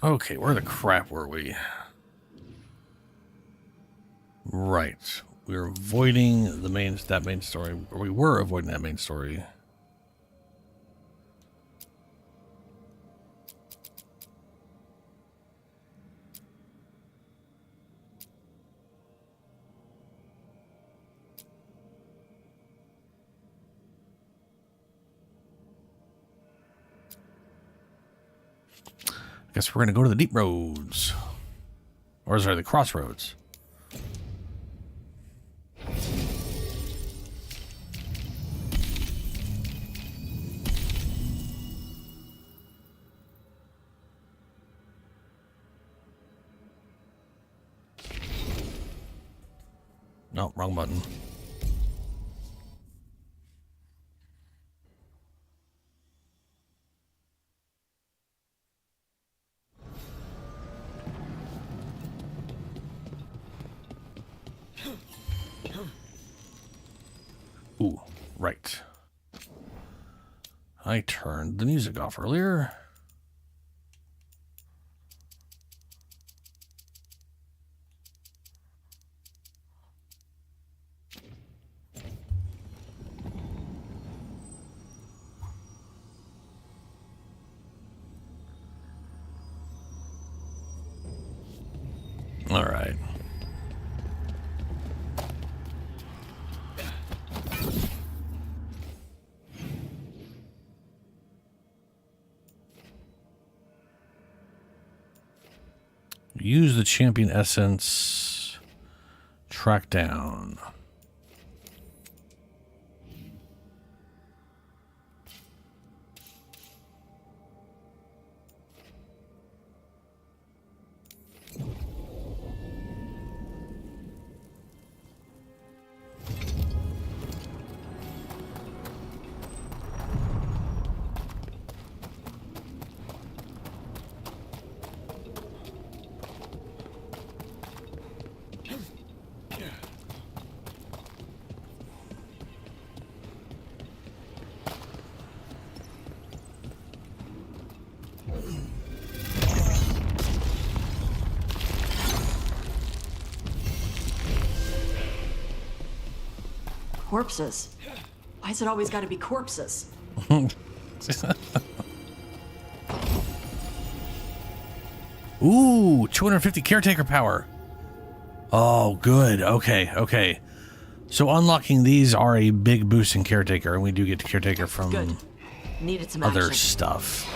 Okay, where the crap were we? Right. We were avoiding that main story. Or we were avoiding that main story. I guess we're going to go to the deep roads. Or sorry, the crossroads. No, wrong button. Ooh, right. I turned the music off earlier. All right. Use the champion essence. Track down. Corpses. Why has it always got to be corpses? Ooh, 250 caretaker power. Oh, good. Okay, okay. So unlocking these are a big boost in caretaker, and we do get to caretaker from Good. Needed some other action. stuff.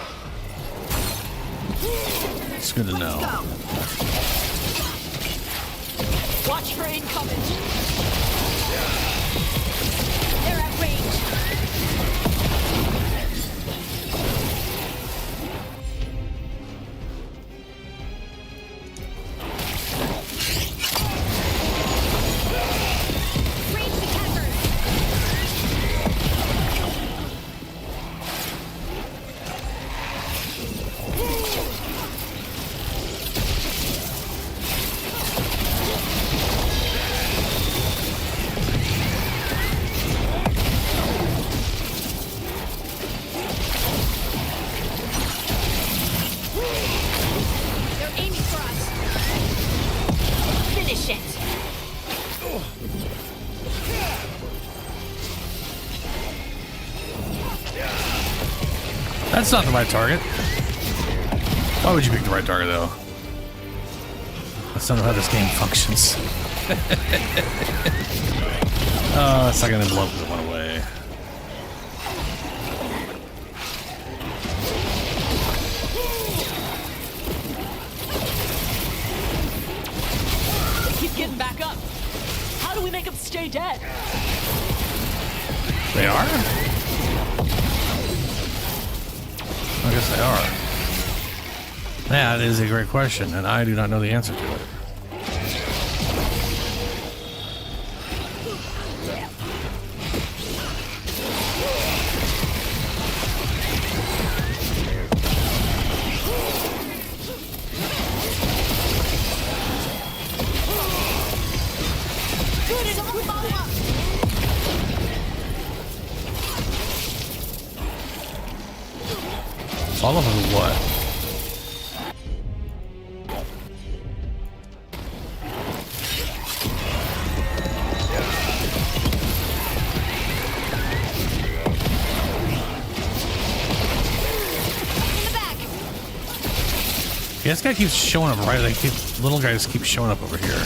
It's good to know. Watch for incoming. They're at range. Range attackers. They're aiming for us. Finish it. That's not the right target. Why would you pick the right target, though? That's not how this game functions. Oh, that's not gonna blow up the one away. They keep getting back up. How do we make them stay dead? They are? I guess they are. That is a great question, and I do not know the answer to it. Good enough. Follow up. Follow up with what? Yeah, this guy keeps showing up, right? Like, little guys keep showing up over here.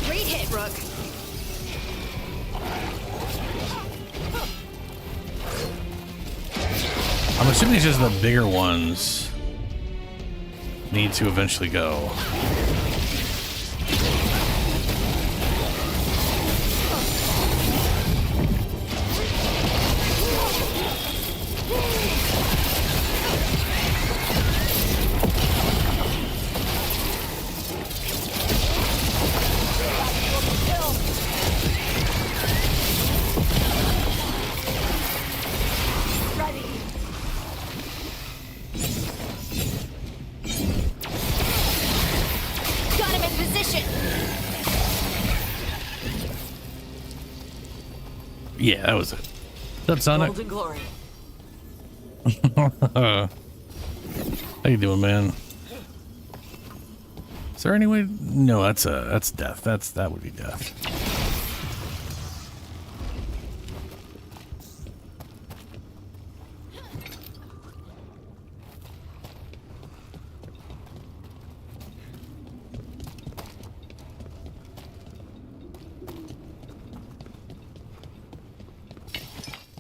Great hit, Rook. I'm assuming it's just the bigger ones need to eventually go. Yeah, that was it. What's up, Sonic? Golden glory. How you doing, man? Is there any way? No, that's death. That would be death.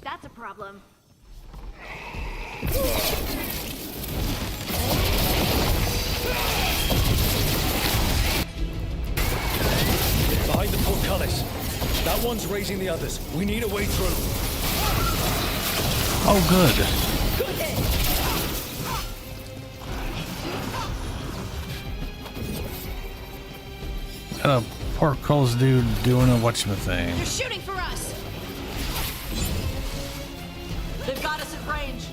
That's a problem. Behind the portcullis. That one's raising the others. We need a way through. Oh, good. Good hit. Got a portcullis dude doing a whatchamacallit. They're shooting for us. They've got us at range.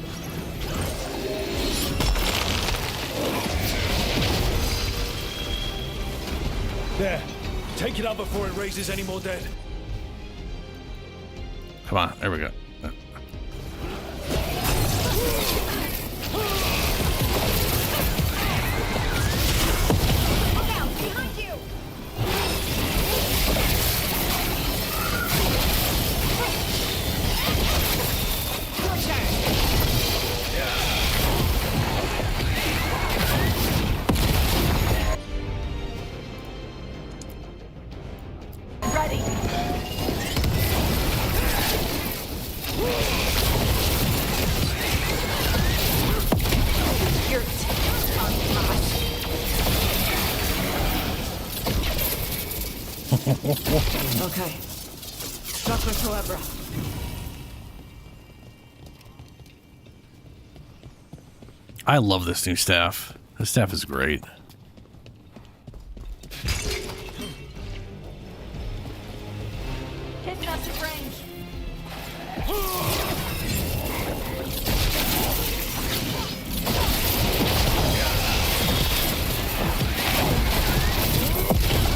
There. Take it out before it raises any more dead. Come on, there we go. Look out, behind you. Your turn. Ready. You're okay. Chakra Toebra. I love this new staff. This staff is great. Hitting us at range.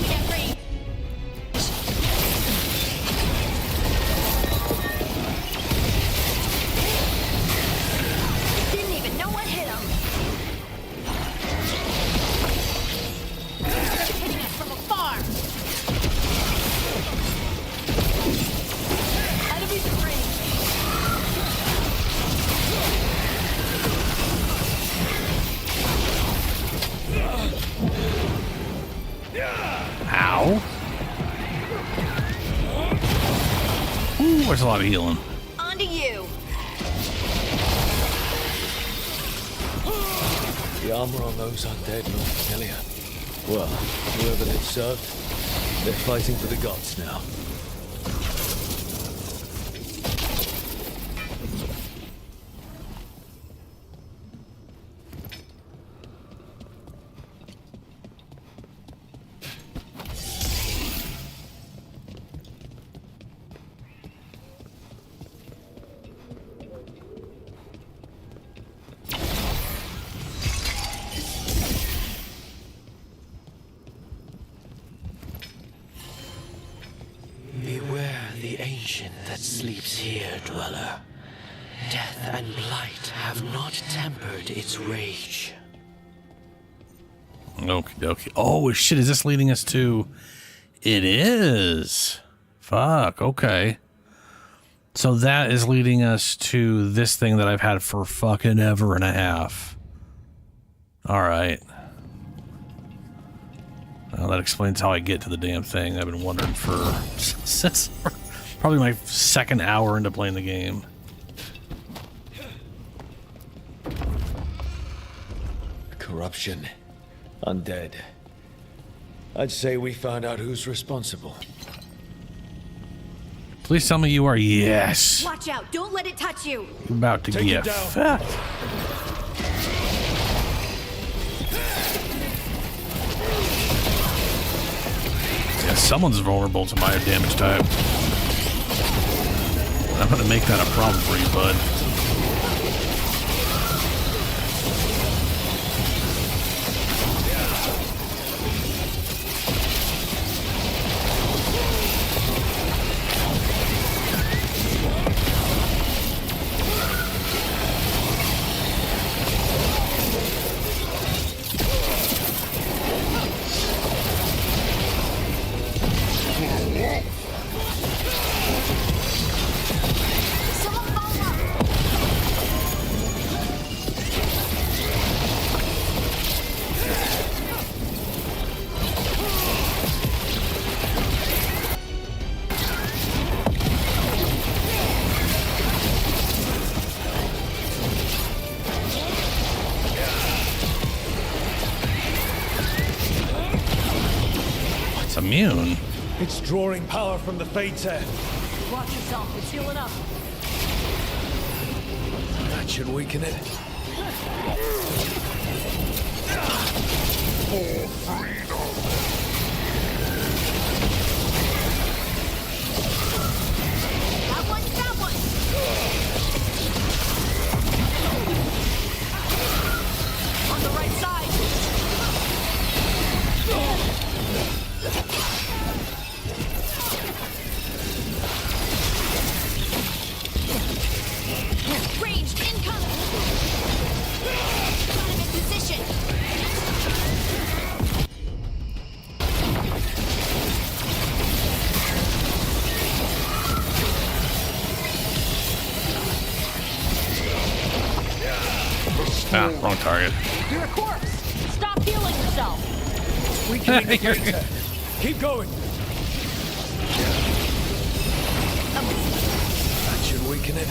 Get ready. Didn't even know what hit him. They're hitting us from afar. Enemies at range. Ow. Ooh, there's a lot of healing. On to you. The armor on those undead look familiar. Well, whoever they served, they're fighting for the gods now. Beware the ancient that sleeps here, dweller. Death and blight have not tempered its rage. Okay, okay. Oh, shit, is this leading us to... It is. Fuck, okay. So that is leading us to this thing that I've had for fucking ever and a half. All right. Well, that explains how I get to the damn thing. I've been wondering for since probably my second hour into playing the game. Corruption. Undead. I'd say we found out who's responsible. Please tell me you are. Yes. Watch out. Don't let it touch you. You're about to Take get it down. fat. Yeah, someone's vulnerable to my damage type. I'm gonna make that a problem for you, bud. Immune. It's drawing power from the Fate's Hair. Watch yourself. It's healing up. That should weaken it. That one, that one. On the right side. Ranged incoming. Got him in position. Ah, wrong target. You're a corpse. Stop healing yourself. Weakening the Fate's Hair. Keep going. That should weaken it.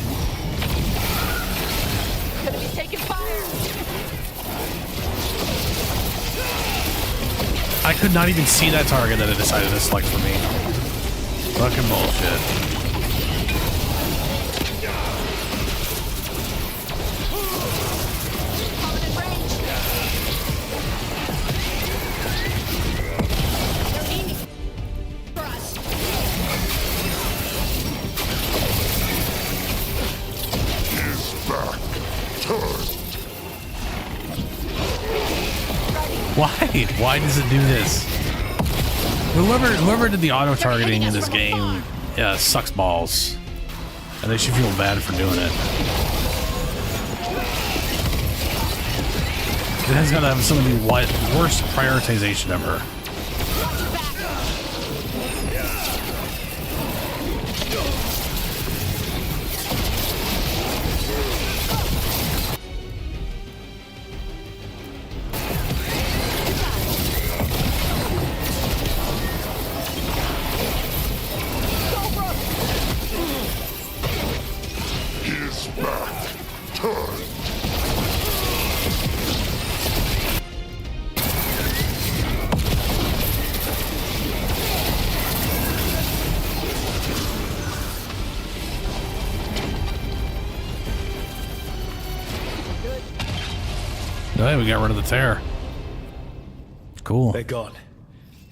Gonna be taking fire. I could not even see that target that it decided to select for me. Fucking bullshit. Coming in range. They're aiming for us. Why? Why does it do this? Whoever did the auto targeting in this game, yeah, sucks balls. And they should feel bad for doing it. It has got to have some of the worst prioritization ever. Watch your back. Hey, we got rid of the tear. Cool. They're gone.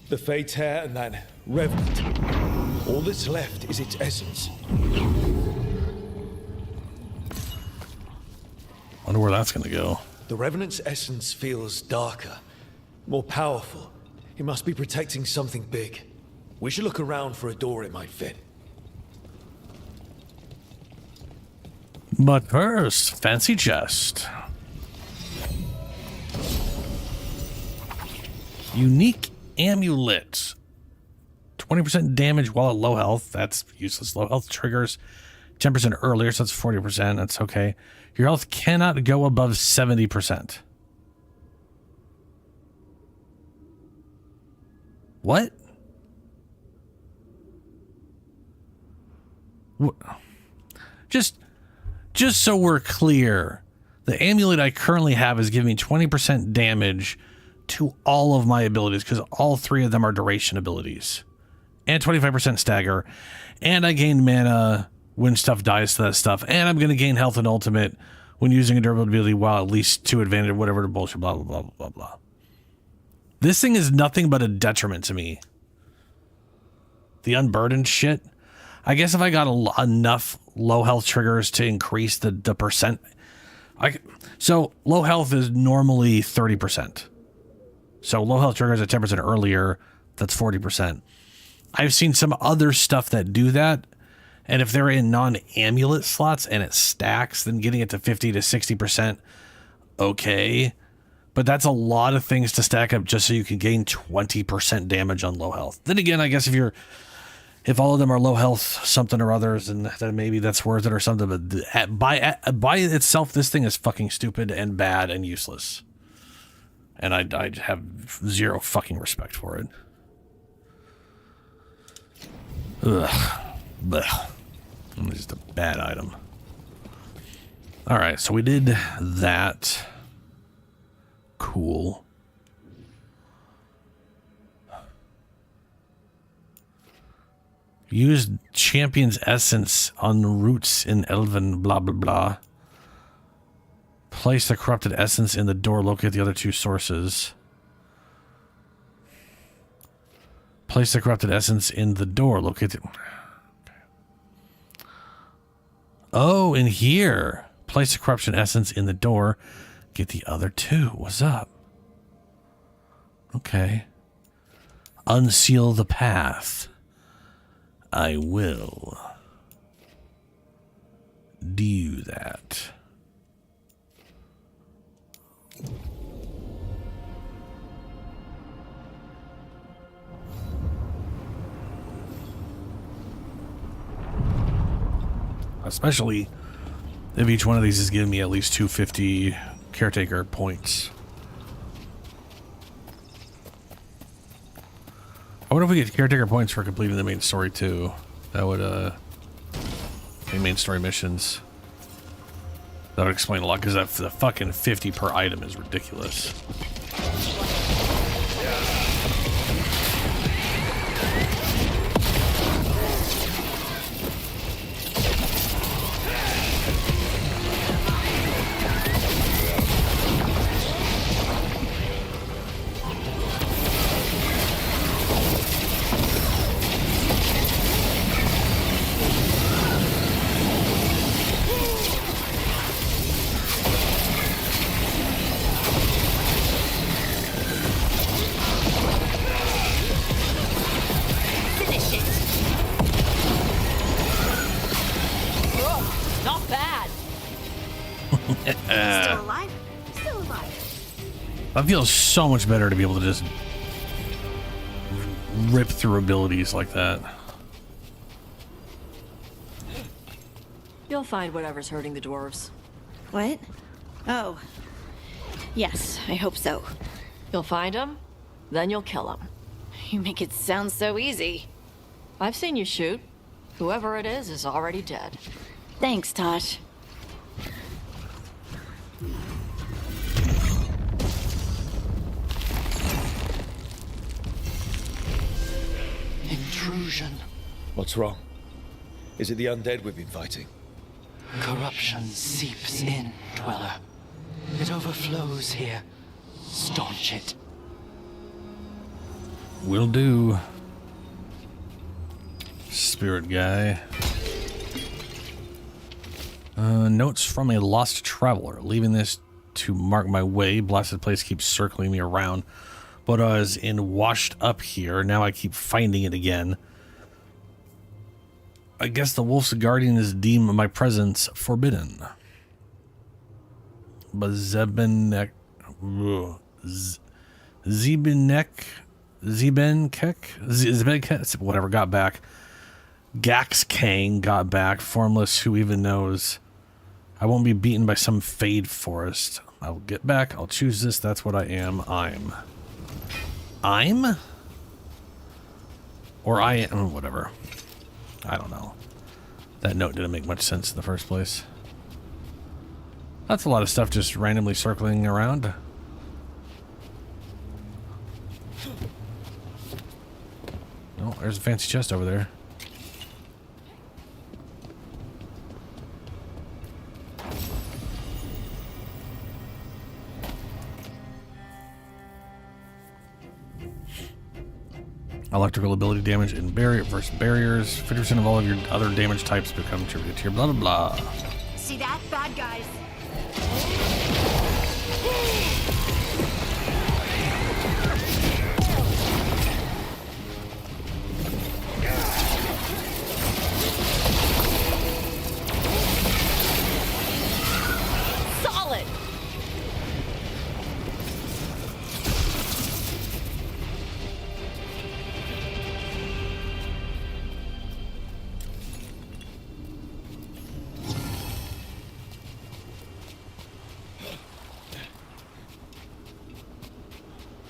The Fate's Hair and that Revenant. All that's left is its essence. Wonder where that's gonna go. The Revenant's essence feels darker, more powerful. It must be protecting something big. We should look around for a door it might fit. But first, fancy chest. Unique amulet. 20% damage while at low health. That's useless. Low health triggers 10% earlier, so that's 40%. That's okay. Your health cannot go above 70%. What? Just so we're clear, the amulet I currently have is giving me 20% damage to all of my abilities because all 3 of them are duration abilities. And 25% stagger. And I gain mana when stuff dies to that stuff. And I'm going to gain health and ultimate when using a durability ability while at least 2 advantage, whatever the bullshit, blah, blah, blah, blah, blah. This thing is nothing but a detriment to me. The unburdened shit. I guess if I got enough low health triggers to increase the percent. So low health is normally 30%. So low health triggers at 10% earlier, that's 40%. I've seen some other stuff that do that. And if they're in non-amulet slots and it stacks, then getting it to 50 to 60%, okay. But that's a lot of things to stack up just so you can gain 20% damage on low health. Then again, I guess if all of them are low health something or others, and then maybe that's worth it or something. But by itself, this thing is fucking stupid and bad and useless. And I have zero fucking respect for it. Ugh. Blech. It's just a bad item. Alright, so we did that. Cool. Use Champion's Essence on roots in Elven, blah, blah, blah. Place the corrupted essence in the door. Locate the other 2 sources. Place the corrupted essence in the door. Locate the... Oh, in here. Place the corruption essence in the door. Get the other 2. What's up? Okay. Unseal the path. I will do that. Especially if each one of these is giving me at least 250 caretaker points. I wonder if we get caretaker points for completing the main story too. That would main story missions. That would explain a lot because the fucking 50 per item is ridiculous. That feels so much better to be able to just rip through abilities like that. You'll find whatever's hurting the dwarves. What? Oh. Yes, I hope so. You'll find them, then you'll kill them. You make it sound so easy. I've seen you shoot. Whoever it is already dead. Thanks, Tosh. Intrusion. What's wrong? Is it the undead we've been fighting? Corruption seeps in, Dweller. It overflows here. Staunch it. Will do. Spirit guy. Notes from a lost traveler. Leaving this to mark my way. Blasted place keeps circling me around. But I was washed up here. Now I keep finding it again. I guess the wolf's guardians deem my presence forbidden. But Zebenek, whatever, got back. Gax Kang got back. Formless, who even knows? I won't be beaten by some fade forest. I'll get back. I'll choose this. That's what I am. I'm? Or whatever. I don't know. That note didn't make much sense in the first place. That's a lot of stuff just randomly circling around. Oh, there's a fancy chest over there. Electrical ability damage and barrier versus barriers. 50% of all of your other damage types become attributed to your blah blah blah. See that? Bad guys. Solid!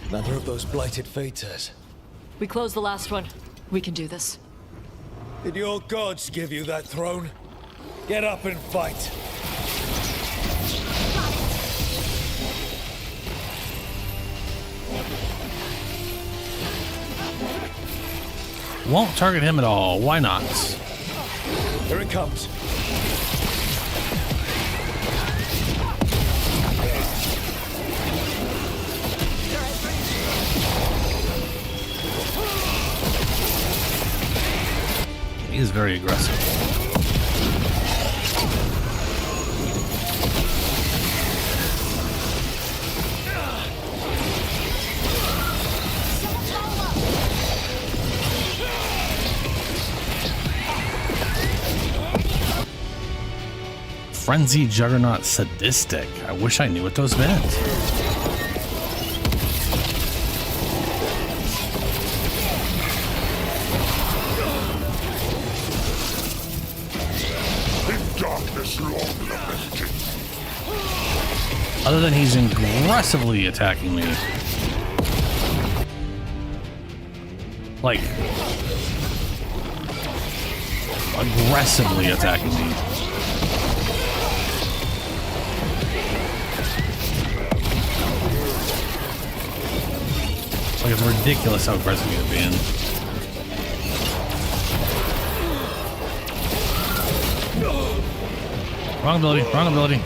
Another of those blighted fates. We closed the last one. We can do this. Did your gods give you that throne? Get up and fight. Won't target him at all. Why not? Here it comes. He is very aggressive. Frenzy Juggernaut Sadistic. I wish I knew what those meant. Other than he's aggressively attacking me. Like, aggressively attacking me. Like, it's ridiculous how aggressive he's being. Wrong ability, wrong ability.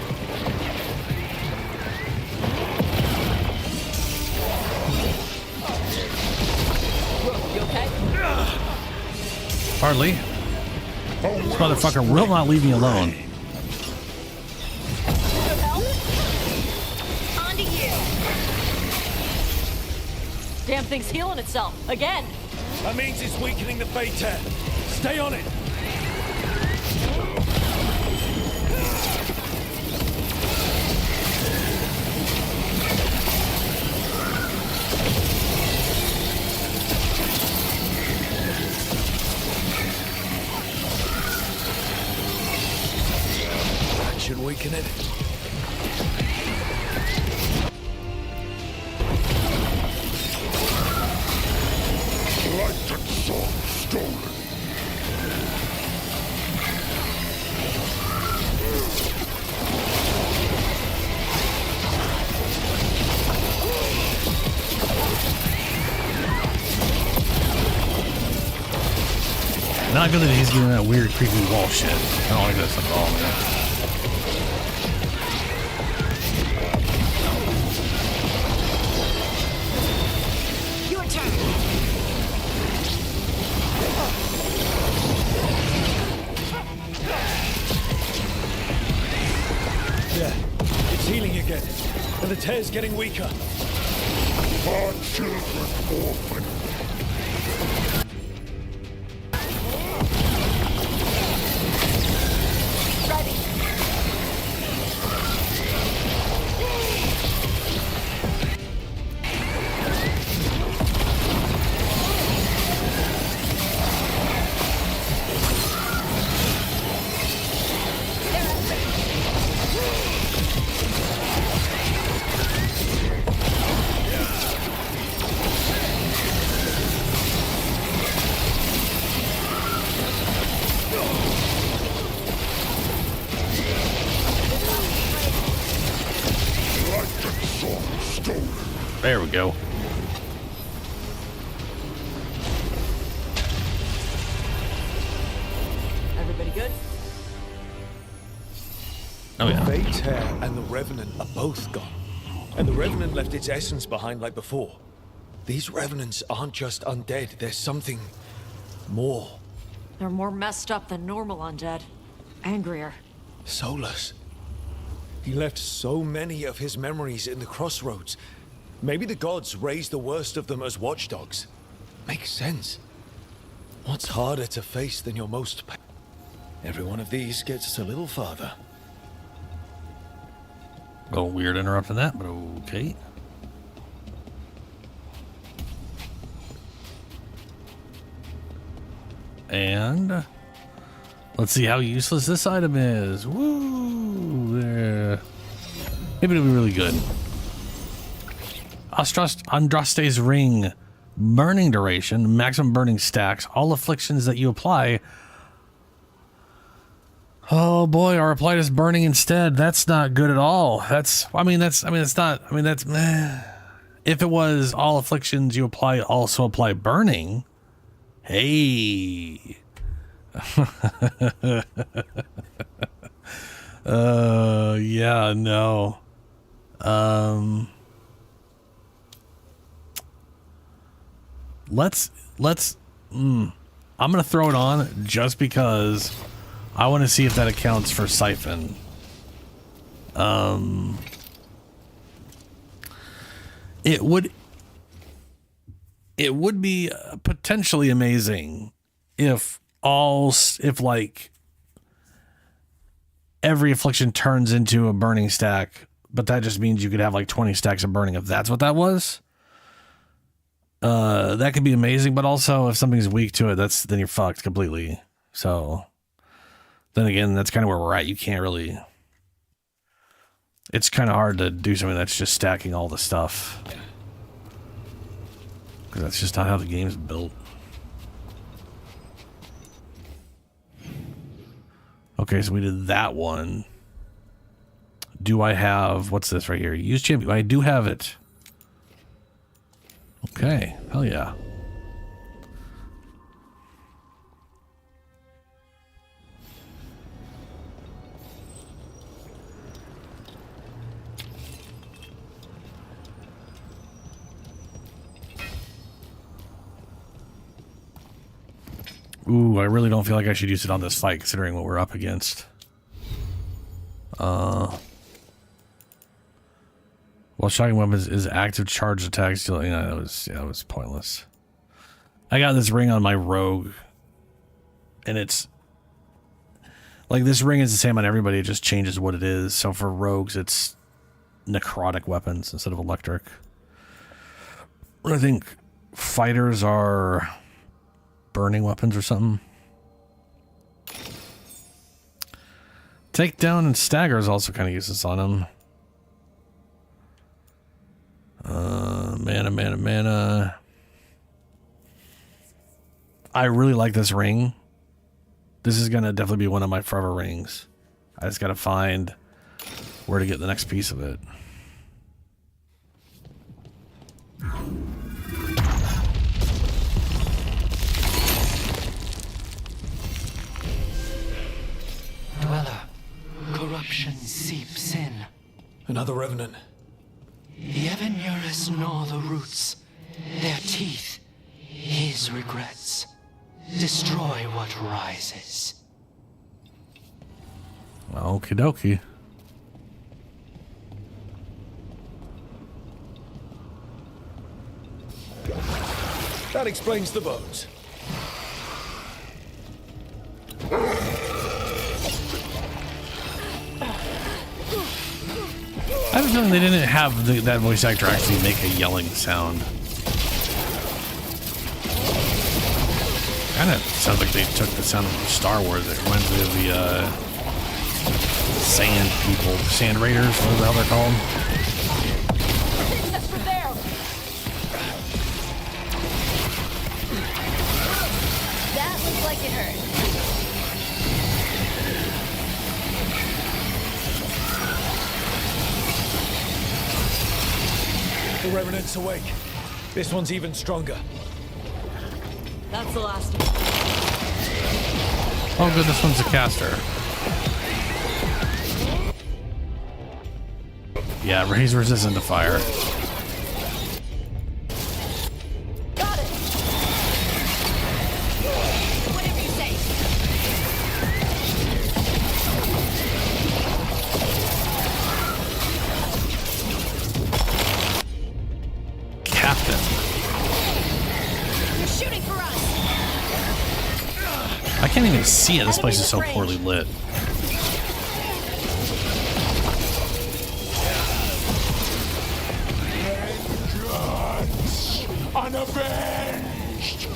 You okay? Hardly. This motherfucker will not leave me alone. On to you. Damn thing's healing itself again. That means it's weakening the Fate. Stay on it. That should weaken it. Light and sword stolen. Not good that he's doing that weird creepy wall shit. I don't like this at all, man. Your turn. Yeah, it's healing again. And the tear's getting weaker. Our children orphan. stolen. There we go. Everybody good? Oh yeah. Fate's hair and the Revenant are both gone. And the Revenant left its essence behind like before. These Revenants aren't just undead, there's something more. They're more messed up than normal undead. Angrier. Soulless. He left so many of his memories in the crossroads. Maybe the gods raised the worst of them as watchdogs. Makes sense. What's harder to face than your most... Every one of these gets us a little farther. A little weird interrupting that, but okay. And let's see how useless this item is. Woo! There. Maybe it'll be really good. Andraste's ring. Burning duration. Maximum burning stacks. All afflictions that you apply. Oh boy, are applied as burning instead. That's not good at all. It's not. If it was all afflictions you apply, also apply burning. Hey. Yeah, no. I'm gonna throw it on just because I want to see if that accounts for Siphon. It would be potentially amazing if like every affliction turns into a burning stack, but that just means you could have like 20 stacks of burning if that's what that was. That could be amazing, but also if something's weak to it, then you're fucked completely. So then again, that's kind of where we're at. You can't really... It's kind of hard to do something that's just stacking all the stuff. Because that's just not how the game's built. Okay, so we did that one. Do I have... What's this right here? Use champion. I do have it. Okay, hell yeah. Ooh, I really don't feel like I should use it on this fight, considering what we're up against. Well, shocking weapons is active charge attacks. Yeah, that was pointless. I got this ring on my rogue, and it's like this ring is the same on everybody. It just changes what it is. So for rogues, it's necrotic weapons instead of electric. I think fighters are burning weapons or something. Takedown and stagger is also kind of useless on them. Mana. I really like this ring. This is gonna definitely be one of my forever rings. I just gotta find where to get the next piece of it. Dweller, corruption seeps in. Another Revenant. The Elven gnaw the roots, their teeth, his regrets. Destroy what rises. Okie dokie. That explains the bones. I have a feeling they didn't have that voice actor actually make a yelling sound. Kind of sounds like they took the sound of Star Wars. It reminds me of the sand people, sand raiders, whatever the hell they're called. That's for there. That looks like it hurt. The Revenant's awake. This one's even stronger. That's the last of it. Oh, good. This one's a caster. Yeah, he's resistant to fire. Got it. Whatever you say. Captain. You're shooting for us. I can't even see it. This place is so poorly lit. Unavenged!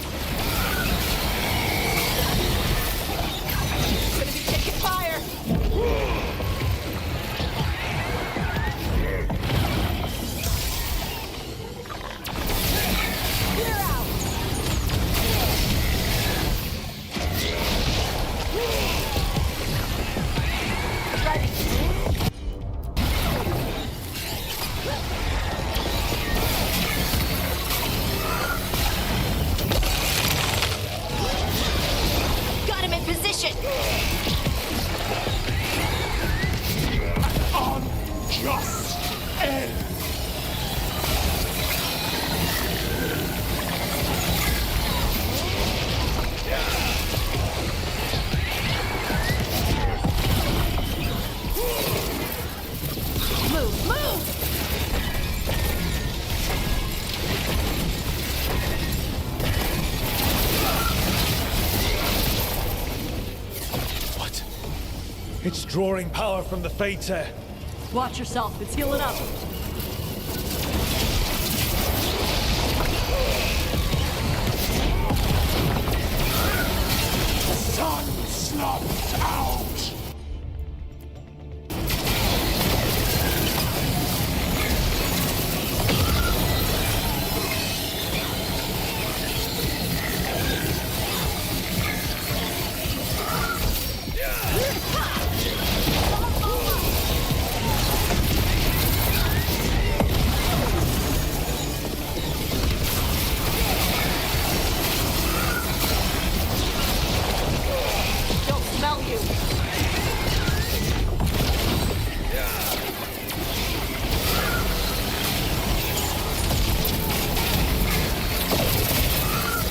Gonna be taking fire. Clear out. Got him in position. Unjust end! Move, move. What? It's drawing power from the Fates air. Watch yourself. It's healing up. Sun snuffed out! Don't smell you.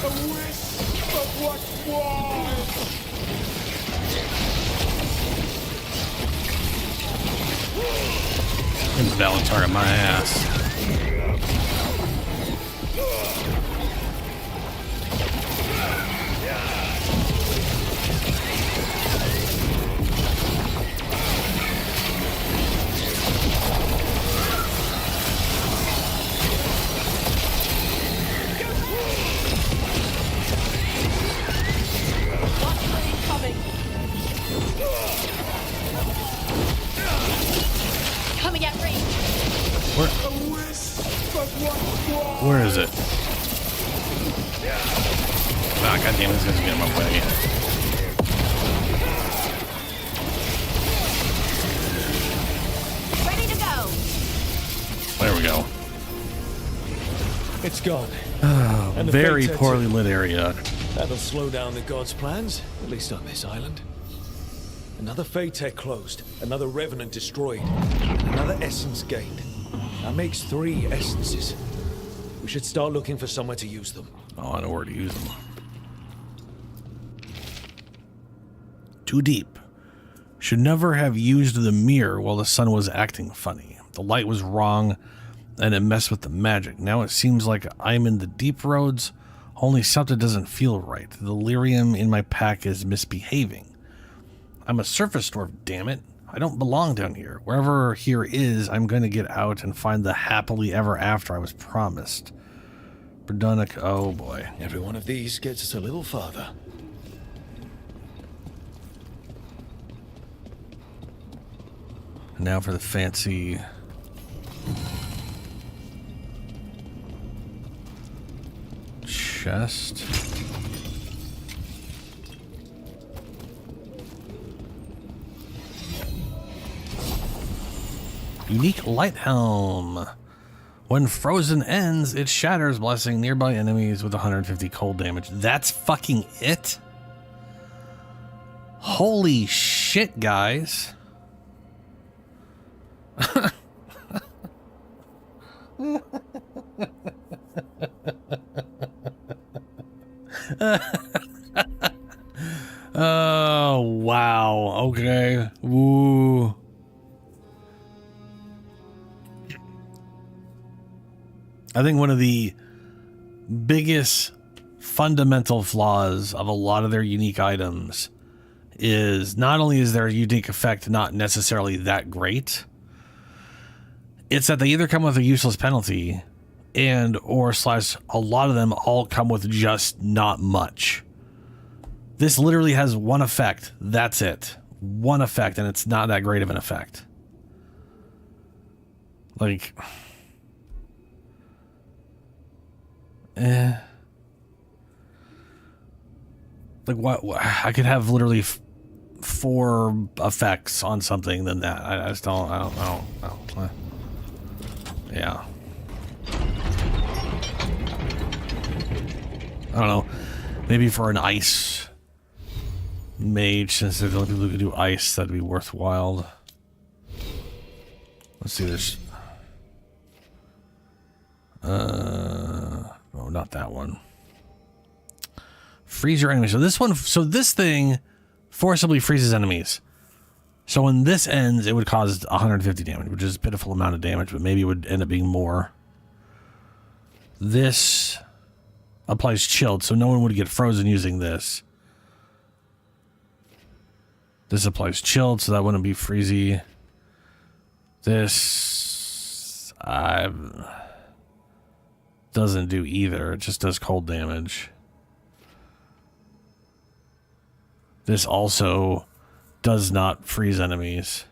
A wisp of what was! And Valatar in my ass. Watch for incoming. Coming at range. A wisp of what was! Where is it? Ah, goddamn, this guy's getting in my way. Ready to go. There we go. It's gone. A the very Fates are poorly lit area. That'll slow down the gods' plans, at least on this island. Another Fate closed, another Revenant destroyed, another essence gained. That makes 3 essences. We should start looking for somewhere to use them. Oh, I know where to use them. Too deep. Should never have used the mirror while the sun was acting funny. The light was wrong, and it messed with the magic. Now it seems like I'm in the deep roads, only something doesn't feel right. The lyrium in my pack is misbehaving. I'm a surface dwarf, damn it. I don't belong down here. Wherever here is, I'm going to get out and find the happily ever after I was promised. Berdunic, oh boy. Every one of these gets us a little farther. Now for the fancy chest. Unique light helm. When frozen ends, it shatters, blessing nearby enemies with 150 cold damage. That's fucking it? Holy shit, guys. Oh, wow. Okay. Woo. I think one of the biggest fundamental flaws of a lot of their unique items is not only is their unique effect not necessarily that great, it's that they either come with a useless penalty and or slash a lot of them all come with just not much. This literally has one effect. That's it. One effect, and it's not that great of an effect. Like, like what? I could have literally 4 effects on something than that. I just don't. I don't. Yeah. I don't know. Maybe for an ice mage, since there's only people who can do ice, that'd be worthwhile. Let's see. There's. Oh, not that one. Freeze your enemies. So this one. So this thing forcibly freezes enemies. So when this ends, it would cause 150 damage, which is a pitiful amount of damage, but maybe it would end up being more. This applies chilled, so no one would get frozen using this. This applies chilled, so that wouldn't be freezy. This doesn't do either. It just does cold damage. This also does not freeze enemies.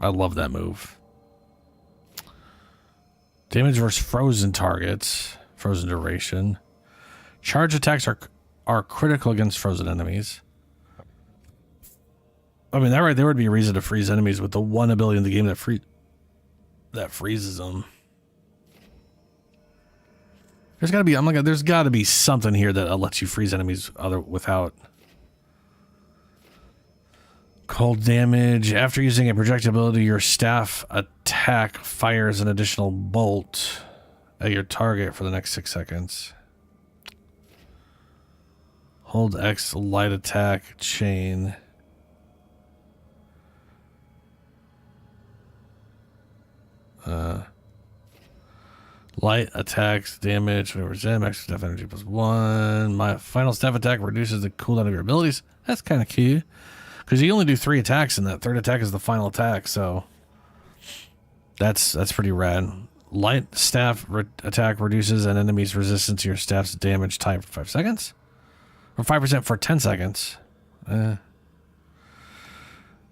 I love that move. Damage versus frozen targets. Frozen duration. Charge attacks are critical against frozen enemies. I mean, that right there would be a reason to freeze enemies with the one ability in the game that freezes them. There's got to be. There's got to be something here that lets you freeze enemies without cold damage. After using a projectile ability, your staff attack fires an additional bolt at your target for the next 6 seconds. Hold X light attack chain. Light attacks damage whenever Zen max staff energy +1. My final staff attack reduces the cooldown of your abilities. That's kind of cute because you only do 3 attacks, and that 3rd attack is the final attack. So that's pretty rad. Light staff attack reduces an enemy's resistance to your staff's damage type for 5 seconds, or 5% for 10 seconds.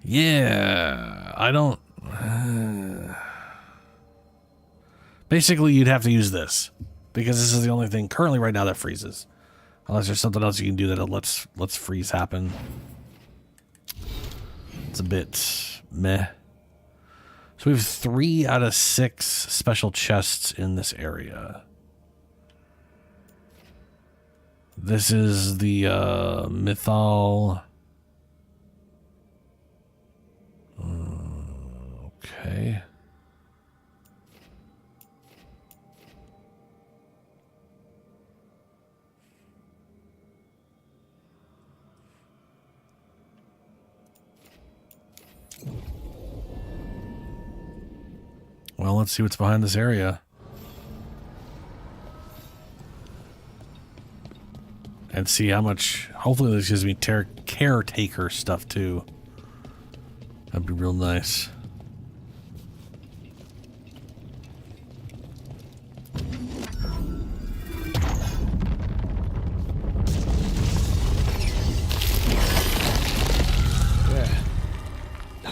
Yeah, I don't. Basically, you'd have to use this because this is the only thing currently right now that freezes. Unless there's something else you can do that lets freeze happen. It's a bit meh. So we have 3 out of 6 special chests in this area. This is the Mythal. Okay. Well, let's see what's behind this area. And see how much... Hopefully this gives me caretaker stuff, too. That'd be real nice.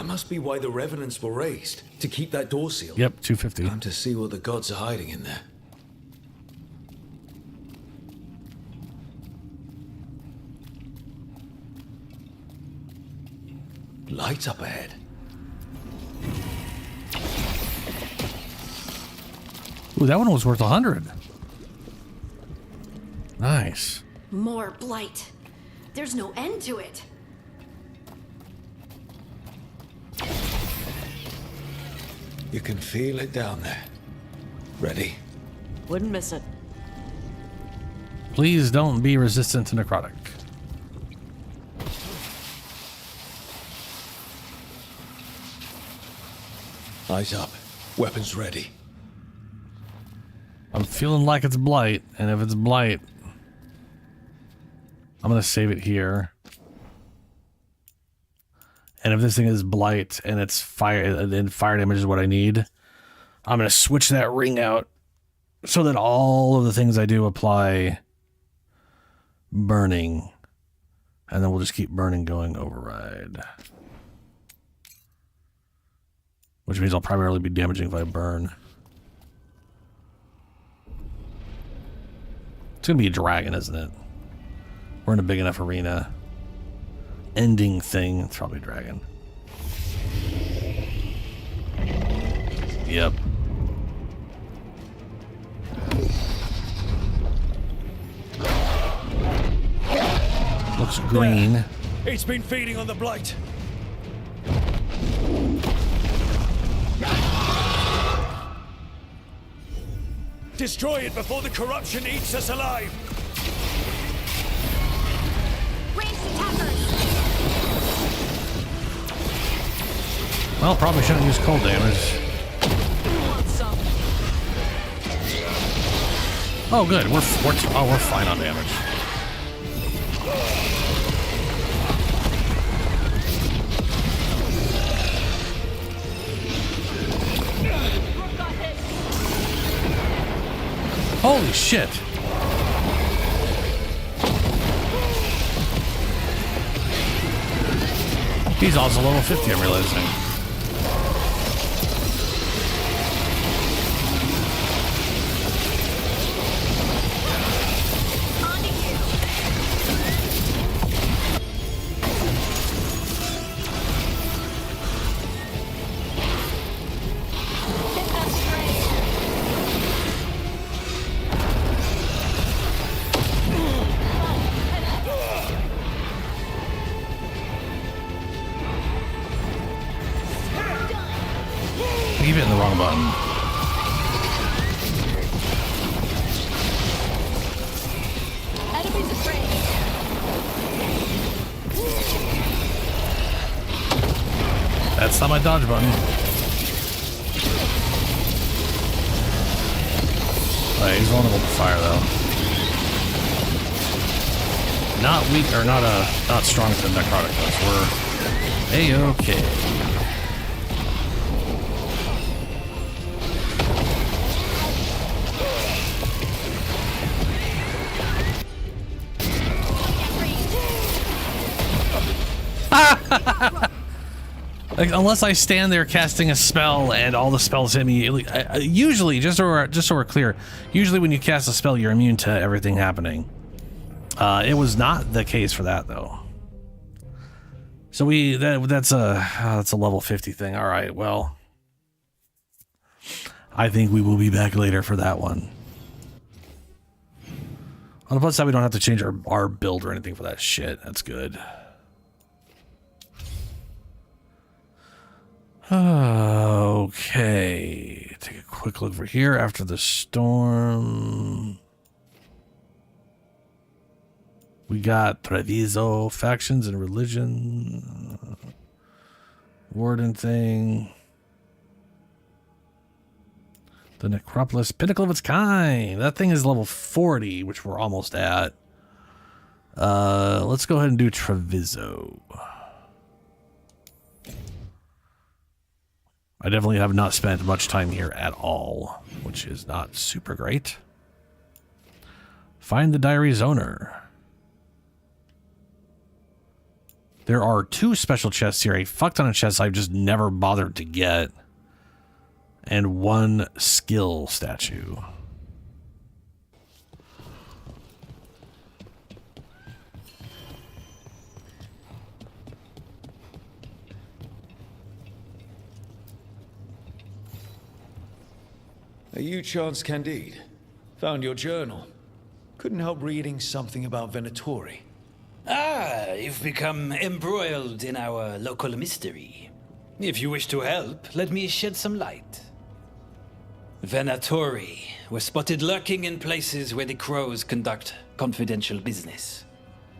Must be why the revenants were raised, to keep that door sealed. Yep, 250. Time to see what the gods are hiding in there. Lights up ahead. Ooh, that one was worth 100. Nice. More blight. There's no end to it. You can feel it down there. Ready? Wouldn't miss it. Please don't be resistant to necrotic. Eyes up. Weapons ready. I'm feeling like it's blight, and if it's blight, I'm gonna save it here. And if this thing is blight and it's fire, and fire damage is what I need, I'm gonna switch that ring out so that all of the things I do apply burning, and then we'll just keep burning going. Override, which means I'll primarily be damaging if I burn. It's gonna be a dragon, isn't it? We're in a big enough arena. Ending thing, it's probably a dragon. Yep. Looks green. It's been feeding on the blight. Destroy it before the corruption eats us alive. Ranged attackers. Well, probably shouldn't use cold damage. Oh, good. We're fine on damage. Holy shit. He's also level 50, I'm realizing. Keep hitting the wrong button. Enemies afraid. That's not my dodge button. Alright, he's vulnerable to fire though. Not weak or not strong to necrotic though, so we're A-okay. Like, unless I stand there casting a spell and all the spells hit me, usually, just so we're clear, usually when you cast a spell, you're immune to everything happening. It was not the case for that though. So that's a level 50 thing. All right, well, I think we will be back later for that one. On the plus side, we don't have to change our build or anything for that shit. That's good. Okay, take a quick look over here after the storm. We got Treviso, factions and religion, warden thing, the necropolis, pinnacle of its kind. That thing is level 40, which we're almost at. Let's go ahead and do Treviso. I definitely have not spent much time here at all, which is not super great. Find the diary's owner. There are 2 special chests here, a fuck ton of chests I've just never bothered to get, and 1 skill statue. Are you Chance Candide? Found your journal. Couldn't help reading something about Venatori. Ah, you've become embroiled in our local mystery. If you wish to help, let me shed some light. Venatori were spotted lurking in places where the crows conduct confidential business.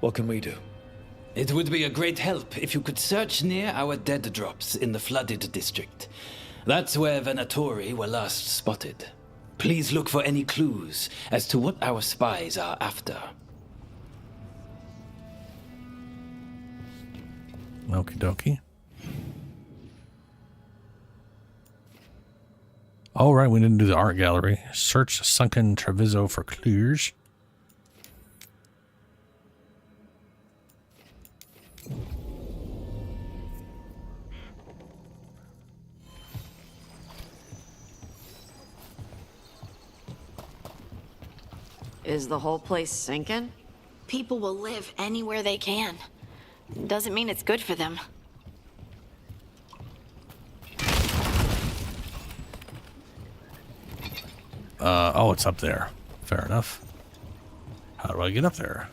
What can we do? It would be a great help if you could search near our dead drops in the flooded district. That's where Venatori were last spotted. Please look for any clues as to what our spies are after. Okie dokie. Oh, right, we didn't do the art gallery. Search sunken Treviso for clues. Is the whole place sinking? People will live anywhere they can. Doesn't mean it's good for them. Oh, it's up there. Fair enough. How do I get up there?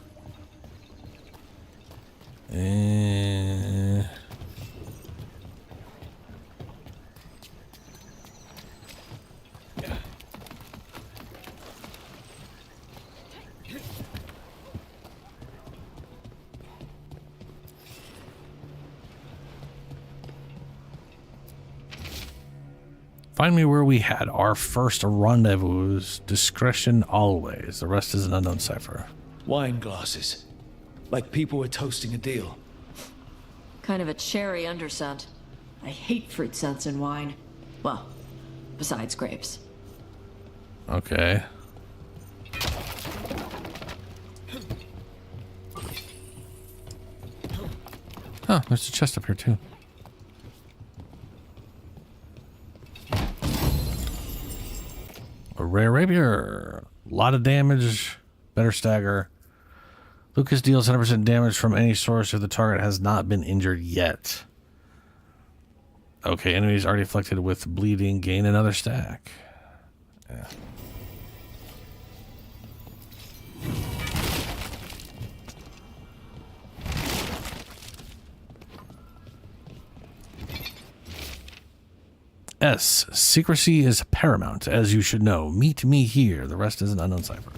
Find me where we had our first rendezvous. Discretion always. The rest is an unknown cipher. Wine glasses. Like people were toasting a deal. Kind of a cherry underscent. I hate fruit scents in wine. Well, besides grapes. Okay. Oh, there's a chest up here too. A rare rapier. A lot of damage. Better stagger. Lucas deals 100% damage from any source if the target has not been injured yet. Okay, enemies already afflicted with bleeding gain another stack. Yeah. S. Secrecy is paramount, as you should know. Meet me here. The rest is an unknown cipher.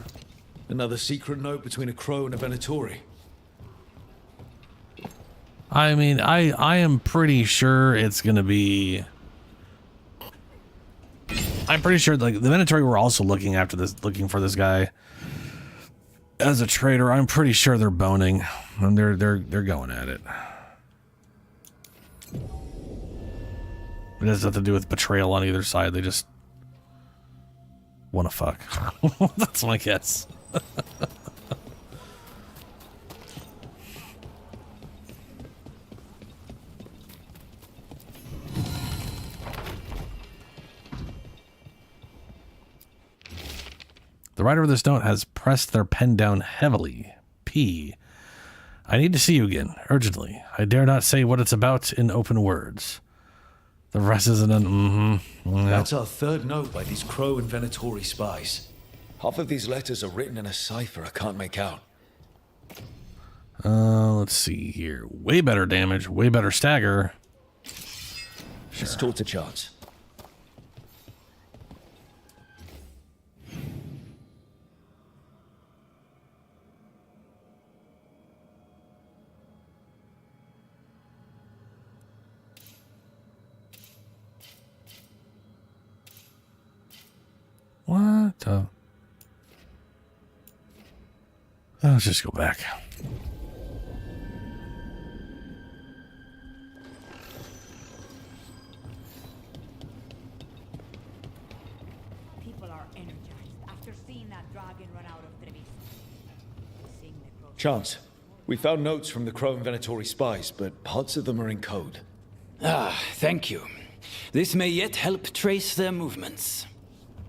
Another secret note between a crow and a Venatori. I mean, I am pretty sure it's gonna be. I'm pretty sure like the Venatori were also looking for this guy as a traitor. I'm pretty sure they're boning and they're going at it. It has nothing to do with betrayal on either side. They just want to fuck. That's my guess. The writer of this note has pressed their pen down heavily. P. I need to see you again, urgently. I dare not say what it's about in open words. The rest is an That's our third note by these Crow and Venatori spies. Half of these letters are written in a cipher I can't make out. Let's see here. Way better damage, way better stagger. Let's talk to Chance. What the? Let's just go back. People are energized after seeing that dragon run out of Treviso. Chance, we found notes from the Crow and Venatori spies, but parts of them are in code. Ah, thank you. This may yet help trace their movements.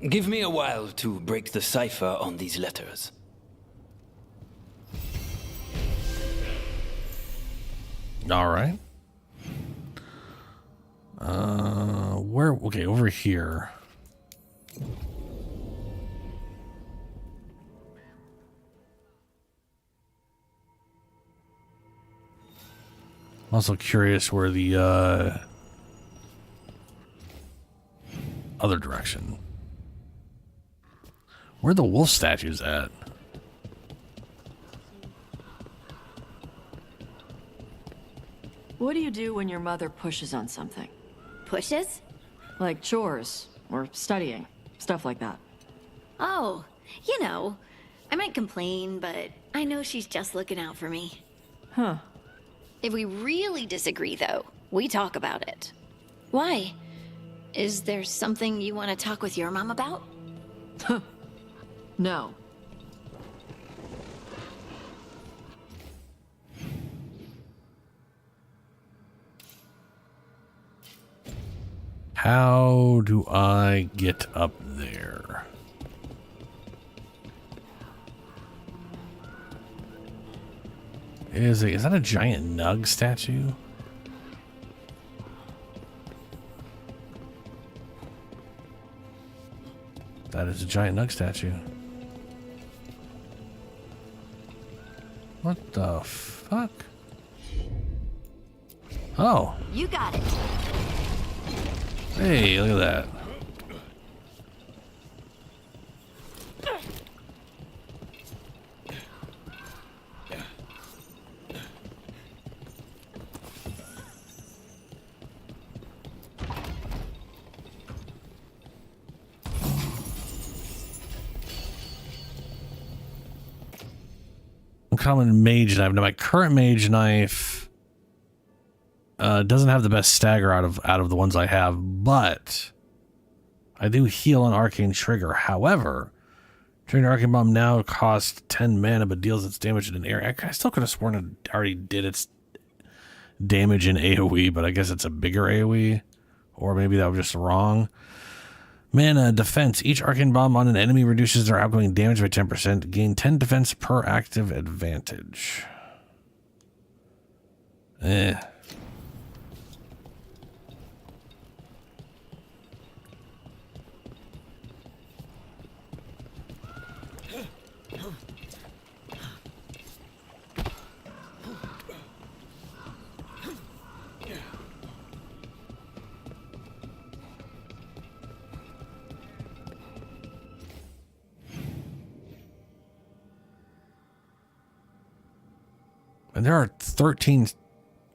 Give me a while to break the cipher on these letters. All right. Okay, over here. I'm also curious where the other direction. Where the wolf statue's at? What do you do when your mother pushes on something? Pushes? Like chores, or studying, stuff like that. Oh, you know, I might complain, but I know she's just looking out for me. Huh. If we really disagree, though, we talk about it. Why? Is there something you want to talk with your mom about? No. How do I get up there? Is that a giant nug statue? That is a giant nug statue. What the fuck? Oh. You got it. Hey, look at that. Uncommon mage knife. Now my current mage knife doesn't have the best stagger out of the ones I have, but I do heal an arcane trigger. However, trigger arcane bomb now costs 10 mana but deals its damage in an area. I still could have sworn it already did its damage in AoE, but I guess it's a bigger AoE, or maybe that was just wrong. Mana defense. Each arcane bomb on an enemy reduces their outgoing damage by 10%. Gain 10 defense per active advantage. And there are 13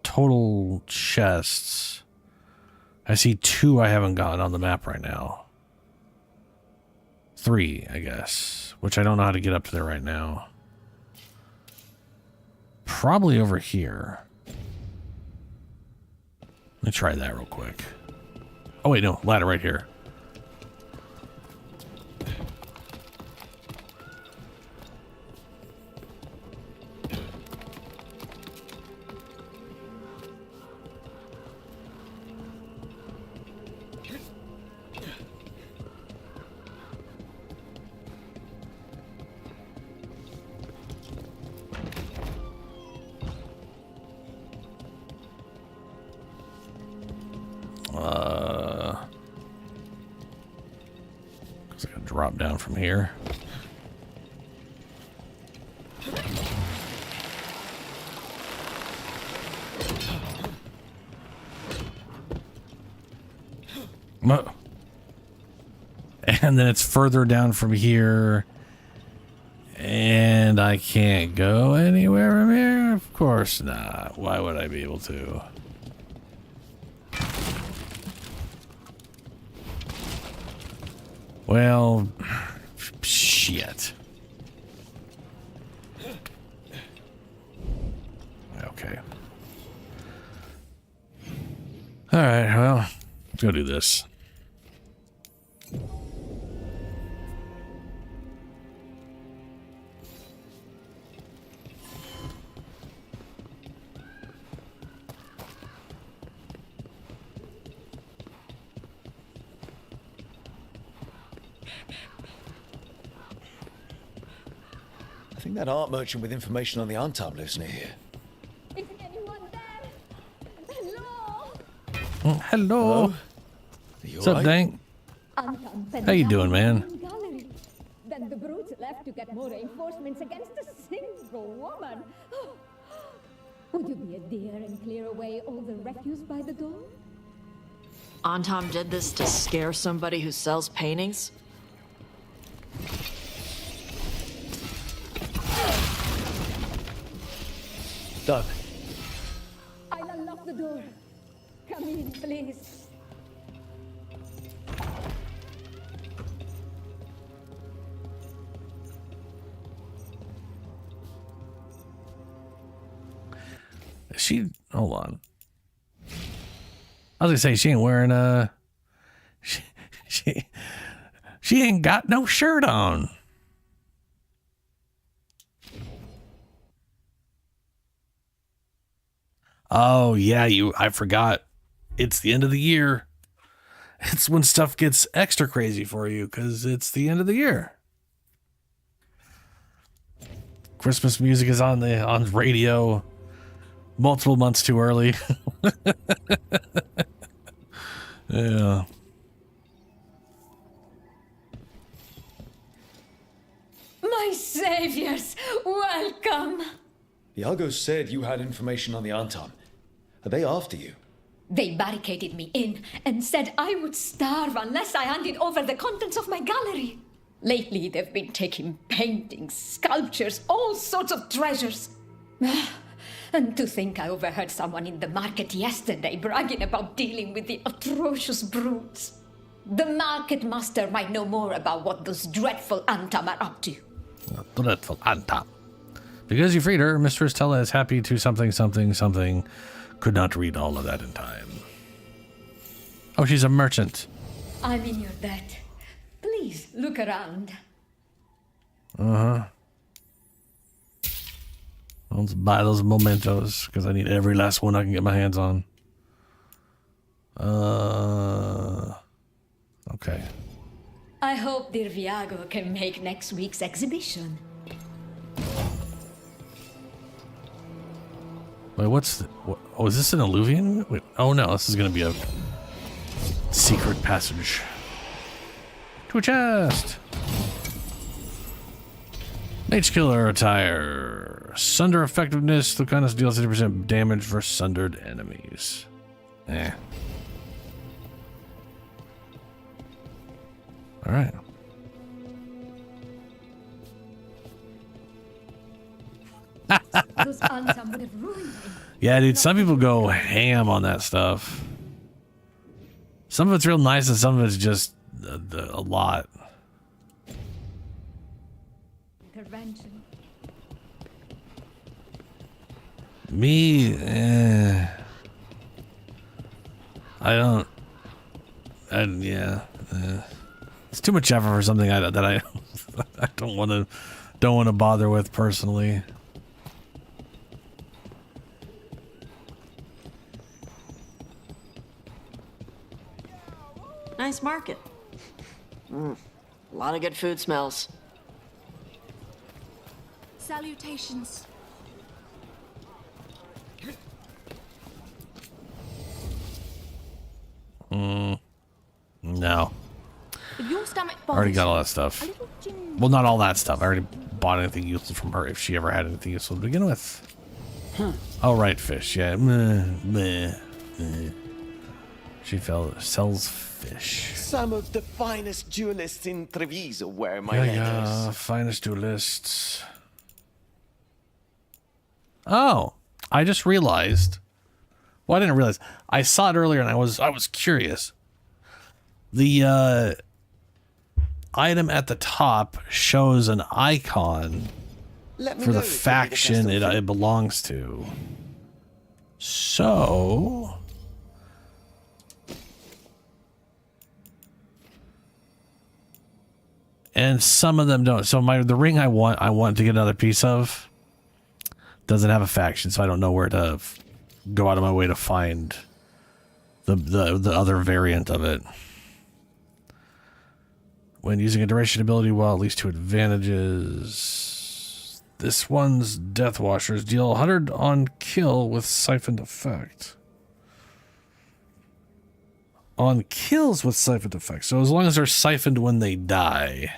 total chests. I see 2 I haven't gotten on the map right now. 3, I guess, which I don't know how to get up to there right now. Probably over here. Let me try that real quick. Oh wait, no, ladder right here. Drop down from here. And then it's further down from here. And I can't go anywhere from here? Of course not. Why would I be able to? Well, shit. Okay. All right, well, let's go do this. I think that art merchant with information on the Antab lives near here. Is anyone there? Hello? Hello. Are you What's up, alright? Dank? How you doing, man? Then the brutes left to get more reinforcements against a single woman. Would you be a dear and clear away all the refuse by the door? Anton did this to scare somebody who sells paintings? Doug. I'll unlock the door. Come in, please. She, hold on. I was gonna say she ain't wearing she ain't got no shirt on. Oh yeah, I forgot. It's the end of the year. It's when stuff gets extra crazy for you because it's the end of the year. Christmas music is on radio multiple months too early. Yeah. My saviors, welcome. Iago said you had information on the Anton. Are they after you? They barricaded me in and said I would starve unless I handed over the contents of my gallery. Lately, they've been taking paintings, sculptures, all sorts of treasures. And to think I overheard someone in the market yesterday bragging about dealing with the atrocious brutes. The market master might know more about what those dreadful Antam are up to. Dreadful Antam. Because you freed her, Mistress Tella is happy to something. Could not read all of that in time. Oh, she's a merchant. I'm in your debt. Please look around. Uh-huh. Let's buy those mementos, because I need every last one I can get my hands on. Okay. I hope dear Viago can make next week's exhibition. Wait, oh, is this an Illuvian? Wait, oh no, this is going to be a secret passage. To a chest! Mage Killer attire. Sunder effectiveness. Lucanus deals 80% damage for sundered enemies. Eh. Alright. Those Antam would have ruined me. Yeah, dude, some people go ham on that stuff. Some of it's real nice and some of it's just a lot. Intervention. Me, it's too much effort for something that I I don't want to bother with personally. Nice market. A lot of good food smells. Salutations. No. If your stomach I already got all that bothers stuff. you, a little gin- Well, not all that stuff. I already bought anything useful from her if she ever had anything useful to begin with. Oh, right, fish. Yeah. She sells fish. Some of the finest duelists in Treviso wear my Yeah, finest duelists. Oh, I just realized. Well, I didn't realize. I saw it earlier and I was curious. The item at the top shows an icon for the faction it belongs to. So and some of them don't. So the ring I want to get another piece of doesn't have a faction, so I don't know where to go out of my way to find the other variant of it. When using a duration ability, while at least 2 advantages. This one's Death Washers deal 100 on kill with siphoned effect. On kills with siphoned effect. So as long as they're siphoned when they die,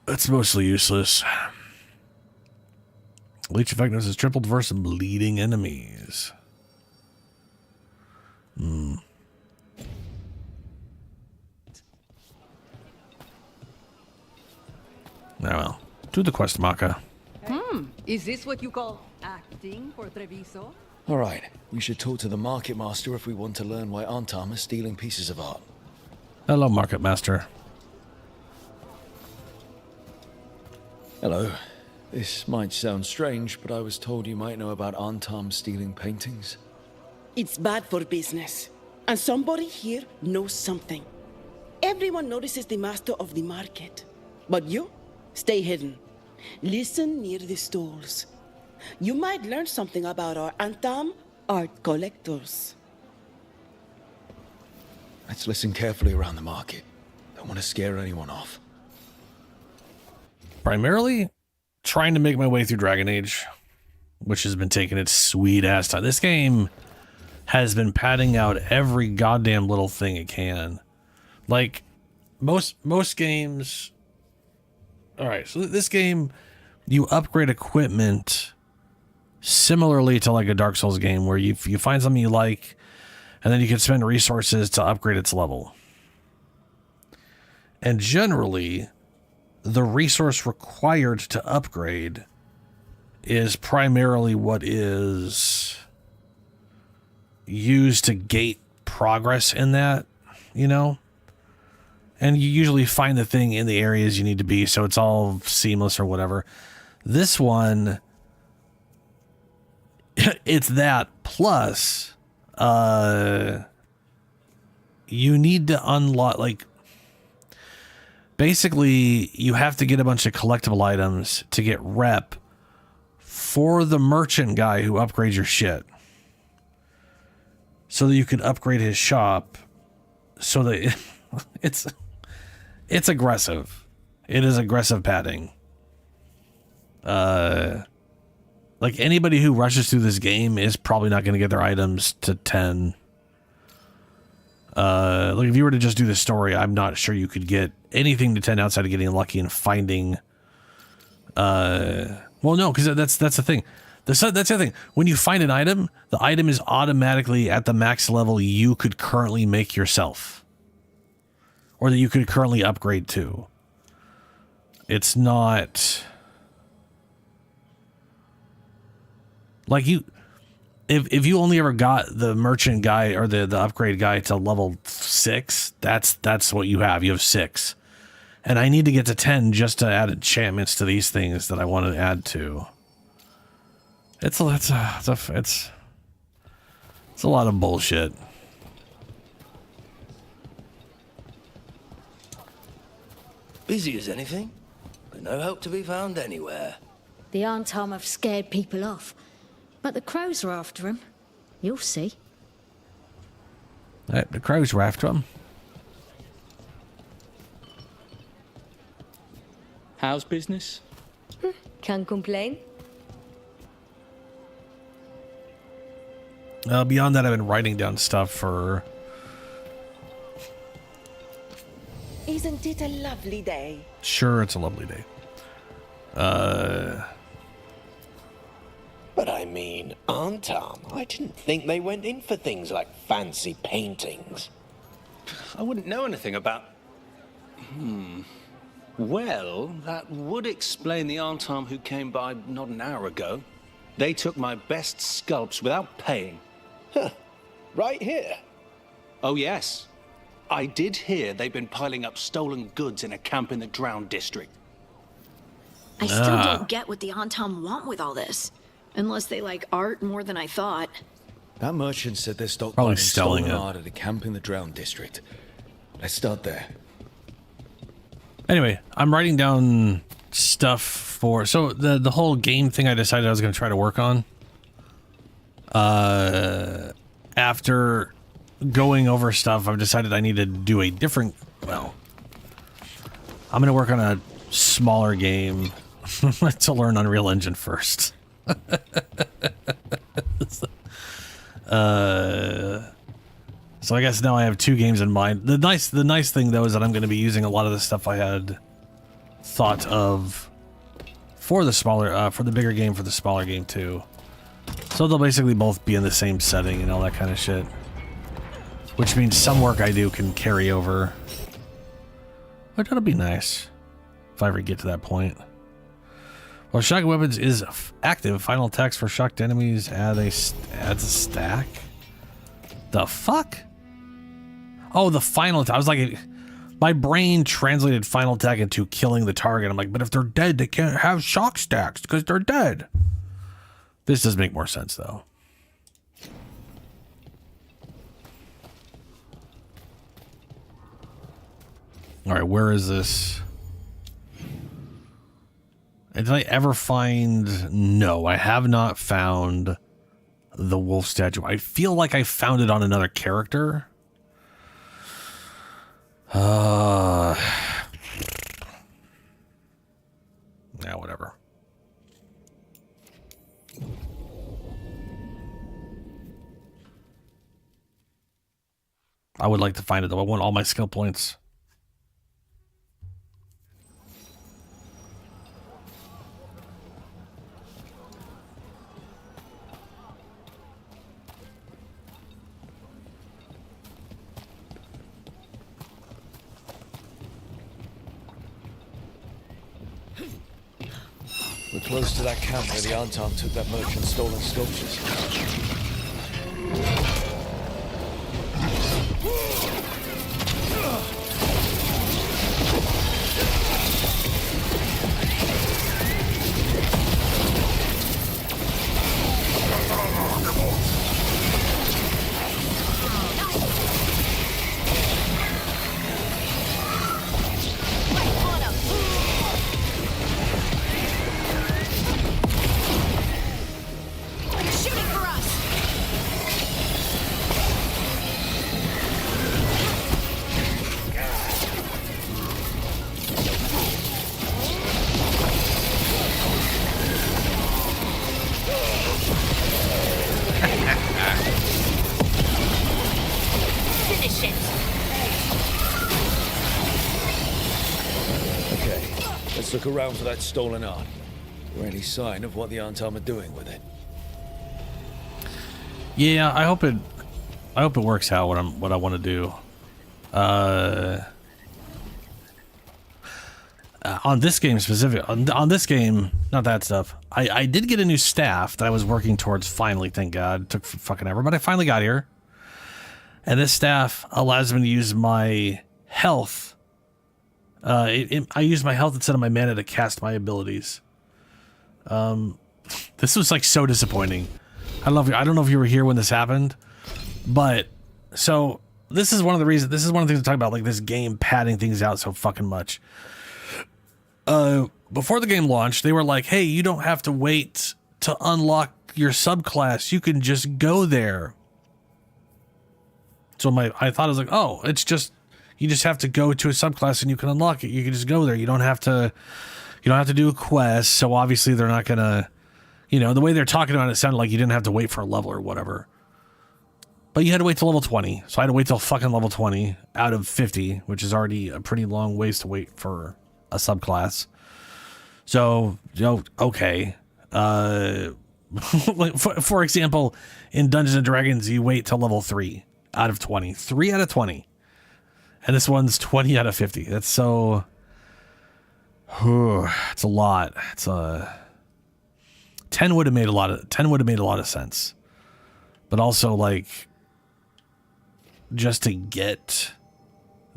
it's mostly useless. Leech effectiveness is tripled versus bleeding enemies. Oh well. Do the quest, Maka. Is this what you call acting for Treviso? All right, we should talk to the Market Master if we want to learn why Antam is stealing pieces of art. Hello, Market Master. Hello. This might sound strange, but I was told you might know about Antam stealing paintings. It's bad for business. And somebody here knows something. Everyone notices the master of the market. But you, stay hidden. Listen near the stalls. You might learn something about our Antam art collectors. Let's listen carefully around the market. Don't want to scare anyone off. Primarily trying to make my way through Dragon Age, which has been taking its sweet ass time. This game has been padding out every goddamn little thing it can. Like most games. All right, so this game, you upgrade equipment similarly to like a Dark Souls game where you find something you like and then you can spend resources to upgrade its level. And generally, the resource required to upgrade is primarily what is used to gate progress in that, you know? And you usually find the thing in the areas you need to be, so it's all seamless or whatever. This one, it's that plus you need to unlock, like, basically you have to get a bunch of collectible items to get rep for the merchant guy who upgrades your shit, so that you can upgrade his shop, so that it's aggressive. It is aggressive padding. Like anybody who rushes through this game is probably not going to get their items to 10. Like if you were to just do the story, I'm not sure you could get anything to 10 outside of getting lucky and finding. Well, no, because that's the thing. That's the other thing. When you find an item, the item is automatically at the max level you could currently make yourself, or that you could currently upgrade to. It's not like you, if you only ever got the merchant guy or the upgrade guy to level 6, that's what you have. You have 6, and I need to get to 10 just to add enchantments to these things that I want to add to. It's a lot of bullshit. Busy as anything, but no help to be found anywhere. The Antam have scared people off, but the crows are after him. You'll see. The crows were after him. How's business? Can't complain. Beyond that, I've been writing down stuff for... Isn't it a lovely day? Sure, it's a lovely day. But I mean, Antam, I didn't think they went in for things like fancy paintings. I wouldn't know anything about... Well, that would explain the Antam who came by not an hour ago. They took my best sculpts without paying. Huh. Right here? Oh, yes. I did hear they've been piling up stolen goods in a camp in the Drowned district. I still don't get what the Antam want with all this. Unless they like art more than I thought. That merchant said they're Probably stockpiling selling stolen it. art at a camp in the Drowned district. Let's start there. Anyway, I'm writing down stuff for... So the whole game thing I decided I was going to try to work on. After going over stuff, I've decided I need to do a different... Well, I'm going to work on a smaller game to learn Unreal Engine first. So I guess now I have 2 games in mind. The nice thing though is that I'm going to be using a lot of the stuff I had thought of for the smaller, for the bigger game, for the smaller game too. So they'll basically both be in the same setting and all that kind of shit. Which means some work I do can carry over. But that'll be nice if I ever get to that point. Well, shock weapons is active. Final attacks for shocked enemies adds a stack. The fuck? Oh, the final attack. I was like, my brain translated final attack into killing the target. I'm like, but if they're dead, they can't have shock stacks because they're dead. This does make more sense though. All right, where is this? Did I ever find... No, I have not found the wolf statue. I feel like I found it on another character. Yeah, whatever. I would like to find it though. I want all my skill points. We're close to that camp where the Anton took that merchant's stolen sculptures. Look around for that stolen art. Or any sign of what the Anton are doing with it. Yeah, I hope it works out what I want to do. On this game specific, on this game, not that stuff. I did get a new staff that I was working towards finally, thank God. It took fucking ever, but I finally got here. And this staff allows me to use my health. I use my health instead of my mana to cast my abilities. This was like so disappointing. I don't know if you were here when this happened, but so this is one of the reasons. This is one of the things to talk about, like this game padding things out so fucking much. Before the game launched, they were like, "Hey, you don't have to wait to unlock your subclass. You can just go there." So I thought, I was like, "Oh, it's just." You just have to go to a subclass and you can unlock it. You can just go there. You don't have to do a quest. So obviously they're not gonna, the way they're talking about it sounded like you didn't have to wait for a level or whatever. But you had to wait till level 20. So I had to wait till fucking level 20 out of 50, which is already a pretty long ways to wait for a subclass. So, okay. Like for example, in Dungeons and Dragons, you wait till level 3 out of 20. 3 out of 20. And this one's 20 out of 50. That's so... it's a lot. It's 10 would have made a lot of sense. But also, like, just to get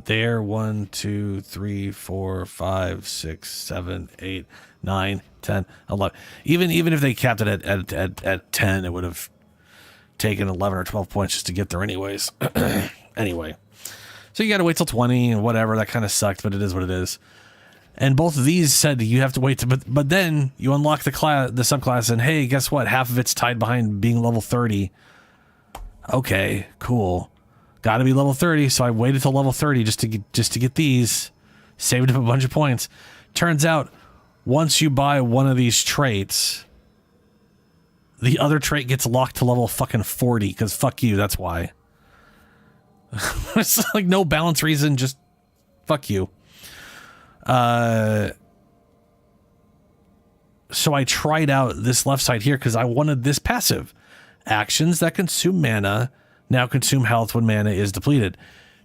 there, 1, 2, 3, 4, 5, 6, 7, 8, 9, 10, 11. Even if they capped it at 10, it would have taken 11 or 12 points just to get there anyways. Anyway. So you got to wait till 20 and whatever. That kind of sucked, but it is what it is. And both of these said you have to wait to, but then you unlock the subclass, and hey, guess what? Half of it's tied behind being level 30. Okay, cool. Got to be level 30, so I waited till level 30 just to get these. Saved up a bunch of points. Turns out, once you buy one of these traits, the other trait gets locked to level fucking 40. Because fuck you, that's why. It's like no balance reason, just fuck you. so I tried out this left side here because I wanted this passive. Actions that consume mana now consume health when mana is depleted.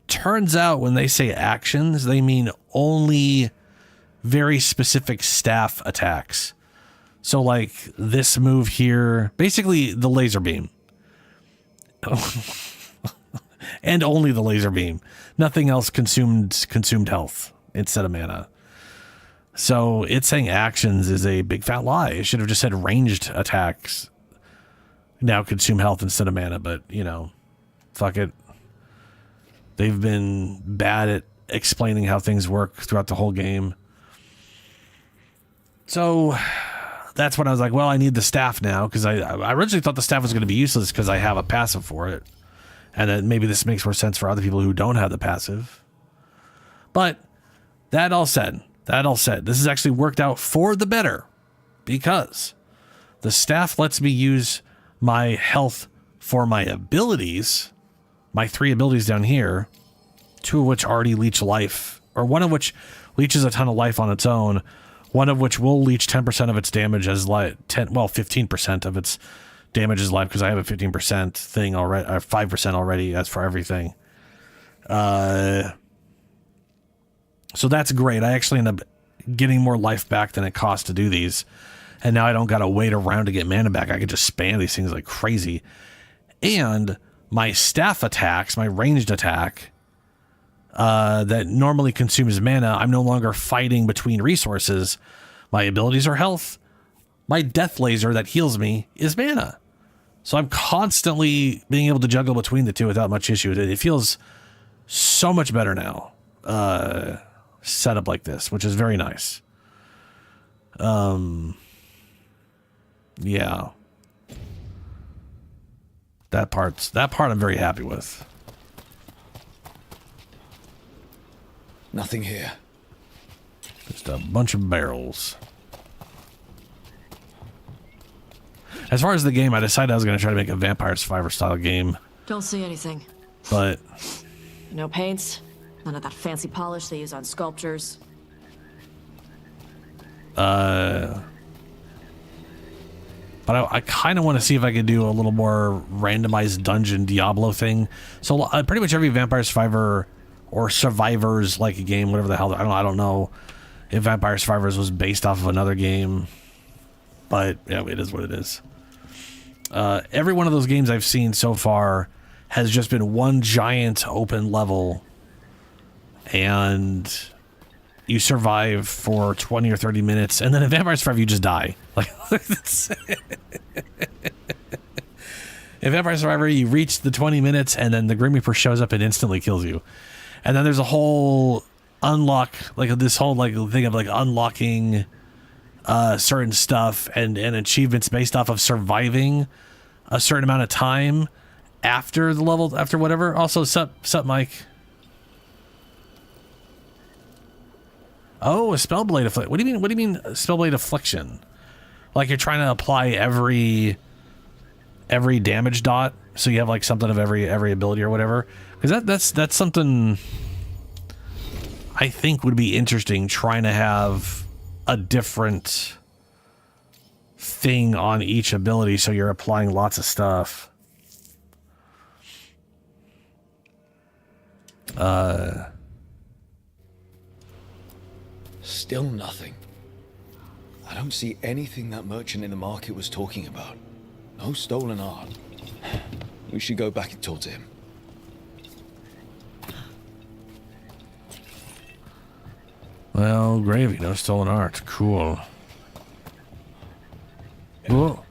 Turns out when they say actions, they mean only very specific staff attacks. So like this move here, basically the laser beam. And only the laser beam. Nothing else consumed health instead of mana. So it's saying actions is a big fat lie. It should have just said ranged attacks now consume health instead of mana, but you know, fuck it. They've been bad at explaining how things work throughout the whole game. So that's when I was like, well, I need the staff now, because I originally thought the staff was going to be useless because I have a passive for it. And then maybe this makes more sense for other people who don't have the passive. But that all said, this has actually worked out for the better, because the staff lets me use my health for my abilities, my 3 abilities down here, 2 of which already leech life, or 1 of which leeches a ton of life on its own, 1 of which will leech 10% of its damage as life, 15% of its damage as life, because I have a 15% thing already, or 5% already as for everything. So that's great. I actually end up getting more life back than it costs to do these. And now I don't got to wait around to get mana back. I can just spam these things like crazy. And my staff attacks, my ranged attack, that normally consumes mana, I'm no longer fighting between resources. My abilities are health. My death laser that heals me is mana. So I'm constantly being able to juggle between the two without much issue. It feels so much better now, set up like this, which is very nice. Yeah. That part I'm very happy with. Nothing here. Just a bunch of barrels. As far as the game, I decided I was going to try to make a Vampire Survivor style game. Don't see anything. But No paints, none of that fancy polish they use on sculptures. But I kind of want to see if I could do a little more randomized dungeon Diablo thing. So pretty much every Vampire Survivor or Survivors like a game, whatever the hell, I don't know if Vampire Survivors was based off of another game, but yeah, it is what it is. Every one of those games I've seen so far has just been one giant open level, and you survive for 20 or 30 minutes, and then in Vampire Survivor you just die. Like, in Vampire Survivor you reach the 20 minutes, and then the Grim Reaper shows up and instantly kills you. And then there's a whole unlock, like this whole like thing of like unlocking certain stuff and achievements based off of surviving a certain amount of time after the level, after whatever. Also, sup Mike. Oh, a Spellblade Affliction. What do you mean Spellblade Affliction? Like you're trying to apply every damage dot, so you have like something of every ability or whatever. Because that's something I think would be interesting, trying to have a different thing on each ability, so you're applying lots of stuff. Still nothing. I don't see anything that merchant in the market was talking about. No stolen art. We should go back and talk to him. Well, gravy, no stolen art. Cool. Whoa.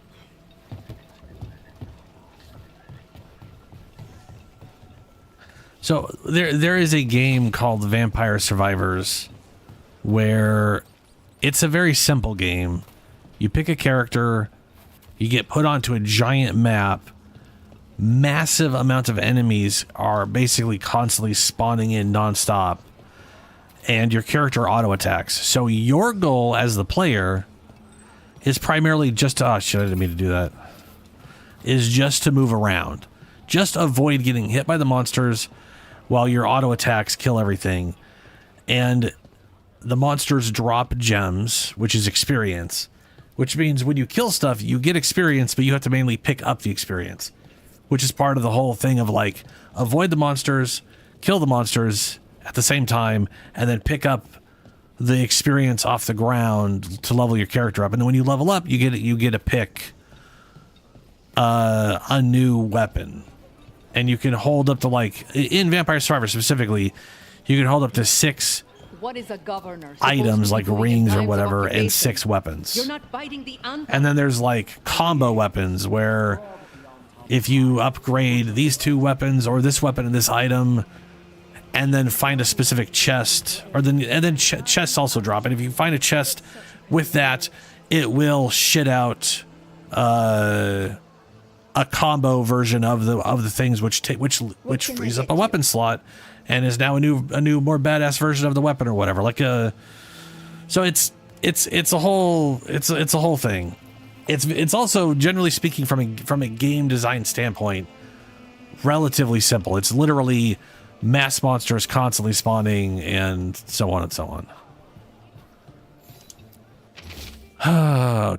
So there is a game called Vampire Survivors where it's a very simple game. You pick a character, you get put onto a giant map, massive amounts of enemies are basically constantly spawning in nonstop, and your character auto attacks. So your goal as the player is primarily just to, oh shit, I didn't mean to do that, is just to move around. Just avoid getting hit by the monsters while your auto attacks kill everything. And the monsters drop gems, which is experience, which means when you kill stuff, you get experience, but you have to mainly pick up the experience, which is part of the whole thing of like avoid the monsters, kill the monsters at the same time, and then pick up the experience off the ground to level your character up. And then when you level up, you get to pick a new weapon, and you can hold up to, like, in Vampire Survivor specifically, you can hold up to 6 What is a governor items like rings or times of whatever and occupation? 6 weapons. You're not fighting the And then there's like combo weapons where if you upgrade these 2 weapons or this weapon and this item and then find a specific chest, or then chests also drop. And if you find a chest with that, it will shit out a combo version of the things which frees up a weapon slot and is now a new more badass version of the weapon or whatever. So it's a whole thing. It's also, generally speaking, from a game design standpoint, relatively simple. It's literally mass monsters constantly spawning and so on and so on.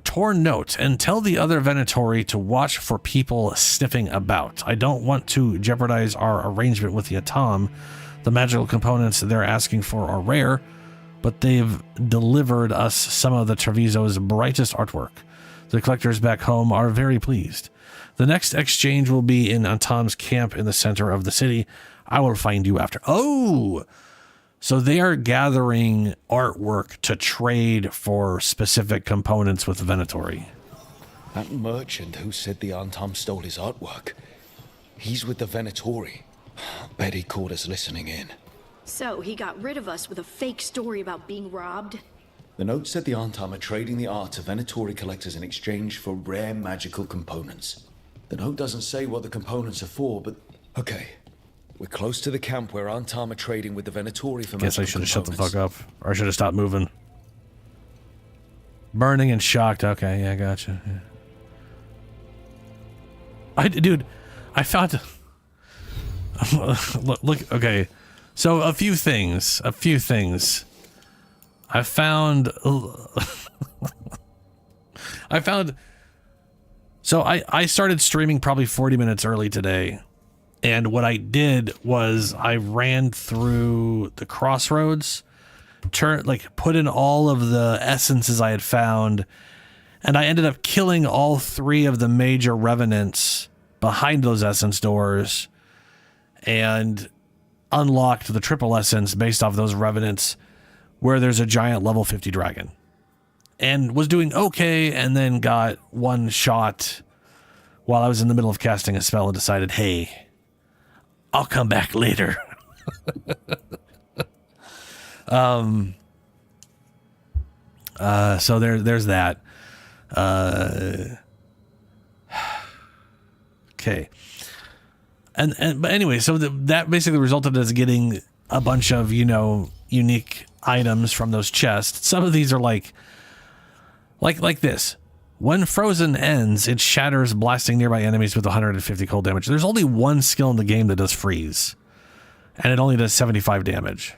Torn note, and tell the other Venatori to watch for people sniffing about. I don't want to jeopardize our arrangement with the Atom. The magical components they're asking for are rare, but they've delivered us some of the Treviso's brightest artwork. The collectors back home are very pleased. The next exchange will be in Atom's camp in the center of the city. I will find you after. Oh! So they are gathering artwork to trade for specific components with Venatori. That merchant who said the Antom stole his artwork. He's with the Venatori. Bet he caught us listening in. So he got rid of us with a fake story about being robbed? The note said the Antom are trading the art of Venatori collectors in exchange for rare magical components. The note doesn't say what the components are for, but... Okay. We're close to the camp where Antom are trading with the Venatori for magical Guess I should have shut the components. fuck up. Or I should have stopped moving. Burning and shocked. Okay, yeah, gotcha. Yeah. Dude, I found... look, okay. So a few things. I found... So I started streaming probably 40 minutes early today. And what I did was I ran through the crossroads, put in all of the essences I had found, and I ended up killing all 3 of the major revenants behind those essence doors and unlocked the triple essence based off those revenants where there's a giant level 50 dragon. And was doing okay, and then got one shot while I was in the middle of casting a spell and decided, hey, I'll come back later. So there's that. Okay. But anyway, so that basically resulted as getting a bunch of, unique items from those chests. Some of these are like this. When frozen ends, it shatters, blasting nearby enemies with 150 cold damage. There's only one skill in the game that does freeze, and it only does 75 damage.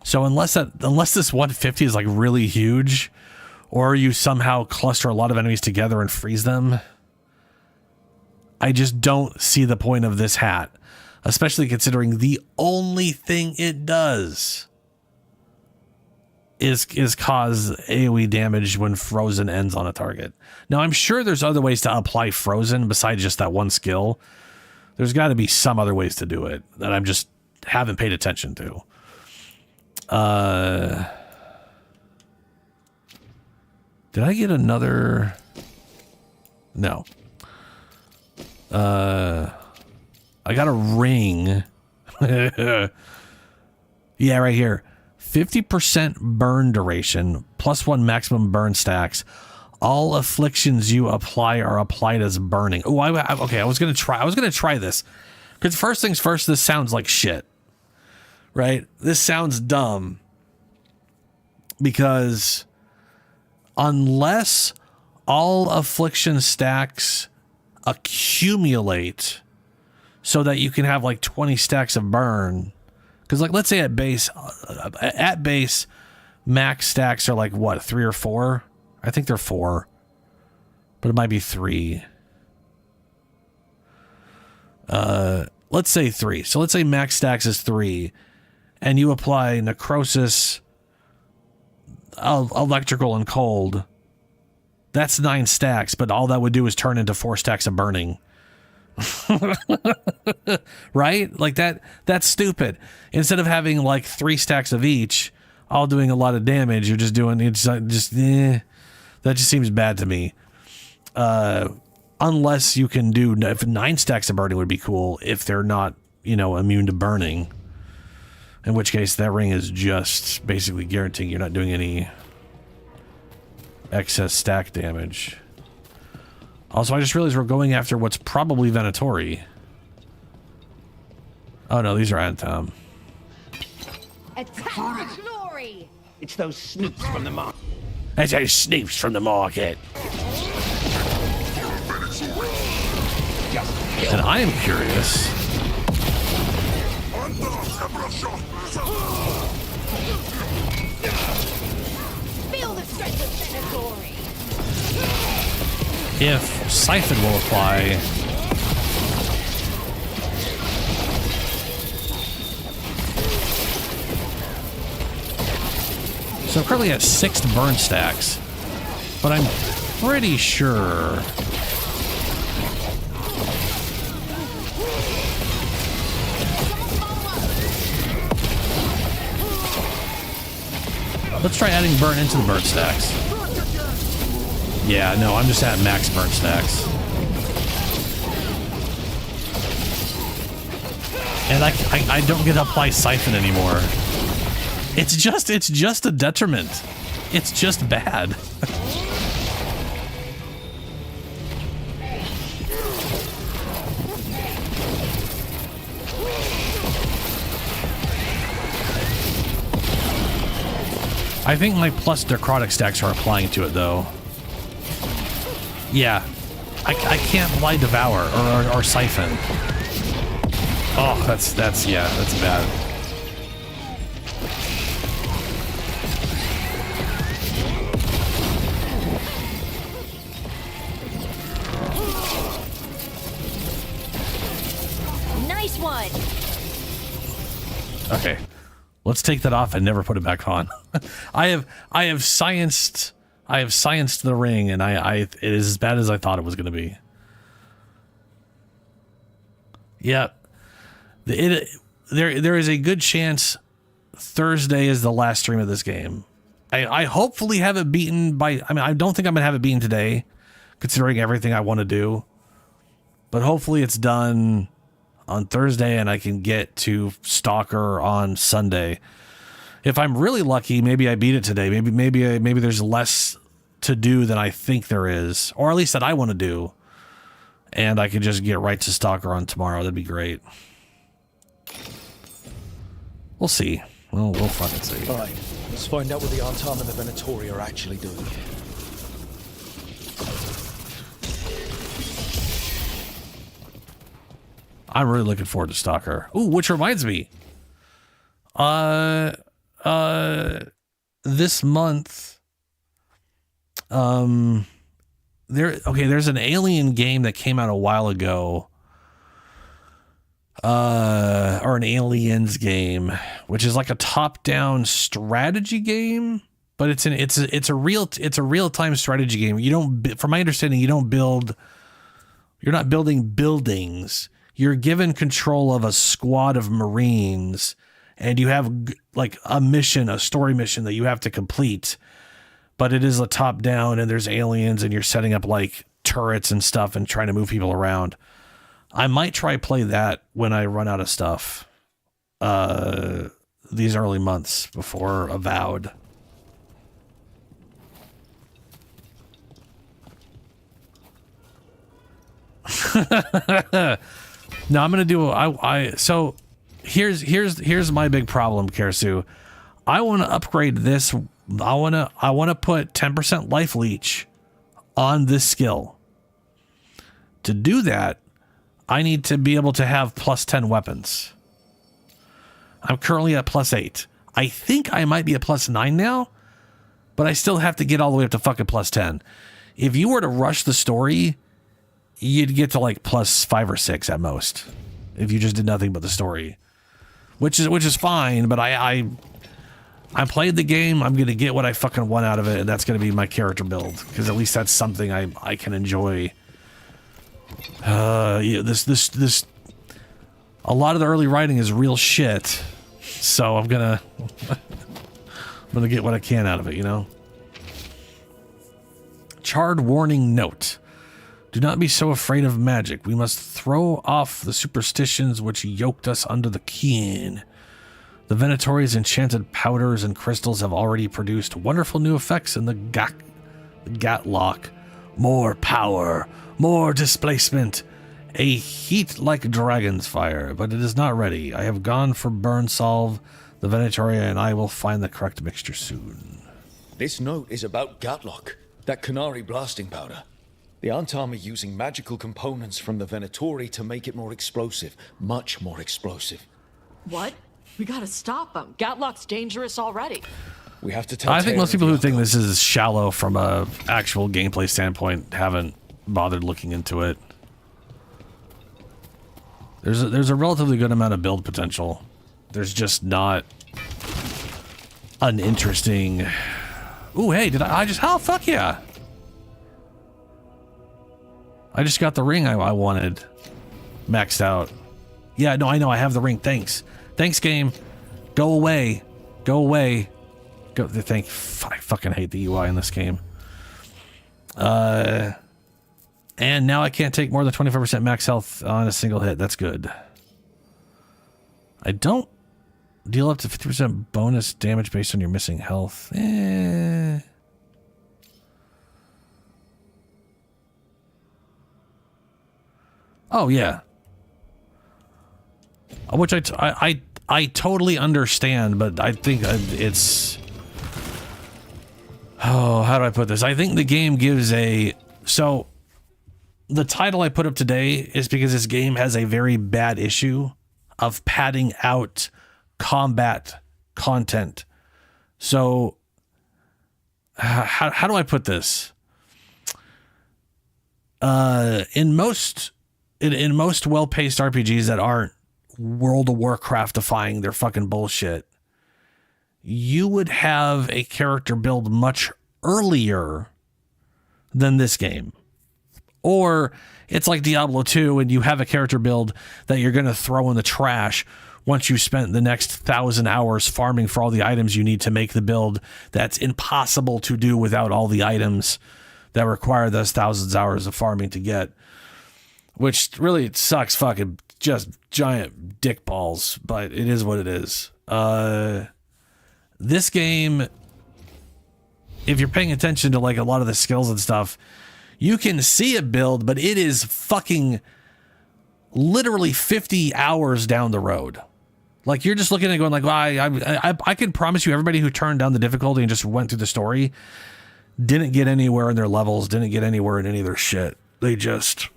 So unless this 150 is like really huge, or you somehow cluster a lot of enemies together and freeze them, I just don't see the point of this hat, especially considering the only thing it does is cause AoE damage when frozen ends on a target. Now, I'm sure there's other ways to apply frozen besides just that one skill. There's got to be some other ways to do it that I'm just haven't paid attention to. Did I get another? No. I got a ring. Yeah, right here. 50% burn duration, +1 maximum burn stacks. All afflictions you apply are applied as burning. Oh, okay. I was gonna try this, because first things first, this sounds like shit, right? This sounds dumb, because unless all affliction stacks accumulate so that you can have like 20 stacks of burn. Because, like, let's say at base, max stacks are like what, 3 or 4? I think they're 4, but it might be 3. Let's say 3. So let's say max stacks is 3, and you apply necrosis, electrical, and cold. That's 9 stacks, but all that would do is turn into 4 stacks of burning. Right? Like that's stupid. Instead of having like 3 stacks of each, all doing a lot of damage, you're just doing that just seems bad to me. Unless you can do, if 9 stacks of burning would be cool if they're not, immune to burning. In which case that ring is just basically guaranteeing you're not doing any excess stack damage. Also, I just realized we're going after what's probably Venatori. Oh no, these are Antam. Attack glory! It's those snoops from the market. It's those snoops from the market. And I am curious. Feel the strength of Veilguard! If Siphon will apply. So I'm currently at 6 burn stacks, but I'm pretty sure let's try adding burn into the burn stacks. Yeah, no, I'm just at max burn stacks. And I don't get to apply Siphon anymore. It's just a detriment. It's just bad. I think my plus necrotic stacks are applying to it though. Yeah, I can't Blight Devour or Siphon. Oh, that's bad. Nice one! Okay, let's take that off and never put it back on. I have scienced the ring, and it is as bad as I thought it was going to be. Yeah, there is a good chance Thursday is the last stream of this game. I hopefully have it beaten by. I mean, I don't think I'm gonna have it beaten today, considering everything I want to do. But hopefully it's done on Thursday, and I can get to Stalker on Sunday. If I'm really lucky, maybe I beat it today. Maybe there's less to do than I think there is, or at least that I want to do, and I could just get right to Stalker on tomorrow. That'd be great. We'll see. We'll fucking see. All right, let's find out what the Antam and the Venatori are actually doing here. I'm really looking forward to Stalker. Ooh, which reminds me. This month, there's an Alien game that came out a while ago. Or an Aliens game, which is like a top-down strategy game, but it's a real-time strategy game. You don't, from my understanding, you're not building buildings. You're given control of a squad of Marines, and you have like a story mission that you have to complete. But it is a top-down, and there's aliens, and you're setting up like turrets and stuff and trying to move people around. I might try play that when I run out of stuff. These early months before Avowed. No, I'm gonna do. So here's my big problem, Kersu. I want to upgrade this. I want to put 10% life leech on this skill. To do that, I need to be able to have plus 10 weapons. I'm currently at plus 8. I think I might be at plus 9 now, but I still have to get all the way up to fucking plus 10. If you were to rush the story, you'd get to like plus 5 or 6 at most. If you just did nothing but the story, which is fine. But I played the game. I'm gonna get what I fucking want out of it, and that's gonna be my character build, because at least that's something I can enjoy. Yeah, this a lot of the early writing is real shit, so I'm gonna get what I can out of it, you know. Charred warning note. Do not be so afraid of magic. We must throw off the superstitions which yoked us under the kin. The Venatori's enchanted powders and crystals have already produced wonderful new effects in the Gatlock. More power, more displacement, a heat like dragon's fire, but it is not ready. I have gone for burn solve, the Venatori, and I will find the correct mixture soon. This note is about Gatlock, that Canary blasting powder. The Antam are using magical components from the Venatori to make it more explosive, much more explosive. What? We gotta stop him. Gatlock's dangerous already. We have to tell I think Taylor most people who the think this is shallow from a actual gameplay standpoint haven't bothered looking into it. There's a relatively good amount of build potential. There's just not an interesting... Ooh, hey, did I just... Oh, fuck yeah! I just got the ring I wanted. Maxed out. Yeah, no, I know, I have the ring. Thanks. Thanks, game. Go away. Go away. Go. I fucking hate the UI in this game. And now I can't take more than 25% max health on a single hit. That's good. I don't deal up to 50% bonus damage based on your missing health. Oh, yeah. Which I totally understand, but I think it's... Oh, how do I put this? I think the game gives a... So, the title I put up today is because this game has a very bad issue of padding out combat content. So, how do I put this? In most well-paced RPGs that aren't World of Warcraft-ifying their fucking bullshit, you would have a character build much earlier than this game. Or it's like Diablo 2 and you have a character build that you're going to throw in the trash once you've spent the next 1,000 hours farming for all the items you need to make the build that's impossible to do without all the items that require those thousands of hours of farming to get. Which really sucks fucking just giant dick balls, but it is what it is. This game, if you're paying attention to like a lot of the skills and stuff, you can see a build, but it is fucking literally 50 hours down the road. Like you're just looking at it going like, well, I can promise you everybody who turned down the difficulty and just went through the story didn't get anywhere in their levels, didn't get anywhere in any of their shit. They just...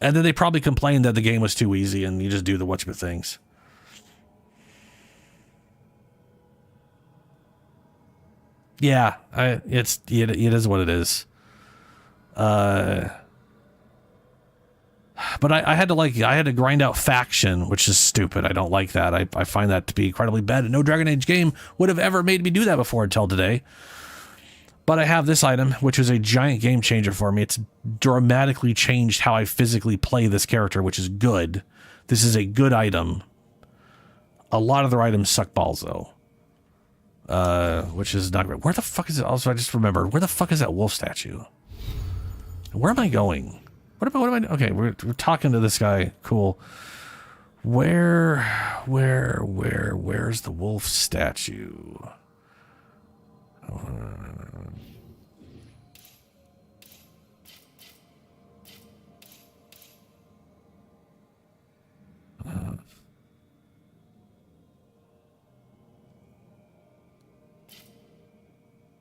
And then they probably complained that the game was too easy and you just do the whatchamacallit things. Yeah, it is what it is. But I had to grind out faction, which is stupid. I don't like that. I find that to be incredibly bad. No Dragon Age game would have ever made me do that before until today. But I have this item, which is a giant game changer for me. It's dramatically changed how I physically play this character, which is good. This is a good item. A lot of their items suck balls, though. Which is not great. Where the fuck is it? Also, I just remembered. Where the fuck is that wolf statue? Where am I going? What am I... Okay, we're talking to this guy. Cool. Where's the wolf statue?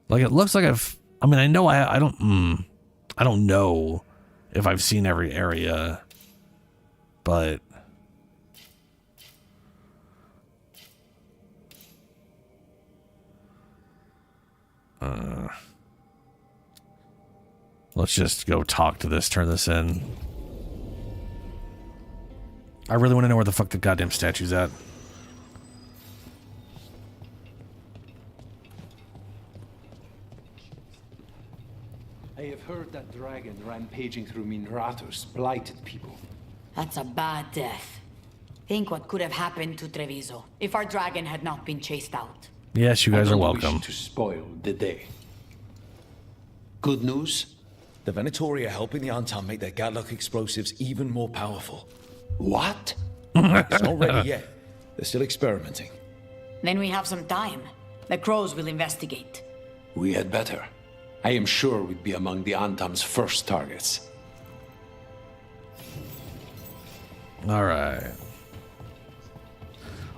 Like it looks like I mean, I know I don't know if I've seen every area, but Let's just go talk to this, turn this in. I really want to know where the fuck the goddamn statue's at. I have heard that dragon rampaging through Minrathous blighted people. That's a bad death. Think what could have happened to Treviso if our dragon had not been chased out. Yes, you guys are I don't welcome. wish to spoil the day. Good news? The Venatori are helping the Antam make their Gatlock explosives even more powerful. What? It's not ready yet. They're still experimenting. Then we have some time. The crows will investigate. We had better. I am sure we'd be among the Antam's first targets. All right.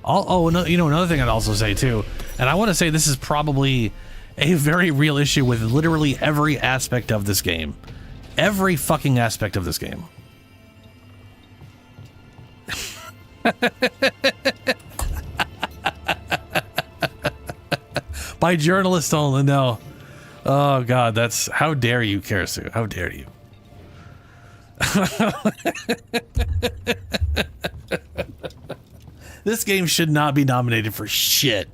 Oh, no, you know, another thing I'd also say too, and I want to say this is probably a very real issue with literally every aspect of this game. Every fucking aspect of this game. By journalists only, no. Oh god, that's, how dare you, Karasu? How dare you? This game should not be nominated for shit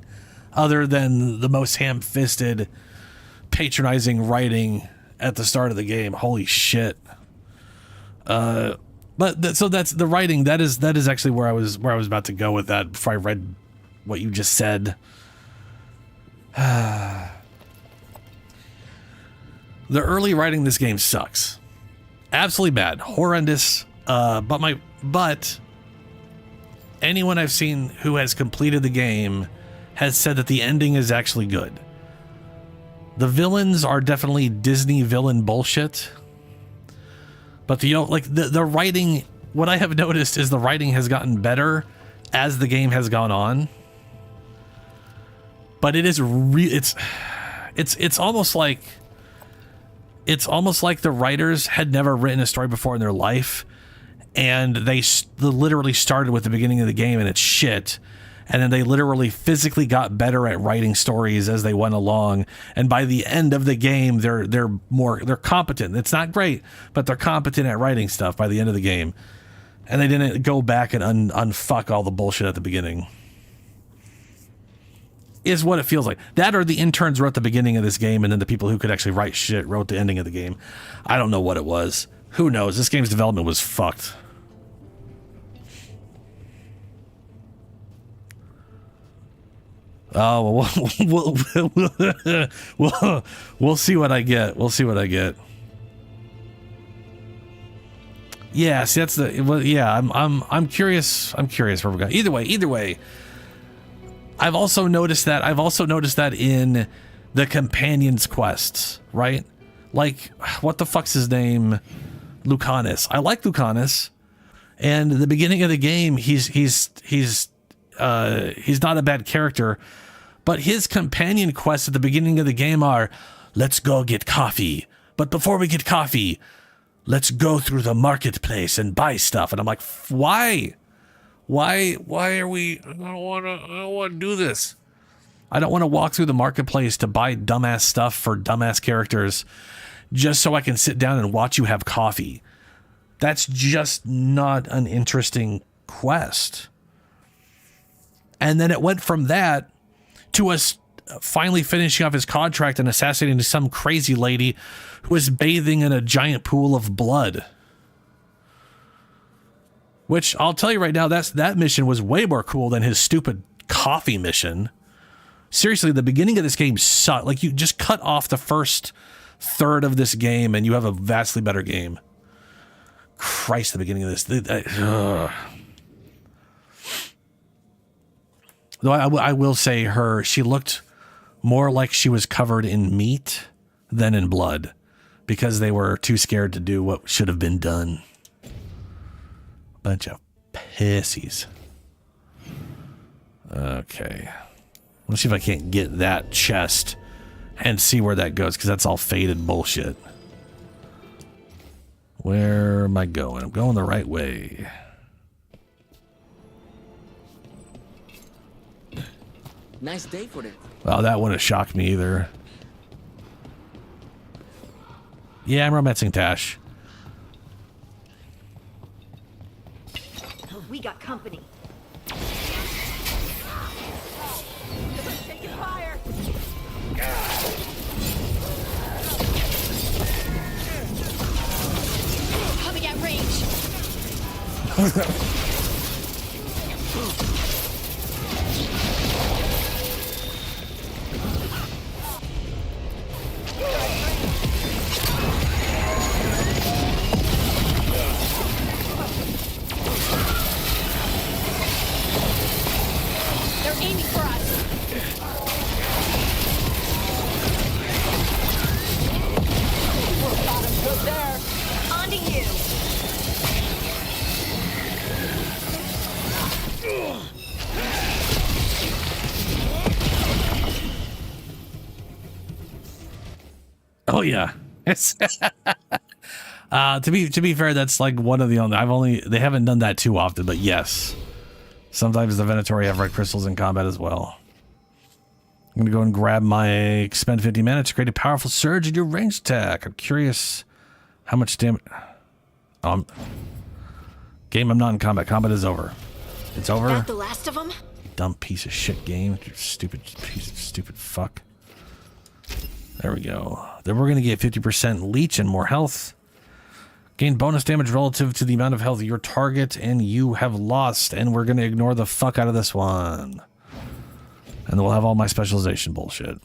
other than the most ham-fisted, patronizing writing at the start of the game. Holy shit. So that's the writing. That is actually where I was about to go with that before I read what you just said. The early writing in this game sucks. Absolutely bad. Horrendous. But anyone I've seen who has completed the game has said that the ending is actually good. The villains are definitely Disney villain bullshit. But the writing, what I have noticed is the writing has gotten better as the game has gone on. But it is it's almost like the writers had never written a story before in their life, and they literally started with the beginning of the game and it's shit, and then they literally physically got better at writing stories as they went along, and by the end of the game they're competent. It's not great, but they're competent at writing stuff by the end of the game, and they didn't go back and unfuck all the bullshit at the beginning. Is what it feels like. That, or the interns wrote the beginning of this game, and then the people who could actually write shit wrote the ending of the game. I don't know what it was. Who knows? This game's development was fucked. Oh, we'll see what I get. We'll see what I get. Yeah, see, that's the. Well, yeah, I'm curious. I'm curious where we're going. Either way. I've also noticed that in the companions quests, right? Like, what the fuck's his name? Lucanus. I like Lucanus, and at the beginning of the game, he's not a bad character, but his companion quests at the beginning of the game are, let's go get coffee, but before we get coffee, let's go through the marketplace and buy stuff. And I'm like, why? Why are we? I don't want to do this. I don't want to walk through the marketplace to buy dumbass stuff for dumbass characters just so I can sit down and watch you have coffee. That's just not an interesting quest. And then it went from that to us finally finishing off his contract and assassinating some crazy lady who was bathing in a giant pool of blood. Which, I'll tell you right now, that mission was way more cool than his stupid coffee mission. Seriously, the beginning of this game sucked. Like, you just cut off the first third of this game and you have a vastly better game. Christ, the beginning of this. Though I will say she looked more like she was covered in meat than in blood, because they were too scared to do what should have been done. Bunch of pissies. Okay. Let's see if I can't get that chest and see where that goes, because that's all faded bullshit. Where am I going? I'm going the right way. Nice day for it. Well, that wouldn't have shocked me either. Yeah, I'm romancing Tash. We got company. Taking fire. Coming at range. They're aiming for us. Bottom good there. On to you. Oh yeah. It's to be fair, that's like one of the only they haven't done that too often, but yes. Sometimes the Venatori have red crystals in combat as well. I'm gonna go and grab my expend 50 mana to create a powerful surge in your ranged attack. I'm curious how much damage. Game, I'm not in combat. Combat is over. It's over. That the last of them? Dumb piece of shit game. You stupid piece of stupid fuck. There we go. Then we're gonna get 50% leech and more health. Gain bonus damage relative to the amount of health your target and you have lost. And we're gonna ignore the fuck out of this one. And then we'll have all my specialization bullshit.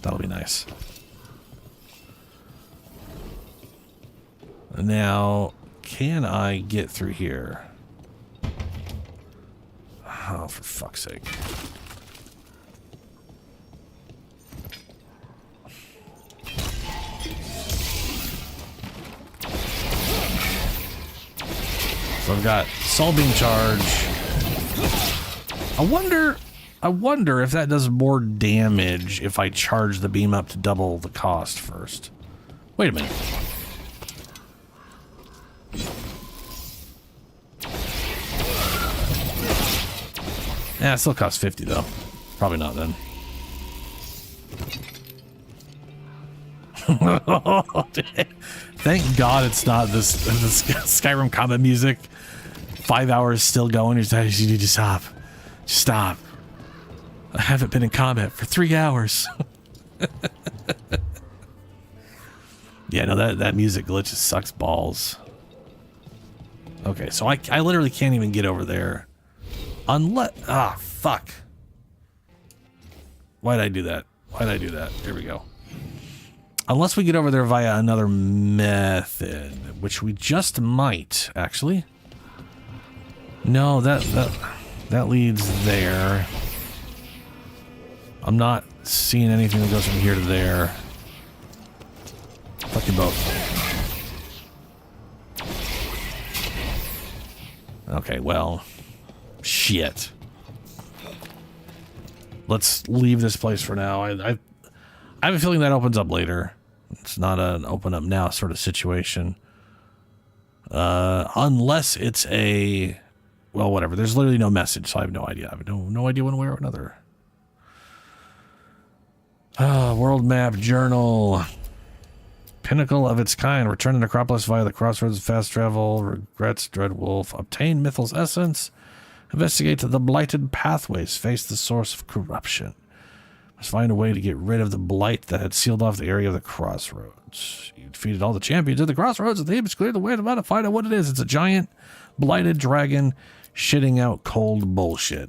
That'll be nice. Now, can I get through here? Oh, for fuck's sake. So I've got Soul Beam Charge. I wonder if that does more damage if I charge the beam up to double the cost first. Wait a minute. Yeah, it still costs 50 though. Probably not then. Thank God it's not this Skyrim combat music. 5 hours still going. You need to stop. Just stop. I haven't been in combat for 3 hours. Yeah, no, that music glitch just sucks balls. Okay, so I literally can't even get over there. Unless... Ah, fuck. Why'd I do that? Why'd I do that? Here we go. Unless we get over there via another method, which we just might, actually. No, that leads there. I'm not seeing anything that goes from here to there. Fuck you both. Okay, well, shit. Let's leave this place for now. I have a feeling that opens up later. It's not an open up now sort of situation. Unless it's a... Well, whatever. There's literally no message, so I have no idea. I have no idea one way or another. World map, journal. Pinnacle of its kind. Return to Necropolis via the crossroads of fast travel. Regrets, Dreadwolf. Obtain Mythal's essence. Investigate the blighted pathways. Face the source of corruption. Must find a way to get rid of the blight that had sealed off the area of the crossroads. You defeated all the champions at the crossroads, and the aim is clear the way to find out what it is. It's a giant blighted dragon shitting out cold bullshit.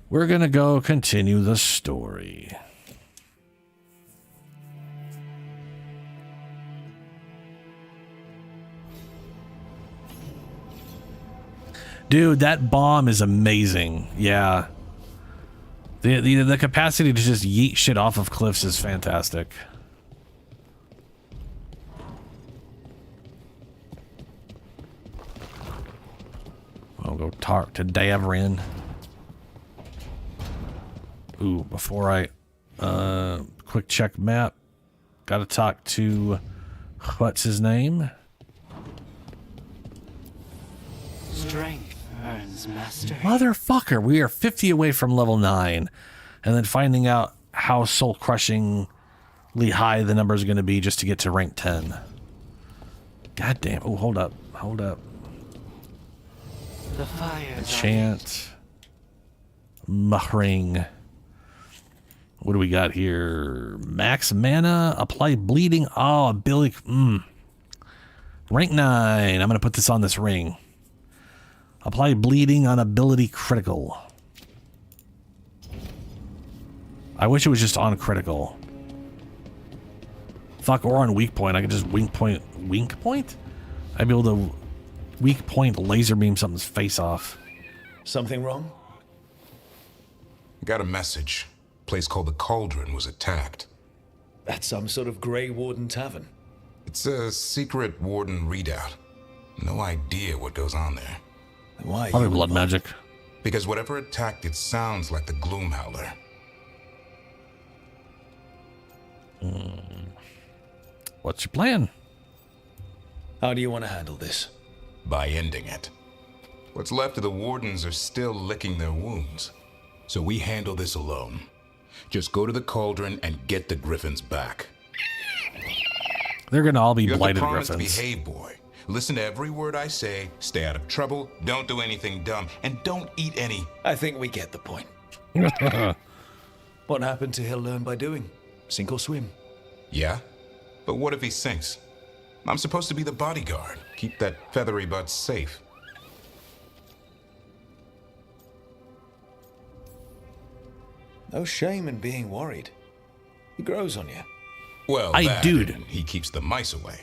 We're gonna go continue the story. Dude, that bomb is amazing. Yeah. The capacity to just yeet shit off of cliffs is fantastic. I'll go talk to Davrin. Ooh, before I quick check map. Gotta talk to what's his name? Strength earns mastery. Motherfucker, we are 50 away from level 9. And then finding out how soul crushing high the number is going to be just to get to rank 10. God damn. Oh, hold up. Hold up. The fires Chant. Mahring. What do we got here? Max mana. Apply bleeding. Oh, ability. Rank 9. I'm going to put this on this ring. Apply bleeding on ability critical. I wish it was just on critical. Fuck, or on weak point. I could just wink point. I'd be able to weak point laser beam something's face off. Something wrong? Got a message. Place called the Cauldron was attacked. That's some sort of Grey Warden tavern. It's a secret Warden readout. No idea what goes on there. Why? Probably blood magic. Because whatever attacked it sounds like the Gloom Howler. What's your plan? How do you want to handle this? By ending it. What's left of the Wardens are still licking their wounds. So we handle this alone. Just go to the Cauldron and get the Griffins back. They're gonna all be You have to blighted promise Griffins. to behave, boy. Listen to every word I say, stay out of trouble, don't do anything dumb, and don't eat any... I think we get the point. What happened to he'll learn by doing? Sink or swim? Yeah? But what if he sinks? I'm supposed to be the bodyguard. Keep that feathery butt safe. No shame in being worried. He grows on you. Well, dude. He keeps the mice away.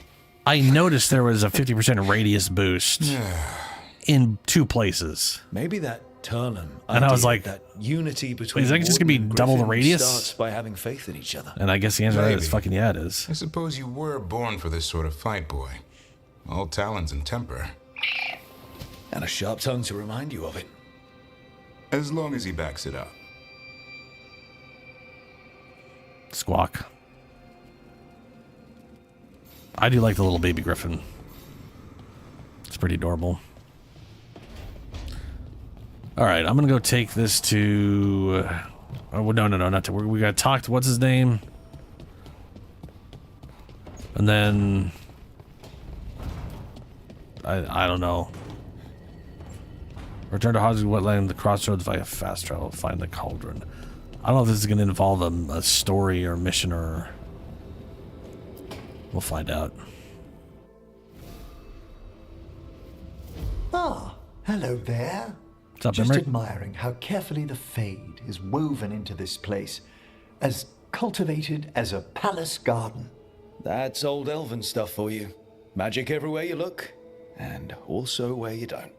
I noticed there was a 50% radius boost in 2 places. Maybe that Turnham And I was like, that unity between is that just gonna be Warden and double the Griffin radius? starts by having faith in each other. And I guess the answer to that is Maybe. fucking yeah, it is. I suppose you were born for this sort of fight, boy. All talons and temper. And a sharp tongue to remind you of it. As long as he backs it up. Squawk. I do like the little baby griffin. It's pretty adorable. All right, I'm gonna go take this to. Oh no, not to. We gotta talk to what's his name, and then I don't know. Return to Hosby Wetland, the crossroads via fast travel. Find the Cauldron. I don't know if this is gonna involve a story or mission or. We'll find out. Ah, hello there. What's up, Just Emmerich? admiring how carefully the Fade is woven into this place, as cultivated as a palace garden. That's old Elven stuff for you. Magic everywhere you look, and also where you don't.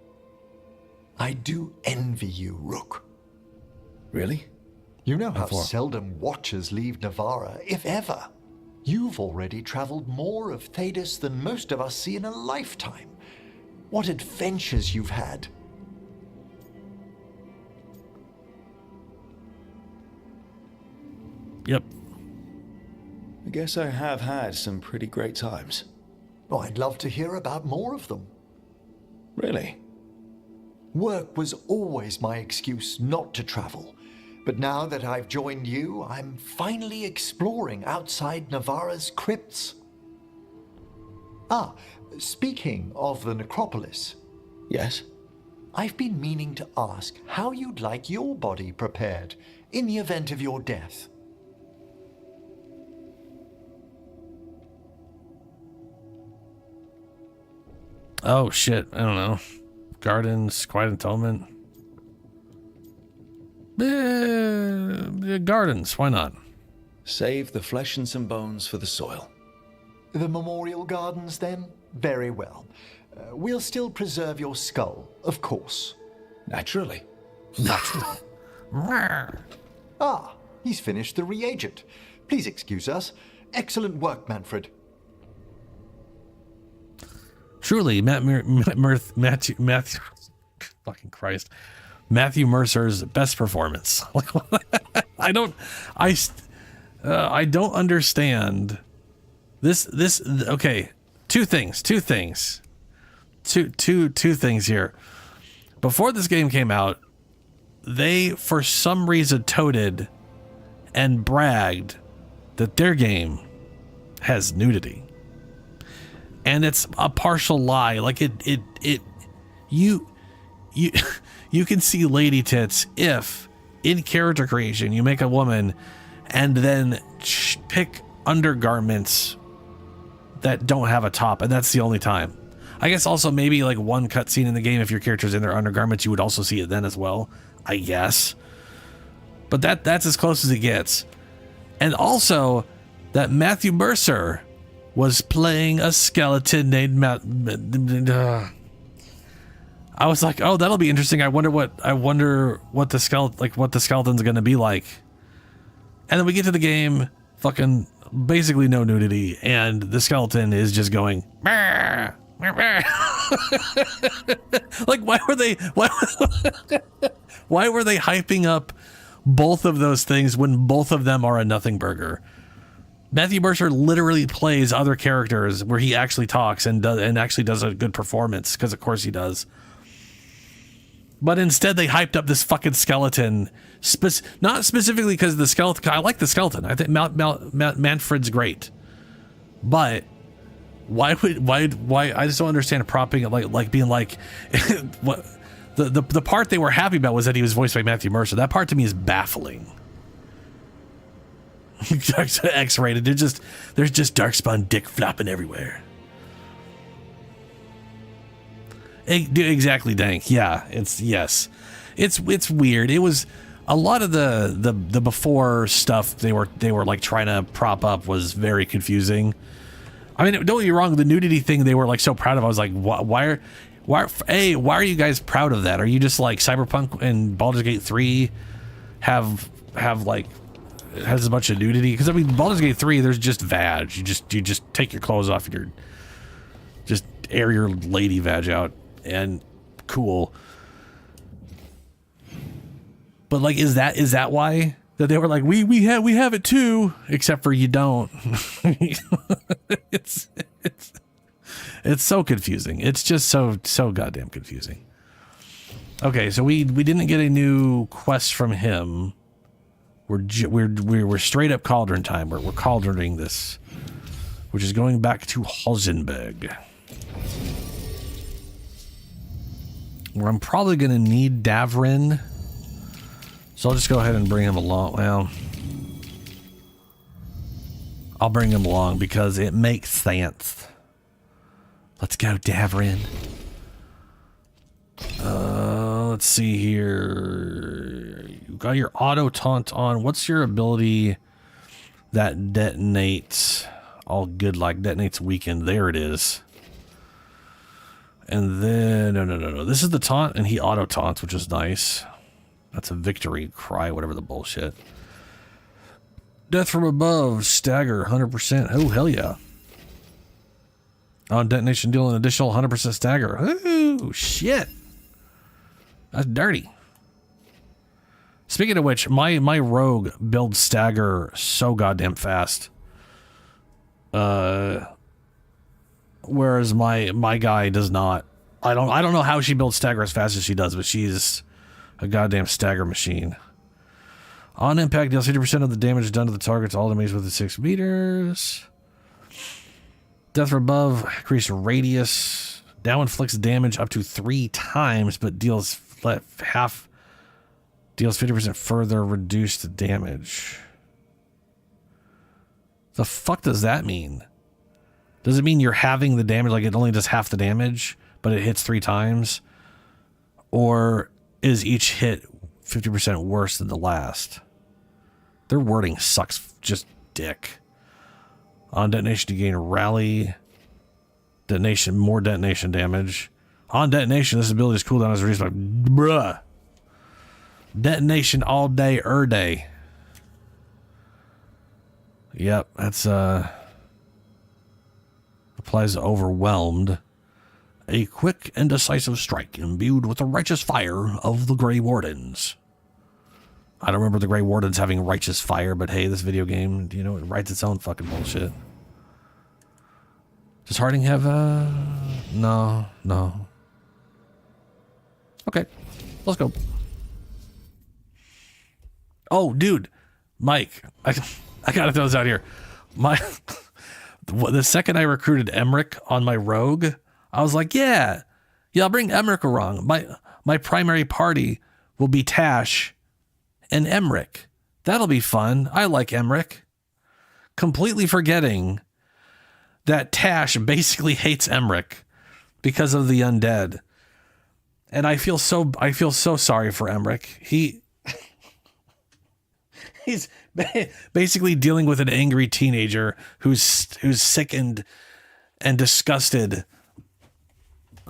I do envy you, Rook. Really? You know how Before. seldom watchers leave Navarra, if ever. You've already traveled more of Thedas than most of us see in a lifetime. What adventures you've had. Yep. I guess I have had some pretty great times. Oh, I'd love to hear about more of them. Really? Work was always my excuse not to travel. But now that I've joined you, I'm finally exploring outside Navarra's crypts. Ah, speaking of the necropolis. Yes? I've been meaning to ask how you'd like your body prepared in the event of your death. Oh shit! I don't know. Gardens, quiet atonement. Gardens. Why not? Save the flesh and some bones for the soil. The memorial gardens, then? Very well. We'll still preserve your skull, of course. Naturally. Naturally. Ah, he's finished the reagent. Please excuse us. Excellent work, Manfred. Truly, Matthew, fucking Christ, Matthew Mercer's best performance. I don't understand this. Okay, two things here. Before this game came out, they for some reason toted and bragged that their game has nudity. And it's a partial lie. Like you can see lady tits if in character creation you make a woman and then pick undergarments that don't have a top, and that's the only time. I guess also maybe like one cutscene in the game, if your character's in their undergarments, you would also see it then as well, I guess. But that's as close as it gets. And also that Matthew Mercer was playing a skeleton named I was like, oh, that'll be interesting. I wonder what the skeleton's gonna be like. And then we get to the game, fucking basically no nudity, and the skeleton is just going "Brr, brr, brr." Like why were they hyping up both of those things when both of them are a nothing burger? Matthew Mercer literally plays other characters where he actually talks and actually does a good performance, because of course he does. But instead they hyped up this fucking skeleton, not specifically because of the skeleton. I like the skeleton. I think Manfred's great. But why I just don't understand propping it like being like what the part they were happy about was that he was voiced by Matthew Mercer. That part to me is baffling. X-rated. There's just darkspawn dick flopping everywhere. Exactly, Dank. Yeah, it's weird. It was a lot of the before stuff they were like trying to prop up was very confusing. I mean, don't get me wrong, the nudity thing they were like so proud of. I was like, why are you guys proud of that? Are you just like Cyberpunk and Baldur's Gate 3 have like has a bunch of nudity? Because I mean, Baldur's Gate 3, there's just vag. You just take your clothes off and you're just air your lady vag out. And cool, but like, is that why that they were like we have it too, except for you don't? it's so confusing. It's just so goddamn confusing. Okay, so we didn't get a new quest from him. We're straight up cauldron time. We're cauldroning this, which is going back to Hosenberg, where I'm probably going to need Davrin. So I'll just go ahead and bring him along. Well, I'll bring him along because it makes sense. Let's go, Davrin. Let's see here. You got your auto taunt on. What's your ability that detonates all good, like detonates weakened? There it is. And then, no. This is the taunt, and he auto-taunts, which is nice. That's a victory cry, whatever the bullshit. Death from above, stagger, 100%. Oh, hell yeah. On detonation, deal an additional 100% stagger. Oh, shit. That's dirty. Speaking of which, my rogue builds stagger so goddamn fast. Whereas my guy does not. I don't know how she builds stagger as fast as she does, but she's a goddamn stagger machine. On impact, deals 50% of the damage done to the target to all enemies within 6 meters. Death from above, increased radius. Now inflicts damage up to 3 times, but deals 50% further reduced damage. The fuck does that mean? Does it mean you're having the damage, like it only does half the damage, but it hits 3 times? Or is each hit 50% worse than the last? Their wording sucks just dick. On detonation, you gain rally. Detonation, more detonation damage. On detonation, this ability's cooldown is reduced by bruh. Detonation all day, day. Yep, that's applies to overwhelmed. A quick and decisive strike imbued with the righteous fire of the Grey Wardens. I don't remember the Grey Wardens having righteous fire, but hey, this video game, you know, it writes its own fucking bullshit. Does Harding have no. Okay, let's go. Oh, dude, Mike, I gotta throw this out here. The second I recruited Emmerich on my rogue, I was like, yeah, I'll bring Emmerich along. My primary party will be Tash and Emmerich. That'll be fun. I like Emmerich. Completely forgetting that Tash basically hates Emmerich because of the undead. And I feel so sorry for Emmerich. He's basically dealing with an angry teenager who's sickened and disgusted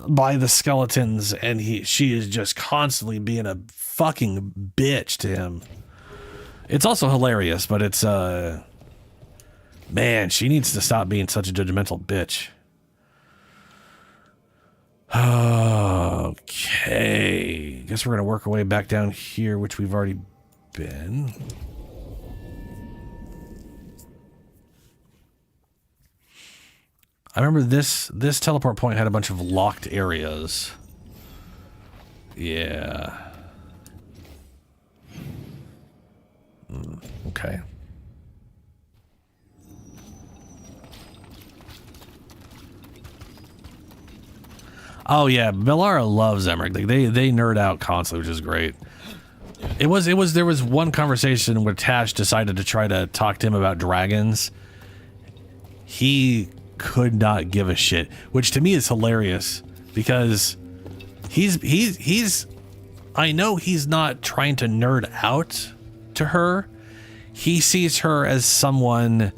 by the skeletons, and she is just constantly being a fucking bitch to him. It's also hilarious, but it's man, she needs to stop being such a judgmental bitch. Okay, guess we're gonna work our way back down here, which we've already been. I remember this teleport point had a bunch of locked areas. Yeah. Okay. Oh yeah, Bellara loves Emmerich. Like they nerd out constantly, which is great. There was one conversation where Tash decided to try to talk to him about dragons. He could not give a shit, which to me is hilarious because he's I know he's not trying to nerd out to her. He sees her as someone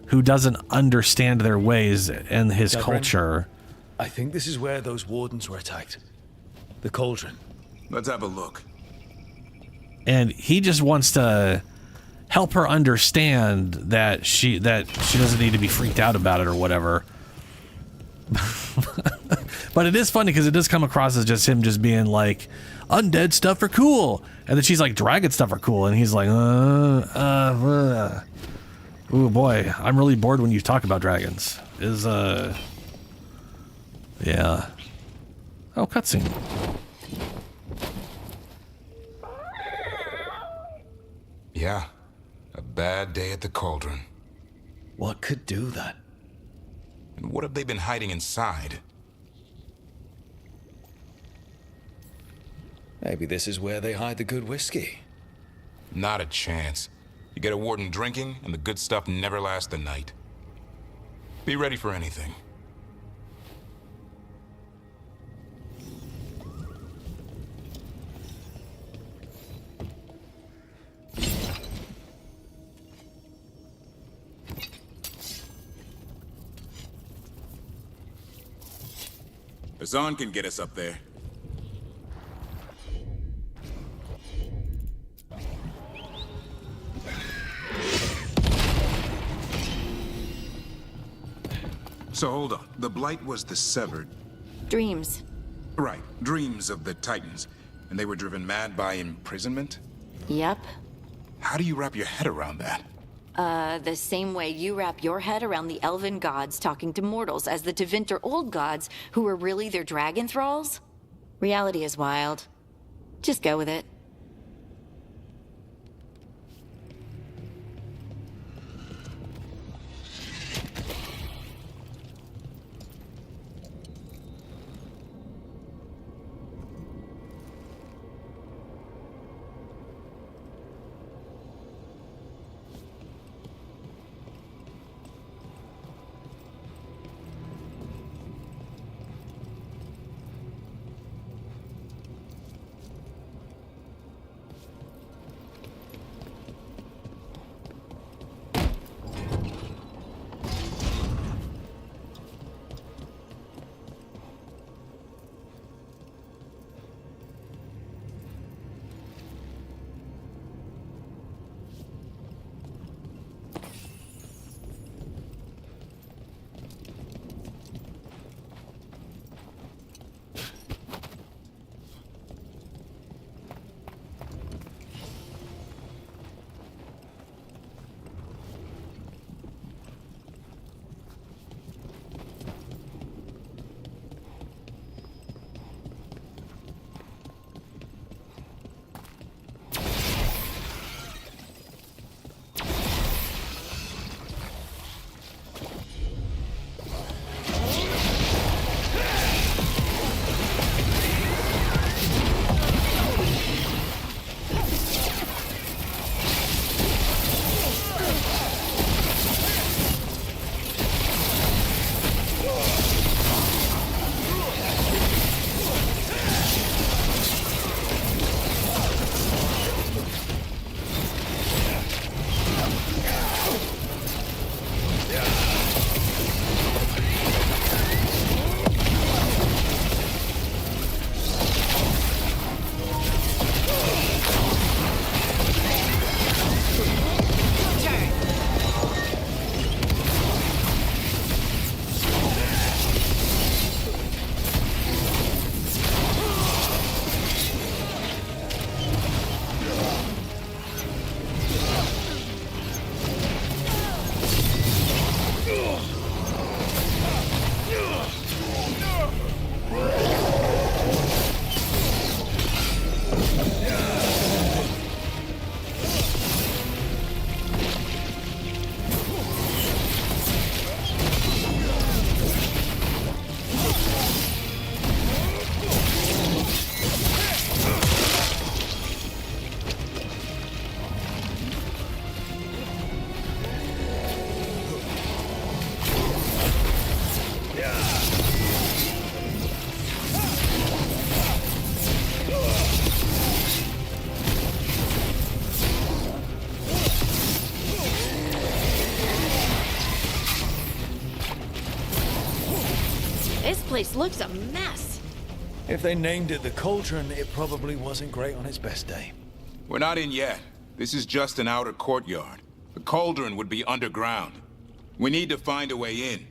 who doesn't understand their ways and his culture. I think this is where those wardens were attacked. The cauldron. Let's have a look. And he just wants to help her understand that she doesn't need to be freaked out about it or whatever. But it is funny because it does come across as just him just being like, undead stuff are cool, and then she's like, dragon stuff are cool, and he's like, oh boy, I'm really bored when you talk about dragons. Yeah. Oh, cutscene. Yeah, a bad day at the cauldron. What could do that? And what have they been hiding inside? Maybe this is where they hide the good whiskey. Not a chance. You get a warden drinking, and the good stuff never lasts the night. Be ready for anything. Bazan can get us up there. So hold on. The Blight was the severed... Dreams. Right. Dreams of the Titans. And they were driven mad by imprisonment? Yep. How do you wrap your head around that? The same way you wrap your head around the Elven gods talking to mortals as the Tevinter old gods who were really their dragon thralls? Reality is wild. Just go with it. place looks a mess. If they named it the Cauldron, it probably wasn't great on its best day. We're not in yet. This is just an outer courtyard. The Cauldron would be underground. We need to find a way in.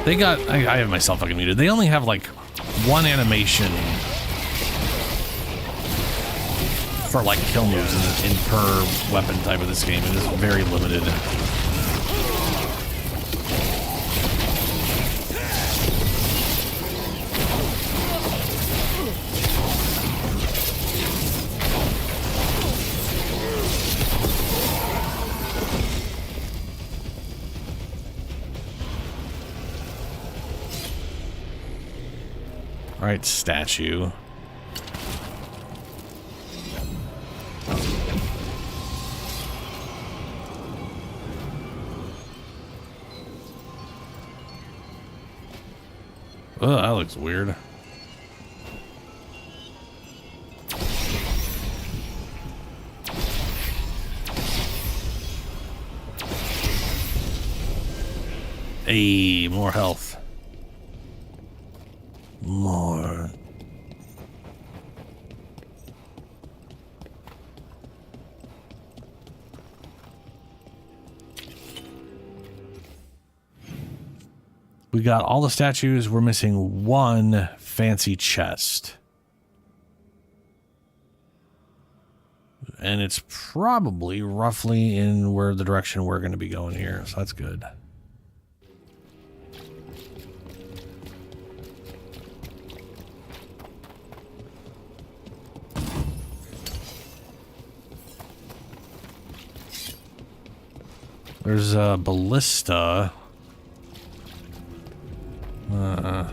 They got, I have myself fucking muted. They only have like one animation for like kill moves in per weapon type of this game. It is very limited. All right, statue. Oh, that looks weird. Hey, more health. More. We got all the statues. We're missing one fancy chest. And it's probably roughly in where the direction we're going to be going here. So that's good. There's a ballista. Ugh.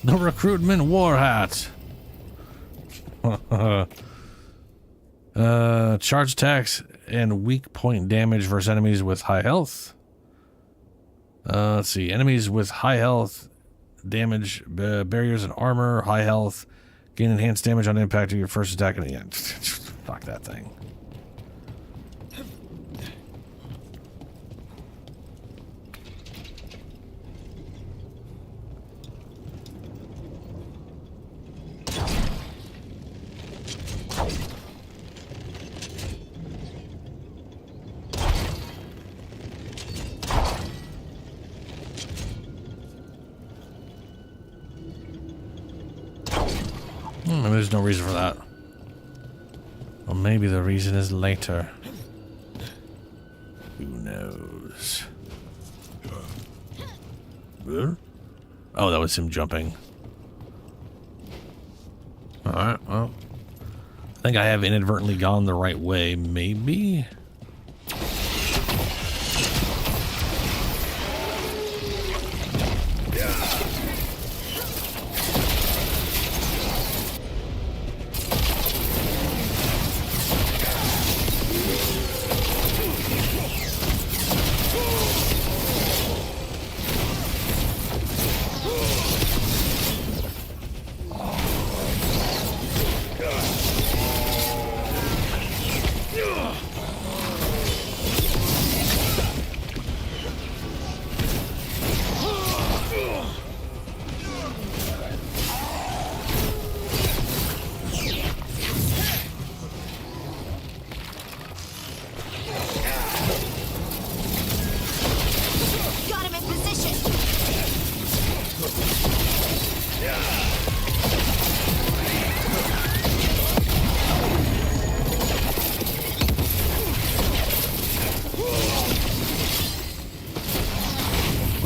The recruitment war hat. Charge attacks and weak point damage versus enemies with high health. Let's see. Enemies with high health damage, barriers and armor, high health, gain enhanced damage on impact of your first attack in the end. Fuck that thing. There's no reason for that. Or maybe the reason is later. Who knows? Oh, that was him jumping. Alright, well. I think I have inadvertently gone the right way, maybe?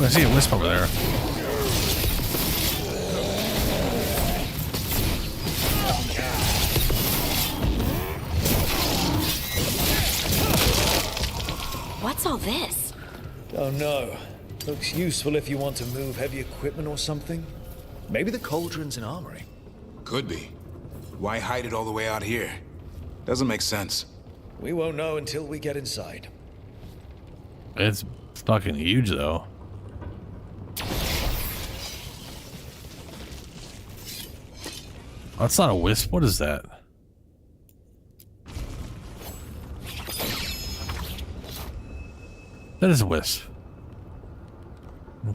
I see a wisp over there. What's all this? Oh no. Looks useful if you want to move heavy equipment or something. Maybe the cauldron's an armory. Could be. Why hide it all the way out here? Doesn't make sense. We won't know until we get inside. It's fucking huge, though. That's not a wisp. What is that? That is a wisp.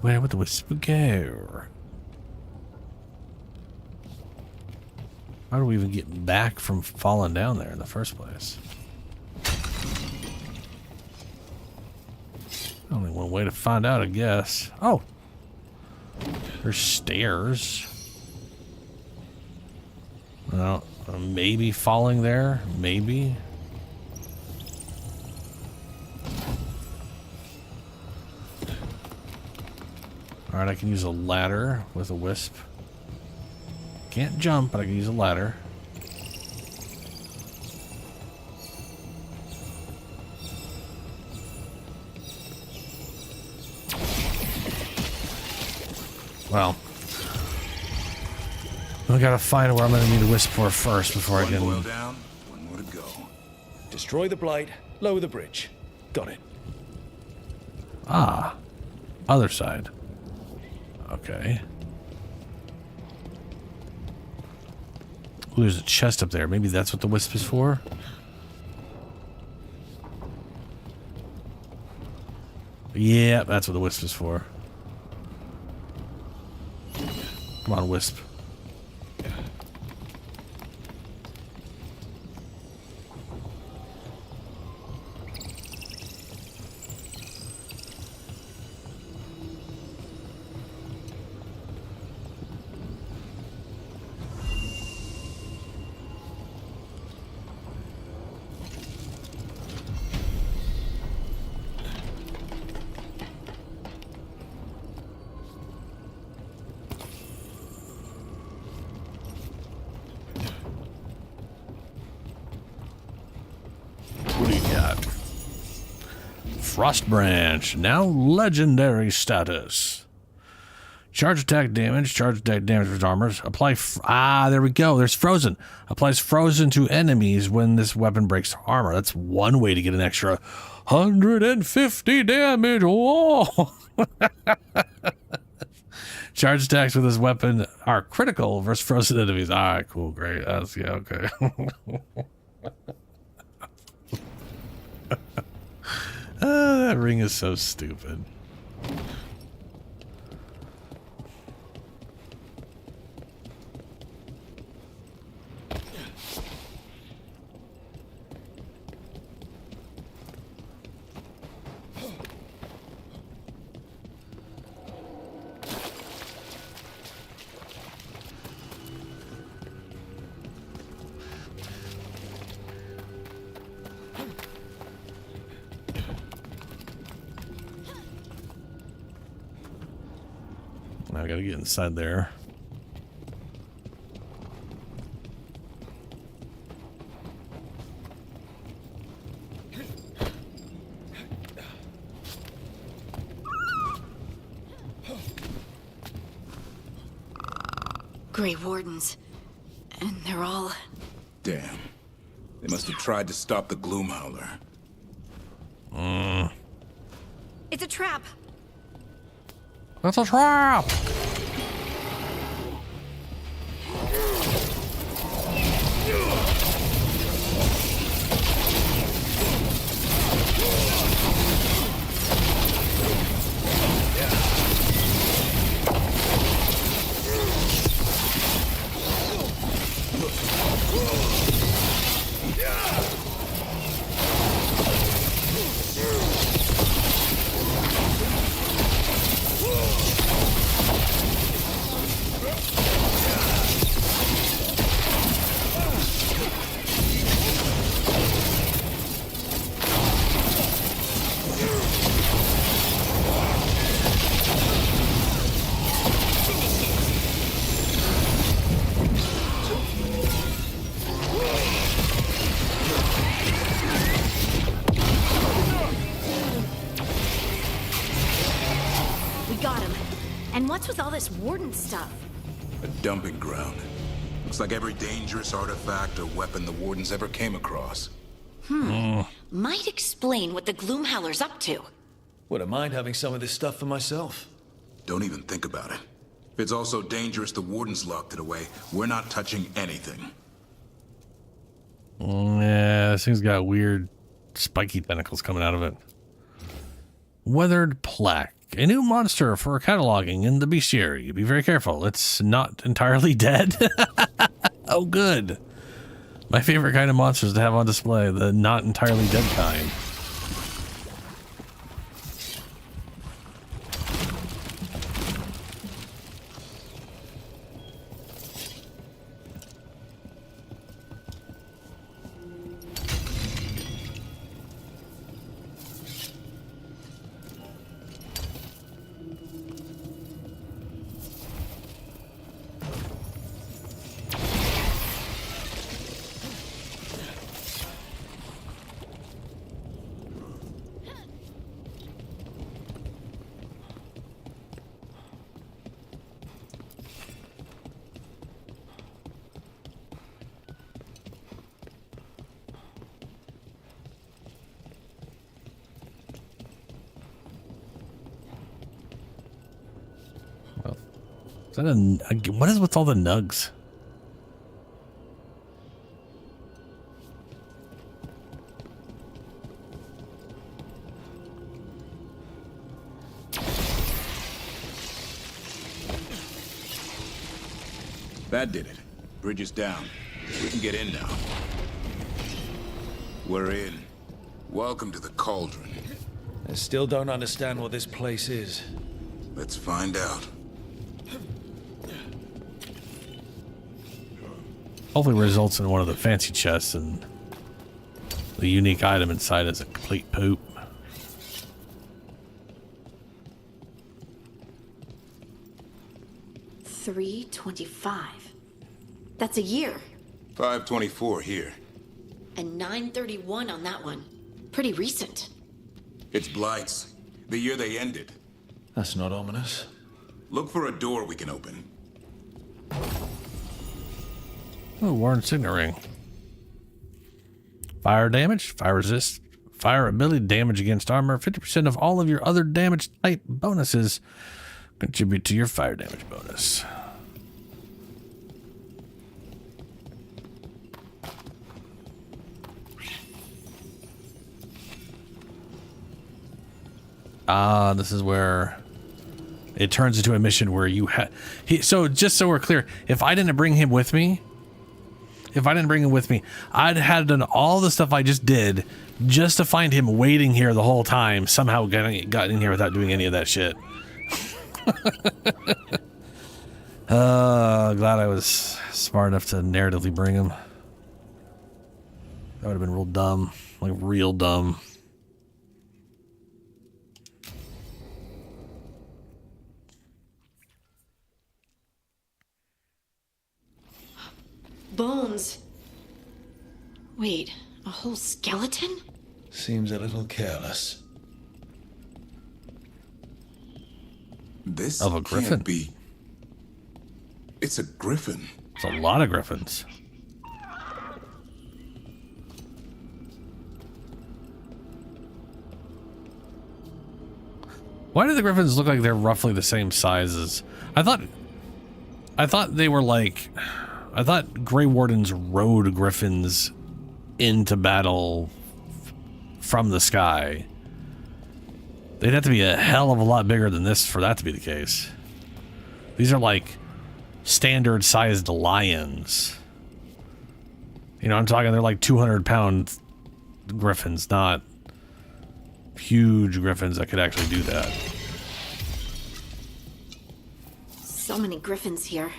Where would the wisp go? How do we even get back from falling down there in the first place? Only one way to find out, I guess. Oh! There's stairs. Well, maybe falling there. Maybe. Alright, I can use a ladder with a wisp. Can't jump, but I can use a ladder. Well, I gotta find where I'm gonna need a wisp for first before I can. One boil down, one more to go. Destroy the blight, lower the bridge. Got it. Ah, other side. Okay. Ooh, there's a chest up there. Maybe that's what the wisp is for. Yeah, that's what the wisp is for. Come on, wisp. got? Frost Branch, now legendary status. Charge attack damage with armors. Apply, there we go. There's frozen. Applies frozen to enemies when this weapon breaks armor. That's one way to get an extra 150 damage. Whoa! Charge attacks with this weapon are critical versus frozen enemies. All right, cool, great. That's, yeah, okay. That ring is so stupid. Now I gotta get inside there. Grey Wardens. And they're all... Damn. They must have tried to stop the Gloomhowler. It's a trap! That's a trap! What's with all this warden stuff? A dumping ground. Looks like every dangerous artifact or weapon the Wardens ever came across. Might explain what the Gloomhowler's up to. Wouldn't mind having some of this stuff for myself. Don't even think about it. If it's also dangerous the Wardens locked it away, we're not touching anything. Yeah, this thing's got weird spiky tentacles coming out of it. Weathered plaque. A new monster for cataloging in the bestiary. Be very careful. It's not entirely dead. Oh, good. My favorite kind of monsters to have on display. The not entirely dead kind. Is that what is with all the nugs? That did it. Bridge is down. We can get in now. We're in. Welcome to the Cauldron. I still don't understand what this place is. Let's find out. Hopefully results in one of the fancy chests, and the unique item inside is a complete poop. $325. That's a year. 524 here. And $931 on that one. pretty recent. It's Blight's. The year they ended. That's not ominous. Look for a door we can open. Oh, worn signet ring. Fire damage, fire resist, fire ability, damage against armor. 50% of all of your other damage type bonuses contribute to your fire damage bonus. This is where it turns into a mission where you so just so we're clear, if I didn't bring him with me, I'd had done all the stuff I just did just to find him waiting here the whole time, somehow got in here without doing any of that shit. Glad I was smart enough to narratively bring him. That would have been real dumb, like real dumb. Bones. Wait, a whole skeleton? Seems a little careless. This of a griffin. Can't be. It's a griffin. It's a lot of griffins. Why do the griffins look like they're roughly the same sizes? I thought they were like, I thought Grey Wardens rode griffins into battle from the sky. They'd have to be a hell of a lot bigger than this for that to be the case. These are like standard sized lions. You know, I'm talking, they're like 200-pound griffins, not huge griffins that could actually do that. So many griffins here.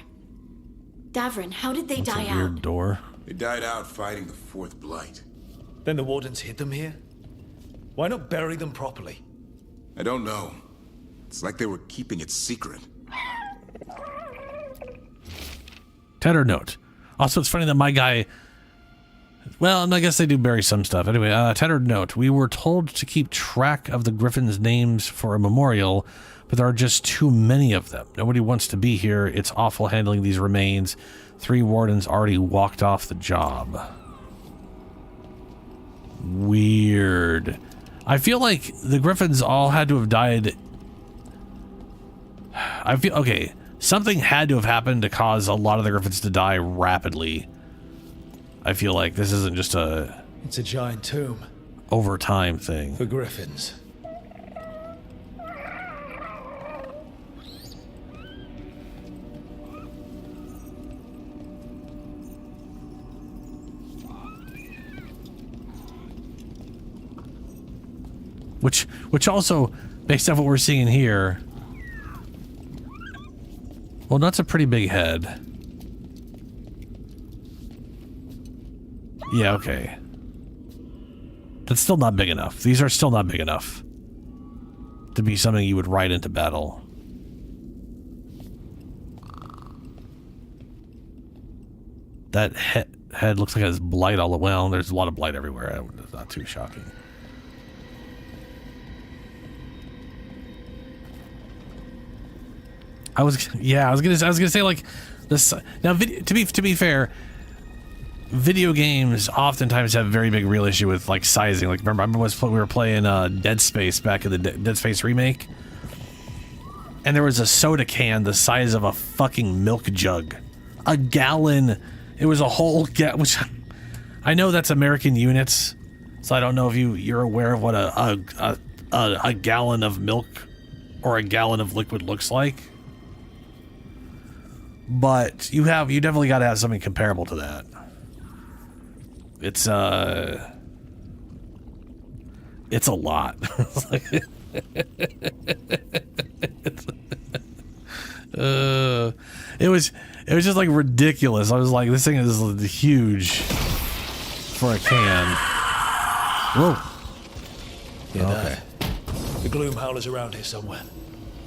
Davrin, how did they die out? Weird door. They died out fighting the fourth blight. Then the wardens hid them here? Why not bury them properly? I don't know. It's like they were keeping it secret. Tender note. Also, it's funny that my guy... Well, I guess they do bury some stuff. Anyway, tender note. We were told to keep track of the griffins' names for a memorial, but there are just too many of them. Nobody wants to be here. It's awful handling these remains. 3 wardens already walked off the job. Weird. I feel like the griffins all had to have died. Okay, something had to have happened to cause a lot of the griffins to die rapidly. I feel like this isn't just It's a giant tomb. Over time thing. For griffins. Which also, based off what we're seeing here, well, that's a pretty big head. Yeah, okay. That's still not big enough. These are still not big enough to be something you would ride into battle. That head looks like it has blight all the way. Well, there's a lot of blight everywhere. It's not too shocking. I was gonna say like this. Now, to be fair, video games oftentimes have a very big real issue with like sizing. Like remember we were playing Dead Space back in the Dead Space remake, and there was a soda can the size of a fucking milk jug, a gallon. It was a whole which I know that's American units, so I don't know if you're aware of what a gallon of milk or a gallon of liquid looks like. But you definitely got to have something comparable to that. It's a lot. It was just like ridiculous. I was like, this thing is huge for a can. Whoa. Yeah, okay. The gloom howler's around here somewhere.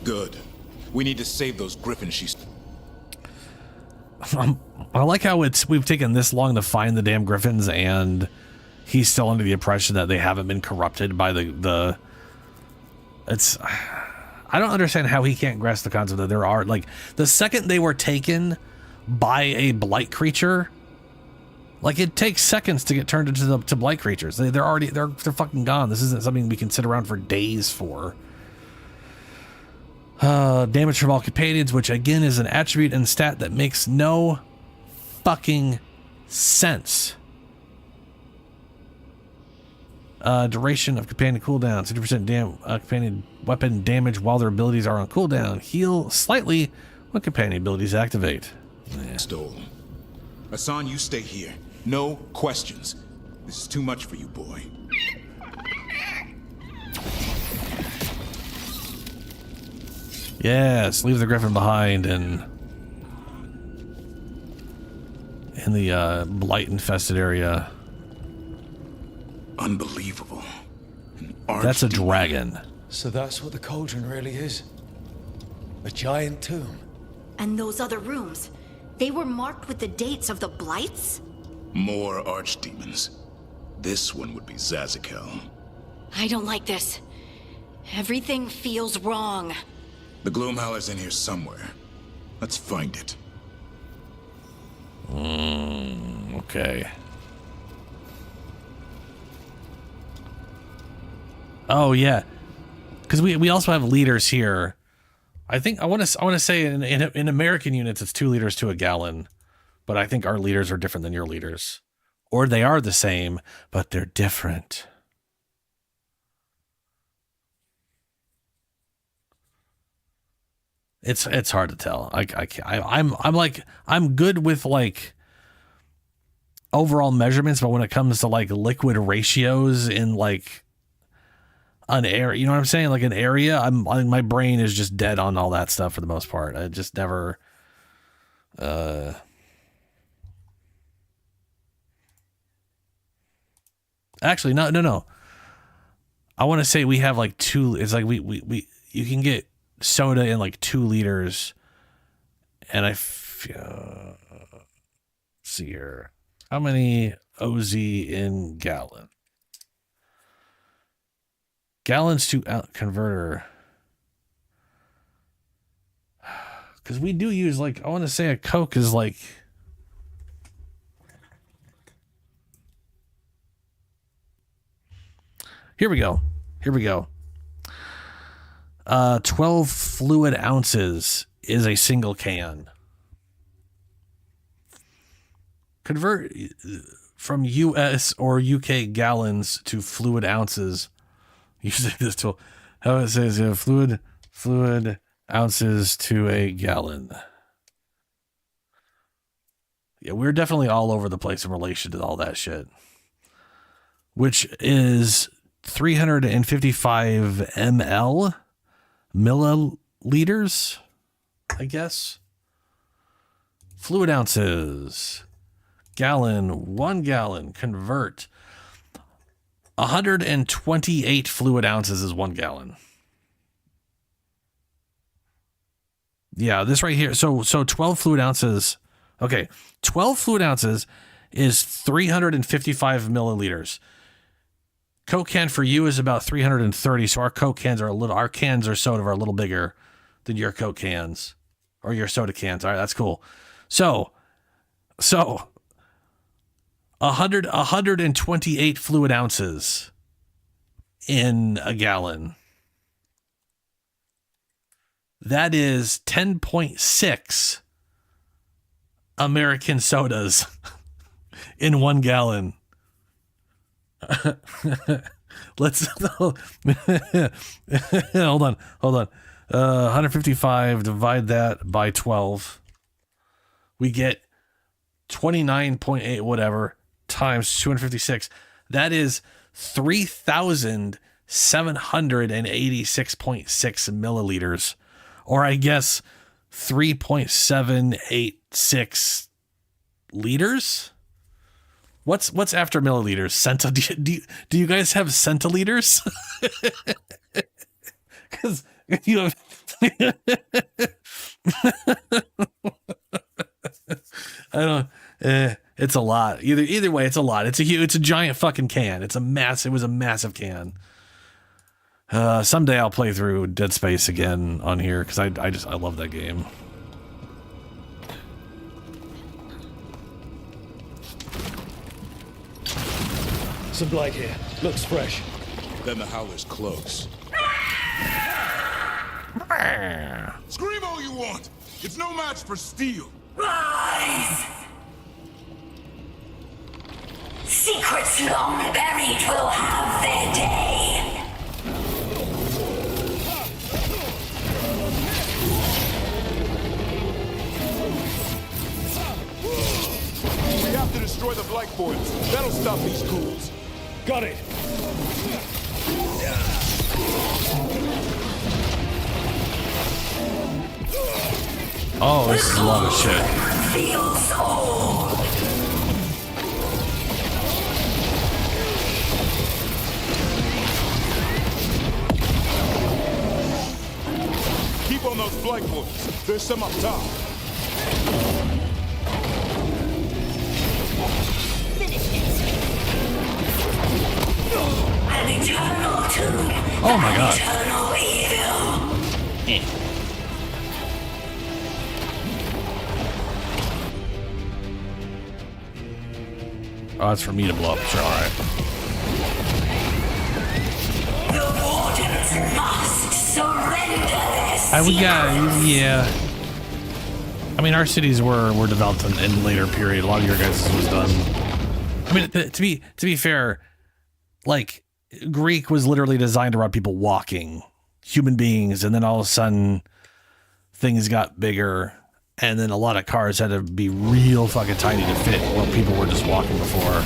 Good. We need to save those griffins she's... I like how we've taken this long to find the damn griffins, and he's still under the impression that they haven't been corrupted by the it's I don't understand how he can't grasp the concept that there are, like, the second they were taken by a blight creature, like, it takes seconds to get turned into to blight creatures. They're fucking gone. This isn't something we can sit around for days for. Damage from all companions, which again is an attribute and stat that makes no fucking sense. Duration of companion cooldown, 50% companion weapon damage while their abilities are on cooldown. Heal slightly when companion abilities activate. Stole. Hassan, you stay here. No questions. This is too much for you, boy. Yes, leave the griffin behind and in the blight infested area. Unbelievable. That's a dragon. So that's what the cauldron really is? A giant tomb? And those other rooms, they were marked with the dates of the blights? More archdemons. This one would be Zazakel. I don't like this. Everything feels wrong. The Gloomhowler's in here somewhere. Let's find it. Okay. Oh yeah, because we also have leaders here. I think I want to say in American units it's 2 liters to a gallon, but I think our leaders are different than your leaders, or they are the same but they're different. It's hard to tell. I'm good with like overall measurements, but when it comes to like liquid ratios in like an area, you know what I'm saying? Like an area, my brain is just dead on all that stuff for the most part. I just never, actually, no. I want to say we have like 2, it's like you can get soda in like 2 liters. And see here. How many OZ in gallon? Gallons to converter. Because we do use, like, I want to say a Coke is like, here we go. 12 fluid ounces is a single can. Convert from US or UK gallons to fluid ounces using this tool. How it says fluid ounces to a gallon. Yeah, we're definitely all over the place in relation to all that shit. Which is 355 milliliters, I guess. Fluid ounces. Gallon, 1 gallon, convert. 128 fluid ounces is 1 gallon. Yeah, this right here. So 12 fluid ounces. Okay, 12 fluid ounces is 355 milliliters. Coke can for you is about 330. So our Coke cans our cans of soda are a little bigger than your Coke cans or your soda cans. All right, that's cool. So 128 fluid ounces in a gallon. That is 10.6 American sodas in 1 gallon. Let's hold on. 155, divide that by 12. We get 29.8 whatever times 256. That is 3,786.6 milliliters, or I guess 3.786 liters. What's after milliliters? Do you guys have centiliters? Because you have. I don't. It's a lot. Either way, it's a lot. It's a giant fucking can. It was a massive can. Someday I'll play through Dead Space again on here because I love that game. Some blight here. Looks fresh. Then the howler's close. Scream all you want. It's no match for steel. Rise! Secrets long buried will have their day. We have to destroy the blight boils. That'll stop these ghouls. Got it. Oh, this is a lot of shit. Feels old. Keep on those blight boils. There's some up top. An eternal tomb. Oh my god. Eternal evil. Oh, it's for me to blow up. Sure, alright. The wardens must surrender their Yeah. I mean, our cities were developed in later period. A lot of your guys' was done. I mean, to be fair, like Greek was literally designed around people walking, human beings, and then all of a sudden things got bigger, and then a lot of cars had to be real fucking tiny to fit where people were just walking before.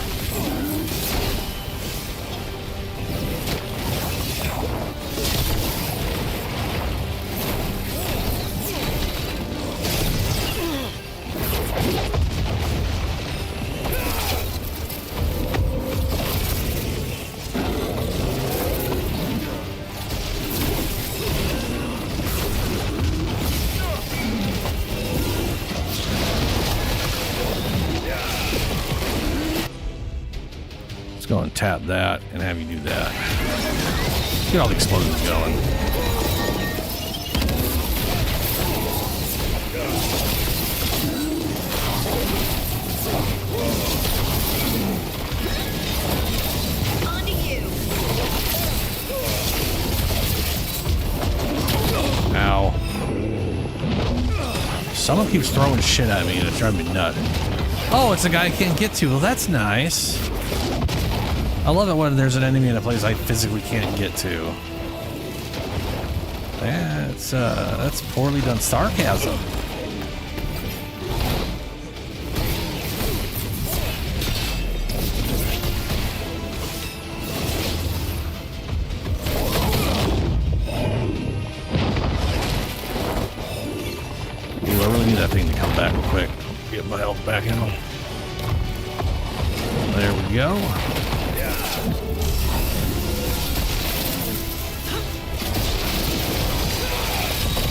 Go and tap that and have you do that. Get all the explosions going. On to you. Ow. Someone keeps throwing shit at me and it's driving me nuts. Oh, it's a guy I can't get to. Well, that's nice. I love it when there's an enemy in a place I physically can't get to. That's poorly done sarcasm. Ooh, I really need that thing to come back real quick. Get my health back in. There we go.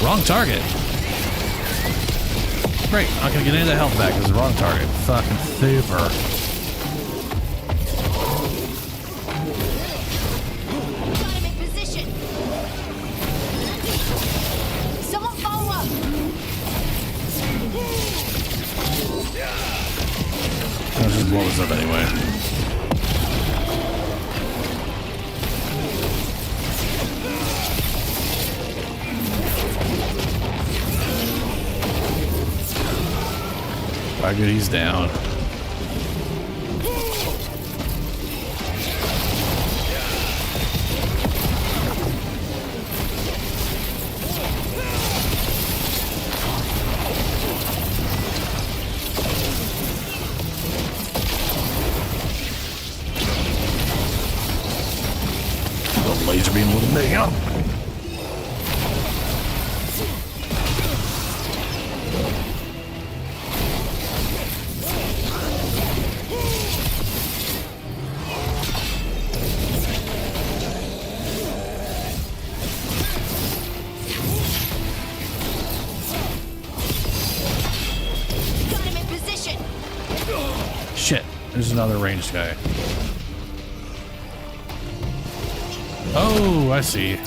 Wrong target. Great, I'm not gonna get any of the health back because it's the wrong target. Fucking super. Got him in position. Someone follow up. I'll just blow this up anyway. Alright, good, he's down. The laser beam with me, huh? Shit, there's another ranged guy. Oh, I see.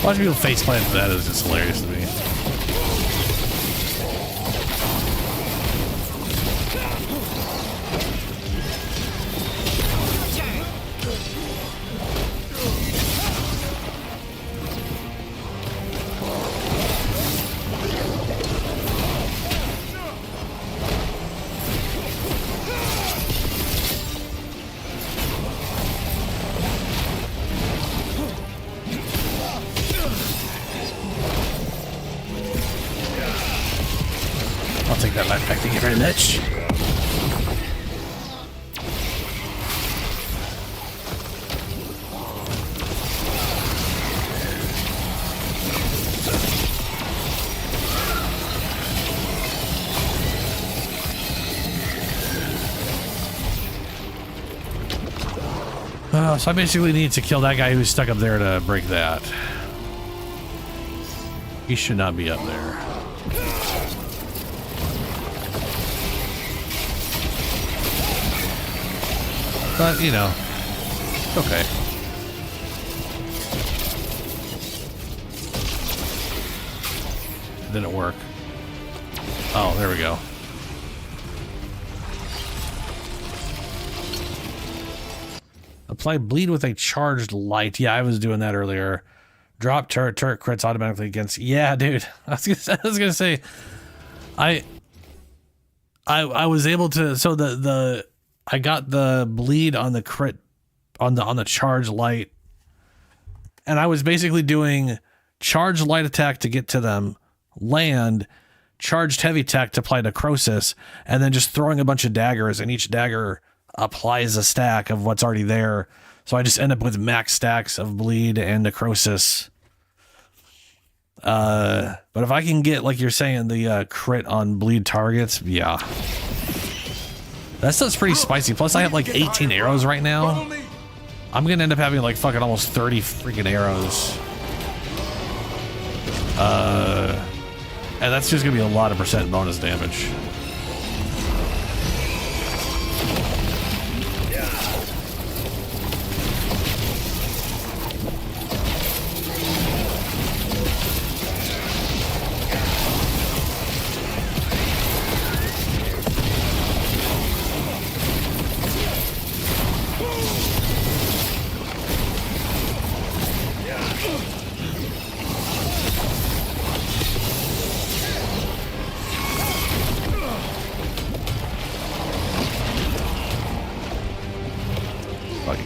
Watching people faceplant for that is just hilarious to me. I'll take that life pack, thank you very much. So I basically need to kill that guy who's stuck up there to break that. He should not be up there. But, you know, okay. Didn't work. Oh, there we go. Apply bleed with a charged light. Yeah, I was doing that earlier. Drop turret crits automatically against. Yeah, dude. I was gonna say, I was able to. So I got the bleed on the crit on the charge light, and I was basically doing charge light attack to get to them, land, charged heavy attack to apply necrosis, and then just throwing a bunch of daggers, and each dagger applies a stack of what's already there. So I just end up with max stacks of bleed and necrosis. But if I can get, like you're saying, the crit on bleed targets, yeah. That stuff's pretty spicy. Plus, I have like 18 arrows right now. I'm gonna end up having like fucking almost 30 freaking arrows. And that's just gonna be a lot of percent bonus damage.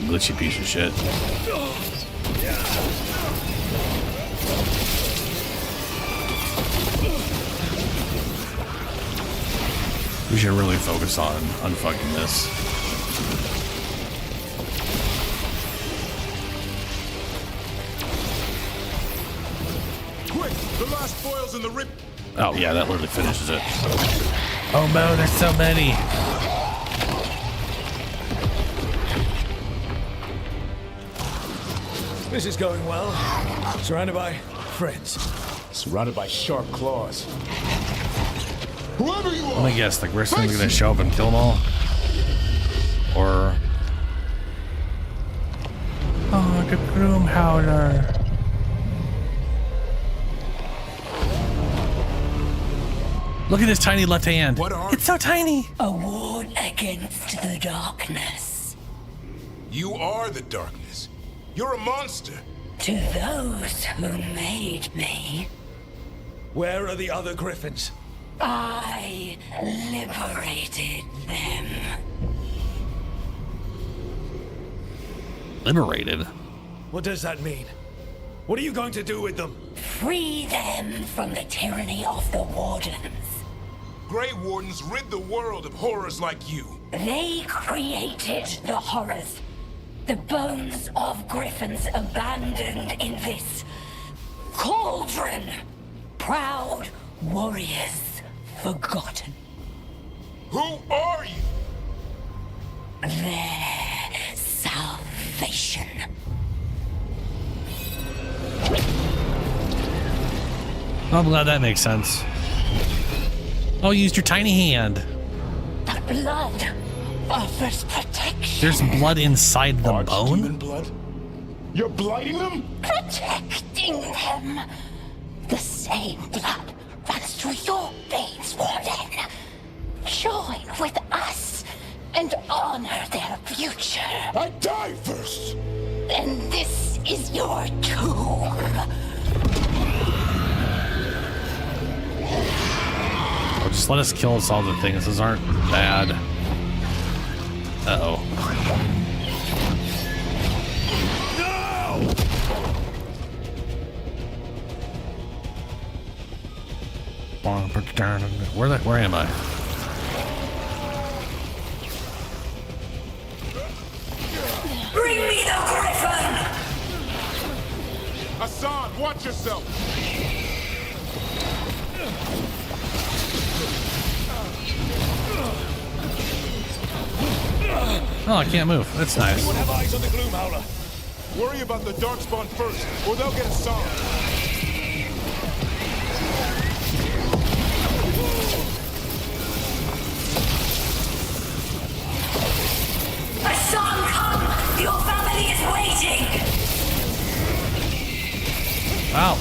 Glitchy piece of shit. We should really focus on unfucking this. Quick, the last foils in the rip. Oh yeah, that literally finishes it. Oh no, there's so many. This is going well. Surrounded by friends. Surrounded by sharp claws. Whoever you are. Let me guess, the Griffin's gonna show up and kill them all? Or... Oh, the Groom Howler. Look at this tiny left hand. It's so tiny. A ward against the darkness. You are the darkness. You're a monster. To those who made me. Where are the other griffins? I liberated them. Liberated? What does that mean? What are you going to do with them? Free them from the tyranny of the Wardens. Grey Wardens rid the world of horrors like you. They created the horrors. The bones of griffins abandoned in this cauldron. Proud warriors forgotten. Who are you? Their salvation. I'm glad that makes sense. Oh, you used your tiny hand. The blood offers protection. There's blood inside the bone? Blood? You're blighting them? Protecting them. The same blood runs through your veins, Warden. Join with us and honor their future. I die first! Then this is your tomb. Oh, just let us kill us all the things. Those aren't bad. Uh-oh. Where am I? Bring me the griffin! Hassan, watch yourself! Oh, I can't move. That's nice. Anyone have eyes on the Gloom Howler? Worry about the Darkspawn first, or they'll get Hassan. Hassan, come! Your family is waiting! Wow.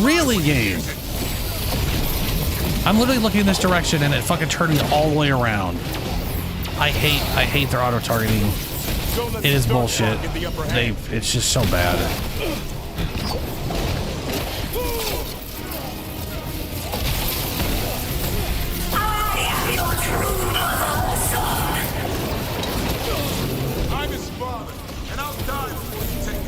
Really, game? I'm literally looking in this direction and it fucking turned me all the way around. I hate their auto-targeting. It is bullshit. It's just so bad. I'm his father, and I'll die before you take it.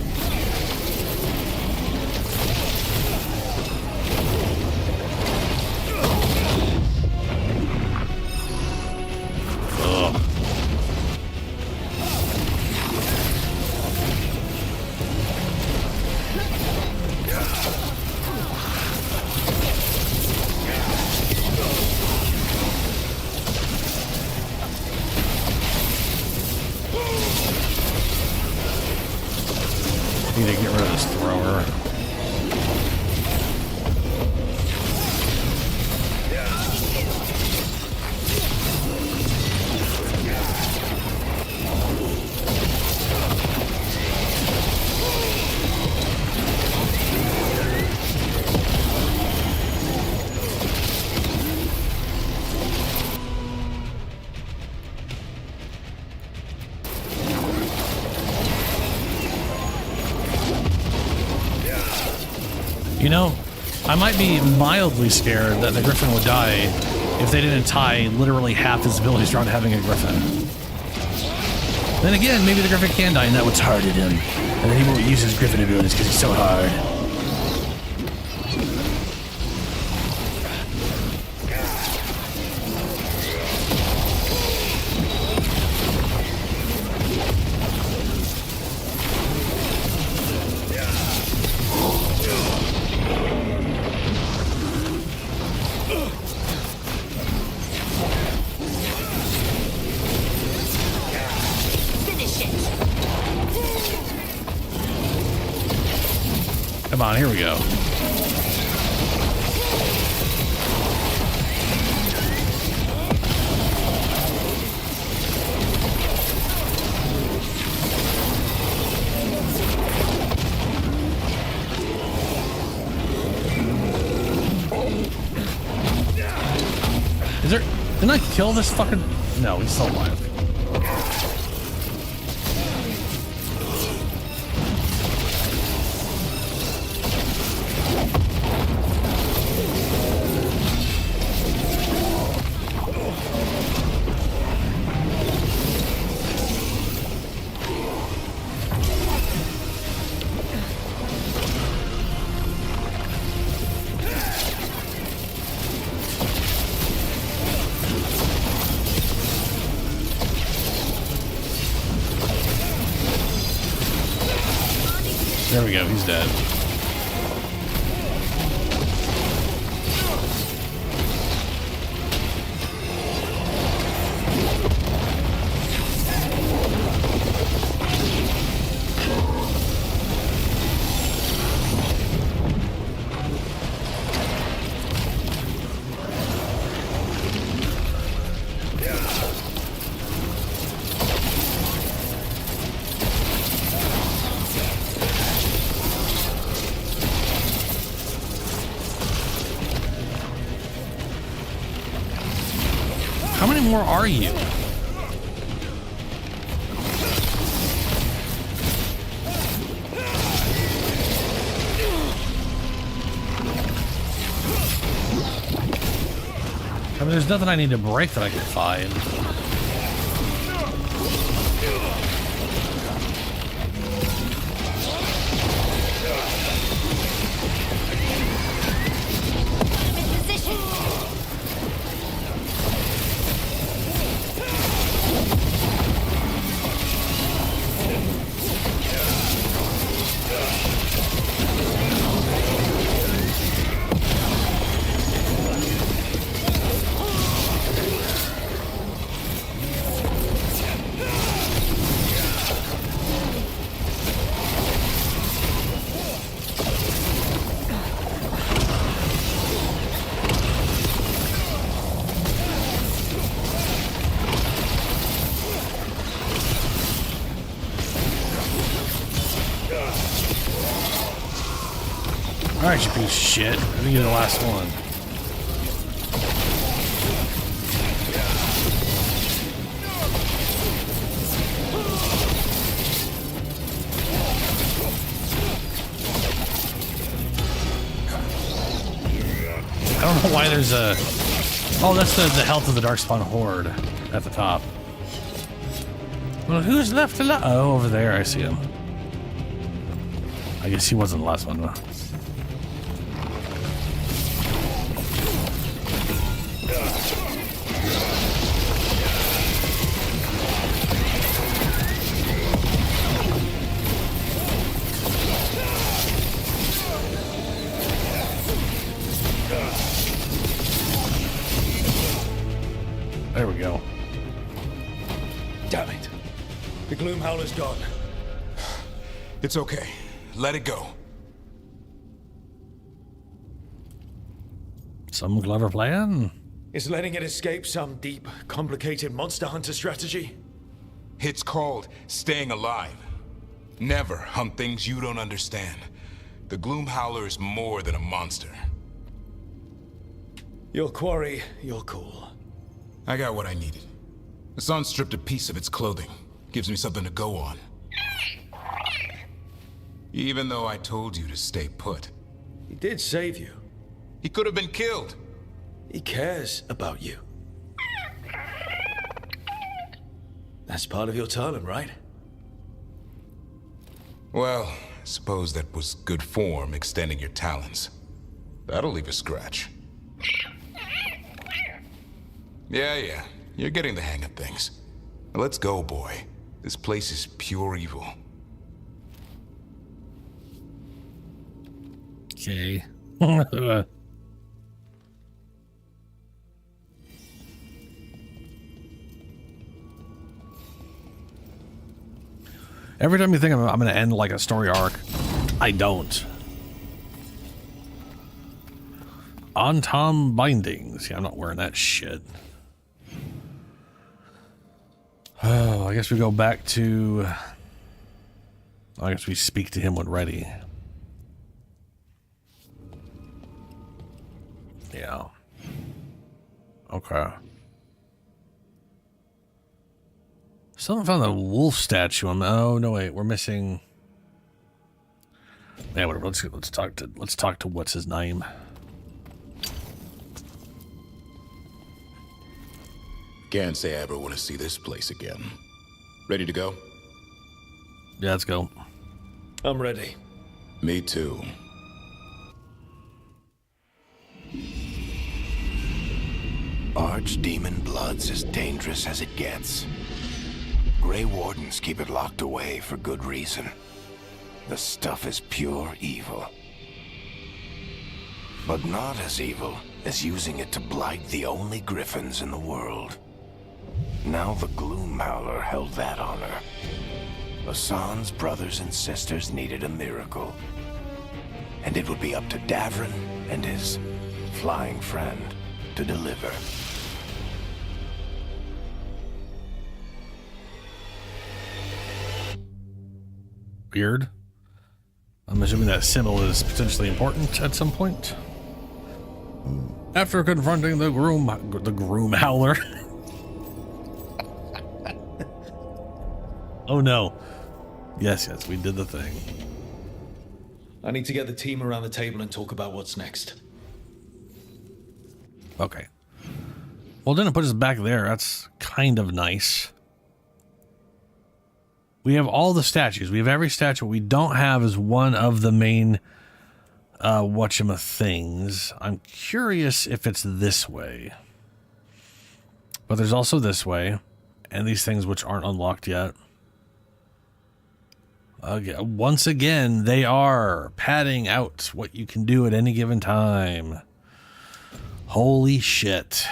Ugh. Need to get rid of this thrower. You know, I might be mildly scared that the Griffin would die if they didn't tie literally half his abilities around having a Griffin. Then again, maybe the Griffin can die and that what's hard at him. And then he won't use his Griffin abilities because he's so hard. Come on, here we go. Is there... Didn't I kill this fucking... No, he's still alive. There we go, he's dead. How many more are you? I mean, there's nothing I need to break that I can find. Alright, you piece of shit. I think you're the last one. I don't know why there's a... Oh, that's the health of the Darkspawn Horde at the top. Well, who's left alive? Oh, over there, I see him. I guess he wasn't the last one, though. There we go. Damn it. The Gloom Howler's gone. It's okay. Let it go. Some clever plan? Is letting it escape some deep, complicated monster hunter strategy? It's called staying alive. Never hunt things you don't understand. The Gloom Howler is more than a monster. Your quarry, your call. I got what I needed. The sun stripped a piece of its clothing. Gives me something to go on. Even though I told you to stay put. He did save you. He could have been killed. He cares about you. That's part of your talent, right? Well, I suppose that was good form, extending your talons. That'll leave a scratch. Yeah, you're getting the hang of things. Now let's go, boy. This place is pure evil. Okay. Every time you think I'm going to end like a story arc, I don't. On Tom bindings. Yeah, I'm not wearing that shit. Oh, I guess we go back to... I guess we speak to him when ready. Yeah. Okay. Someone found the wolf statue. Oh no, wait, we're missing. Yeah, whatever. Let's talk to what's his name. Can't say I ever want to see this place again. Ready to go? Yeah, let's go. I'm ready. Me too. Archdemon blood's as dangerous as it gets. Grey Wardens keep it locked away for good reason. The stuff is pure evil. But not as evil as using it to blight the only griffins in the world. Now the Gloom Howler held that honor. Hassan's brothers and sisters needed a miracle. And it would be up to Davrin and his flying friend to deliver. Weird. I'm assuming that symbol is potentially important at some point. After confronting the groom howler. Oh no. Yes, we did the thing. I need to get the team around the table and talk about what's next. Okay. Well, then it put us back there. That's kind of nice. We have all the statues. We have every statue. What we don't have is one of the main whatchama-things. I'm curious if it's this way. But there's also this way. And these things which aren't unlocked yet. Once again, they are padding out what you can do at any given time. Holy shit.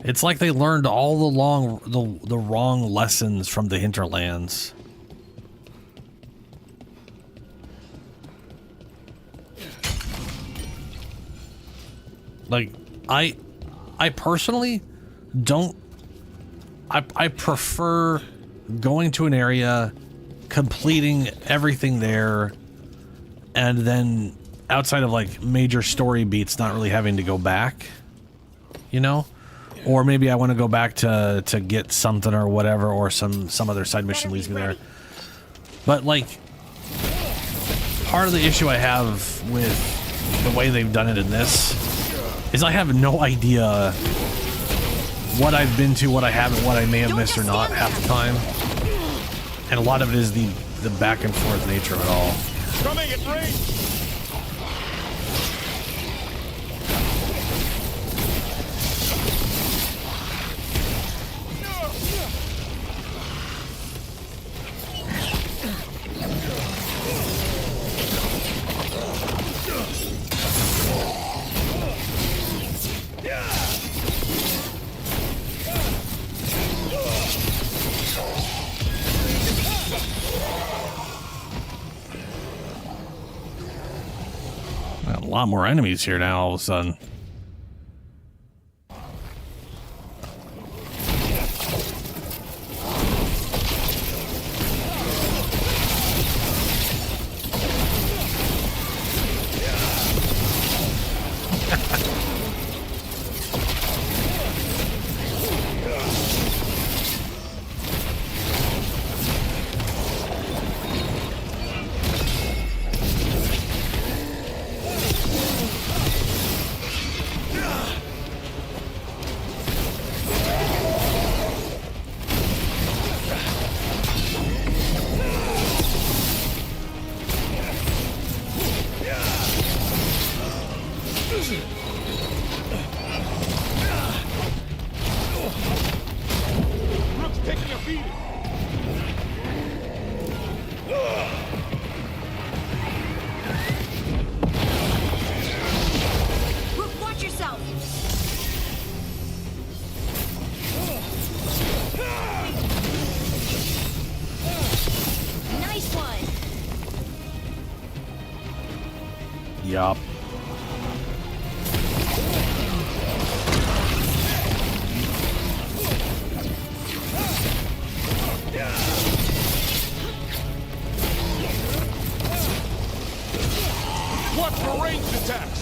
It's like they learned all the wrong lessons from the hinterlands. Like, I personally don't... I prefer going to an area, completing everything there, and then outside of like major story beats, not really having to go back, you know? Or maybe I want to go back to get something or whatever, or some other side mission leads me there. But like, part of the issue I have with the way they've done it in this is I have no idea what I've been to, what I haven't, what I may have missed or not half the time. And a lot of it is the back and forth nature of it all. Coming at range! A lot more enemies here now all of a sudden. Yup. Watch for ranged attacks!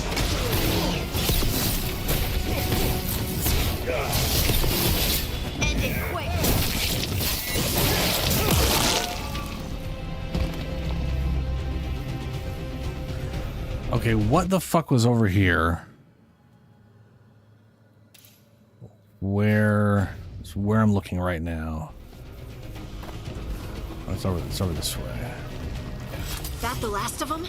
End it quick! Okay, what the fuck was over here? It's where I'm looking right now. Oh, it's over this way. That the last of them?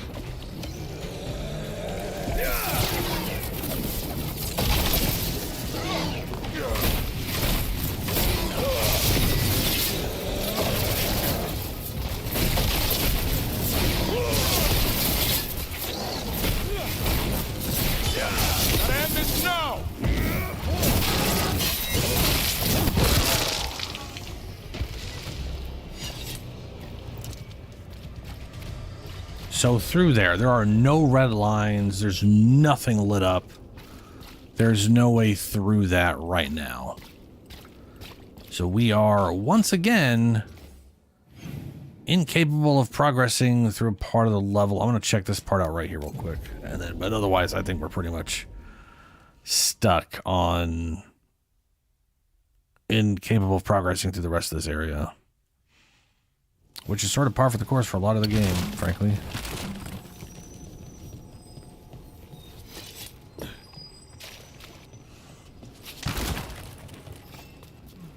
So through there are no red lines. There's nothing lit up. There's no way through that right now. So we are once again incapable of progressing through a part of the level. I'm going to check this part out right here real quick. And then, but otherwise, I think we're pretty much stuck on incapable of progressing through the rest of this area. Which is sort of par for the course for a lot of the game, frankly.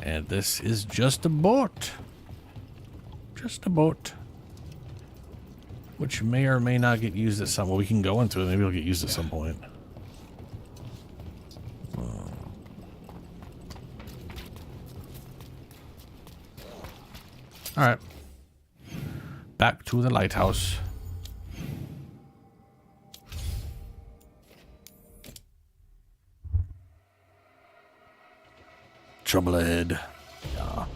And this is just a boat. Just a boat. Which may or may not get used at some... Well, we can go into it. Maybe it'll get used at some point. Alright. Back to the lighthouse. Trouble ahead. Yeah.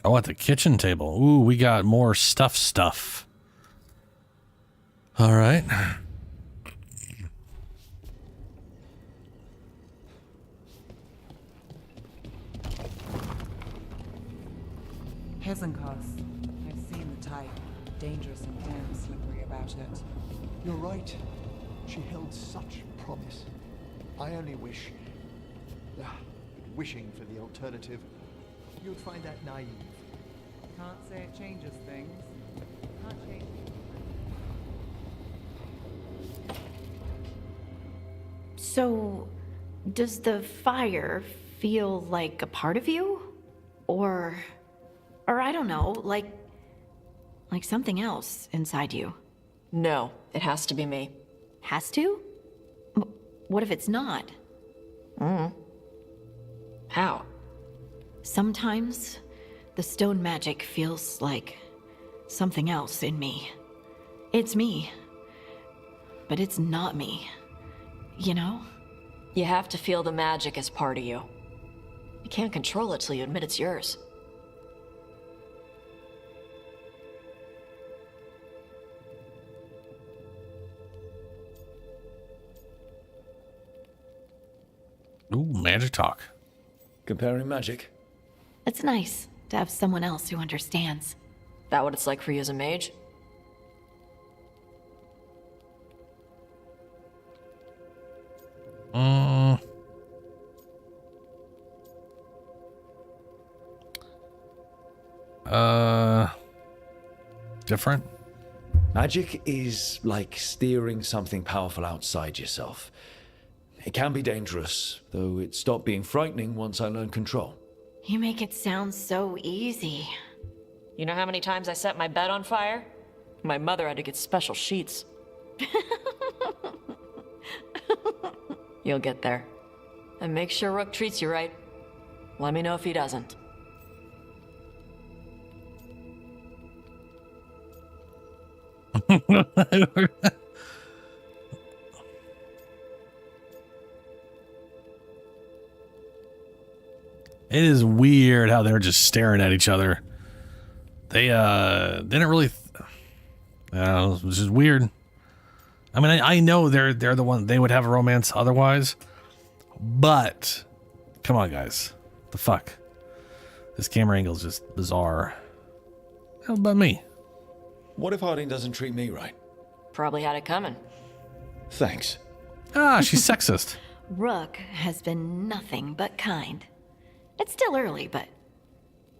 Oh, at the kitchen table. Ooh, we got more stuff. All right. Hezenkos. I've seen the type. Dangerous and damn slippery about it. You're right. She held such promise. I only wish... wishing for the alternative, you'd find that naive. Can't say it changes things. Can't change it. So, does the fire feel like a part of you? Or I don't know, like something else inside you? No, it has to be me. Has to? What if it's not? How? Sometimes the stone magic feels like something else in me. It's me, but it's not me. You know? You have to feel the magic as part of you. You can't control it till you admit it's yours. Ooh, magic talk. Comparing magic? It's nice to have someone else who understands. That what it's like for you as a mage? Different? Magic is like steering something powerful outside yourself. It can be dangerous, though it stopped being frightening once I learned control. You make it sound so easy. You know how many times I set my bed on fire? My mother had to get special sheets. You'll get there. And make sure Rook treats you right. Let me know if he doesn't. It is weird how they're just staring at each other. They didn't really it was just weird. I mean, I know they're the one, they would have a romance otherwise, but come on, guys. The fuck? This camera angle is just bizarre. How about me? What if Harding doesn't treat me right? Probably had it coming. Thanks. Ah, she's sexist. Rook has been nothing but kind. It's still early, but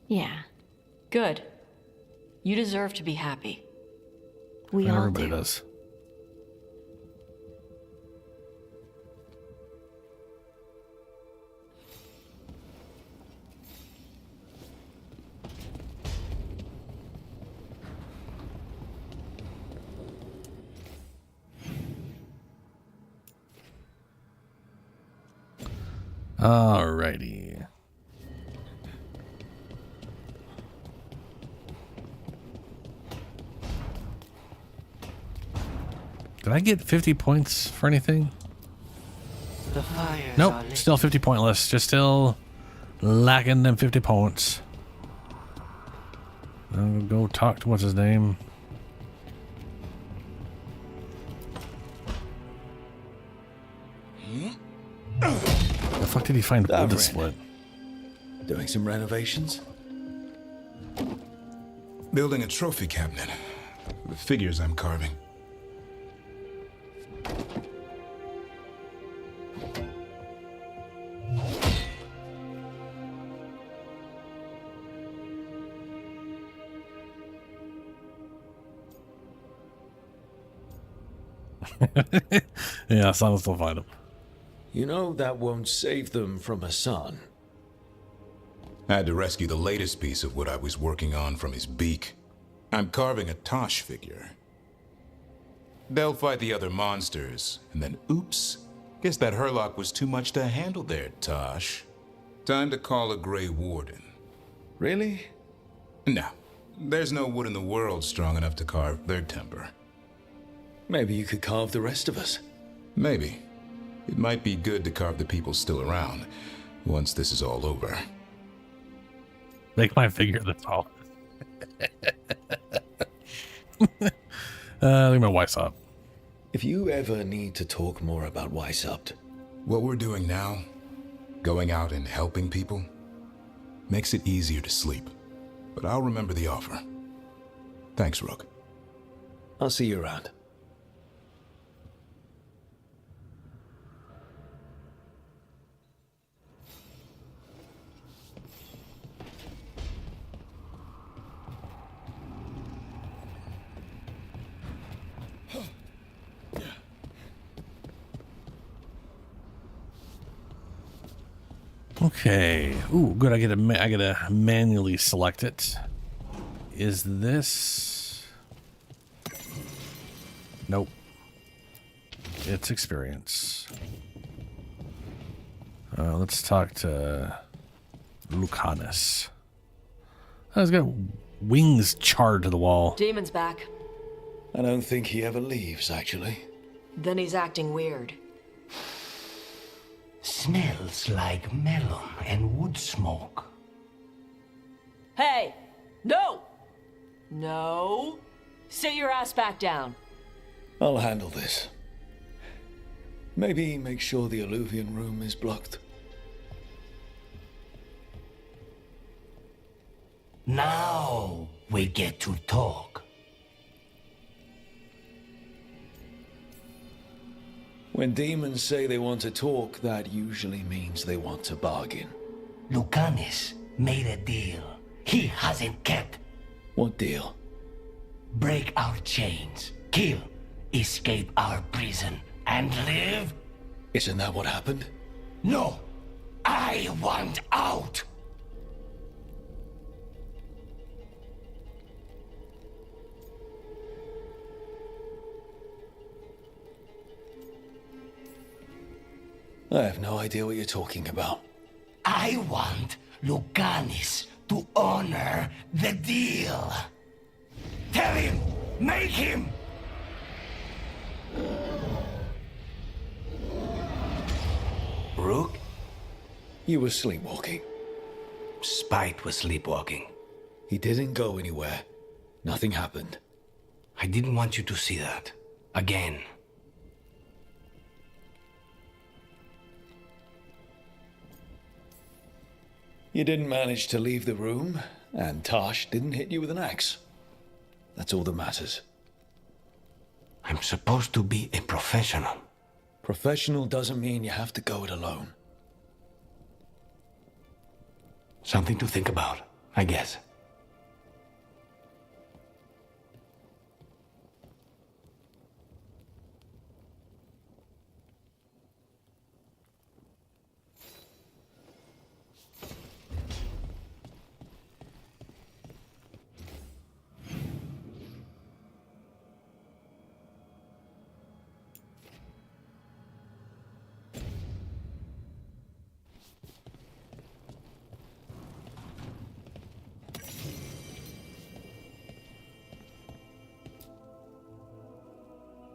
yeah. Good. You deserve to be happy. We all Everybody do. does. Alrighty. Did I get 50 points for anything? The fires Nope, are lit. still 50 pointless. Just still lacking them 50 points. I'll go talk to what's his name. The fuck did he find wood to split? Doing some renovations? Building a trophy cabinet. The figures I'm carving. Yeah, Son will still find him. You know that won't save them from Hassan. I had to rescue the latest piece of what I was working on from his beak. I'm carving a Tosh figure. They'll fight the other monsters, and then oops, guess that Herlock was too much to handle there, Tosh. Time to call a Grey Warden. Really? No, there's no wood in the world strong enough to carve their temper. Maybe you could carve the rest of us. Maybe. It might be good to carve the people still around, once this is all over. Make my figure the tall. Look at my wife's up. If you ever need to talk more about Weishaupt. What we're doing now, going out and helping people, makes it easier to sleep. But I'll remember the offer. Thanks, Rook. I'll see you around. Okay. Ooh, good. I gotta manually select it. Is this? Nope. It's experience. Let's talk to Lucanus. Oh, he's got wings charred to the wall. Demon's back. I don't think he ever leaves, actually. Then he's acting weird. Smells like melon and wood smoke. Hey! No! No! Sit your ass back down. I'll handle this. Maybe make sure the Alluvian room is blocked. Now we get to talk. When demons say they want to talk, that usually means they want to bargain. Lucanus made a deal he hasn't kept. What deal? Break our chains, kill, escape our prison, and live? Isn't that what happened? No! I want out! I have no idea what you're talking about. I want Lucanus to honor the deal. Tell him! Make him! Rook? You were sleepwalking. Spite was sleepwalking. He didn't go anywhere. Nothing happened. I didn't want you to see that. Again. You didn't manage to leave the room, and Tosh didn't hit you with an axe. That's all that matters. I'm supposed to be a professional. Professional doesn't mean you have to go it alone. Something to think about, I guess.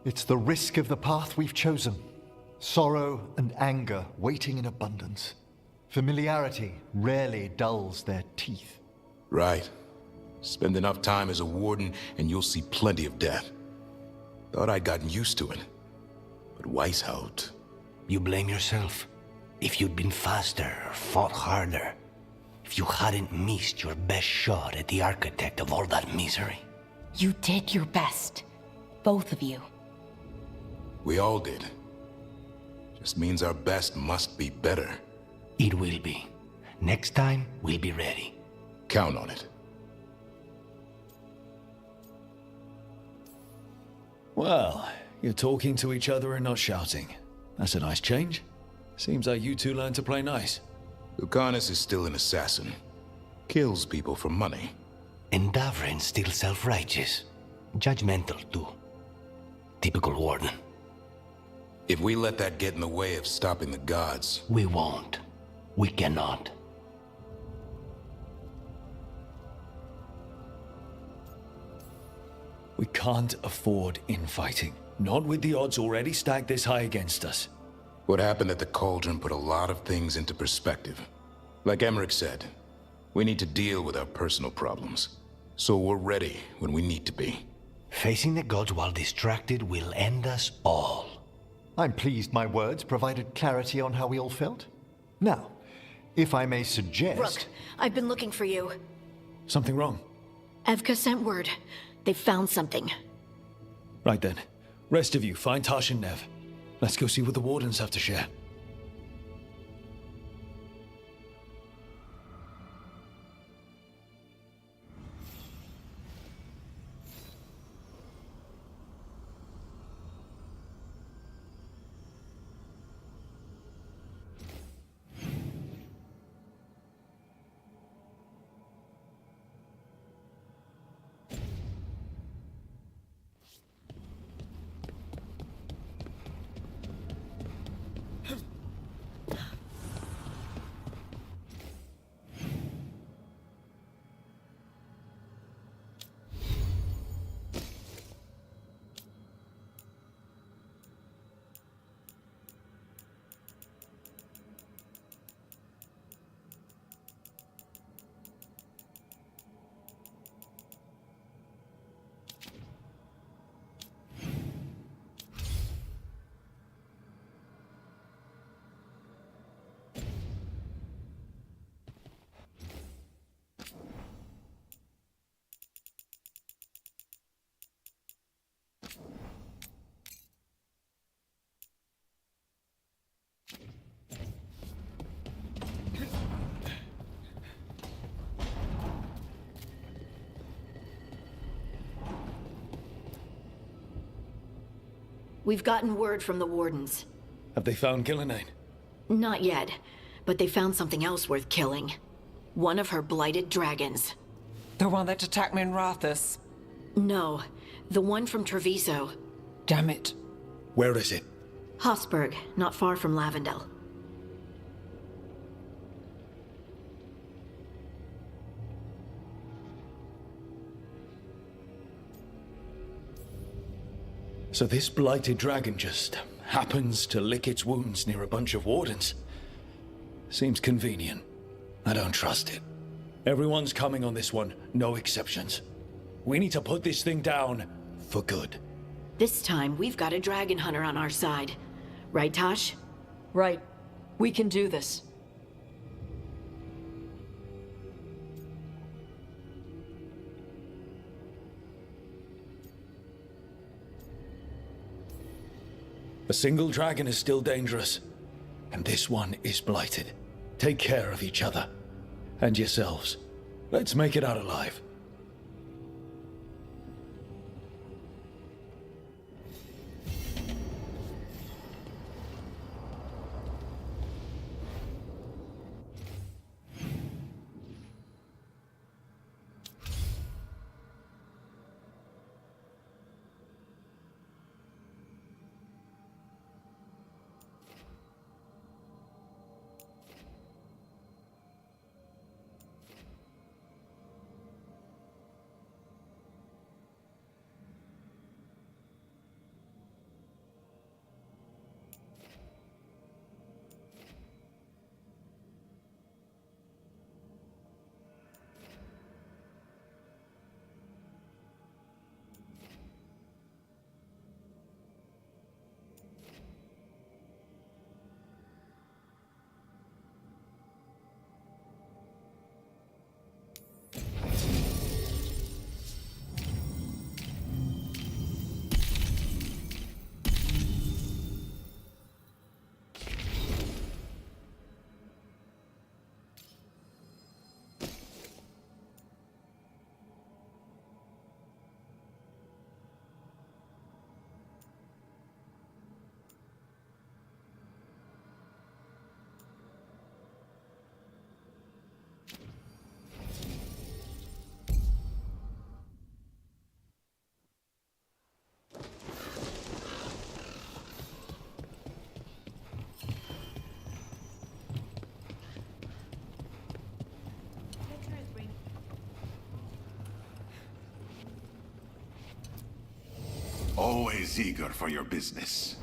It's the risk of the path we've chosen. sorrow and anger waiting in abundance. Familiarity rarely dulls their teeth. Right. Spend enough time as a warden and you'll see plenty of death. Thought I'd gotten used to it. But Weishaupt... You blame yourself. If you'd been faster or fought harder. If you hadn't missed your best shot at the architect of all that misery. You did your best. Both of you. We all did. Just means our best must be better. It will be. Next time, we'll be ready. Count on it. Well, you're talking to each other and not shouting. That's a nice change. Seems like you two learned to play nice. Lucanus is still an assassin. Kills people for money. And Davrin's still self-righteous. Judgmental, too. Typical warden. If we let that get in the way of stopping the gods... We won't. We cannot. We can't afford infighting. Not with the odds already stacked this high against us. What happened at the Cauldron put a lot of things into perspective. Like Emmerich said, we need to deal with our personal problems. So we're ready when we need to be. Facing the gods while distracted will end us all. I'm pleased my words provided clarity on how we all felt. Now, if I may suggest... Rook, I've been looking for you. Something wrong? Evka sent word. They found something. Right then. Rest of you, find Tash and Nev. Let's go see what the Wardens have to share. We've gotten word from the Wardens. Have they found Gillenane? Not yet, but they found something else worth killing. One of her blighted dragons. The one that attacked me in Rathus? No, the one from Treviso. Damn it. Where is it? Hofsburg, not far from Lavendel. So this blighted dragon just happens to lick its wounds near a bunch of Wardens. Seems convenient. I don't trust it. Everyone's coming on this one, no exceptions. We need to put this thing down for good. This time, we've got a dragon hunter on our side. Right, Tosh? Right. We can do this. A single dragon is still dangerous, and this one is blighted. Take care of each other. And yourselves. Let's make it out alive. Always eager for your business.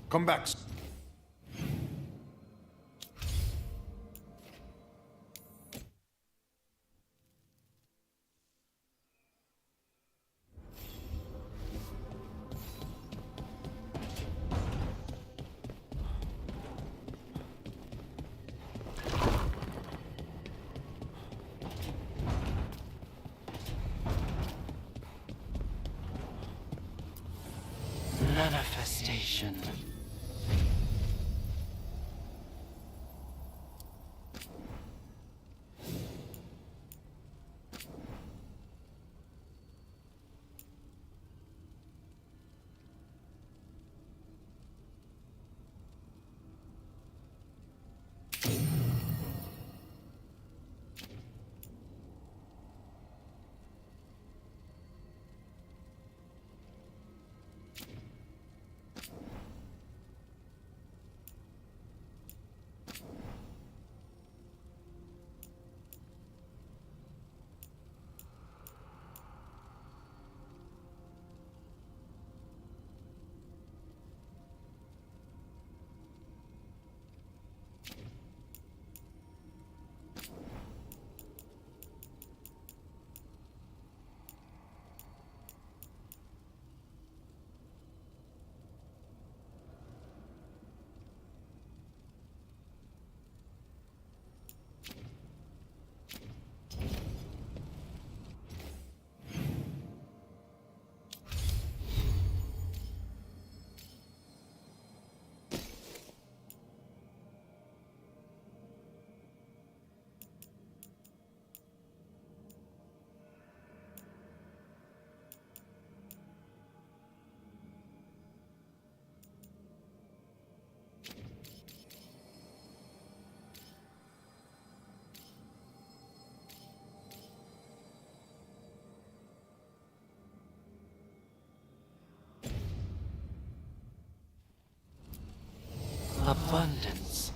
Come back. Manifestation. abundance.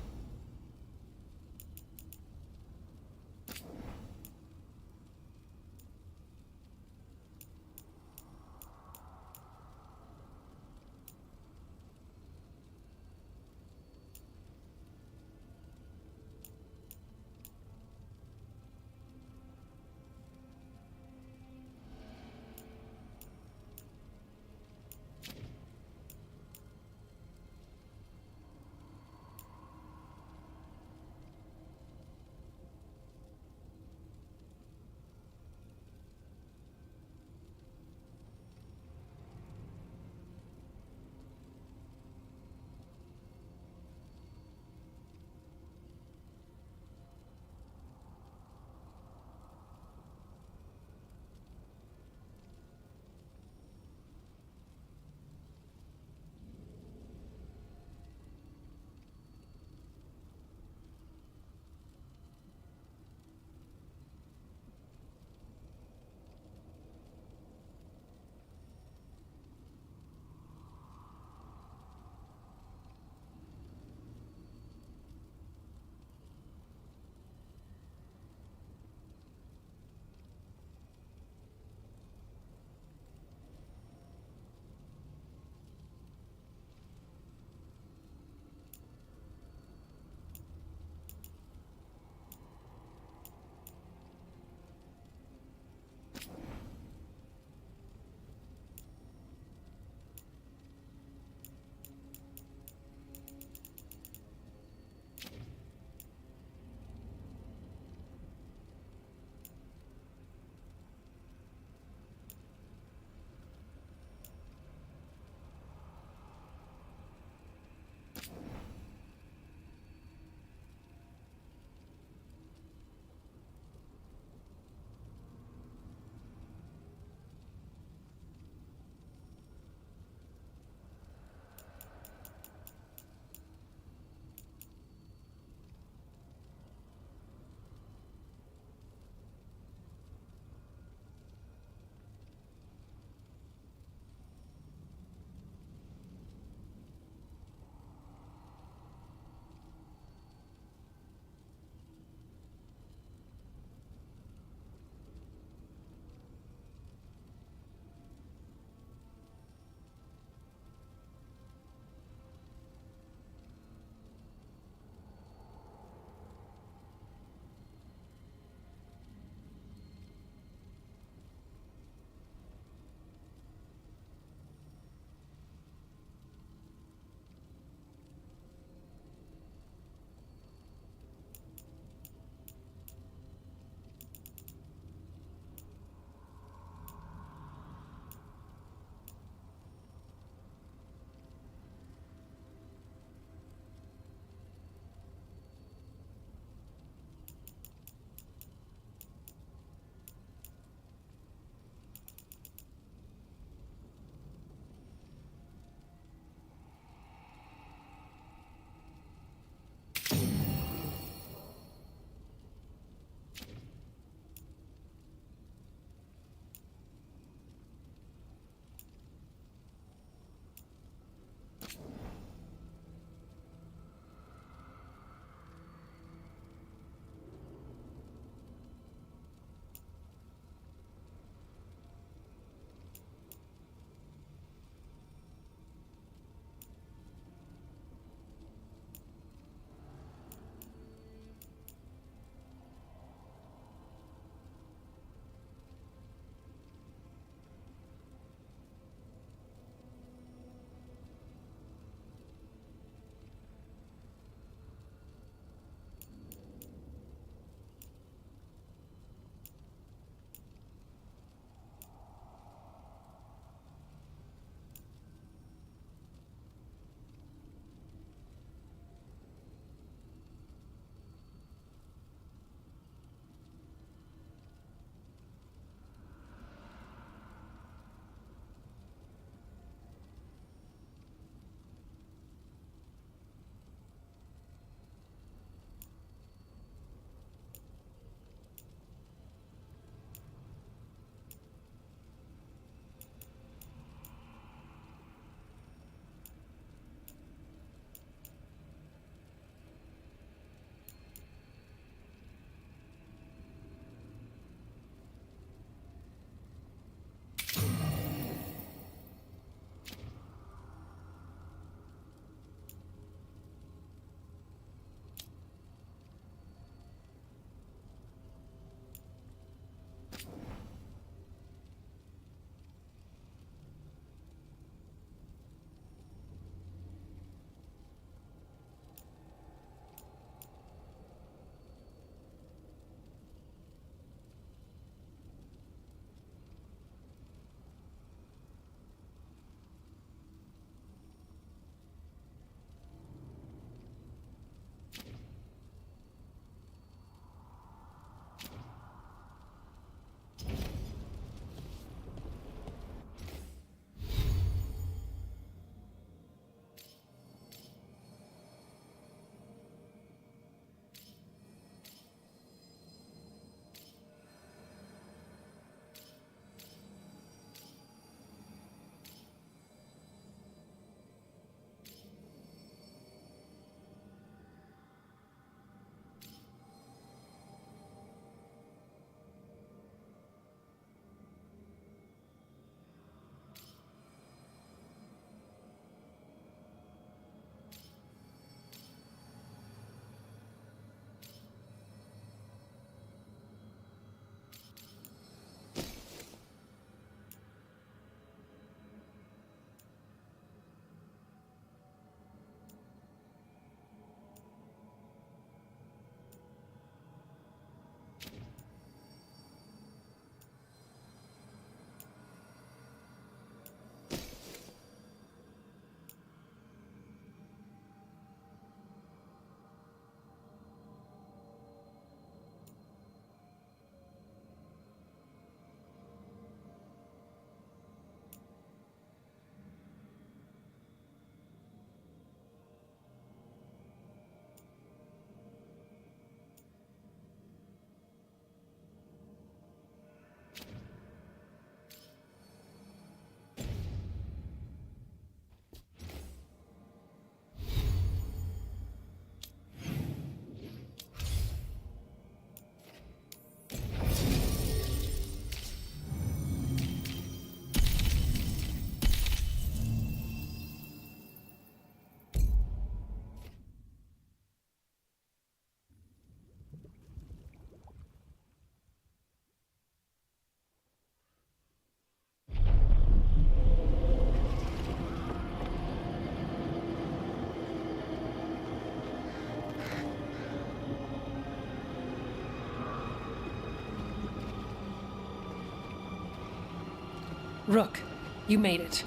Rook, you made it.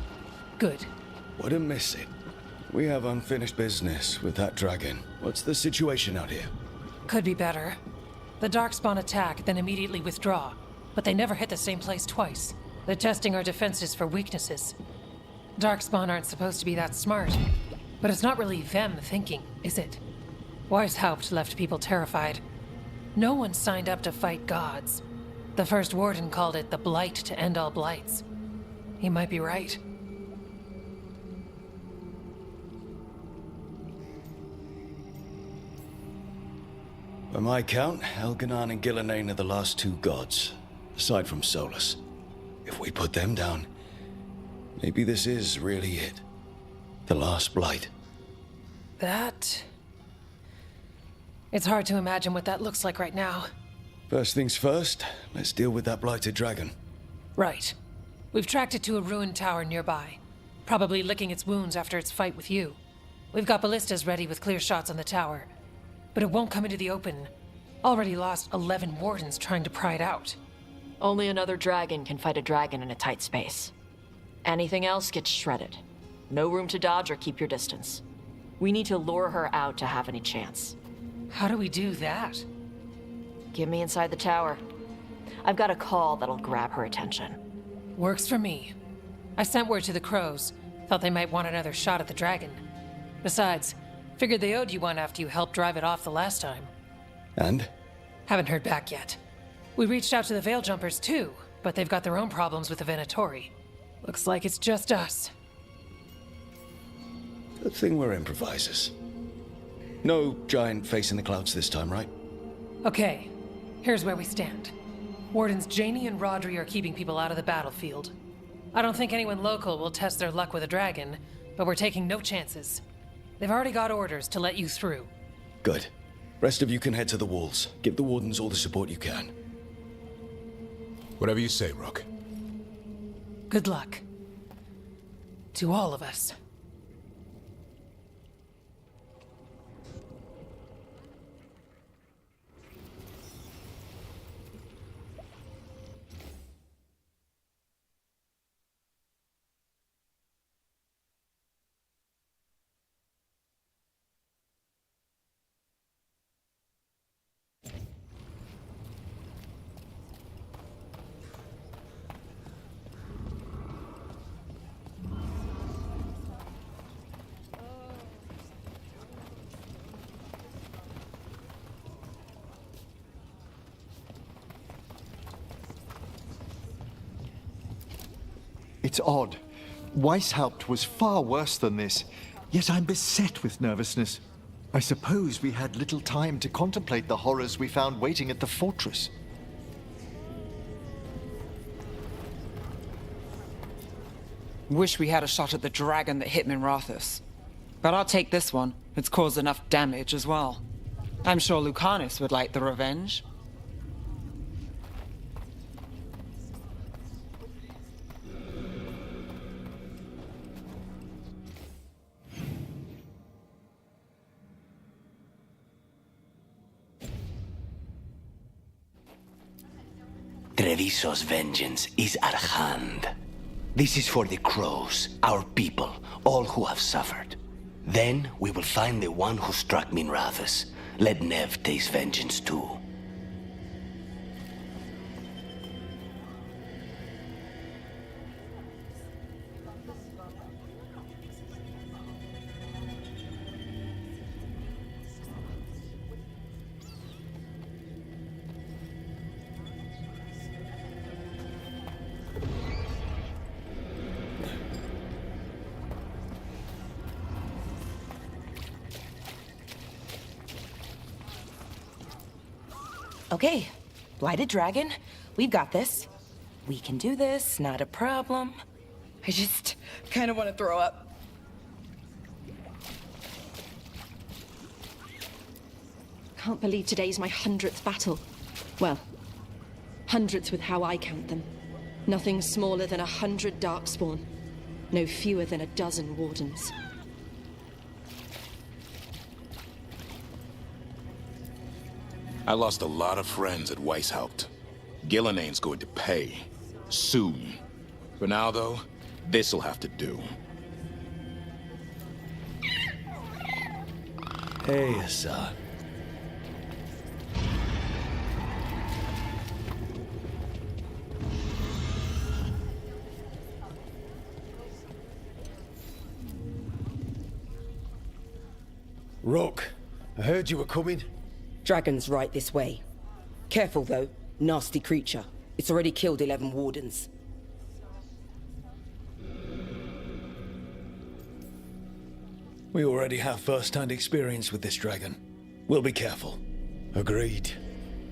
Good. Wouldn't miss it. We have unfinished business with that dragon. What's the situation out here? Could be better. The Darkspawn attack, then immediately withdraw. But they never hit the same place twice. They're testing our defenses for weaknesses. Darkspawn aren't supposed to be that smart. But it's not really them thinking, is it? Weishaupt left people terrified. No one signed up to fight gods. The first warden called it the blight to end all blights. He might be right. By my count, Elganon and Gillenane are the last two gods, aside from Solus. If we put them down, maybe this is really it. The last blight. That... It's hard to imagine what that looks like right now. First things first, let's deal with that blighted dragon. Right. We've tracked it to a ruined tower nearby. Probably licking its wounds after its fight with you. We've got ballistas ready with clear shots on the tower. But it won't come into the open. Already lost 11 wardens trying to pry it out. Only another dragon can fight a dragon in a tight space. Anything else gets shredded. No room to dodge or keep your distance. We need to lure her out to have any chance. How do we do that? Get me inside the tower. I've got a call that'll grab her attention. Works for me. I sent word to the crows. Thought they might want another shot at the dragon. Besides, figured they owed you one after you helped drive it off the last time. And? Haven't heard back yet. We reached out to the Veil Jumpers too, but they've got their own problems with the Venatori. Looks like it's just us. Good thing we're improvisers. No giant face in the clouds this time, right? Okay, here's where we stand. Wardens Janie and Rodri are keeping people out of the battlefield. I don't think anyone local will test their luck with a dragon, but we're taking no chances. They've already got orders to let you through. Good. Rest of you can head to the walls. Give the wardens all the support you can. Whatever you say, Rook. Good luck. To all of us. It's odd. Weishaupt was far worse than this, yet I'm beset with nervousness. I suppose we had little time to contemplate the horrors we found waiting at the fortress. Wish we had a shot at the dragon that hit Minrathus. But I'll take this one. It's caused enough damage as well. I'm sure Lucanus would like the revenge. Treviso's vengeance is at hand. This is for the crows, our people, all who have suffered. Then we will find the one who struck Minrathus. Let Nev taste vengeance too. Okay, Blighted Dragon, we've got this. We can do this, not a problem. I just kind of want to throw up. Can't believe today's my 100th battle. Well, hundreds with how I count them. Nothing smaller than 100 Darkspawn. No fewer than a dozen Wardens. I lost a lot of friends at Weishaupt. Gillenane's going to pay. Soon. For now, though, this'll have to do. Hey, Asa. Rook, I heard you were coming. Dragon's right this way. Careful, though. Nasty creature. It's already killed 11 wardens. We already have first-hand experience with this dragon. We'll be careful. Agreed.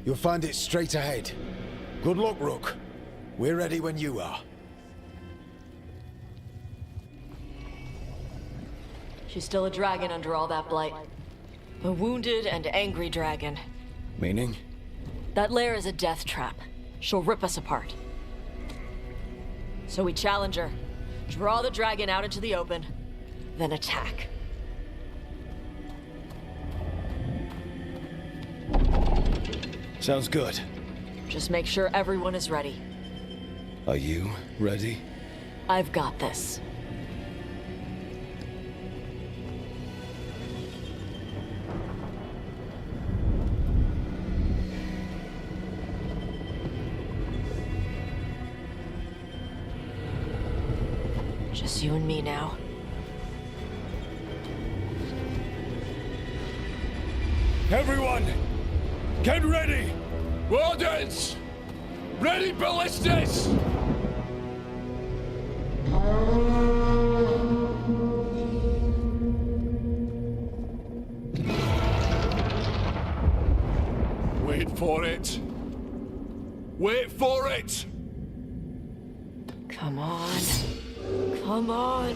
You'll find it straight ahead. Good luck, Rook. We're ready when you are. She's still a dragon under all that blight. A wounded and angry dragon. Meaning? That lair is a death trap. She'll rip us apart. So we challenge her, draw the dragon out into the open, then attack. Sounds good. Just make sure everyone is ready. Are you ready? I've got this. Just you and me now. Everyone, get ready! Wardens! Ready ballistas! Wait for it. Wait for it! Come on. Come on.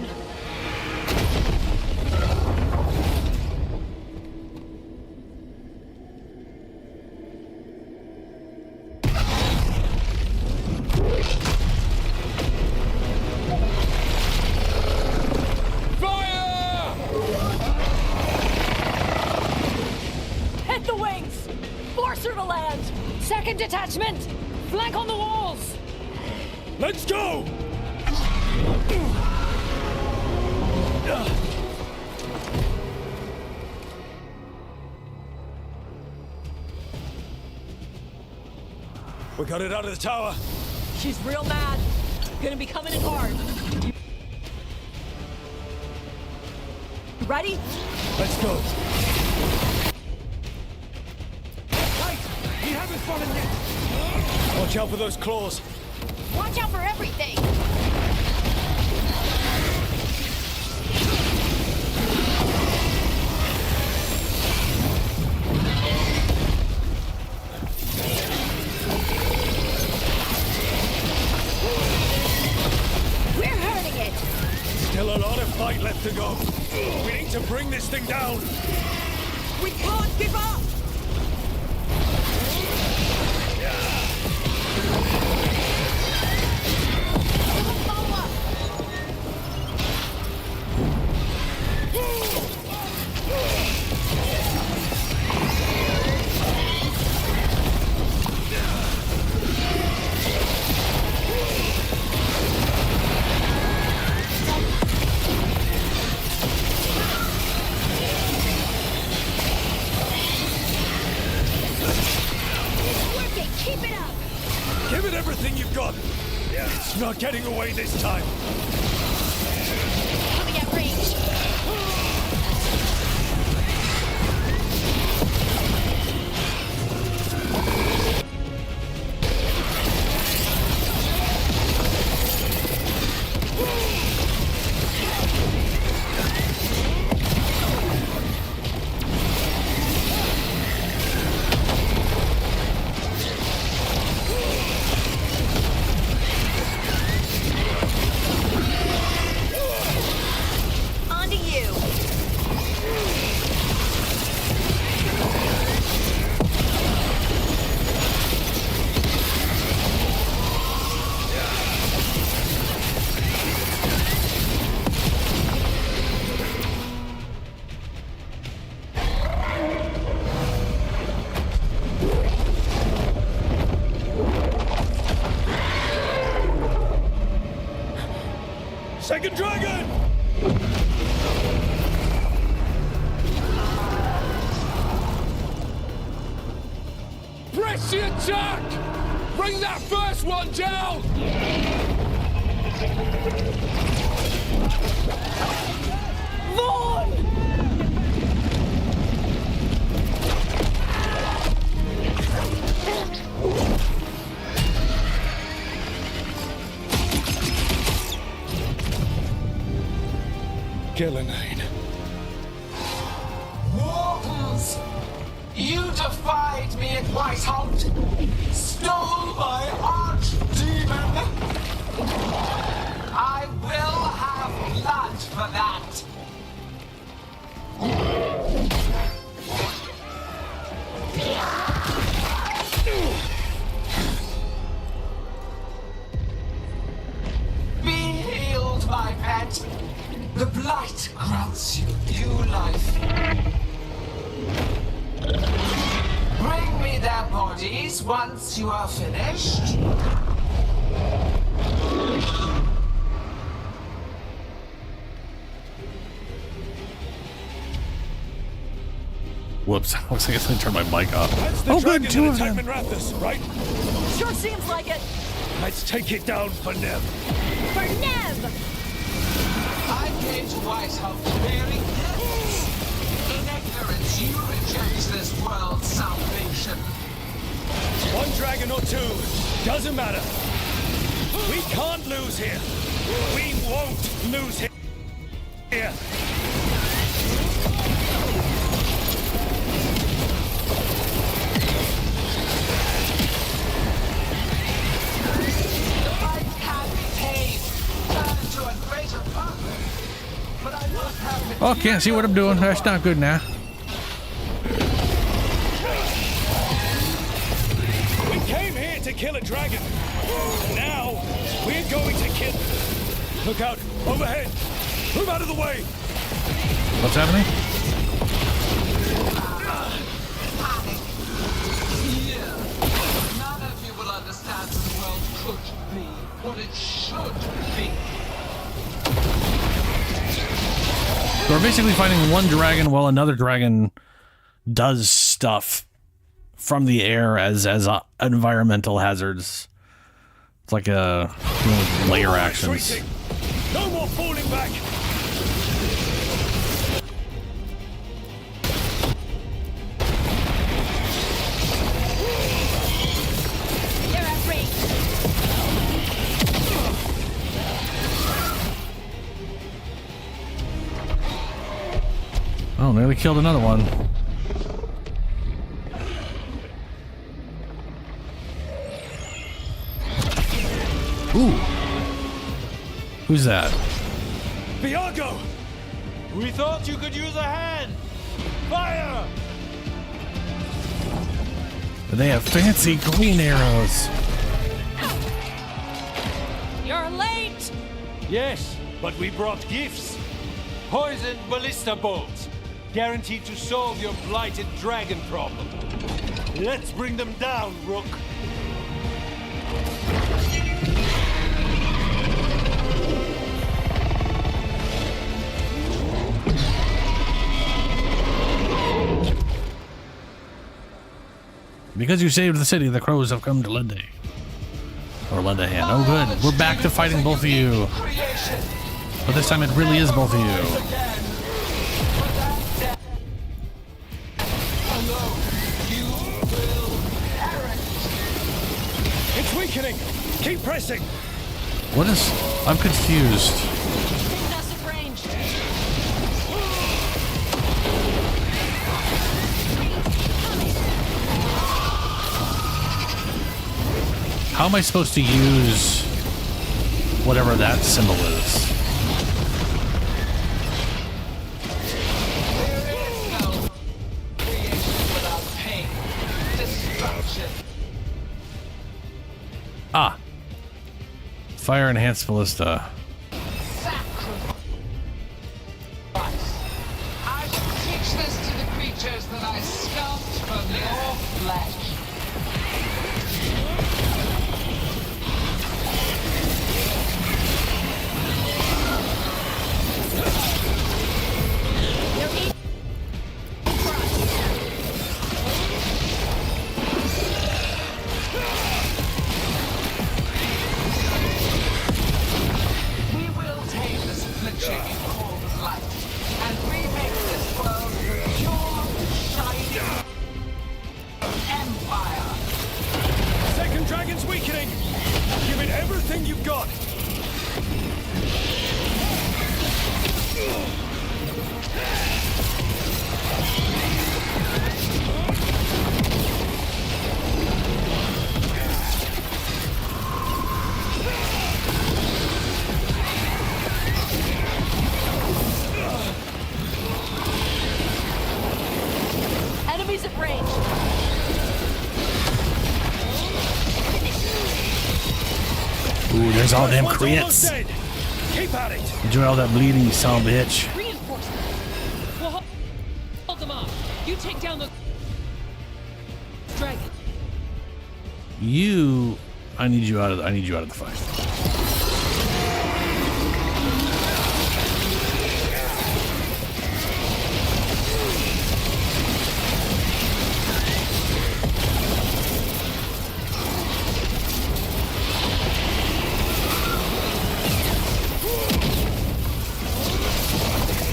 Hit the wings! Force her to land! Second detachment! Flank on the walls! Let's go! We got it out of the tower. She's real mad. Gonna be coming in hard. Ready? Let's go. Right! We haven't fallen yet! Watch out for those claws. Watch out for everything! We're hurting it! Still a lot of fight left to go. We need to bring this thing down. We can't give up! Give it everything you've got. It's not getting away this time. Coming at range. Second dragon! Press the attack! Bring that first one down! Vaughn! Gillenane. Mortals! You defied me at Whiteholt! Stole my archdemon! I will have blood for that! Be healed, my pet! The blight grants you new life. Bring me their bodies once you are finished. Whoops. Looks like I turn my mic off. That's the Oh, dragon good. Two that of attacked them. Minrathous, right? Sure seems like it. Let's take it down for Nev. For Nev! I came to Whiteholt bearing gifts. In ignorance, you reject this world's salvation. One dragon or two, doesn't matter. We can't lose here. We won't lose here. The light can be tamed, turned into a greater purpose. But I must have Oh, can't see what I'm doing. That's not good now. We came here to kill a dragon. Now, we're going to kill... Look out, overhead. Move out of the way. What's happening? Here, none of you will understand what the world could be, what it should be. So we're basically fighting one dragon while another dragon does stuff from the air as environmental hazards. It's like a layer actions. Retreating. No more falling back. They're at range. Oh, nearly killed another one. Ooh. Who's that? Viago! We thought you could use a hand! Fire! They have fancy green arrows. You're late! Yes, but we brought gifts. Poisoned ballista bolts. Guaranteed to solve your blighted dragon problem. Let's bring them down, Rook. Because you saved the city, the crows have come to lend a... Or lend a hand. Oh good, we're back to fighting both of you. But this time it really is both of you. It's weakening. Keep pressing. What is... I'm confused. Taking us at range. How am I supposed to use whatever that symbol is? Ah. Fire enhanced ballista. I shall teach this to the creatures that I sculpt from your flesh. everything you've got! Enemies at range. Ooh, there's all them One's almost crits. dead. Keep at it! Enjoy all that bleeding, you son of a bitch. Reinforcements. We'll hold them off. You take down the dragon. I need you out of the fight.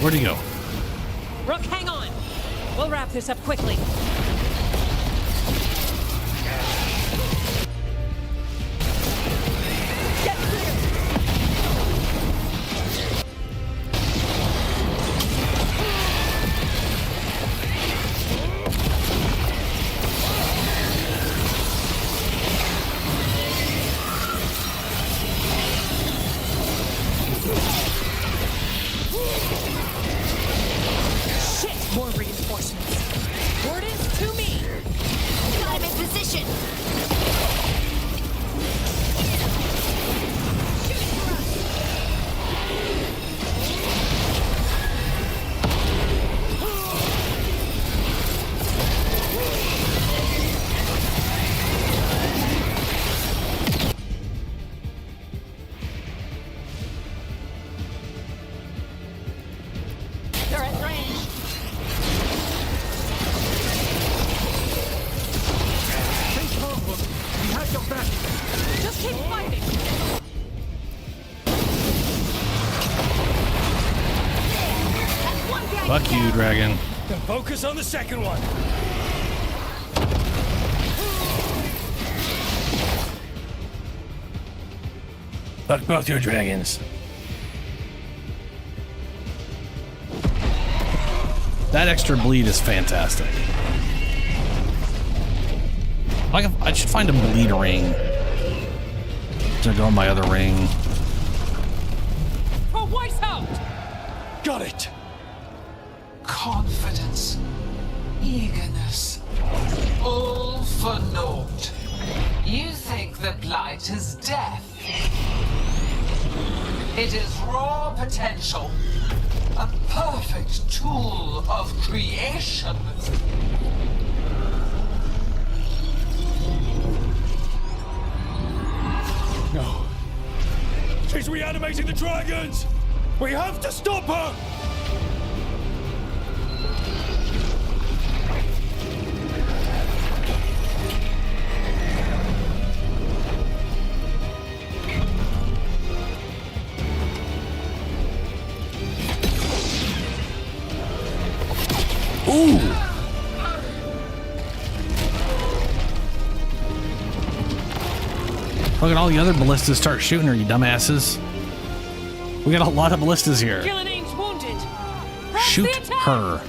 Where'd he go? Rook, hang on. We'll wrap this up quickly. Get clear. Shit, more reinforcements. Wardens to me. I'm in position. They're at range. Think hard, Rook. We have your back. Just keep fighting. That's one guy. Fuck you, dragon. Then focus on the second one. Fuck both your dragons. That extra bleed is fantastic. I should find a bleed ring to go on my other ring. For Weishaupt! Got it! Confidence, eagerness, all for naught. You think the blight is death. It is raw potential, a perfect tool of creation. No. She's reanimating the dragons! We have to stop her! Ooh! Look at all the other ballistas start shooting her, you dumbasses. We got a lot of ballistas here. Gillinane's wounded. Press Shoot the attack. her.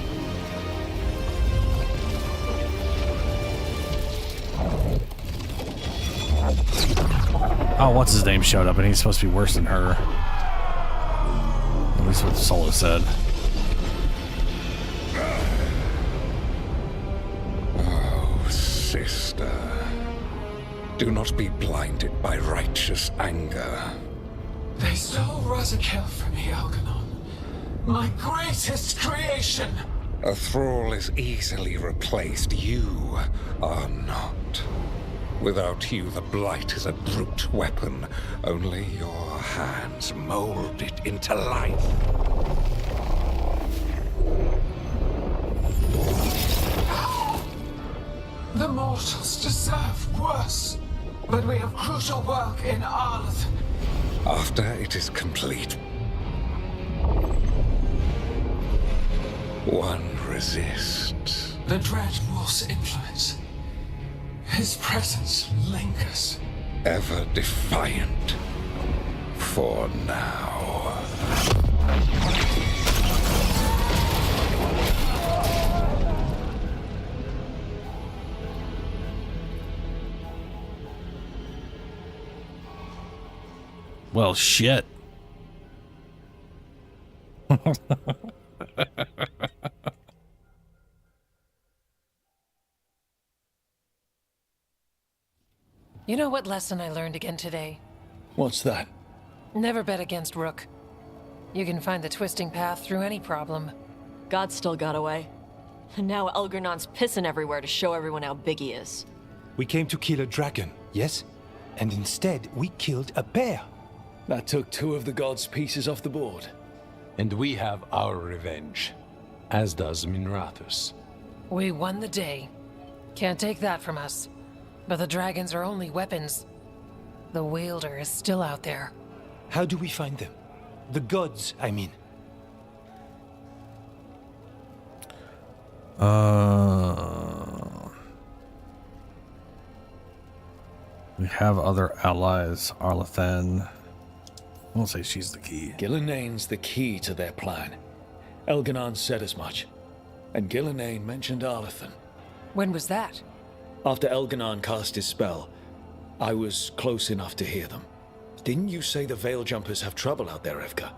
Oh, what's his name showed up and he's supposed to be worse than her. At least what Solo said. Oh, sister. Do not be blinded by righteous anger. They stole Razakel from me, Algernon. My greatest creation. A thrall is easily replaced. You are not. Without you, the blight is a brute weapon. Only your hands mold it into life. The mortals deserve worse. But we have crucial work in Arleth. After it is complete, one resists. The Dread Wolf's influence. His presence lingers. Ever defiant, For now. Well, shit. You know what lesson I learned again today? What's that? Never bet against Rook. You can find the twisting path through any problem. God still got away. And now Elgernon's pissing everywhere to show everyone how big he is. We came to kill a dragon, yes? And instead, we killed a bear. That took 2 of the gods' pieces off the board. And we have our revenge, as does Minrathus. We won the day. Can't take that from us. But the dragons are only weapons. The wielder is still out there. How do we find them? The gods, I mean. We have other allies. Arlathan. I won't say she's the key. Gillenayne's the key to their plan. Elganon said as much. And Gillenayne mentioned Arlathan. When was that? After Elganon cast his spell, I was close enough to hear them. Didn't you say the Veil Jumpers have trouble out there, Evka?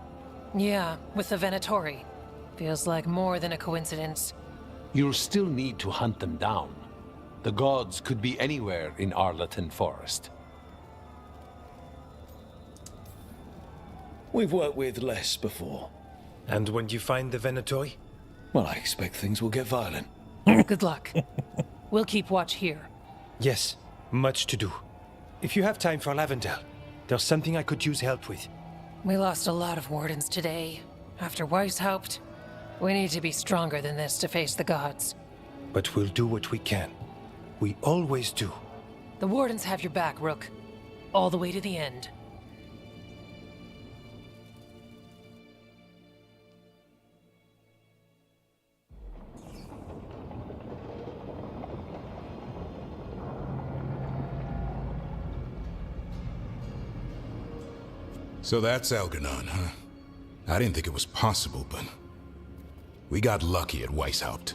Yeah, with the Venatori. Feels like more than a coincidence. You'll still need to hunt them down. The gods could be anywhere in Arlathan Forest. We've worked with less before. And when you find the Venatori? Well, I expect things will get violent. Good luck. We'll keep watch here. Yes, much to do. If you have time for Lavendel, there's something I could use help with. We lost a lot of wardens today. After Weishaupt, we need to be stronger than this to face the gods. But we'll do what we can. We always do. The wardens have your back, Rook. All the way to the end. So that's Elganon, huh? I didn't think it was possible, but we got lucky at Weishaupt.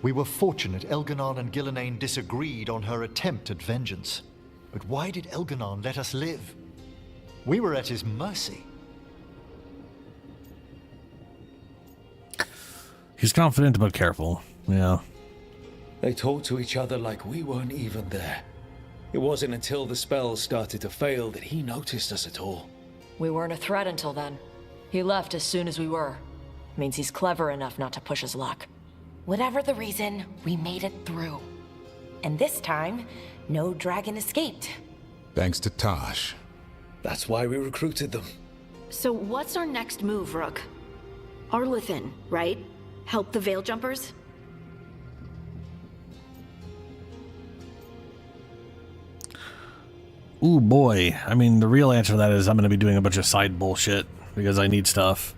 We were fortunate Elganon and Gillenayne disagreed on her attempt at vengeance. But why did Elganon let us live? We were at his mercy. He's confident but careful. Yeah. They talked to each other like we weren't even there. It wasn't until the spells started to fail that he noticed us at all. We weren't a threat until then. He left as soon as we were. Means he's clever enough not to push his luck. Whatever the reason, we made it through. And this time, no dragon escaped. Thanks to Tosh. That's why we recruited them. So what's our next move, Rook? Arlathan, right? Help the Veil Jumpers? Ooh, boy. I mean, the real answer to that is I'm going to be doing a bunch of side bullshit because I need stuff.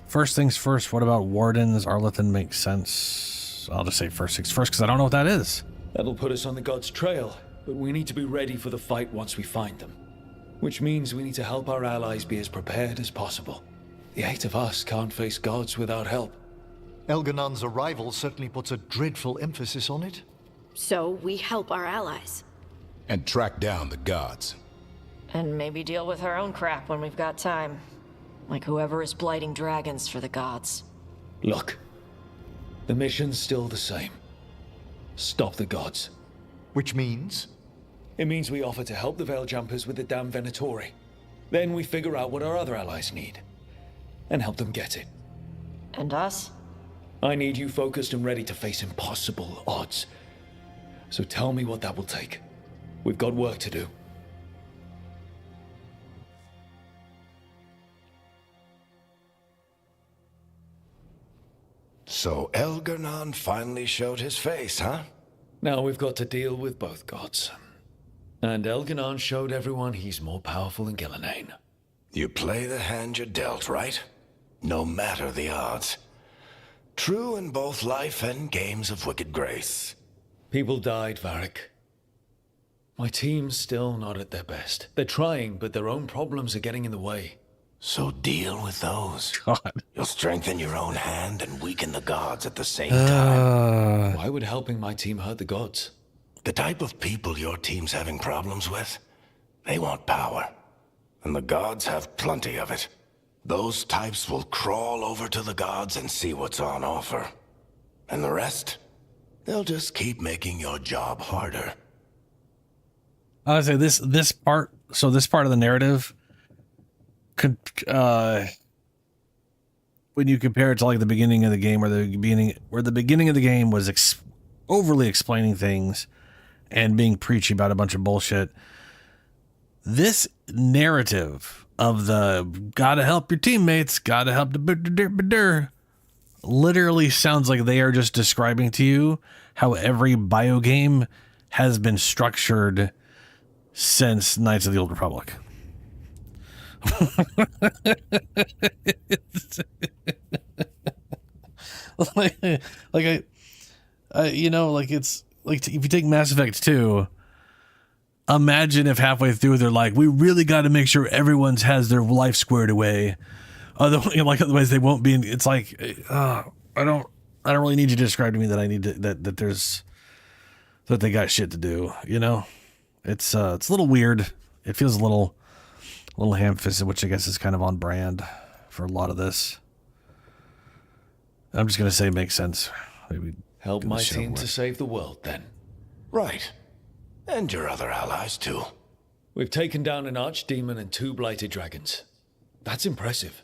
First things first, what about wardens? Arlathan makes sense. I'll just say first things first because I don't know what that is. That'll put us on the gods' trail, but we need to be ready for the fight once we find them. Which means we need to help our allies be as prepared as possible. The 8 of us can't face gods without help. Elganon's arrival certainly puts a dreadful emphasis on it. So we help our allies. And track down the gods. And maybe deal with our own crap when we've got time. Like whoever is blighting dragons for the gods. Look, the mission's still the same. Stop the gods. Which means? It means we offer to help the Veil Jumpers with the damn Venatori. Then we figure out what our other allies need. And help them get it. And us? I need you focused and ready to face impossible odds. So tell me what that will take. We've got work to do. So Elganon finally showed his face, huh? Now we've got to deal with both gods. And Elganon showed everyone he's more powerful than Gillenayne. You play the hand you're dealt, right? No matter the odds. True in both life and games of wicked grace. People died, Varric. My team's still not at their best. They're trying, but their own problems are getting in the way. So deal with those. God. You'll strengthen your own hand and weaken the gods at the same time. Why would helping my team hurt the gods? The type of people your team's having problems with, they want power. And the gods have plenty of it. Those types will crawl over to the gods and see what's on offer. And the rest, they'll just keep making your job harder. I would say this part of the narrative could, when you compare it to like the beginning of the game, where the beginning of the game was overly explaining things and being preachy about a bunch of bullshit, this narrative of the gotta help your teammates, gotta help the literally sounds like they are just describing to you how every bio game has been structured since Knights of the Old Republic. It's like if you take Mass Effect 2, imagine if halfway through they're like, we really got to make sure everyone's has their life squared away. Otherwise they won't be. It's like, I don't really need you to describe to me that I need to, that they got shit to do. You know, it's a little weird. It feels a little ham-fisted, which I guess is kind of on brand for a lot of this. I'm just gonna say it makes sense. Maybe help my team to save the world, then. Right. And your other allies, too. We've taken down an archdemon and 2 blighted dragons. That's impressive.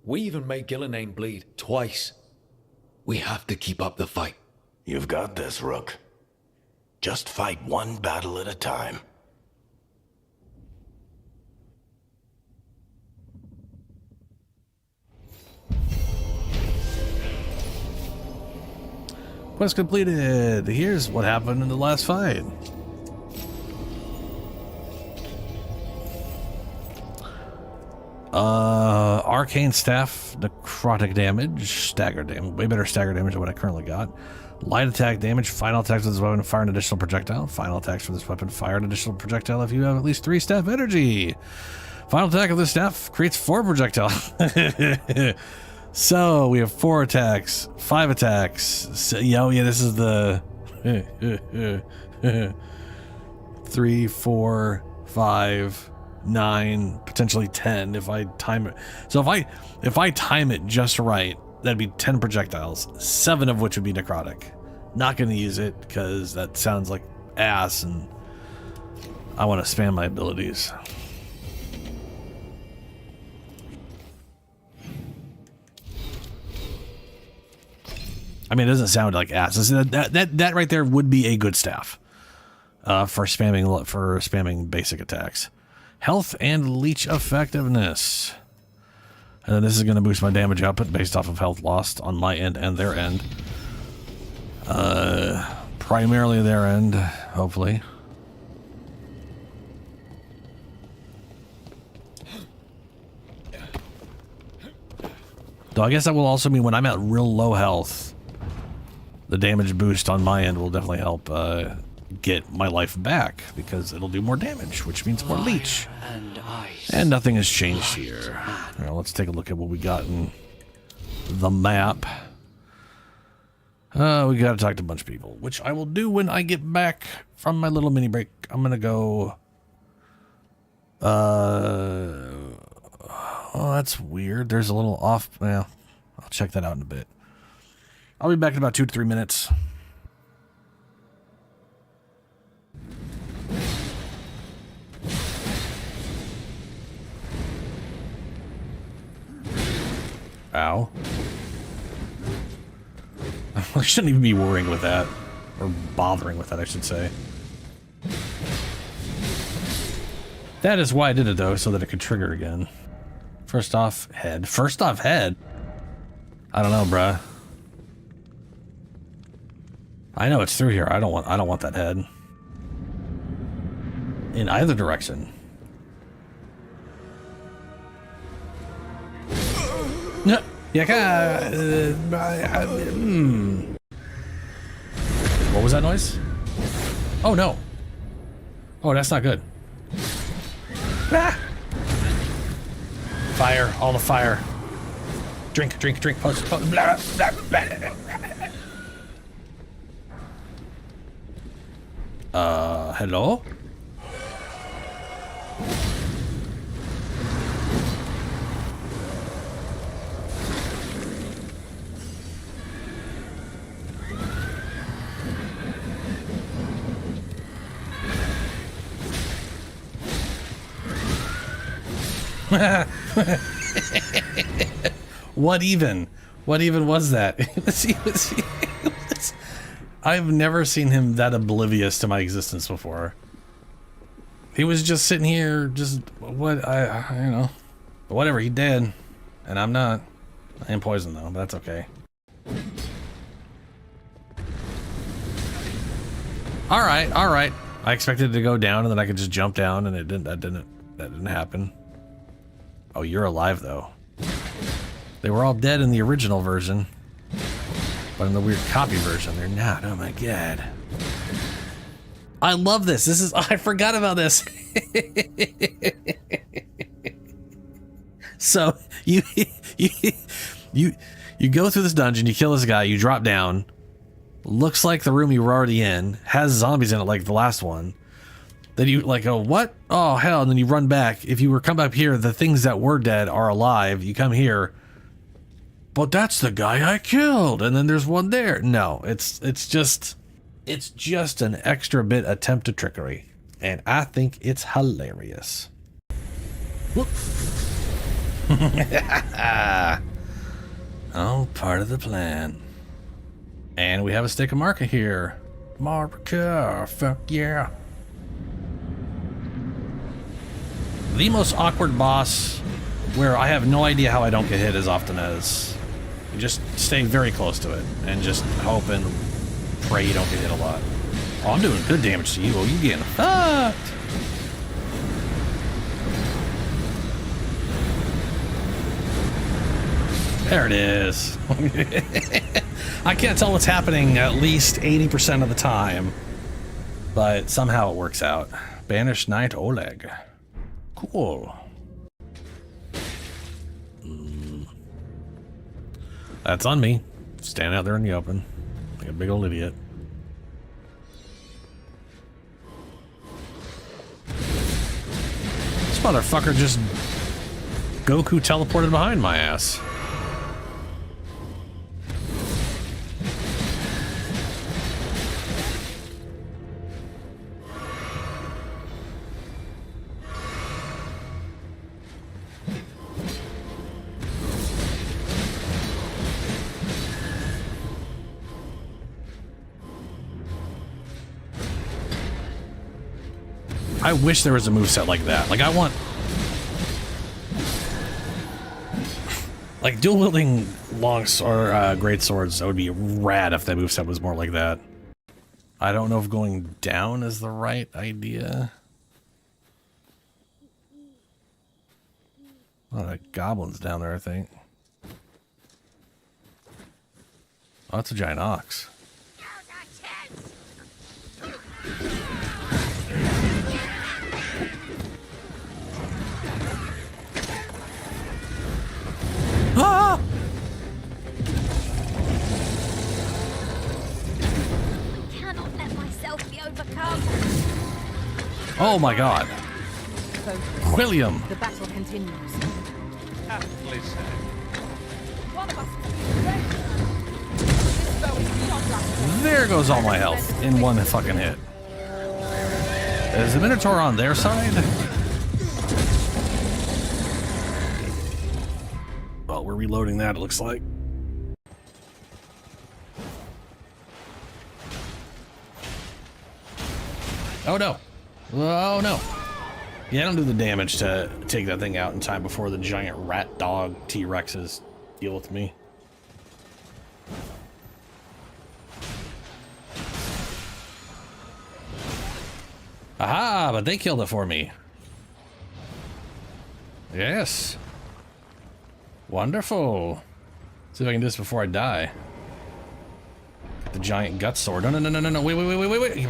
We even made Gillenane bleed twice. We have to keep up the fight. You've got this, Rook. Just fight one battle at a time. Quest completed. Here's what happened in the last fight. Arcane staff, necrotic damage, stagger damage, way better stagger damage than what I currently got. Light attack damage, final attacks with this weapon, fire an additional projectile. Final attacks for this weapon, fire an additional projectile if you have at least 3 staff energy. Final attack of this staff creates 4 projectile. So we have 4 attacks, 5 attacks. So, yeah, this is the 3, 4, 5, 9, potentially 10 if I time it. So if I time it just right, that'd be 10 projectiles, 7 of which would be necrotic. Not going to use it because that sounds like ass, and I want to spam my abilities. I mean, it doesn't sound like ass. That right there would be a good staff for spamming basic attacks. Health and leech effectiveness. And then this is going to boost my damage output based off of health lost on my end and their end. Primarily their end, hopefully. Though I guess that will also mean when I'm at real low health, the damage boost on my end will definitely help get my life back, because it'll do more damage, which means more leech. And nothing has changed here. Now, let's take a look at what we got in the map. We gotta talk to a bunch of people, which I will do when I get back from my little mini break. I'm gonna go... Oh, that's weird. There's a little off... Well, I'll check that out in a bit. I'll be back in about 2 to 3 minutes. Ow. I shouldn't even be worrying with that. Or bothering with that, I should say. That is why I did it, though, so that it could trigger again. First off, head. First off, head? I don't know, bruh. I know it's through here. I don't want that head. In either direction. No. Yeah. What was that noise? Oh no. Oh, that's not good. Ah! Fire, all the fire. Drink, drink, drink, post, post, blah, blah, blah, blah. Hello? What even? What even was that? I've never seen him that oblivious to my existence before. He was just sitting here, just what I you know, whatever. He dead, and I'm not. I am poisoned though, but that's okay. All right, all right. I expected it to go down, and then I could just jump down, and it didn't. That didn't happen. Oh, you're alive though. They were all dead in the original version, but in the weird copy version, they're not. Oh my god. I love this. This is, I forgot about this. So you go through this dungeon, you kill this guy, you drop down. Looks like the room you were already in has zombies in it like the last one. Then you like, oh, what? Oh, hell. And then you run back. If you were come up here, the things that were dead are alive. You come here, but that's the guy I killed. And then there's one there. No, it's just an extra bit attempt at trickery. And I think it's hilarious. Oh, part of the plan. And we have a stick of marker here. Marker, fuck yeah. The most awkward boss, where I have no idea how I don't get hit as often as you just stay very close to it and just hope and pray you don't get hit a lot. Oh, I'm doing good damage to you. Oh, you getting fucked. There it is. I can't tell what's happening at least 80% of the time, but somehow it works out. Banished Knight Oleg. Cool. That's on me. Stand out there in the open like a big old idiot. This motherfucker just Goku teleported behind my ass. I wish there was a moveset like that. Like, I want... like, dual-wielding great swords, that would be rad if that moveset was more like that. I don't know if going down is the right idea. Oh, that goblin's down there, I think. Oh, that's a giant ox. Ah! I cannot let myself be overcome. Oh my god. Focus. William. The battle continues. Aptly said. One of us There goes all my health in one fucking hit. Is the Minotaur on their side? Well, we're reloading that, it looks like. Oh no. Oh no. Yeah, I don't do the damage to take that thing out in time before the giant rat dog T-Rexes deal with me. Aha, but they killed it for me. Yes. Wonderful. See if I can do this before I die. Get the giant gut sword. No, no, no, no, no, no. Wait, wait, wait, wait, wait, wait.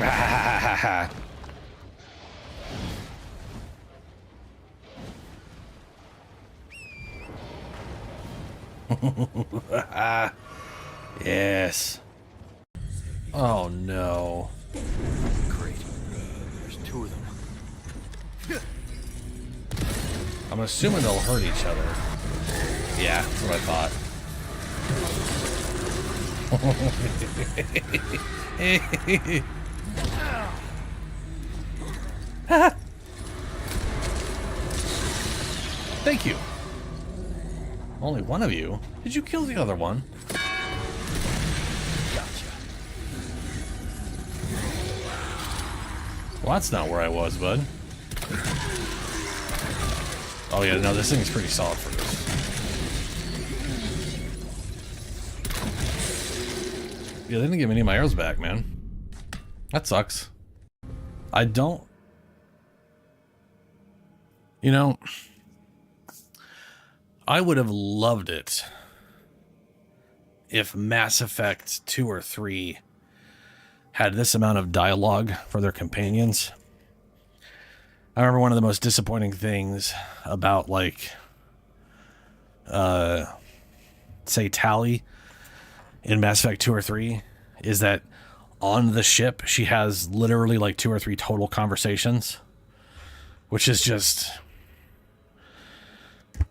Yes. Oh no. Great. There's two of them. I'm assuming they'll hurt each other. Yeah, that's what I thought. Thank you. Only one of you? Did you kill the other one? Gotcha. Well, that's not where I was, bud. Oh yeah, no, this thing's pretty solid for this. Yeah, they didn't give me any of my arrows back, man. That sucks. I don't... You know... I would have loved it if Mass Effect 2 or 3 had this amount of dialogue for their companions. I remember one of the most disappointing things about, like, say, Tali in Mass Effect 2 or 3 is that on the ship, she has literally, like, 2 or 3 total conversations, which is just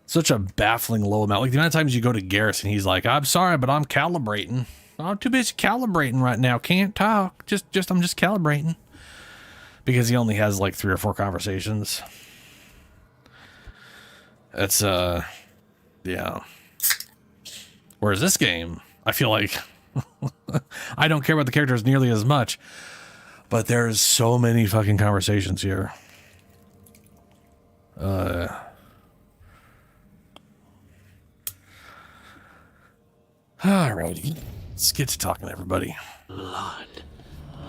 such a baffling low amount. Like, the amount of times you go to Garrus and he's like, I'm sorry, but I'm calibrating. I'm too busy calibrating right now. Can't talk. I'm just calibrating. Because he only has like 3 or 4 conversations. That's, yeah. Whereas this game, I feel like I don't care about the characters nearly as much, but there's so many fucking conversations here. Alrighty. Let's get to talking to everybody. Blood.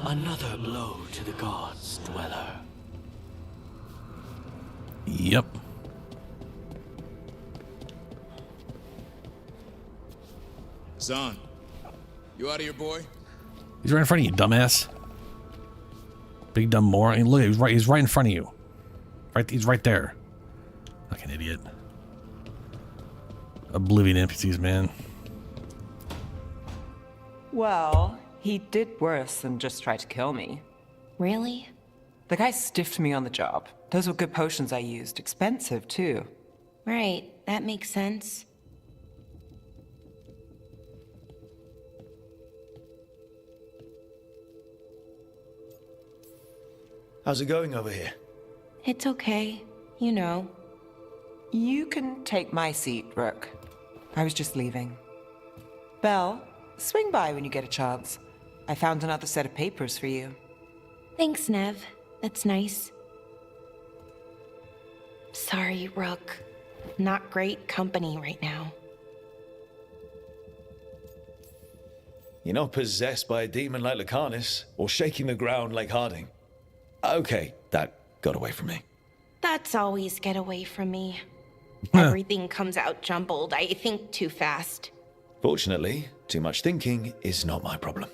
Another blow to the gods' dweller. Yep. Zahn, you out of here, boy? He's right in front of you, dumbass. Big dumb moron. Look, he's right in front of you. He's right there. Like an idiot. Oblivion NPCs, man. Well, he did worse than just try to kill me. Really? The guy stiffed me on the job. Those were good potions I used. Expensive, too. Right, that makes sense. How's it going over here? It's okay. You know. You can take my seat, Rook. I was just leaving. Belle, swing by when you get a chance. I found another set of papers for you. Thanks, Nev. That's nice. Sorry, Rook. Not great company right now. You're not possessed by a demon like Lucanus, or shaking the ground like Harding. Okay, that got away from me. That's always get away from me. Everything comes out jumbled. I think too fast. Fortunately, too much thinking is not my problem.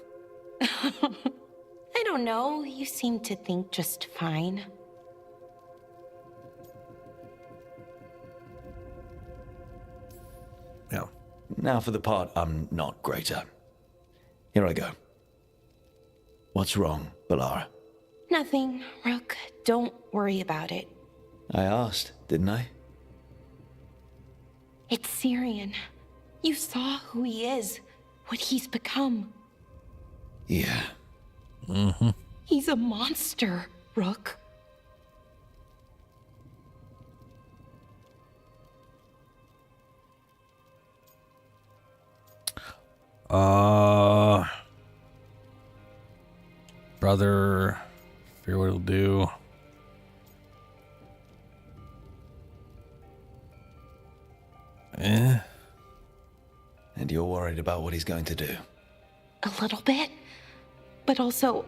I don't know. You seem to think just fine. Yeah. Now for the part I'm not great at. Here I go. What's wrong, Balara? Nothing, Rook. Don't worry about it. I asked, didn't I? It's Syrian. You saw who he is, what he's become. Yeah. Mm-hmm. He's a monster, Rook. Brother, figure what he'll do. And you're worried about what he's going to do? A little bit. But also,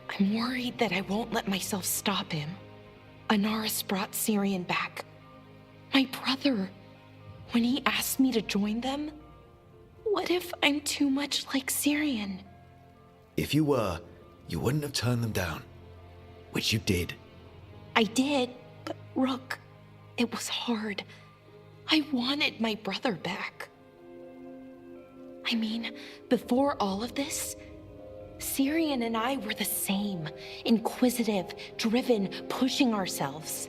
I'm worried that I won't let myself stop him. Anaris brought Syrian back. My brother. When he asked me to join them, what if I'm too much like Syrian? If you were, you wouldn't have turned them down. Which you did. I did, but Rook, it was hard. I wanted my brother back. I mean, before all of this, Syrian and I were the same. Inquisitive, driven, pushing ourselves.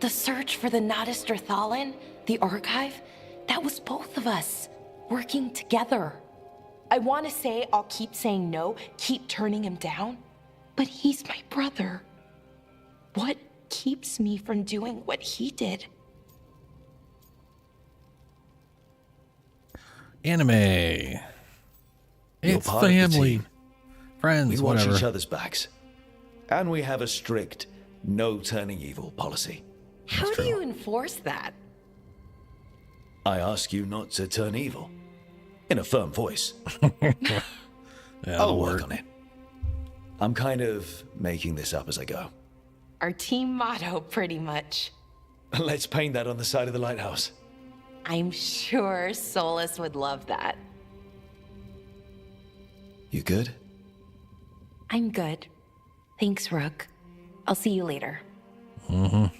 The search for the Nadister Thalin, the archive, that was both of us, working together. I want to say I'll keep saying no, keep turning him down, but he's my brother. What keeps me from doing what he did? Anime. You're It's part of the family. team. Friends, We watch whatever. each other's backs. And we have a strict no turning evil policy. How do you enforce that? I ask you not to turn evil. In a firm voice. I'll work on it. I'm kind of making this up as I go. Our team motto, pretty much. Let's paint that on the side of the lighthouse. I'm sure Solus would love that. You good? I'm good. Thanks, Rook. I'll see you later. Mm-hmm.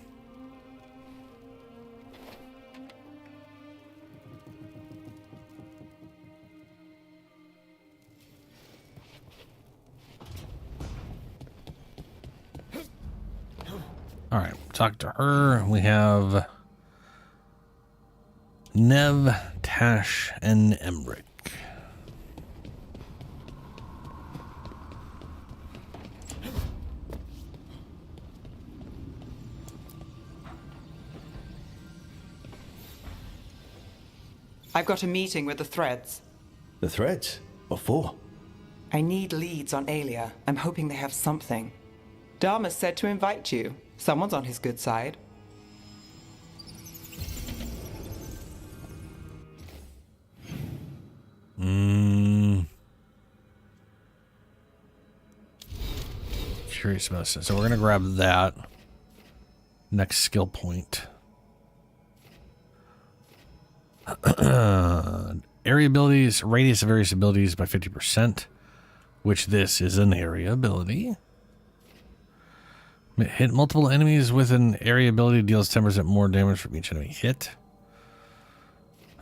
All right, talk to her. We have Nev, Tash, and Emric. I've got a meeting with the Threads. The Threads? What for? I need leads on Aelia. I'm hoping they have something. Dharma said to invite you. Someone's on his good side. Curious about this. So we're going to grab that. Next skill point. Area abilities, radius of various abilities by 50%, which this is an area ability. Hit multiple enemies with an area ability, deals 10% more damage from each enemy hit.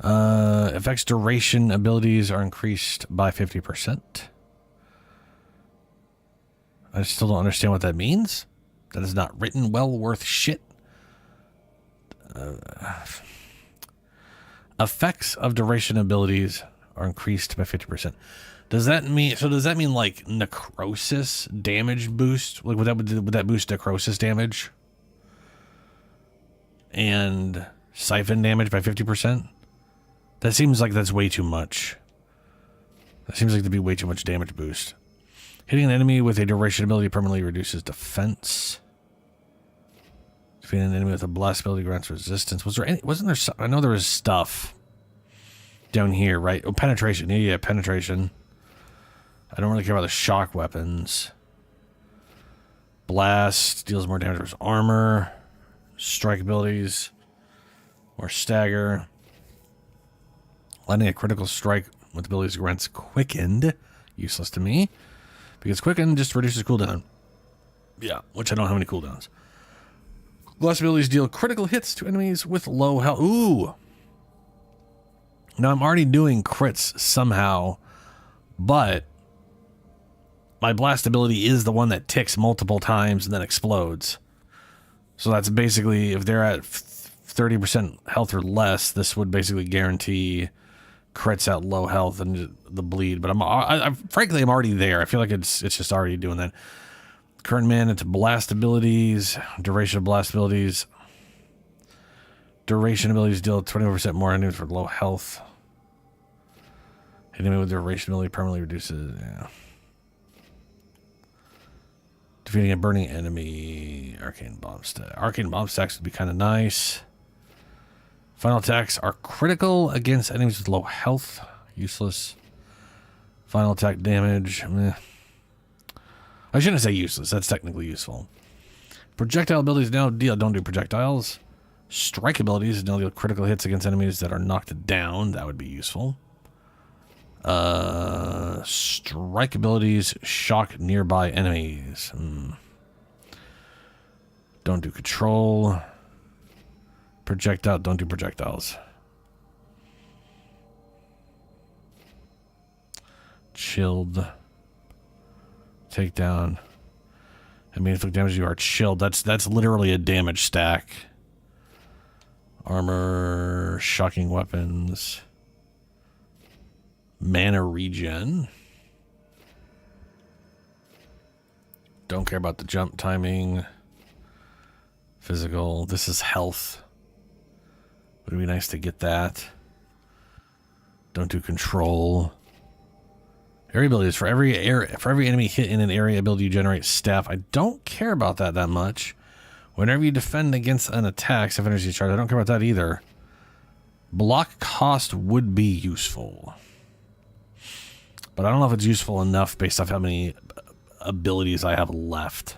Effects duration abilities are increased by 50%. I still don't understand what that means. That is not written well worth shit. Effects of duration abilities are increased by 50%. Does that mean like necrosis damage boost? Like would that boost necrosis damage? And siphon damage by 50%? That seems like that's way too much. That seems like to be way too much damage boost. Hitting an enemy with a duration ability permanently reduces defense. Defeating an enemy with a blast ability grants resistance. Wasn't there I know there was stuff down here, right? Oh, penetration. Yeah, penetration. I don't really care about the shock weapons. Blast deals more damage versus armor. Strike abilities. More stagger. Landing a critical strike with abilities grants quickened. Useless to me. Because quickened just reduces cooldown. Yeah, which I don't have any cooldowns. Blast abilities deal critical hits to enemies with low health. Ooh. Now I'm already doing crits somehow, but my blast ability is the one that ticks multiple times and then explodes. So that's basically, if they're at 30% health or less, this would basically guarantee crits at low health and the bleed. But frankly, I'm already there. I feel like it's just already doing that. Current mana to blast abilities, duration of blast abilities. Duration abilities deal 20% more enemies for low health. Enemy with duration ability permanently reduces. Yeah. Defeating a burning enemy. Arcane bomb stack. Arcane bomb stacks would be kind of nice. Final attacks are critical against enemies with low health. Useless. Final attack damage. Meh. I shouldn't say useless. That's technically useful. Projectile abilities now don't do projectiles. Strike abilities now deal critical hits against enemies that are knocked down. That would be useful. Strike abilities shock nearby enemies. Don't do control. Don't do projectiles. Chilled. Takedown. I mean, inflict damage, you are chilled. That's literally a damage stack. Armor, shocking weapons, mana regen. Don't care about the jump timing. Physical. This is health. Would be nice to get that. Don't do control. Area abilities. For every enemy hit in an area ability, you generate staff. I don't care about that much. Whenever you defend against an attack, staff energy charge. I don't care about that either. Block cost would be useful. But I don't know if it's useful enough based off how many abilities I have left.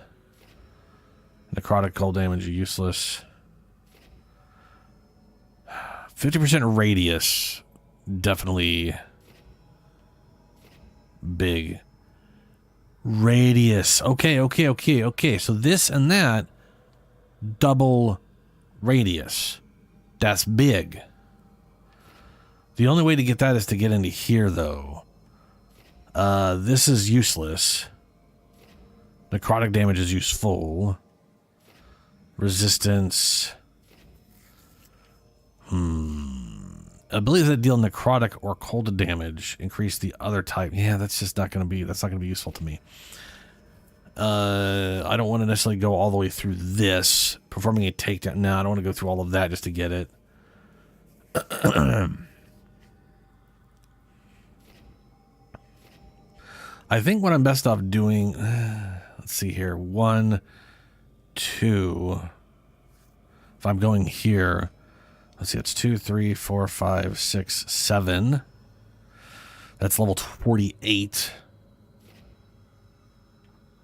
Necrotic cold damage, useless. 50% radius. Definitely big. Radius. Okay. So this and that double radius. That's big. The only way to get that is to get into here, though. This is useless. Necrotic damage is useful. Resistance. Abilities that deal necrotic or cold damage increase the other type. Yeah, that's just not going to be. That's not going to be useful to me. I don't want to necessarily go all the way through this. Performing a takedown. No, I don't want to go through all of that just to get it. I think what I'm best off doing. Let's see here. 1, 2. If I'm going here. Let's see, it's 2, 3, 4, 5, 6, 7. That's level 48.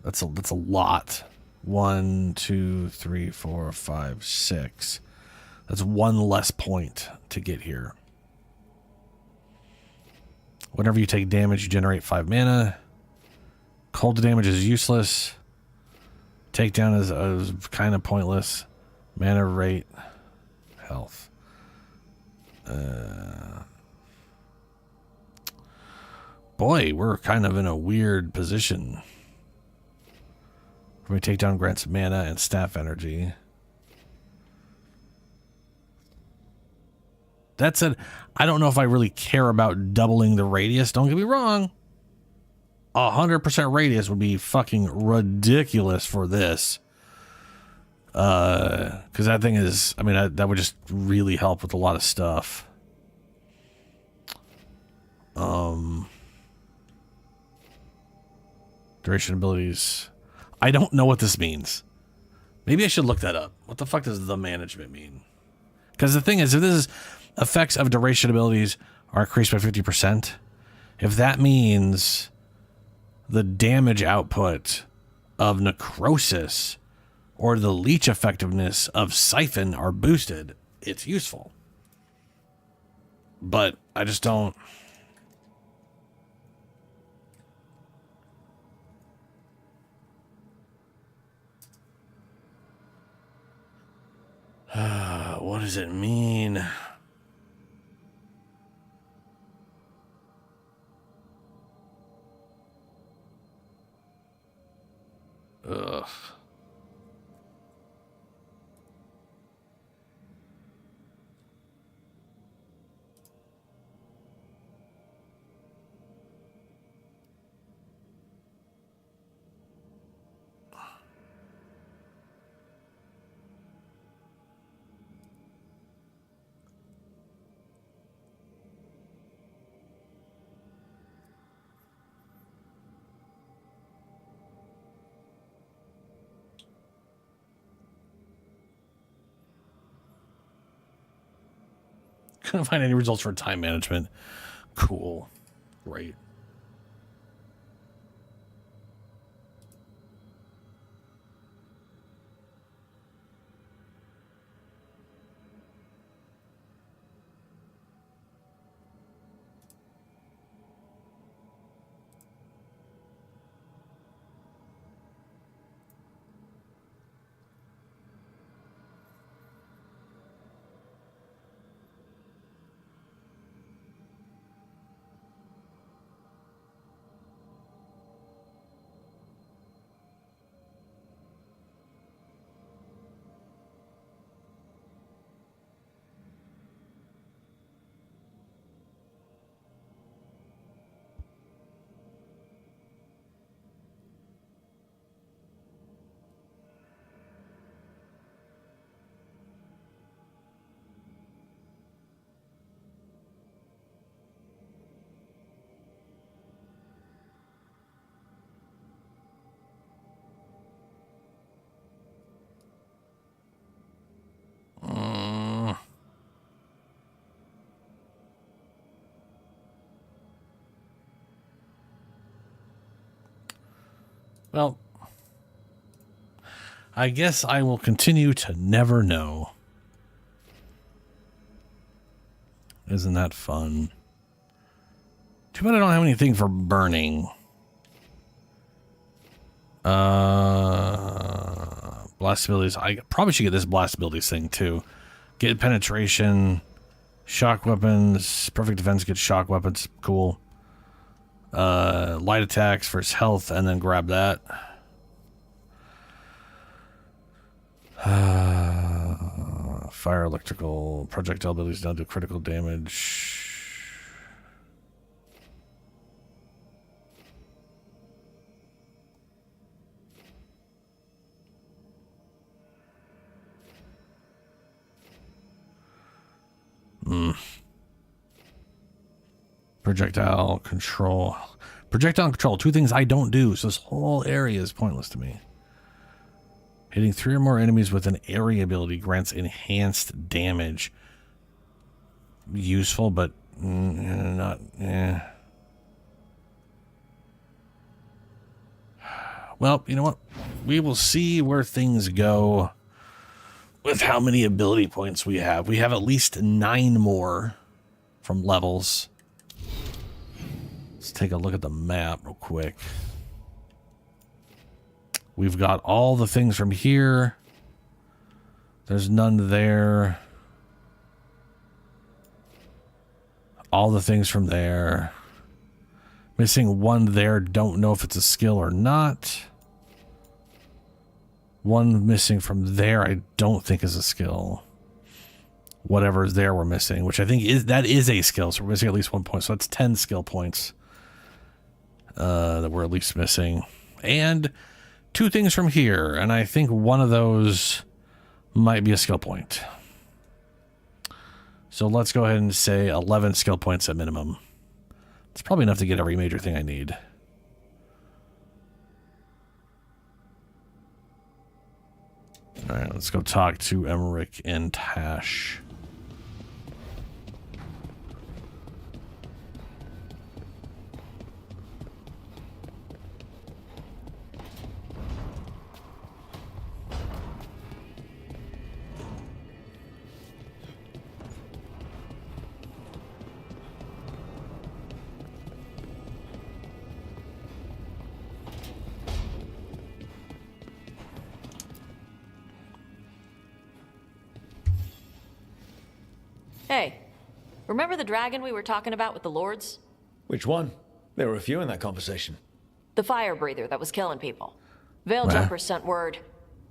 That's a lot. 1, 2, 3, 4, 5, 6. That's one less point to get here. Whenever you take damage, you generate 5 mana. Cold damage is useless. Takedown is kind of pointless. Mana rate. Health. Boy, we're kind of in a weird position. We take down grants mana and staff energy. That said, I don't know if I really care about doubling the radius. Don't get me wrong. 100% radius would be fucking ridiculous for this. Because that thing is, I mean, that would just really help with a lot of stuff. Duration abilities. I don't know what this means. Maybe I should look that up. What the fuck does the management mean? Because the thing is, if this is effects of duration abilities are increased by 50%, if that means the damage output of necrosis or the leech effectiveness of Siphon are boosted, it's useful. But I just don't. What does it mean? Ugh. Couldn't find any results for time management. Cool. Great. Well, I guess I will continue to never know. Isn't that fun? Too bad I don't have anything for burning. Blast abilities. I probably should get this blast abilities thing too. Get penetration, shock weapons, perfect defense, get shock weapons. Cool. Light attacks for his health, and then grab that. Fire, electrical, projectile abilities don't do critical damage. Projectile control. Projectile control. Two things I don't do, so this whole area is pointless to me. Hitting 3 or more enemies with an area ability grants enhanced damage. Useful, but not... Well, you know what? We will see where things go with how many ability points we have. We have at least 9 more from levels. Let's take a look at the map real quick. We've got all the things from here. There's none there. All the things from there. Missing 1 there. Don't know if it's a skill or not. 1 missing from there I don't think is a skill. Whatever is there we're missing, which I think is a skill. So we're missing at least 1 point. So that's 10 skill points that we're at least missing. And 2 things from here. And I think one of those might be a skill point. So let's go ahead and say 11 skill points at minimum. It's probably enough to get every major thing I need. All right, let's go talk to Emmerich and Tash. Hey, remember the dragon we were talking about with the lords? Which one? There were a few in that conversation. The fire breather that was killing people. Veiljumpers sent word.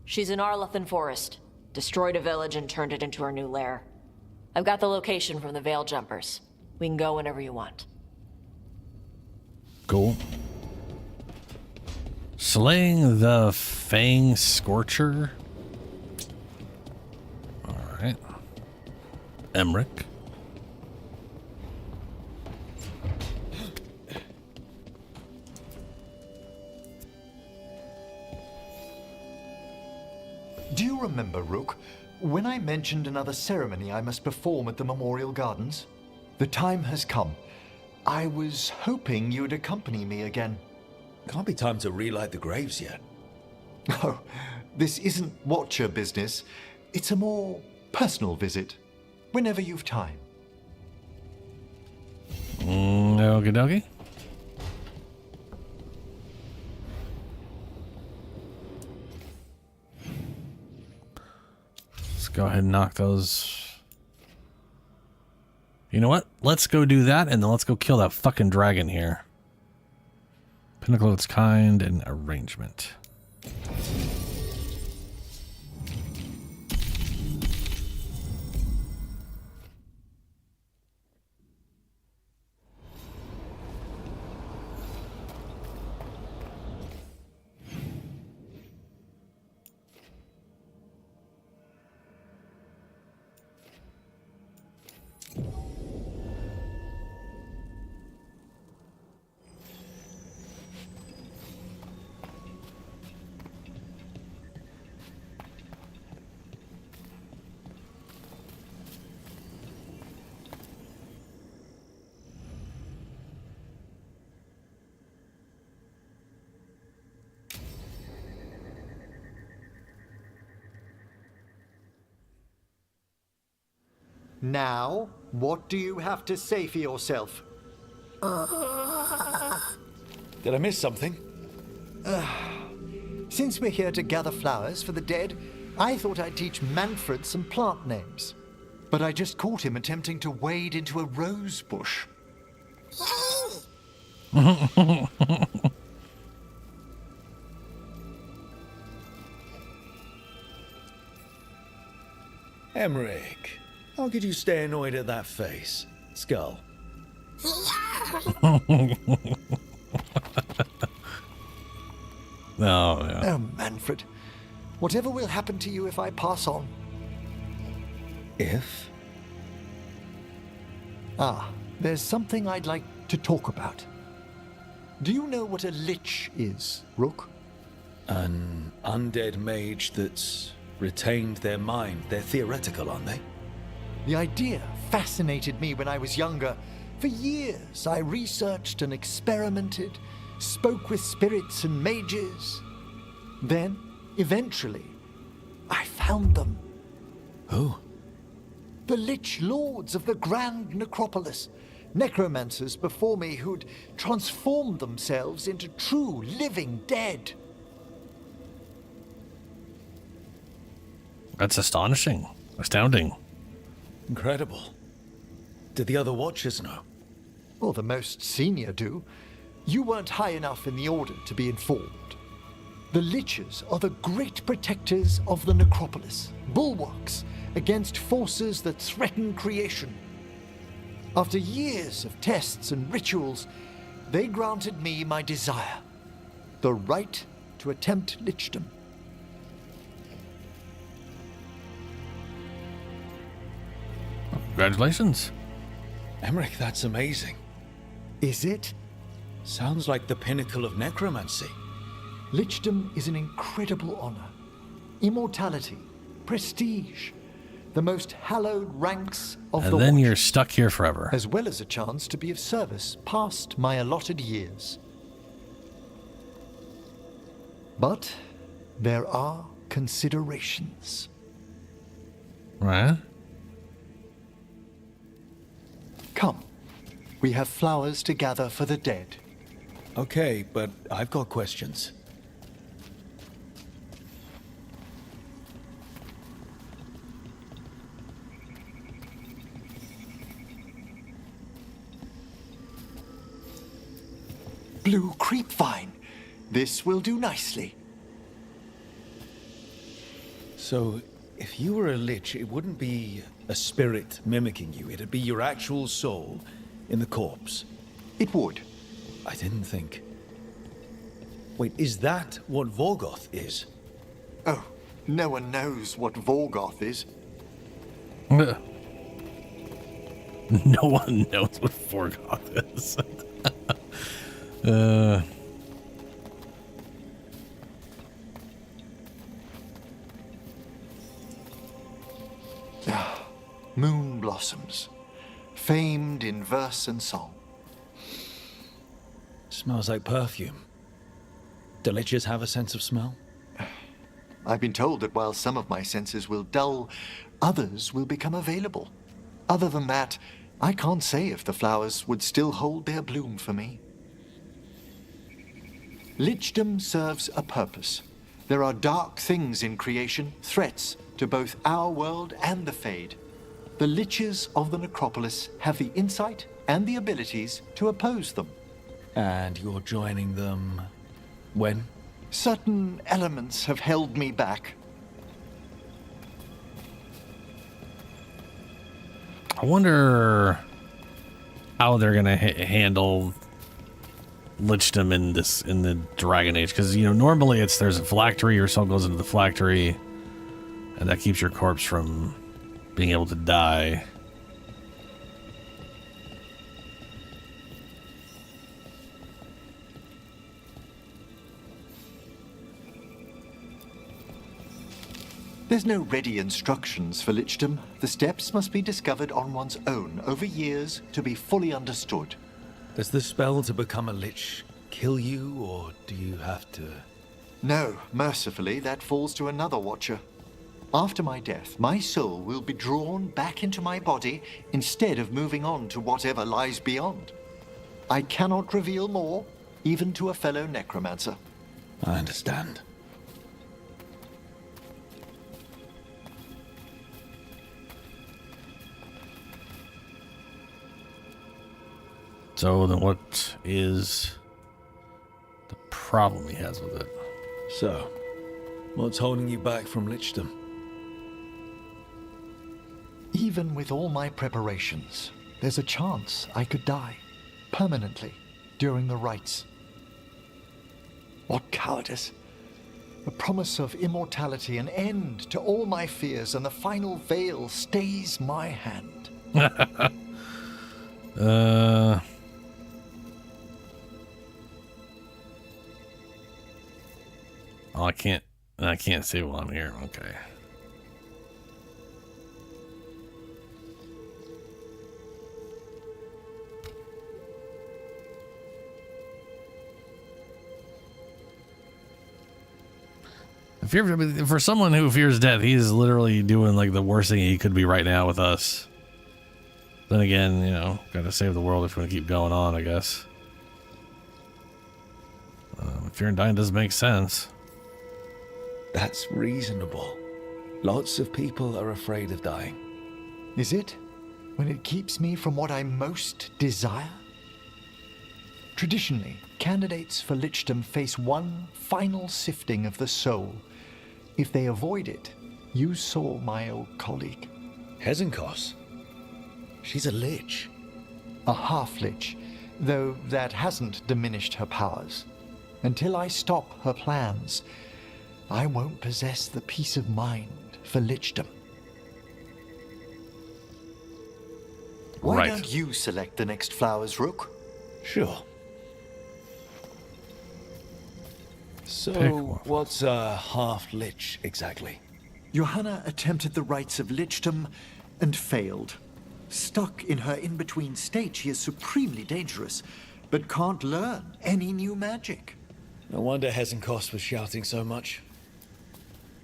She's in Arlathan Forest. Destroyed a village and turned it into her new lair. I've got the location from the Veiljumpers. We can go whenever you want. Cool. Slaying the Fang Scorcher. All right. Emmerich. Do you remember, Rook, when I mentioned another ceremony I must perform at the Memorial Gardens? The time has come. I was hoping you'd accompany me again. Can't be time to relight the graves yet. Oh, this isn't Watcher business. It's a more personal visit. Whenever you've time. Okie dokie. Let's go ahead and knock those. You know what? Let's go do that, and then let's go kill that fucking dragon here. Pinnacle of its kind and arrangement. Now, what do you have to say for yourself? Did I miss something? Since we're here to gather flowers for the dead, I thought I'd teach Manfred some plant names. But I just caught him attempting to wade into a rose bush. Emmerich, how could you stay annoyed at that face? Skull. No, yeah. Oh, Manfred. Whatever will happen to you if I pass on? If? There's something I'd like to talk about. Do you know what a lich is, Rook? An undead mage that's retained their mind. They're theoretical, aren't they? The idea fascinated me when I was younger. For years, I researched and experimented, spoke with spirits and mages. Then, eventually, I found them. Who? The Lich Lords of the Grand Necropolis. Necromancers before me who'd transformed themselves into true living dead. That's astonishing. Astounding. Incredible. Did the other Watchers know? Well, the most senior do. You weren't high enough in the Order to be informed. The Liches are the great protectors of the Necropolis, bulwarks against forces that threaten creation. After years of tests and rituals, they granted me my desire, the right to attempt lichdom. Congratulations. Emmerich, that's amazing. Is it? Sounds like the pinnacle of necromancy. Lichdom is an incredible honor. Immortality, prestige, the most hallowed ranks of the And then Watch, you're stuck here forever. as well as a chance to be of service past my allotted years. But there are considerations. Right? Come, we have flowers to gather for the dead. Okay, but I've got questions. Blue creepvine. This will do nicely. So, if you were a lich, it wouldn't be a spirit mimicking you. It'd be your actual soul in the corpse. It would. I didn't think. Wait, is that what Vorgoth is? Oh, no one knows what Veilguard is. No one knows what Vorgoth is. Moon blossoms, famed in verse and song. Smells like perfume. Do liches have a sense of smell? I've been told that while some of my senses will dull, others will become available. Other than that, I can't say if the flowers would still hold their bloom for me. Lichdom serves a purpose. There are dark things in creation, threats to both our world and the Fade. The Liches of the Necropolis have the insight and the abilities to oppose them. And you're joining them when? Certain elements have held me back. I wonder how they're gonna handle lichdom in the Dragon Age, because normally there's a phylactery, your soul goes into the phylactery, and that keeps your corpse from being able to die. There's no ready instructions for lichdom. The steps must be discovered on one's own over years to be fully understood. Does the spell to become a lich kill you, or do you have to... No, mercifully, that falls to another watcher. After my death, my soul will be drawn back into my body instead of moving on to whatever lies beyond. I cannot reveal more, even to a fellow necromancer. I understand. So then what is the problem he has with it? So, what's holding you back from Lichdom? Even with all my preparations, there's a chance I could die permanently during the rites. What cowardice! The promise of immortality, an end to all my fears, and the final veil stays my hand. Oh, I can't see while I'm here. Okay. For someone who fears death, he's literally doing like the worst thing he could be right now with us. Then again, you know, gotta save the world if we want to keep going on, I guess. Fear and dying doesn't make sense. That's reasonable. Lots of people are afraid of dying. Is it? When it keeps me from what I most desire? Traditionally, candidates for Lichdom face one final sifting of the soul. If they avoid it, you saw my old colleague. Hezenkos? She's a lich. A half-lich, though that hasn't diminished her powers. Until I stop her plans, I won't possess the peace of mind for Lichdom. Why don't you select the next flowers, Rook? Sure. So, what's a half-lich exactly? Johanna attempted the rites of Lichdom and failed. Stuck in her in-between state, she is supremely dangerous, but can't learn any new magic. No wonder Hezenkos was shouting so much.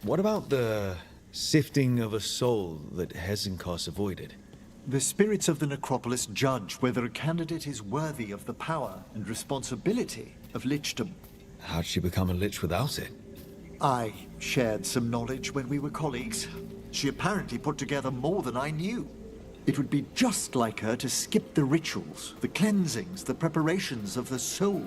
What about the sifting of a soul that Hezenkos avoided? The spirits of the necropolis judge whether a candidate is worthy of the power and responsibility of Lichdom. How'd she become a lich without it? I shared some knowledge when we were colleagues. She apparently put together more than I knew. It would be just like her to skip the rituals, the cleansings, the preparations of the soul.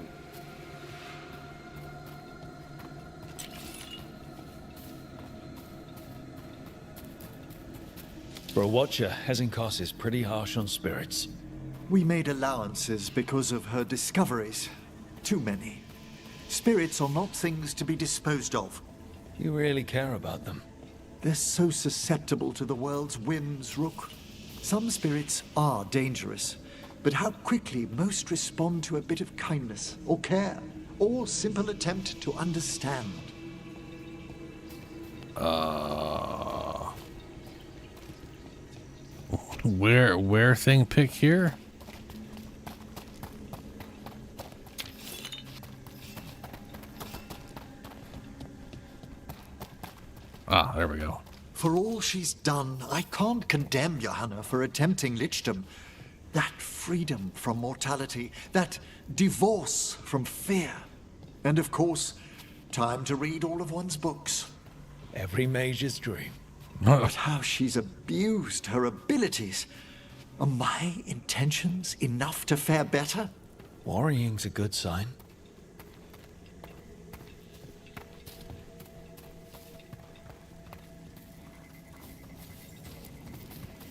For a watcher, Hezenkos is pretty harsh on spirits. We made allowances because of her discoveries. Too many. Spirits are not things to be disposed of. You really care about them. They're so susceptible to the world's whims, Rook. Some spirits are dangerous, but how quickly most respond to a bit of kindness or care or simple attempt to understand. Where thing pick here? Ah, there we go. For all she's done, I can't condemn Johanna for attempting Lichdom. That freedom from mortality, that divorce from fear. And of course, time to read all of one's books. Every mage's dream. But how she's abused her abilities. Are my intentions enough to fare better? Worrying's a good sign.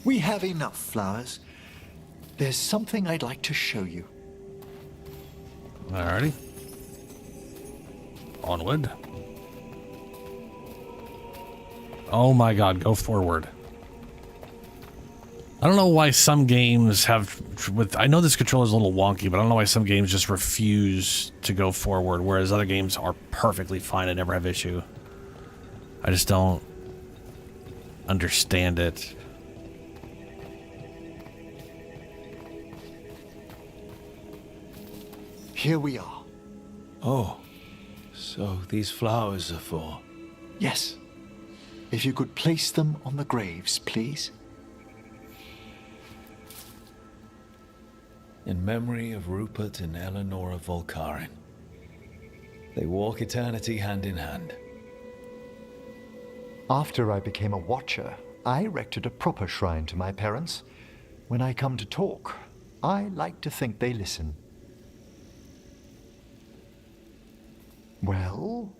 We have enough flowers. There's something I'd like to show you. Alrighty. Onward. Oh my god, go forward. I don't know why some games have I know this controller's a little wonky, but I don't know why some games just refuse to go forward, whereas other games are perfectly fine and never have issue. I just don't understand it. Here we are. Oh, so these flowers are for... Yes. if you could place them on the graves, please. In memory of Rupert and Eleanor of Volcarin. They walk eternity hand in hand. After I became a watcher, I erected a proper shrine to my parents. When I come to talk, I like to think they listen. Well,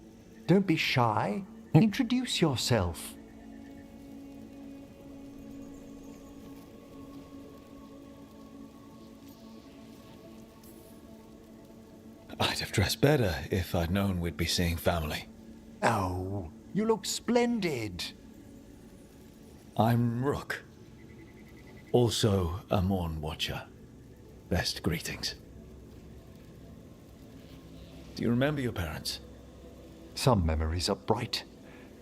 don't be shy. Introduce yourself. I'd have dressed better if I'd known we'd be seeing family. Oh, you look splendid. I'm Rook. Also a Morn Watcher. Best greetings. Do you remember your parents? Some memories are bright.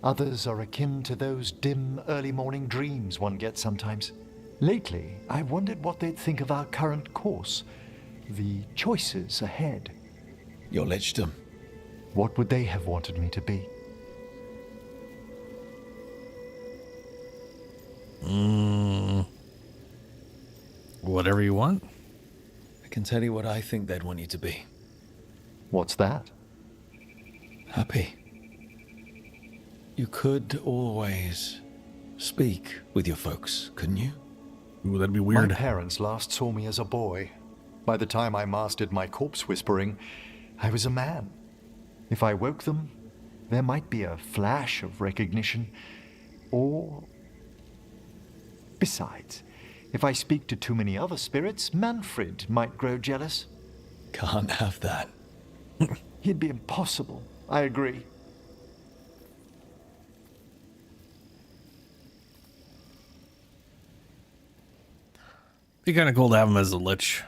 Others are akin to those dim early morning dreams one gets sometimes. Lately, I've wondered what they'd think of our current course, the choices ahead. Your lichdom. What would they have wanted me to be? Whatever you want. I can tell you what I think they'd want you to be. What's that? Happy. You could always speak with your folks, couldn't you? Ooh, that'd be weird. My parents last saw me as a boy. By the time I mastered my corpse whispering, I was a man. If I woke them, there might be a flash of recognition, or... Besides, if I speak to too many other spirits, Manfred might grow jealous. Can't have that. He'd be impossible. I agree. Be kind of cool to have him as a lich.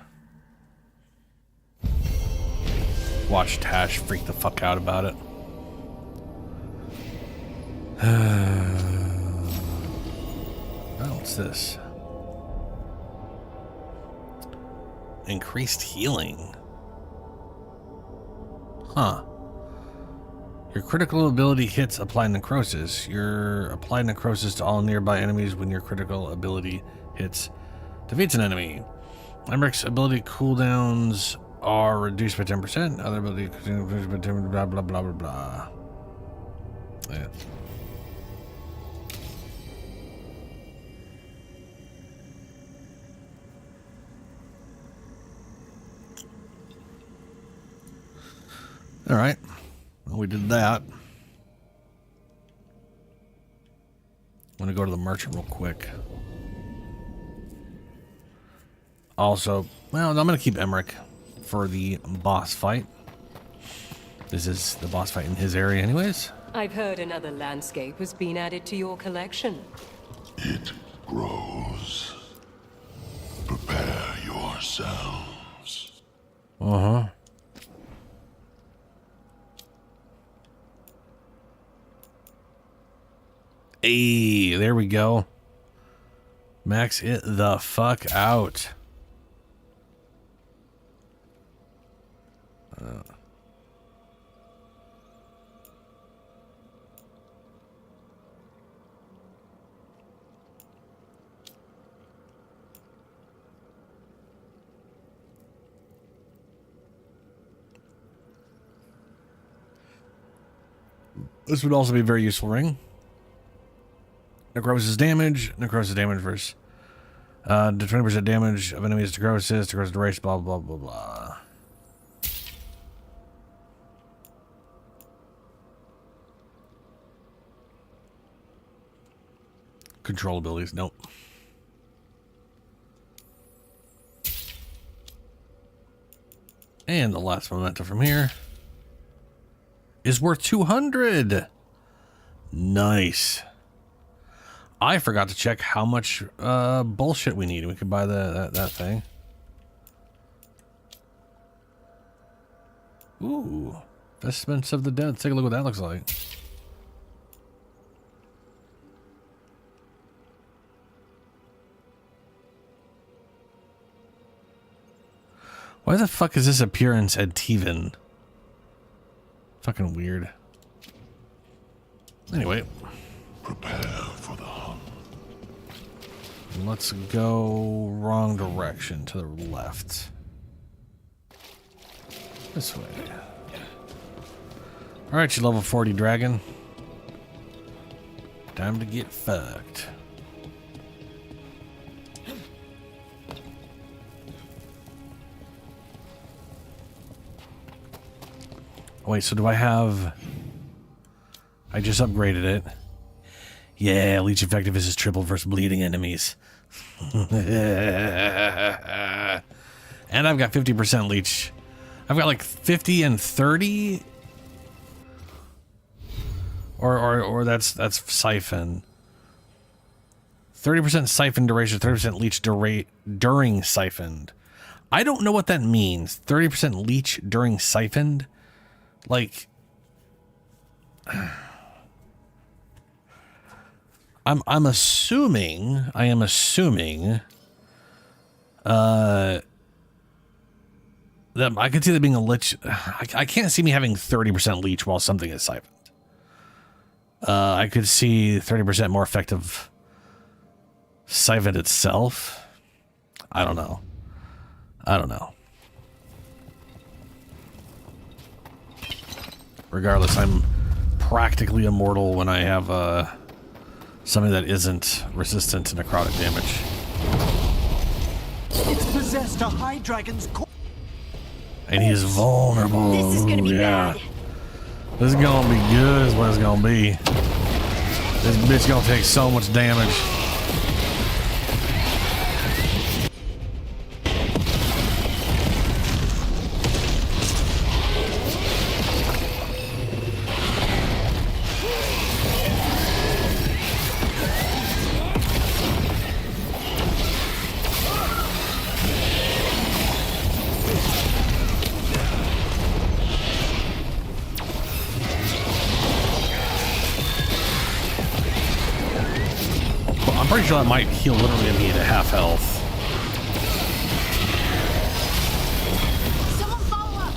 Watch Tash freak the fuck out about it. Oh, what's this? Increased healing. Huh. Your critical ability hits apply necrosis. Your apply necrosis to all nearby enemies when your critical ability hits defeats an enemy. Emmeric's ability cooldowns are reduced by 10%. Other ability reduced by 10%, blah, blah, blah, blah, blah. Yeah. All right. Well, we did that. I'm going to go to the merchant real quick. Also, well, I'm going to keep Emmerich for the boss fight. This is the boss fight in his area anyways. I've heard another landscape has been added to your collection. It grows. Prepare yourselves. Uh-huh. Hey, there we go. Max it the fuck out. This would also be a very useful ring. Necrosis damage versus do 20% damage of enemies necrosis duration, blah blah blah blah. Control abilities, nope. And the last memento from here is worth 200. Nice. I forgot to check how much bullshit we need. We could buy that thing. Ooh, Vestments of the Dead. Let's take a look what that looks like. Why the fuck is this appearance at Teven? Fucking weird. Anyway. Prepare for the hunt. Let's go wrong direction to the left. This way. Alright, you level 40 dragon. Time to get fucked. Wait, so do I have... I just upgraded it. Yeah, leech effectiveness is triple versus bleeding enemies. And I've got 50% leech. I've got like 50 and 30. Or that's siphon. 30% siphon duration, 30% leech during siphoned. I don't know what that means. 30% leech during siphoned? Like, I am assuming that I could see that being a leech. I can't see me having 30% leech while something is siphoned. I could see 30% more effective siphon itself. I don't know. Regardless, I'm practically immortal when I have something that isn't resistant to necrotic damage. It's possessed a high dragon's core. And he is vulnerable. This is gonna be yeah. bad. This is gonna be good is what it's gonna be. This bitch gonna take so much damage. I'm pretty sure that might heal literally me to half health. Someone follow up.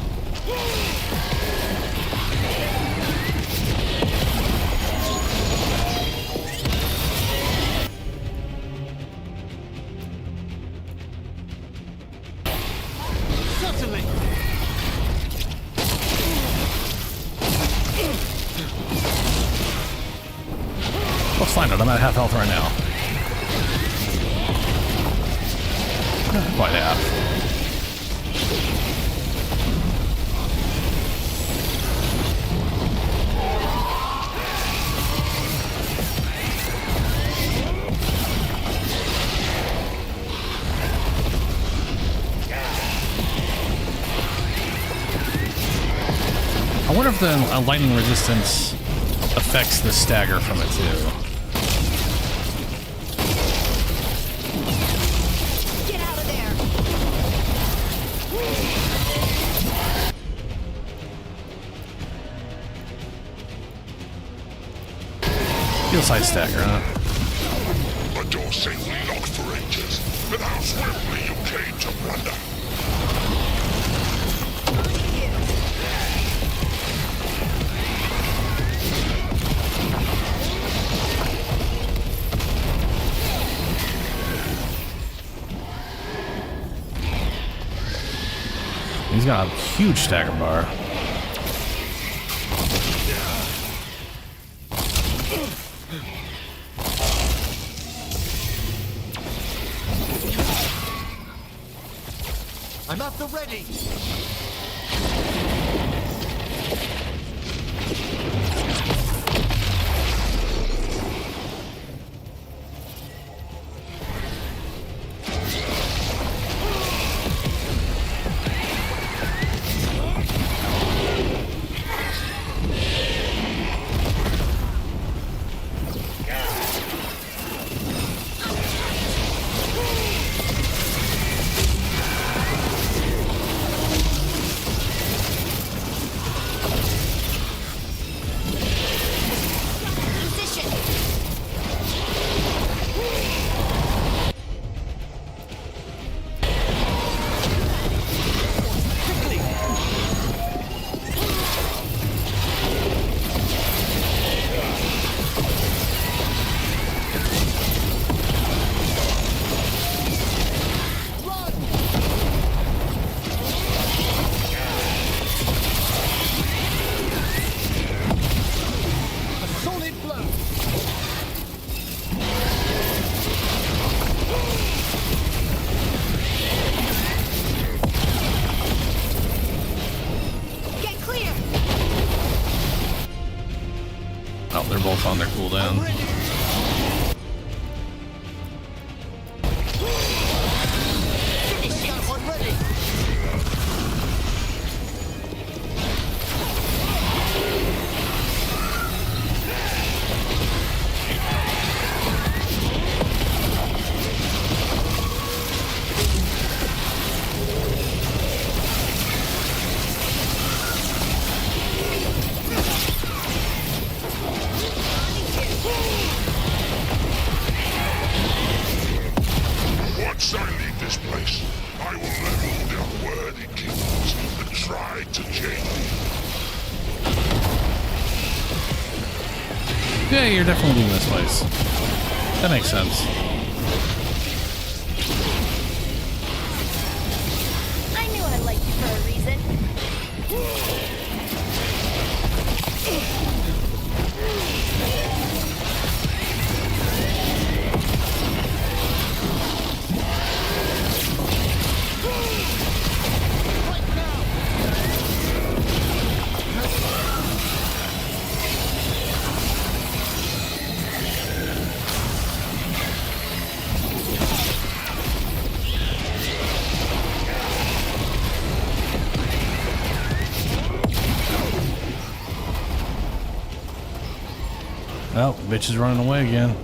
Certainly. Let's find out. I'm at half health right now. Quite half. I wonder if the lightning resistance affects the stagger from it too. Heal side stagger, huh? A door safely locked for ages, and how swiftly you came to plunder. He's got a huge stagger bar. I'm at the ready. Oh, they're both on their cooldown. Once I leave this place, I will level the unworthy kingdoms that try to chain me. Yeah, you're definitely leaving this place. That makes sense. I knew I liked you for a reason. Oh, bitch is running away again.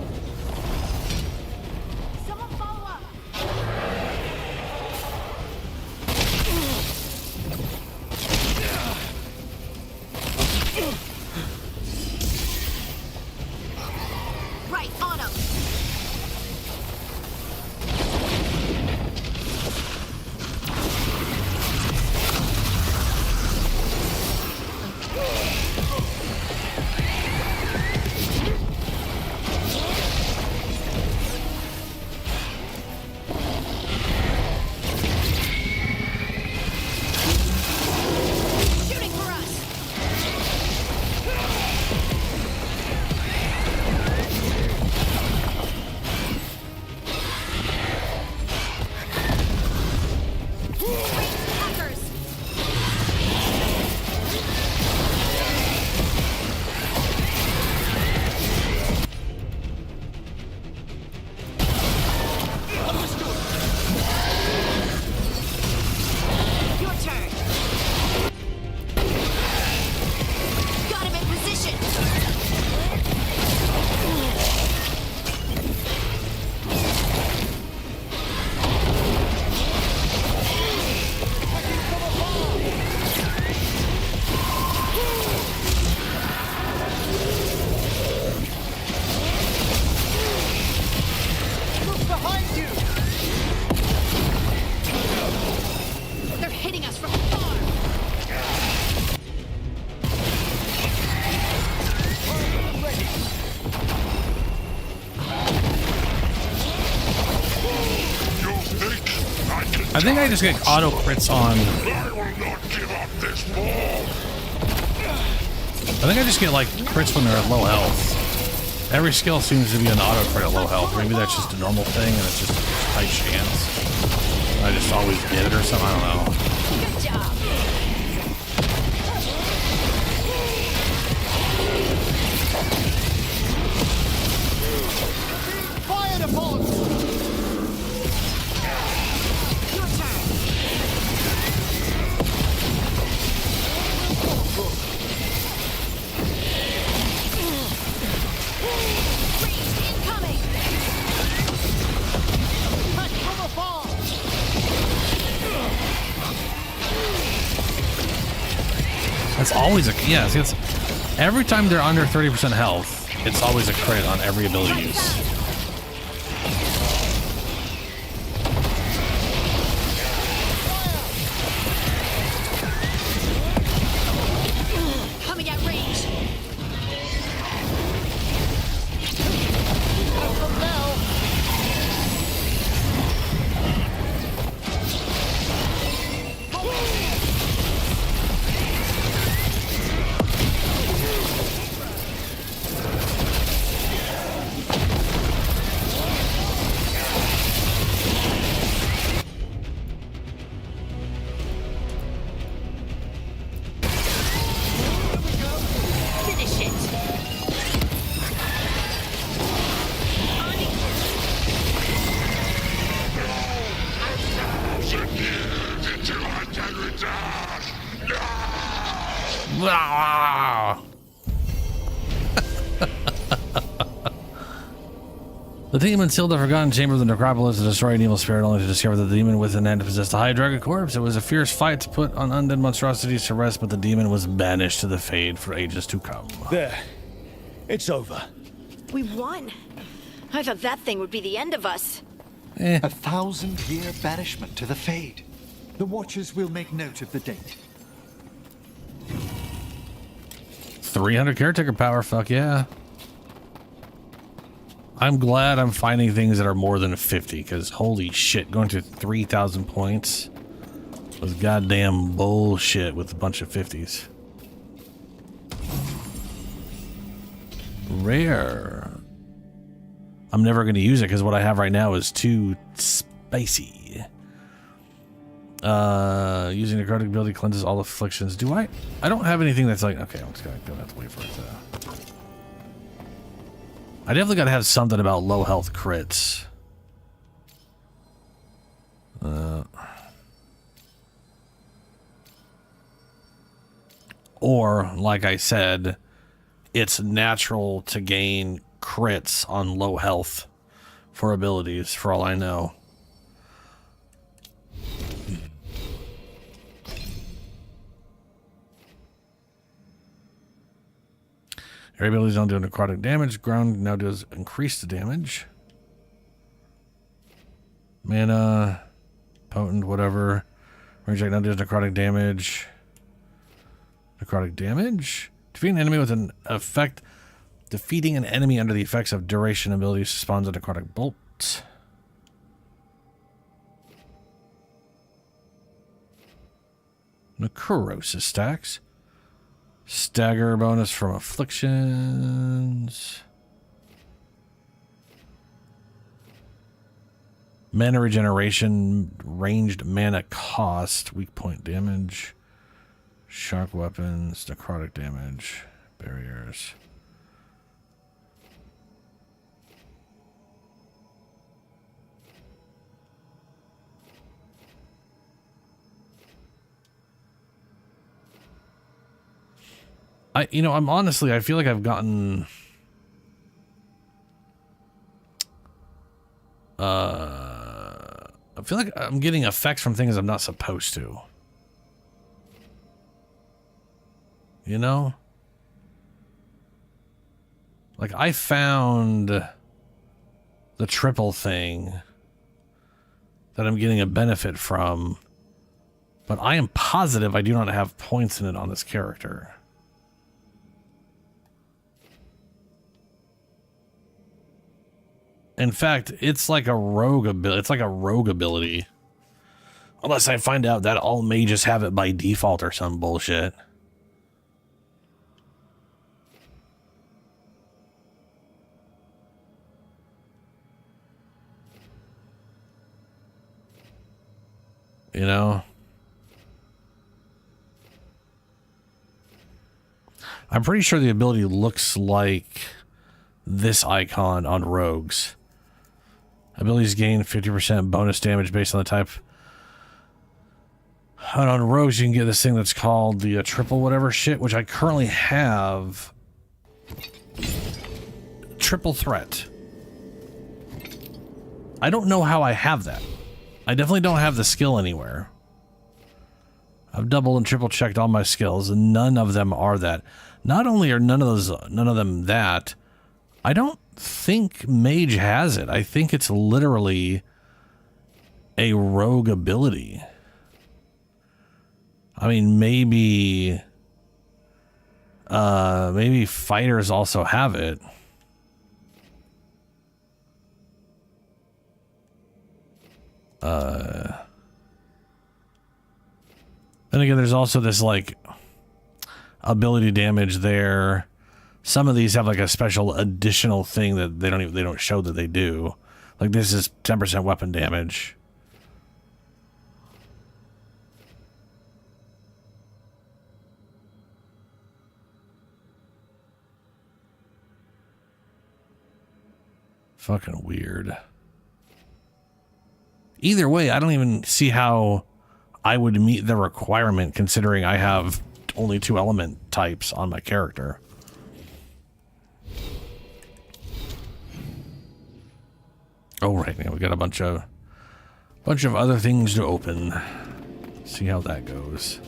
Right, on him. Shooting for us. Hackers. Your turn. Got him in position. Look behind you! They're hitting us from far. You think I can I think I just get auto crits on. I will not give up this ball. I think I just get like crits when they're at low health. Every skill seems to be an auto crit at low health. Maybe that's just a normal thing and it's just a high chance. I just always get it or something. I don't know. Good job. Fired upon! Your turn. Ranged incoming. Attack from afar! That's always a yes. It's every time they're under 30% health, it's always a crit on every ability use. Coming at range. From now! The demon sealed the forgotten chamber of the necropolis to destroy an evil spirit, only to discover that the demon within it possessed a high dragon corpse. It was a fierce fight to put on undead monstrosities to rest, but the demon was banished to the Fade for ages to come. There. It's over. We won. I thought that thing would be the end of us. 1,000-year banishment to the Fade. The Watchers will make note of the date. 300 caretaker power, fuck yeah. I'm glad I'm finding things that are more than 50, because holy shit, going to 3,000 points was goddamn bullshit with a bunch of 50s. Rare. I'm never going to use it because what I have right now is too spicy. Using necrotic ability cleanses all afflictions. Do I don't have anything that's like, okay, I'm just gonna have to wait for it to. I definitely gotta have something about low health crits. Or, like I said, it's natural to gain crits on low health for abilities, for all I know. Your abilities don't do necrotic damage. Ground now does increased damage. Mana, potent, whatever. Range now does necrotic damage. Necrotic damage. Defeating an enemy with an effect. Defeating an enemy under the effects of duration abilities spawns a necrotic bolt. Necrosis stacks. Stagger bonus from afflictions. Mana regeneration, ranged mana cost, weak point damage, sharp weapons, necrotic damage, barriers. I feel like I've gotten I feel like I'm getting effects from things I'm not supposed to. You know? Like I found the triple thing that I'm getting a benefit from, but I am positive I do not have points in it on this character. In fact, it's like a rogue ability. It's like a rogue ability. Unless I find out that all mages have it by default or some bullshit. You know? I'm pretty sure the ability looks like this icon on rogues. Abilities gain 50% bonus damage based on the type. And on rogues, you can get this thing that's called the triple whatever shit, which I currently have. Triple threat. I don't know how I have that. I definitely don't have the skill anywhere. I've double and triple checked all my skills, and none of them are that. Not only are none of them that, I don't think Mage has it. I think it's literally a rogue ability. I mean, maybe fighters also have it. Then again, there's also this like ability damage there. Some of these have like a special additional thing that they don't show that they do. Like this is 10% weapon damage. Fucking weird. Either way, I don't even see how I would meet the requirement considering I have only 2 element types on my character. Oh, right. Now we got a bunch of other things to open. See how that goes.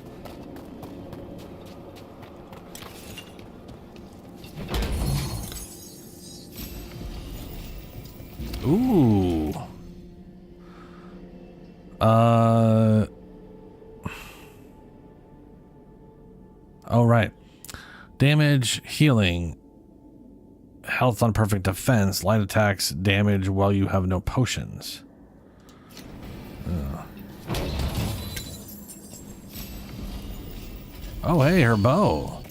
Ooh. Oh, right. Damage, healing, health on perfect defense, light attacks, damage while you have no potions. Oh, hey, her bow.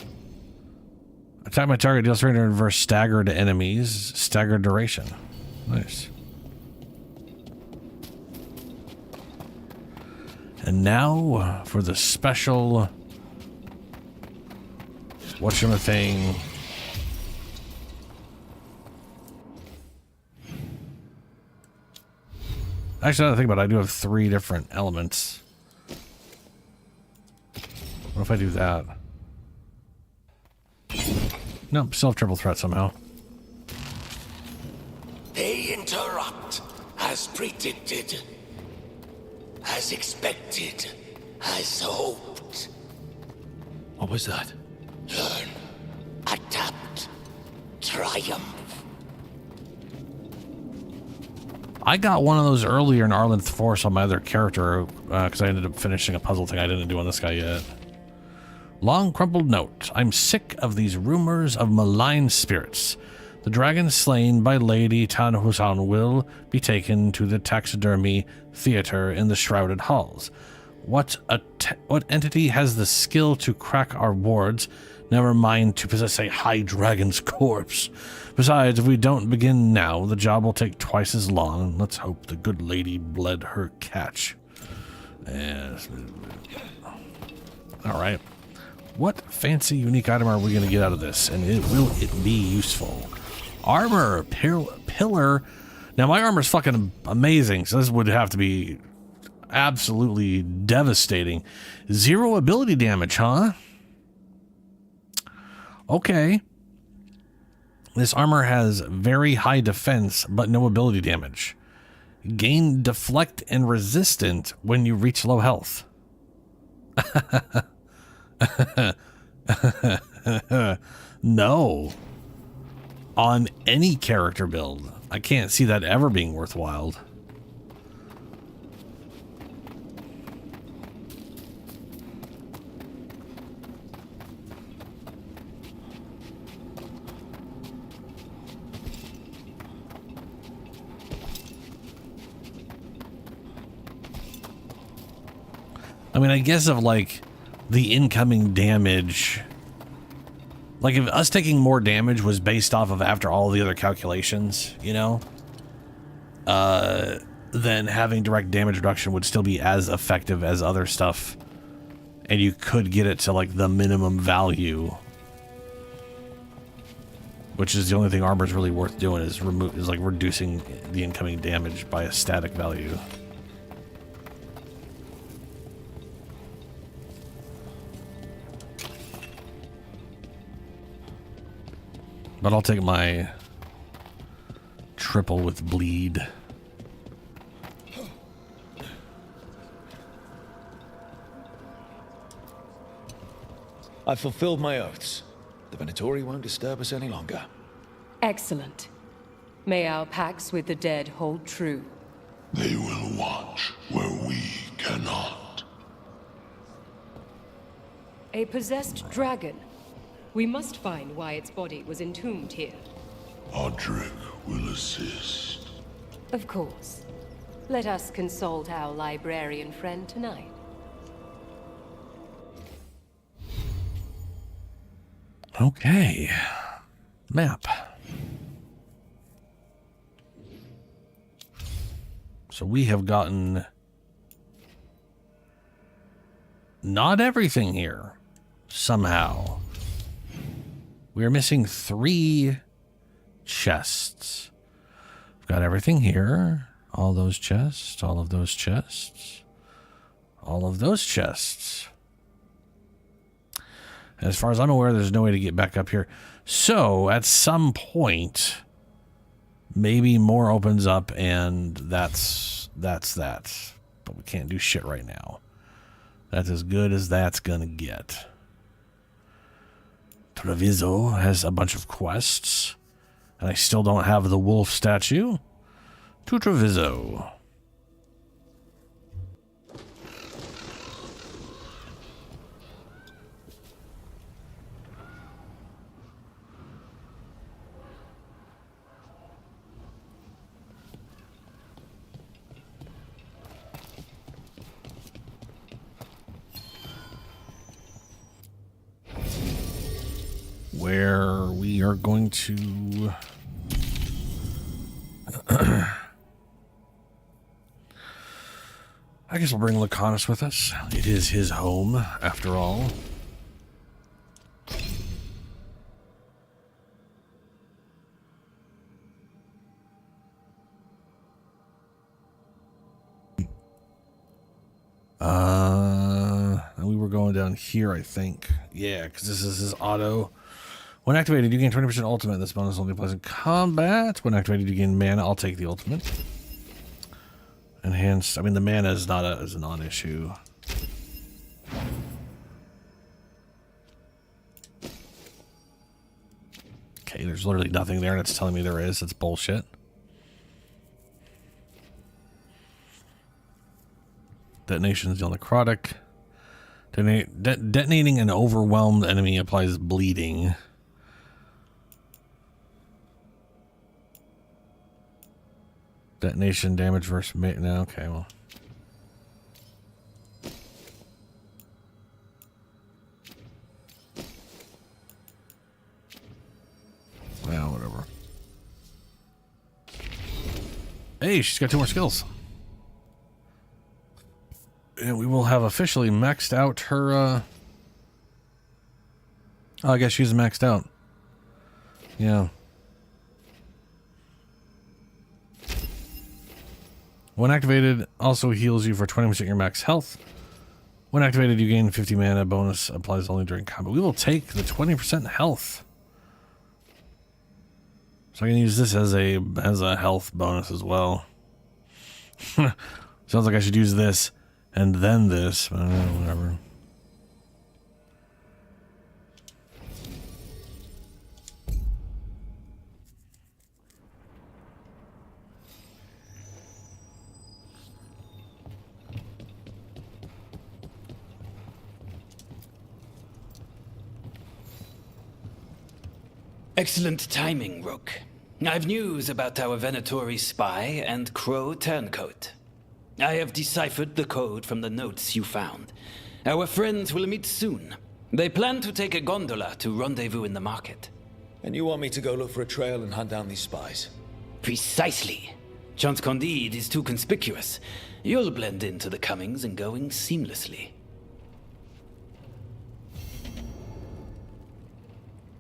Attack my target, deals 300 reverse stagger to enemies. Staggered duration. Nice. And now for the special whatchamacallit. Actually, now that I think about it, I do have 3 different elements. What if I do that? Nope, still have triple threat somehow. They interrupt, as predicted, as expected, as hoped. What was that? Learn, adapt, triumph. I got one of those earlier in Arlenth Force on my other character because I ended up finishing a puzzle thing I didn't do on this guy yet. Long crumpled note. I'm sick of these rumors of malign spirits. The dragon slain by Lady Tanhusan will be taken to the taxidermy theater in the Shrouded Halls. What entity has the skill to crack our wards? Never mind to possess a high dragon's corpse. Besides, if we don't begin now, the job will take twice as long. Let's hope the good lady bled her catch. Yes. All right. What fancy, unique item are we going to get out of this? And will it be useful? Armor, pillar. Now, my armor is fucking amazing, so this would have to be absolutely devastating. 0 ability damage, huh? Okay. This armor has very high defense, but no ability damage. Gain deflect and resistant when you reach low health. No. On any character build. I can't see that ever being worthwhile. I mean, I guess of like the incoming damage, like if us taking more damage was based off of after all the other calculations, you know, then having direct damage reduction would still be as effective as other stuff, and you could get it to like the minimum value, which is the only thing armor is really worth doing is like reducing the incoming damage by a static value. But I'll take my triple with bleed. I've fulfilled my oaths. The Venatori won't disturb us any longer. Excellent. May our pacts with the dead hold true. They will watch where we cannot. A possessed dragon. We must find why its body was entombed here. Audric will assist. Of course. Let us consult our librarian friend tonight. Okay. Map. So we have gotten not everything here. Somehow. We are missing 3 chests. We've got everything here. All those chests, all of those chests, all of those chests. As far as I'm aware, there's no way to get back up here. So, at some point, Maybe more opens up, and that's that. But we can't do shit right now. That's as good as that's gonna get. Treviso has a bunch of quests, and I still don't have the wolf statue. To Treviso. Where we are going to I guess we'll bring Lucanus with us. It is his home, after all. We were going down here, I think. Yeah, because this is his auto. When activated, you gain 20% ultimate. This bonus only applies in combat. When activated, you gain mana. I'll take the ultimate. Enhanced. I mean, the mana is not a non-issue. Okay, there's literally nothing there, and it's telling me there is. It's bullshit. Detonation is the necrotic. Detonating an overwhelmed enemy applies bleeding. Detonation damage versus mate. No, okay, well. Well, whatever. Hey, she's got 2 more skills. And we will have officially maxed out her, oh, I guess she's maxed out. Yeah. When activated, also heals you for 20% your max health. When activated, you gain 50 mana. Bonus applies only during combat. We will take the 20% health. So I can use this as a health bonus as well. Sounds like I should use this and then this. But whatever. Excellent timing, Rook. I've news about our Venatori spy and Crow turncoat. I have deciphered the code from the notes you found. Our friends will meet soon. They plan to take a gondola to rendezvous in the market. And you want me to go look for a trail and hunt down these spies? Precisely. Chance Candide is too conspicuous. You'll blend into the comings and goings seamlessly.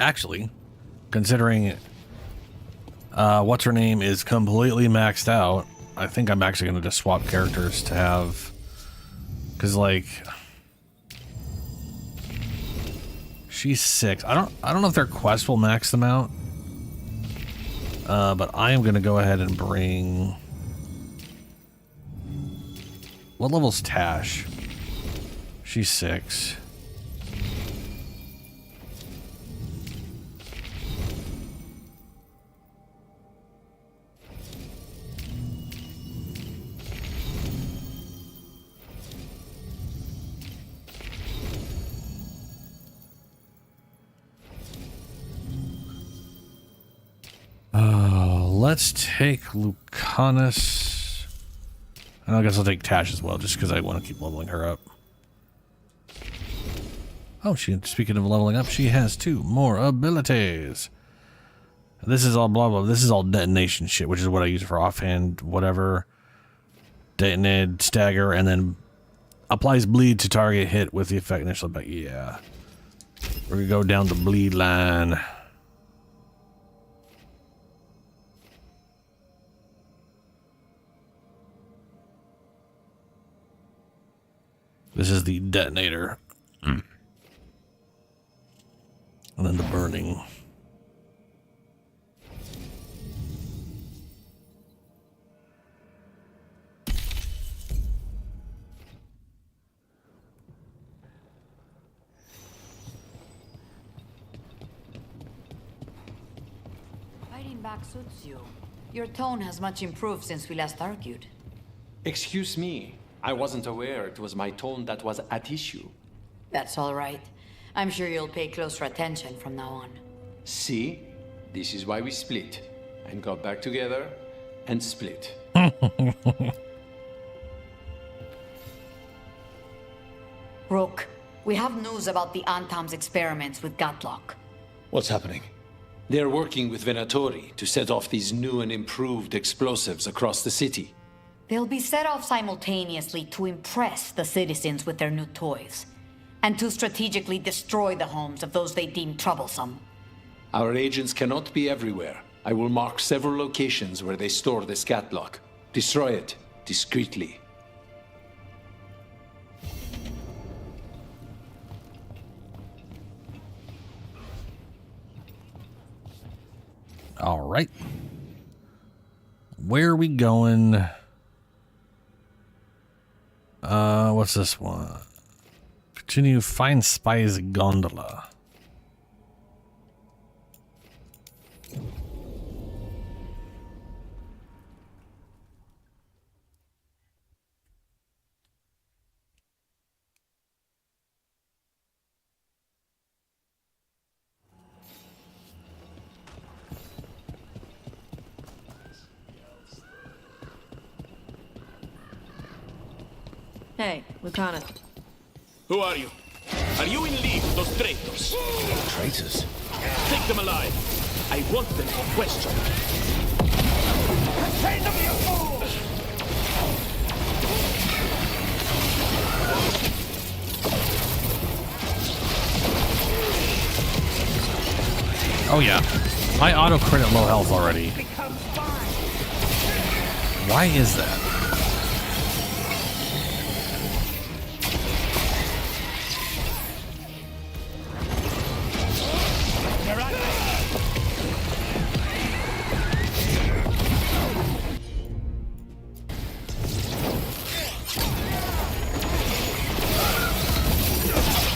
Actually, considering what's her name is completely maxed out, I think I'm actually going to just swap characters to have, because like she's 6. I don't know if their quest will max them out, but I am going to go ahead and bring, what level's Tash? She's 6. Let's take Lucanus. And I guess I'll take Tash as well, just because I want to keep leveling her up. Oh, speaking of leveling up, she has 2 more abilities. This is all blah blah. This is all detonation shit, which is what I use for offhand, whatever. Detonate, stagger, and then applies bleed to target hit with the effect initial. But yeah, we're gonna go down the bleed line. This is the detonator. And then the burning. Fighting back suits you. Your tone has much improved since we last argued. Excuse me. I wasn't aware it was my tone that was at issue. That's all right. I'm sure you'll pay closer attention from now on. See? This is why we split. And got back together and split. Rook, we have news about the Antam's experiments with Gatlock. What's happening? They're working with Venatori to set off these new and improved explosives across the city. They'll be set off simultaneously to impress the citizens with their new toys, and to strategically destroy the homes of those they deem troublesome. Our agents cannot be everywhere. I will mark several locations where they store the Scatlock. Destroy it discreetly. All right. Where are we going? What's this one? Continue find spies gondola. Hey, Lieutenant. Who are you? Are you in league with those traitors? Traitors? Take them alive. I want them for question. Contain them, you fools! Oh yeah, I auto crit at low health already. Why is that?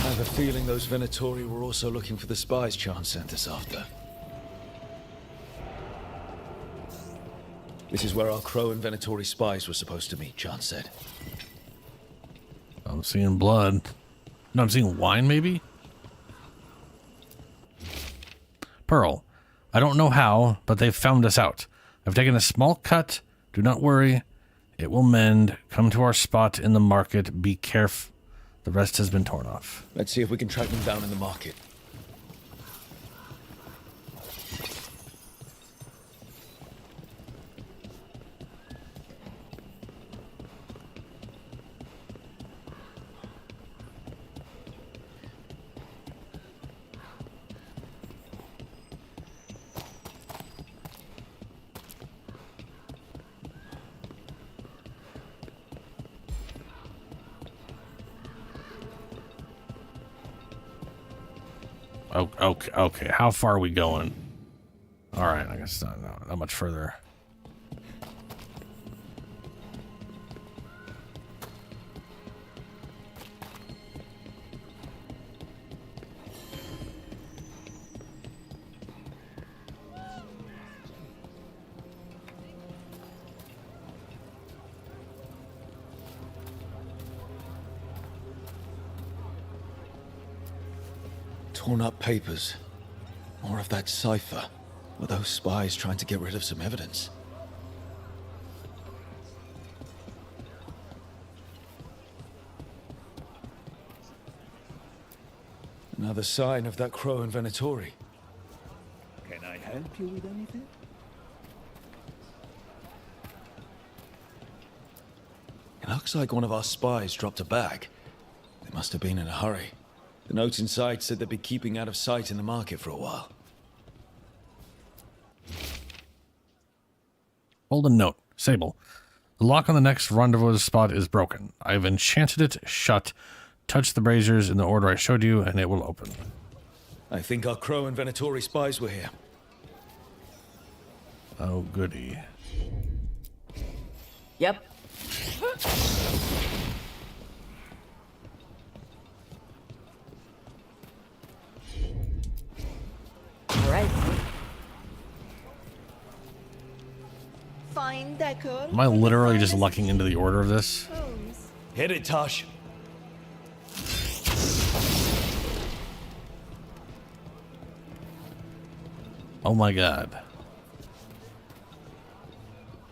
I have a feeling those Venatori were also looking for the spies Chan sent us after. This is where our Crow and Venatori spies were supposed to meet, Chan said. I'm seeing blood. No, I'm seeing wine, maybe? Pearl, I don't know how, but they've found us out. I've taken a small cut. Do not worry. It will mend. Come to our spot in the market. Be careful. The rest has been torn off. Let's see if we can track them down in the market. Okay. How far are we going? All right, I guess not much further. Torn up papers. More of that cipher. Were those spies trying to get rid of some evidence? Another sign of that Crow and Venatori. Can I help you with anything? It looks like one of our spies dropped a bag. They must have been in a hurry. The notes inside said they'd be keeping out of sight in the market for a while. Hold a note. Sable. The lock on the next rendezvous spot is broken. I've enchanted it shut. Touch the braziers in the order I showed you, and it will open. I think our Crow and Venatori spies were here. Oh, goody. Yep. All right. fine decor. Am I literally just lucking into the order of this? Hit it, Tosh. Oh my god.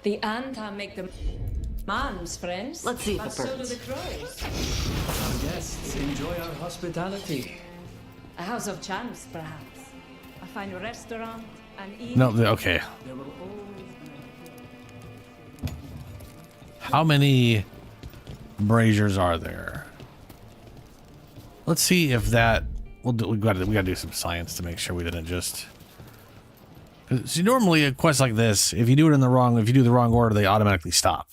The Anta make the moms, friends. Let's see if But it so do burns. the crows. Our guests enjoy our hospitality. A house of charms, perhaps. A fine restaurant, an inn. No, okay. There will always be... How many braziers are there? Let's see if that. We gotta do some science to make sure we didn't just. See, normally a quest like this, if you do the wrong order, they automatically stop.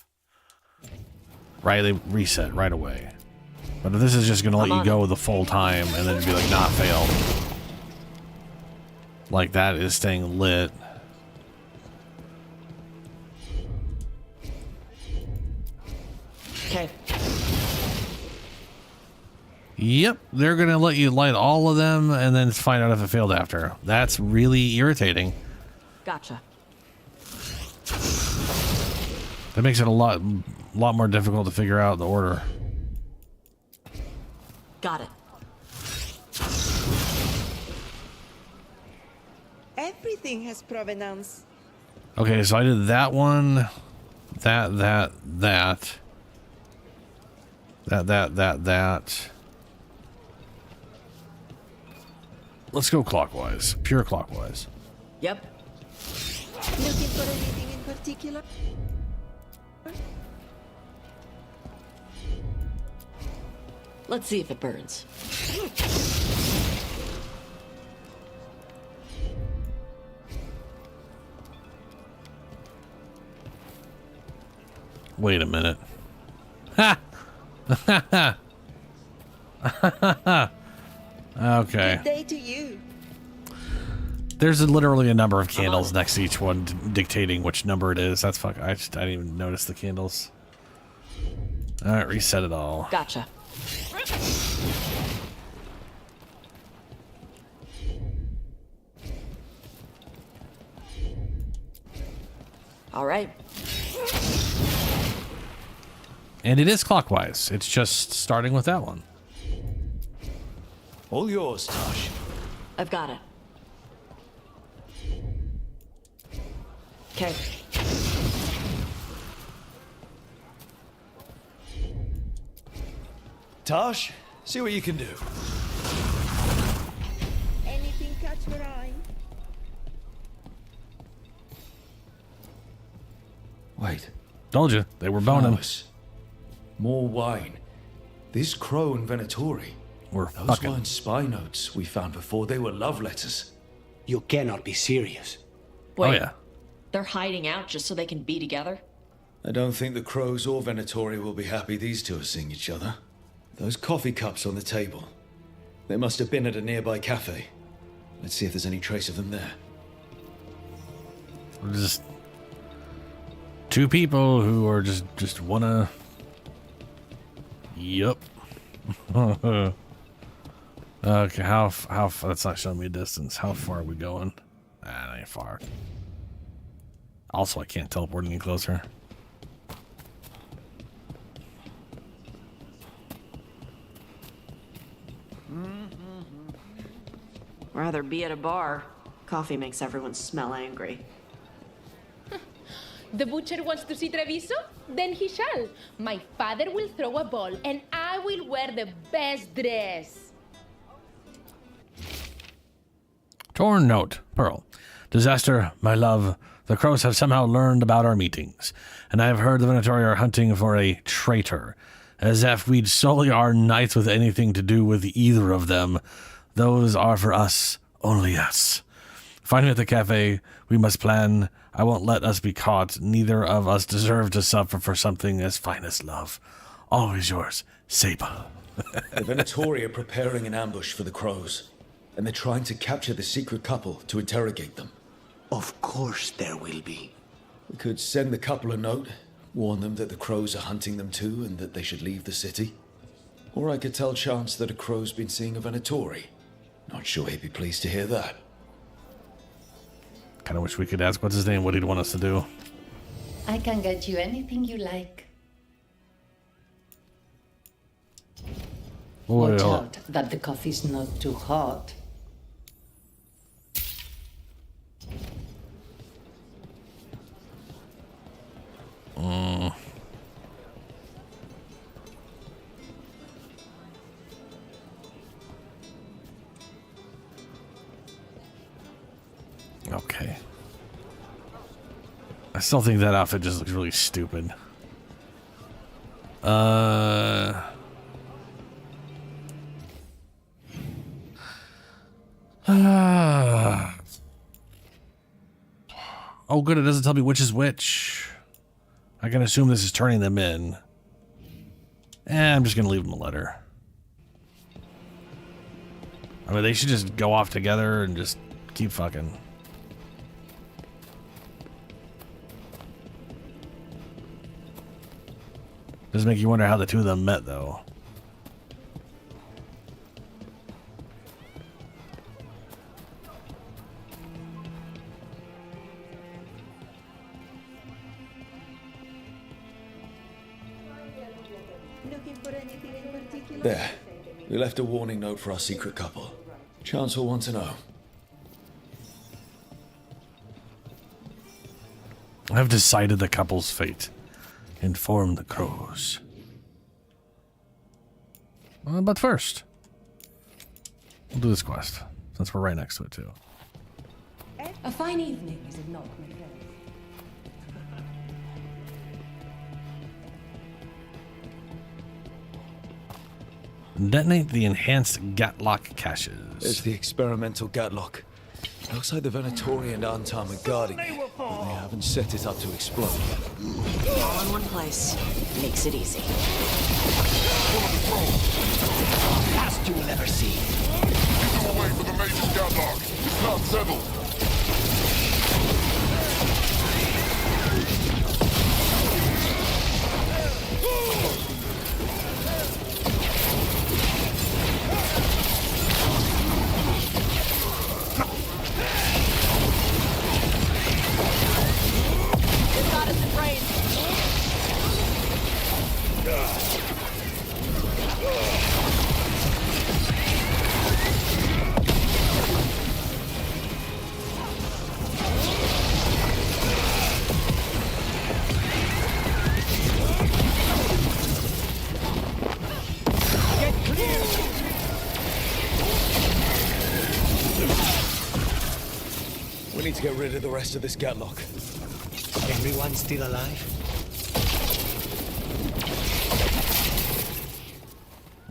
Right? They reset right away. But if this is just gonna let you go the full time and then be like, not failed. Like that is staying lit. Okay. Yep, they're gonna let you light all of them and then find out if it failed after. That's really irritating. Gotcha. That makes it a lot more difficult to figure out the order. Got it. Everything has provenance. Okay, so I did that one, that. Let's go clockwise, pure clockwise. Yep. Looking for anything in particular? Let's see if it burns. Wait a minute. Ha! Okay. Good day to you. There's literally a number of candles next to each one dictating which number it is. That's fuck. I didn't even notice the candles. All right, reset it all. Gotcha. All right. And it is clockwise. It's just starting with that one. All yours, Tosh. I've got it. Okay. Tosh, see what you can do. Anything catch your eye? Wait. Told you they were boning. Flowers. More wine. This crow and Venatori. We're Those fucking. weren't spy notes we found before. They were love letters. You cannot be serious. Wait, Oh yeah. they're hiding out just so they can be together? I don't think the crows or Venatori will be happy these two are seeing each other. Those coffee cups on the table. They must have been at a nearby cafe. Let's see if there's any trace of them there. We're just two people who are just wanna. Yup. Okay, how that's not showing me a distance. How far are we going? That ain't far. Also, I can't teleport any closer. Rather be at a bar. Coffee makes everyone smell angry. The butcher wants to see Treviso? Then he shall. My father will throw a ball, and I will wear the best dress. Torn note, Pearl. Disaster, my love. The crows have somehow learned about our meetings, and I have heard the Venatori are hunting for a traitor. As if we'd sully our nights with anything to do with either of them. Those are for us, only us. Find me at the cafe. We must plan. I won't let us be caught. Neither of us deserve to suffer for something as fine as love. Always yours, Sable. The Venatori are preparing an ambush for the crows, and they're trying to capture the secret couple to interrogate them. Of course there will be. We could send the couple a note, warn them that the crows are hunting them too and that they should leave the city. Or I could tell Chance that a crow's been seeing a Venatori. Not sure he'd be pleased to hear that. Kind of wish we could ask what's his name, what he'd want us to do. I can get you anything you like. Watch out that the coffee's not too hot. Okay. I still think that outfit just looks really stupid. Oh, good. It doesn't tell me which is which. I can assume this is turning them in. I'm just going to leave them a letter. I mean, they should just go off together and just keep fucking. Does make you wonder how the two of them met, though. Looking for anything in particular? There. We left a warning note for our secret couple. Chance will want to know. I've decided the couple's fate. Inform the crows. But first, we'll do this quest, since we're right next to it, too. A fine evening, is it not, my friend? Detonate the enhanced Gatlock caches. It's the experimental Gatlock. Looks like the Venatori and Antam are guarding it, but they haven't set it up to explode. All in one place. Makes it easy. Last you will ever see. Get them away from the Mage's Gatlock. It's not settled. We need to get rid of the rest of this Gatlock. Everyone still alive?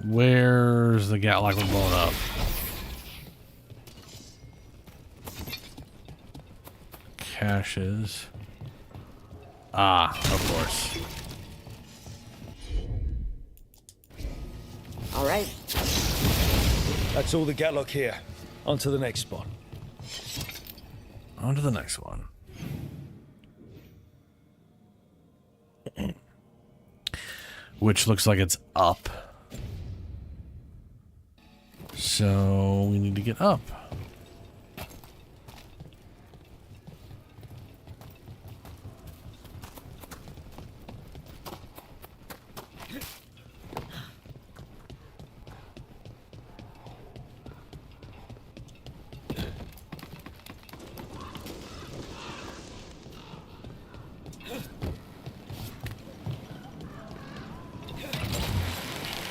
Where's the Gatlock we're blowing up? Caches. Ah, of course. All right. That's all the Gatlock here. On to the next spot. On to the next one. Which looks like it's up. So we need to get up.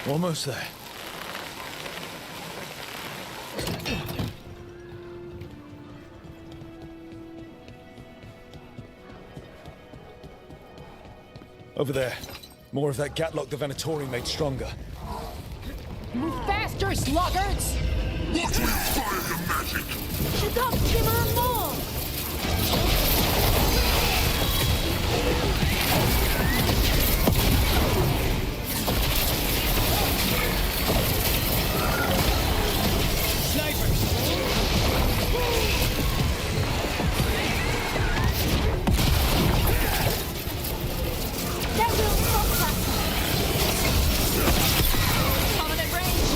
Almost there. Over there. More of that Gatlock the Venatori made stronger. Move faster, sluggards! Watch where you fire your magic! Shoot up, Shimmer and more! That will stop us! Coming at range!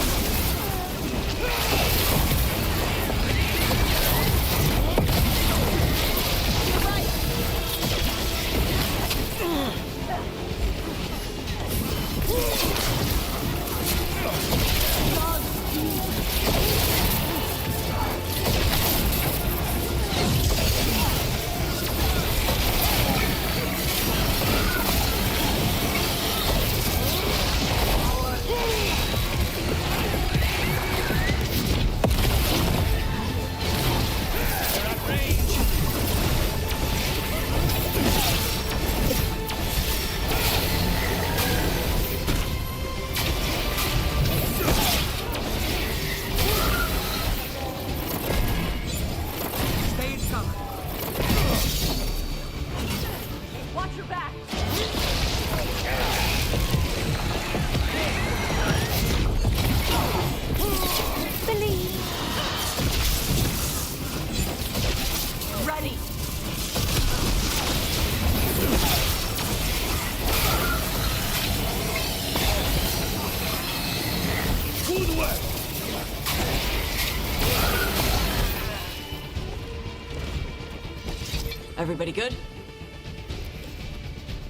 Everybody good?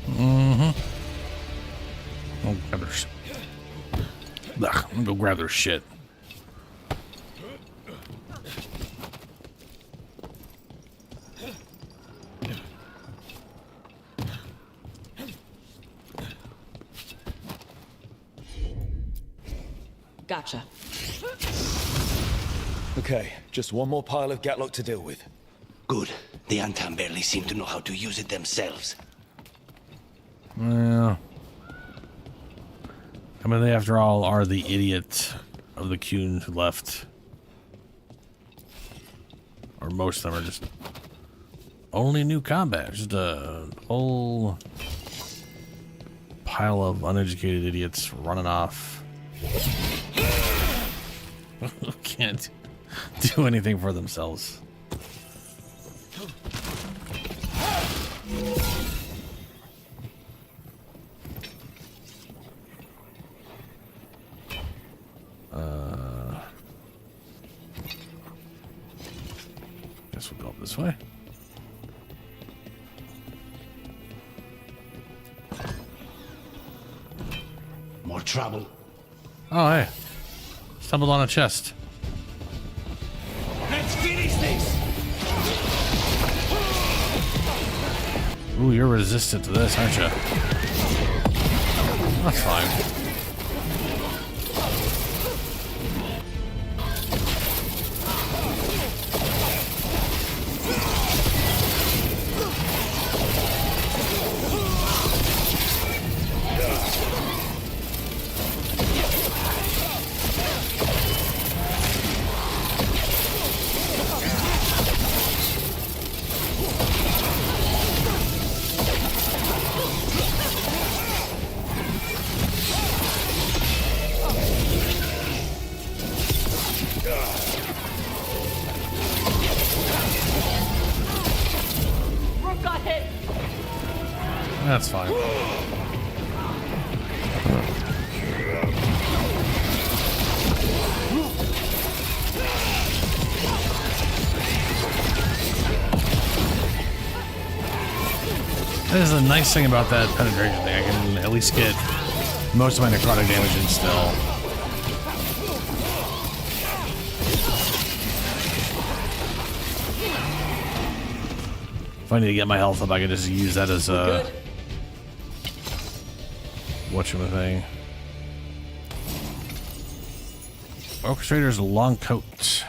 Mm-hmm. Oh, grab their shit. Ugh, I'm gonna go grab their shit. Gotcha. Okay, just one more pile of Gatlock to deal with. Good. The Antam barely seem to know how to use it themselves. Well, I mean, they, after all, are the idiot of the Qun who left. Or most of them are just only new combat. Just a whole pile of uneducated idiots running off. Can't do anything for themselves. Guess we'll go up this way. More trouble. Oh, hey. Stumbled on a chest. Let's finish this! Ooh, you're resistant to this, aren't you? That's fine. That's fine. That is the nice thing about that penetration thing. I can at least get most of my necrotic damage in still. If I need to get my health up, I can just use that as a whatchamacallit. Orchestrator's long coat.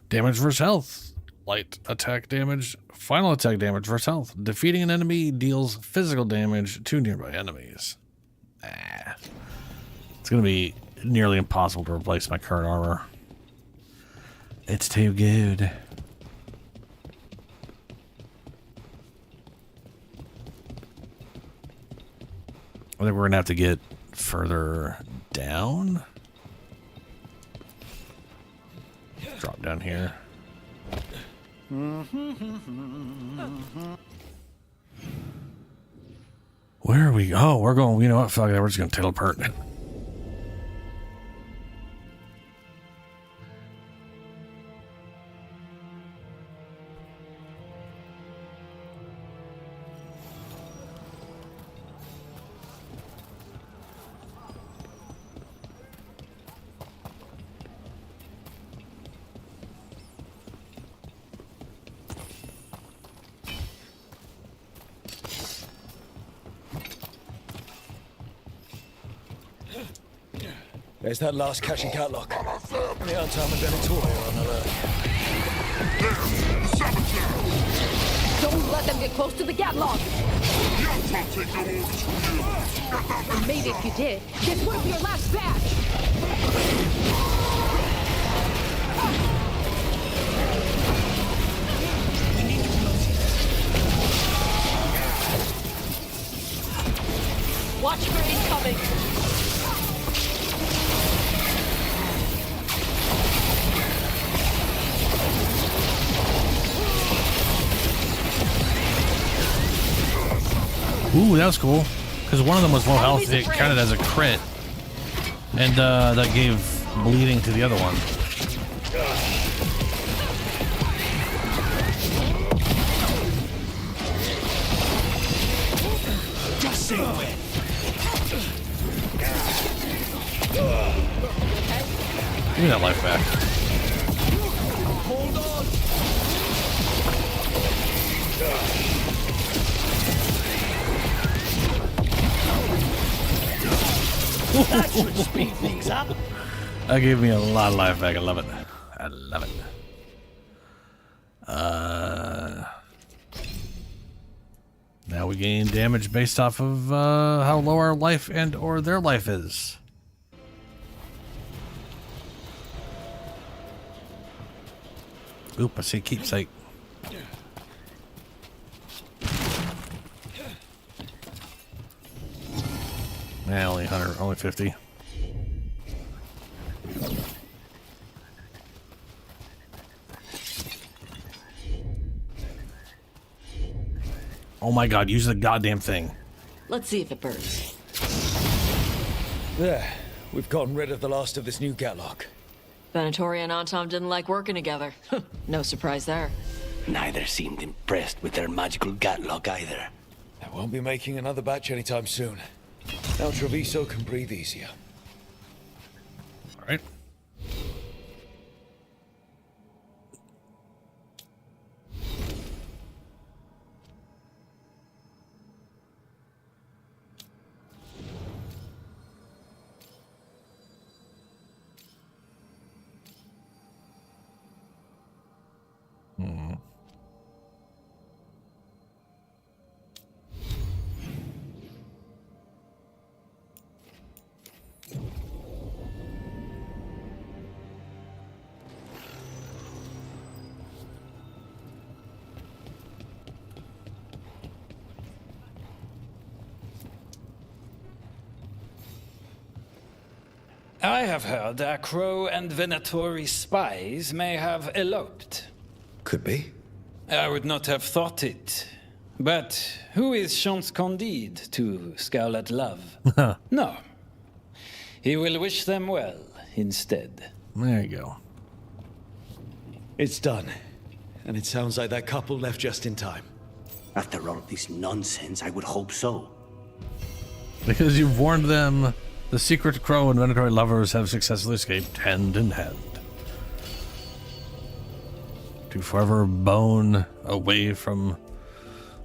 Damage versus health. Light attack damage. Final attack damage versus health. Defeating an enemy deals physical damage to nearby enemies. It's going to be nearly impossible to replace my current armor. It's too good. I think we're going to have to get further down. Drop down here. Where are we? Oh, we're going, you know what? Fuck that. We're just going to teleport. There's that last catch in Catlock. The Antam Veilguard are on alert. Don't let them get close to the Gatlog! And maybe if you did, this would be your last batch! Watch for incoming! Ooh, that was cool. Because one of them was low health, it counted as a crit. And that gave bleeding to the other one. Give me that life back. Hold on. That should speed things up. That gave me a lot of life back. I love it. I love it. Now we gain damage based off of how low our life and or their life is. Oop, I see keepsake. Nah, only 100, only 50. Oh my god, use the goddamn thing. Let's see if it burns. There, we've gotten rid of the last of this new Gatlock. Venatori and Antom didn't like working together. No surprise there. Neither seemed impressed with their magical Gatlock either. I won't be making another batch anytime soon. Now Treviso can breathe easier. All right. I have heard our Crow and Venatori spies may have eloped. Could be. I would not have thought it. But who is Chance Candide to Scarlet Love? No. He will wish them well instead. There you go. It's done. And it sounds like that couple left just in time. After all this nonsense, I would hope so. Because you've warned them, the secret Crow and Venatori lovers have successfully escaped hand in hand. To forever bone away from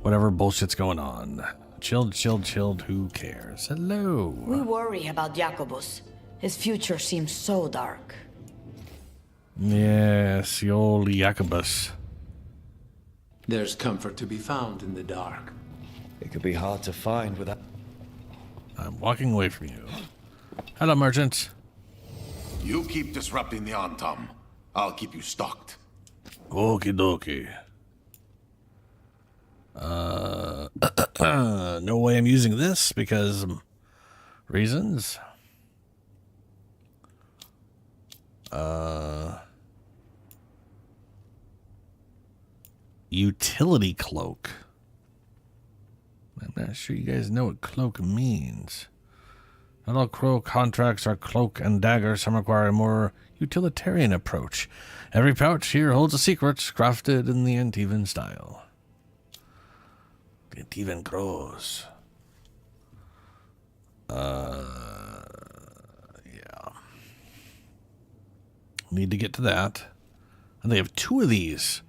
whatever bullshit's going on. Chilled, chilled, chilled, who cares? Hello. We worry about Jacobus. His future seems so dark. Yes, the old Jacobus. There's comfort to be found in the dark. It could be hard to find without... I'm walking away from you. Hello, merchant. You keep disrupting the Antom. I'll keep you stocked. Okie dokie. No way I'm using this because reasons. Utility cloak. I'm not sure you guys know what cloak means. Not all Crow contracts are cloak and dagger. Some require a more utilitarian approach. Every pouch here holds a secret, crafted in the Antivan style. The Antivan Crows. Yeah. Need to get to that. And they have 2 of these.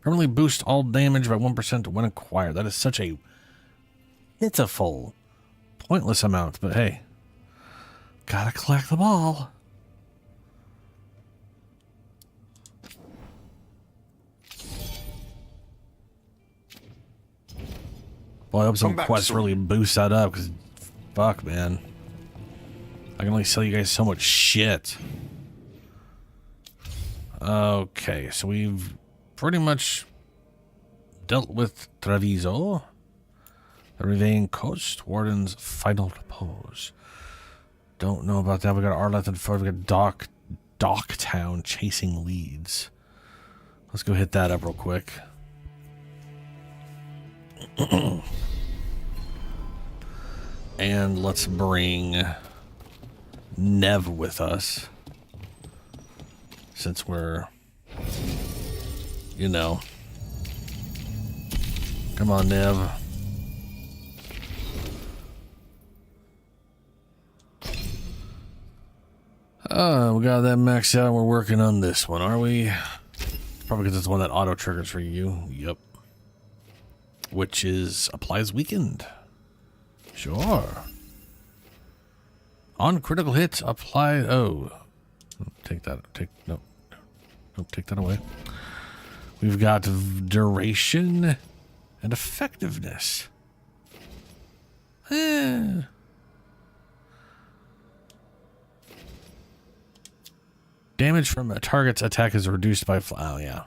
Permanently boost all damage by 1% when acquired. That is such a pitiful, pointless amount, but hey. Gotta collect them all. Boy, I hope some quests really boost that up, because fuck, man. I can only sell you guys so much shit. Okay, so we've pretty much dealt with Treviso. The Rivain Coast, Warden's final repose. Don't know about that. We got Arleth and Ford. We got Docktown chasing leads. Let's go hit that up real quick. And let's bring Nev with us. Since we're, you know. Come on, Nev. We got that maxed out. We're working on this one, are we? Probably because it's the one that auto triggers for you. Yep. Which is applies weakened. Sure. On critical hits, apply. Oh, take that. Nope. Take that away. We've got duration and effectiveness. Damage from a target's attack is reduced by... Oh, yeah.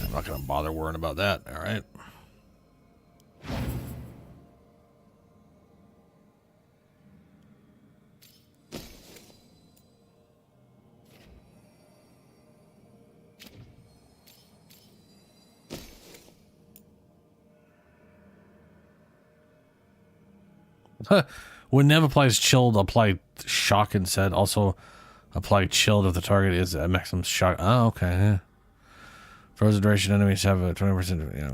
I'm not going to bother worrying about that. All right. When Nev applies chilled, apply shock instead. Also, apply chilled if the target is at maximum shock. Oh, okay. Yeah. Frozen duration enemies have a 20%. Yeah.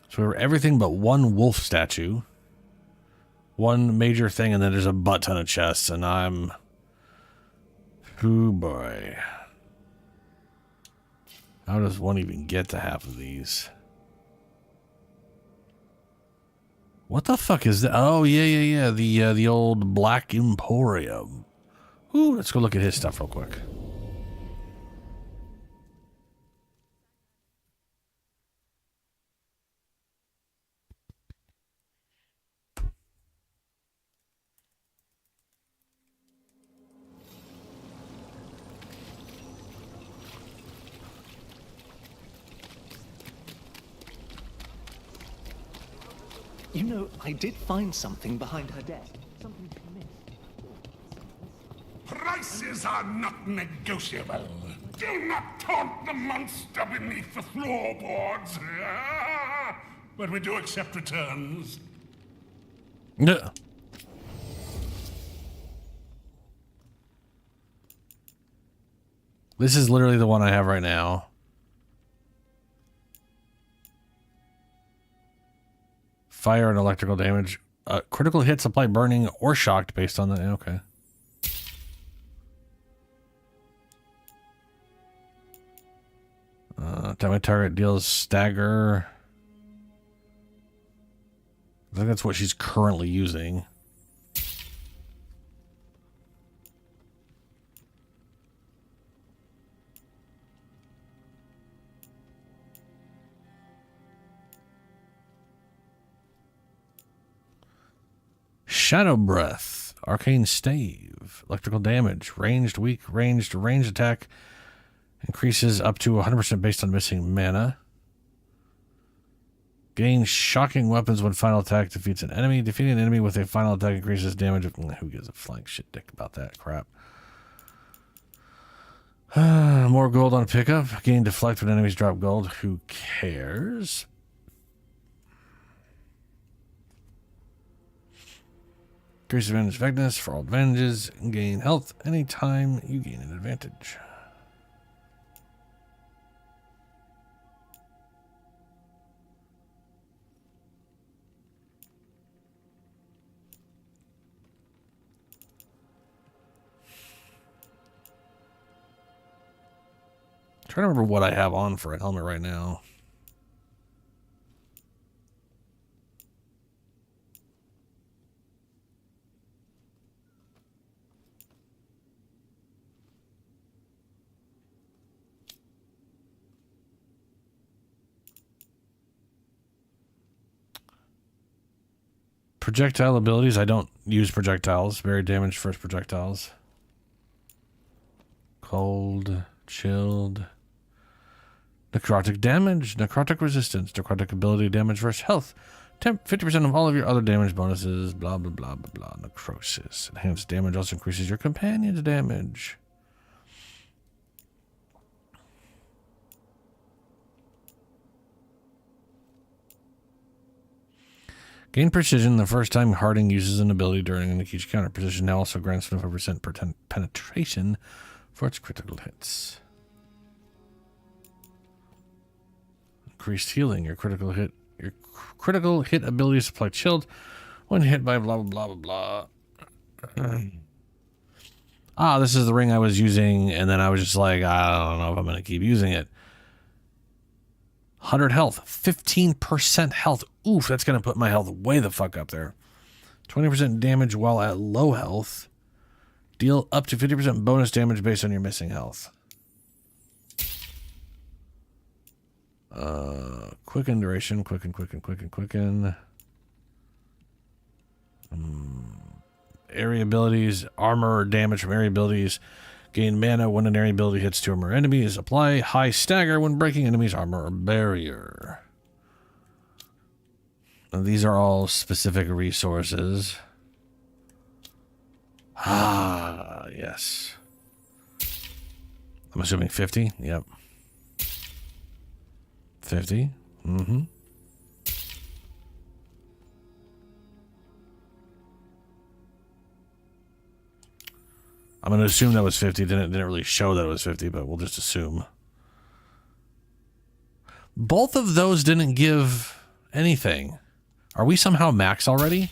So we're everything but one wolf statue. One major thing, and then there's a butt ton of chests, and I'm... Oh boy. How does one even get to half of these? What the fuck is that? Oh, yeah. The old Black Emporium. Ooh, let's go look at his stuff real quick. You know, I did find something behind her desk. Something she missed. Prices are not negotiable. Do not taunt the monster beneath the floorboards. But we do accept returns. Yeah. This is literally the one I have right now. Fire and electrical damage. Critical hits apply burning or shocked based on the... Okay. Damage target deals stagger. I think that's what she's currently using. Shadow Breath, Arcane Stave, Electrical Damage, Ranged, Weak, Ranged attack increases up to 100% based on missing mana. Gain Shocking Weapons when final attack defeats an enemy. Defeating an enemy with a final attack increases damage. Who gives a flying shit dick about that crap? More gold on pickup. Gain Deflect when enemies drop gold. Who cares? Increase advantage effectiveness for all advantages. Gain health anytime you gain an advantage. I'm trying to remember what I have on for a helmet right now. Projectile abilities. I don't use projectiles. Very damaged first projectiles. Cold, chilled. Necrotic damage, necrotic resistance, necrotic ability damage versus health. 50% of all of your other damage bonuses. Blah, blah, blah, blah, blah. Necrosis. Enhanced damage also increases your companion's damage. Gain precision the first time Harding uses an ability during an each counter. Precision now also grants 25% penetration for its critical hits. Increased healing. Your critical hit ability is apply chilled when hit by blah blah blah blah blah. This is the ring I was using, and then I was just like, I don't know if I'm gonna keep using it. 100 health, 15% health. Oof, that's gonna put my health way the fuck up there. 20% damage while at low health. Deal up to 50% bonus damage based on your missing health. Quicken duration, quicken. Area abilities, armor or damage from area abilities. Gain mana when an area ability hits two or more enemies. Apply high stagger when breaking enemies' armor or barrier. And these are all specific resources. Yes. I'm assuming 50. Yep. 50. Mm-hmm. I'm going to assume that was 50. Didn't really show that it was 50, but we'll just assume. Both of those didn't give anything. Are we somehow max already?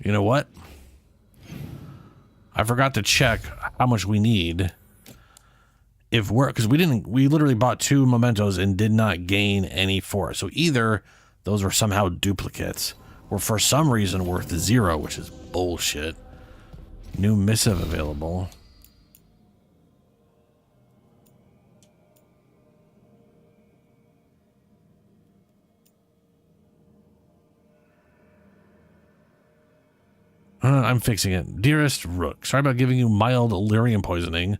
You know what? I forgot to check how much we need. If we're, because we literally bought 2 mementos and did not gain any for it. So either those were somehow duplicates, or for some reason worth 0, which is bullshit. New missive available. I'm fixing it. Dearest Rook, sorry about giving you mild Illyrium poisoning.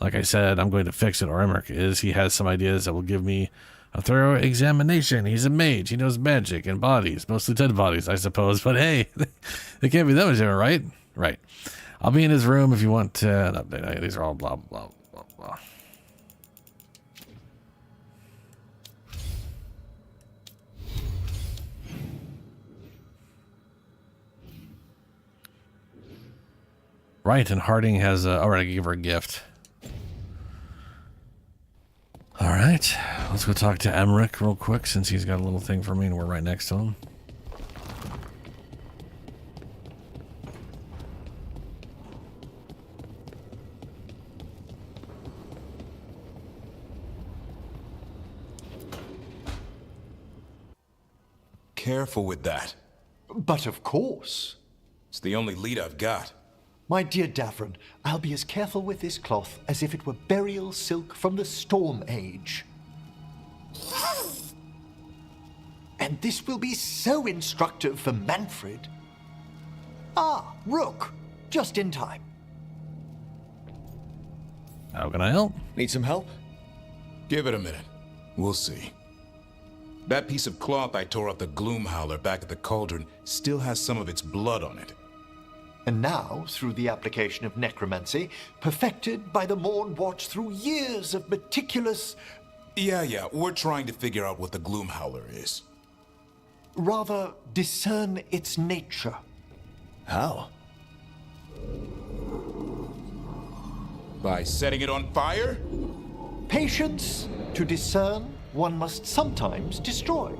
Like I said, I'm going to fix it, or Emmerich is. He has some ideas that will give me a thorough examination. He's a mage. He knows magic and bodies, mostly dead bodies, I suppose. But hey, they can't be that much different, right? Right. I'll be in his room if you want an update. These are all blah, blah, blah, blah. Right, and Harding has all right, I can give her a gift. All right, let's go talk to Emmerich real quick since he's got a little thing for me and we're right next to him. Careful with that. But of course. It's the only lead I've got. My dear Davron, I'll be as careful with this cloth as if it were burial silk from the Storm Age. And this will be so instructive for Manfred. Ah, Rook, just in time. How can I help? Need some help? Give it a minute. We'll see. That piece of cloth I tore off the Gloom Howler back at the cauldron still has some of its blood on it. And now, through the application of necromancy, perfected by the Morn Watch through years of meticulous... Yeah, we're trying to figure out what the Gloom Howler is. Rather, discern its nature. How? By setting it on fire? Patience. To discern, one must sometimes destroy.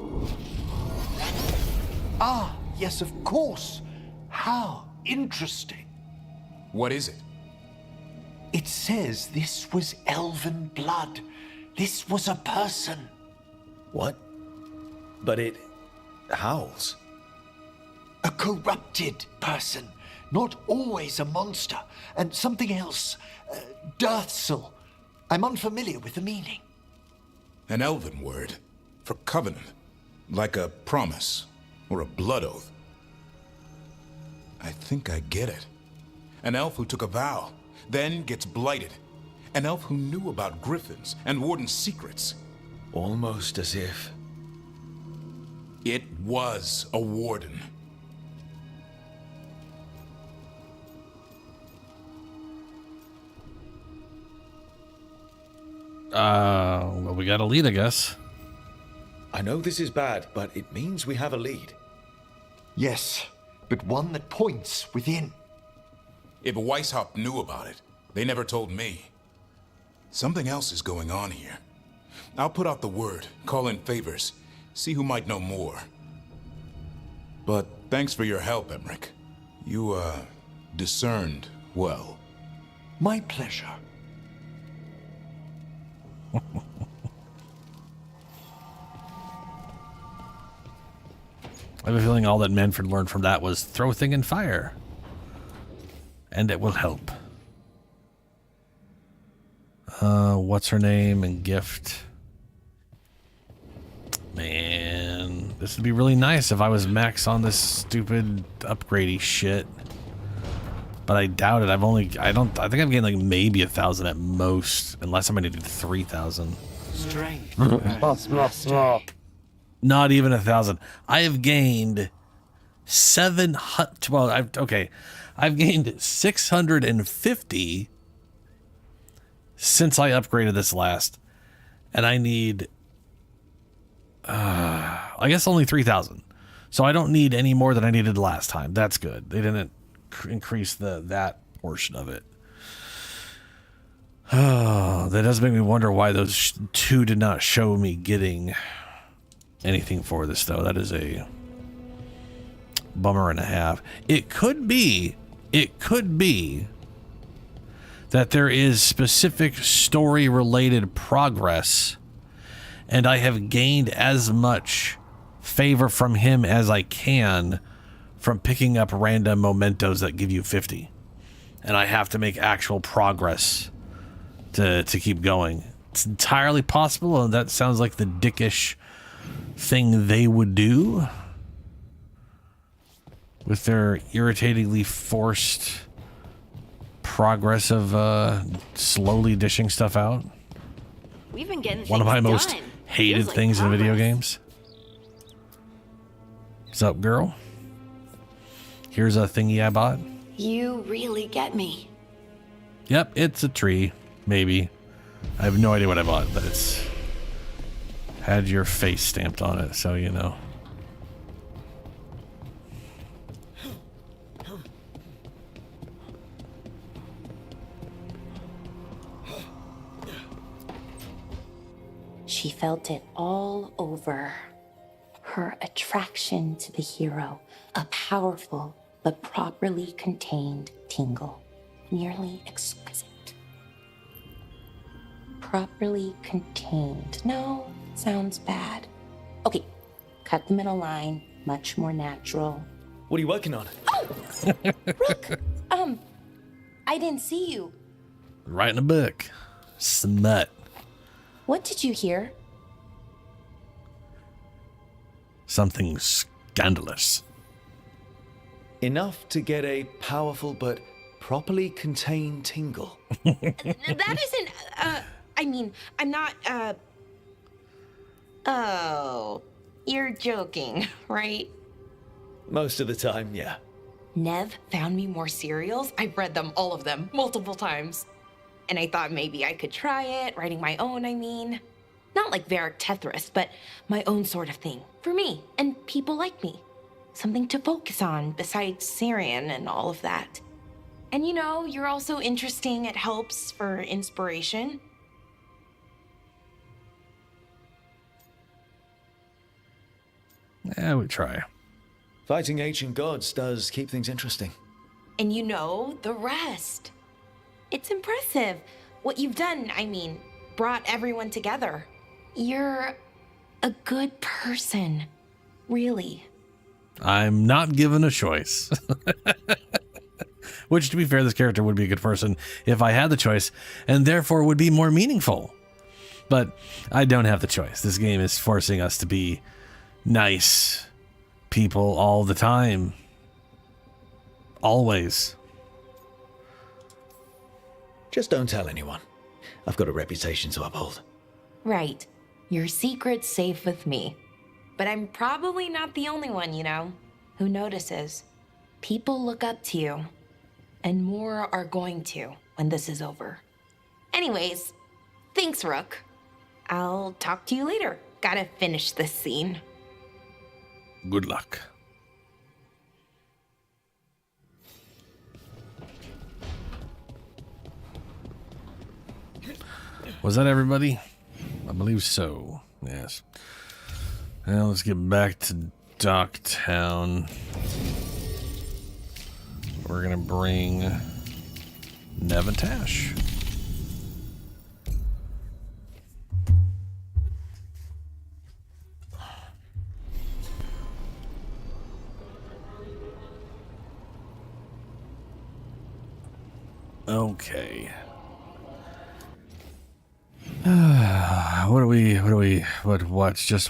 Ah, yes, of course. How interesting. What is it? It says this was elven blood. This was a person. What? But it howls. A corrupted person. Not always a monster. And something else. Dirthsel. I'm unfamiliar with the meaning. An elven word. For covenant. Like a promise. Or a blood oath. I think I get it. An elf who took a vow, then gets blighted. An elf who knew about griffins and warden's secrets. Almost as if... It was a warden. Well, we got a lead, I guess. I know this is bad, but it means we have a lead. Yes, but one that points within. If Weishaupt knew about it, they never told me. Something else is going on here. I'll put out the word, call in favors, see who might know more. But thanks for your help, Emmerich. You, discerned well. My pleasure. I have a feeling all that Manfred learned from that was throw thing in fire. And it will help. What's her name and gift? Man, this would be really nice if I was max on this stupid upgradey shit. But I doubt it. I think I've gained like maybe 1,000 at most, unless I'm gonna do 3,000. Strength. Not even 1,000. I have gained 700. Well, I've gained 650 since I upgraded this last, and I need, I guess only 3,000. So I don't need any more than I needed last time. That's good. They didn't increase that portion of it. Oh, that does make me wonder why those two did not show me getting anything for this, though. That is a bummer and a half. It could be that there is specific story-related progress, and I have gained as much favor from him as I can from picking up random mementos that give you 50. And I have to make actual progress to keep going. It's entirely possible, and that sounds like the dickish thing they would do with their irritatingly forced progress of slowly dishing stuff out. We've been getting One of my things most done. hated Feels like things in video progress. games. What's up, girl? Here's a thingy I bought. You really get me. Yep, it's a tree. Maybe. I have no idea what I bought, but it's had your face stamped on it, so you know. She felt it all over. Her attraction to the hero, a powerful but properly contained tingle, nearly exquisite. Properly contained. No, sounds bad. Okay, cut the middle line, much more natural. What are you working on? Rook, I didn't see you. Writing a book. Smut. What did you hear? Something scandalous. Enough to get a powerful but properly contained tingle. That isn't, I mean, I'm not, oh, you're joking, right? Most of the time, yeah. Nev found me more serials. I've read them, all of them, multiple times. And I thought maybe I could try it, writing my own, I mean. Not like Varric Tethris, but my own sort of thing. For me, and people like me. Something to focus on, besides Syrian and all of that. And you know, you're also interesting, it helps for inspiration. Yeah, we try. Fighting ancient gods does keep things interesting. And you know the rest. It's impressive. What you've done, I mean, brought everyone together. You're a good person. Really. I'm not given a choice. Which, to be fair, this character would be a good person if I had the choice, and therefore would be more meaningful. But I don't have the choice. This game is forcing us to be nice people all the time. Always. Just don't tell anyone. I've got a reputation to uphold. Right. Your secret's safe with me. But I'm probably not the only one, you know, who notices. People look up to you. And more are going to when this is over. Anyways, Thanks, Rook. I'll talk to you later. Gotta finish this scene. Good luck. Was that everybody? I believe so. Yes. Now let's get back to Docktown. We're gonna bring Nevatash. Okay.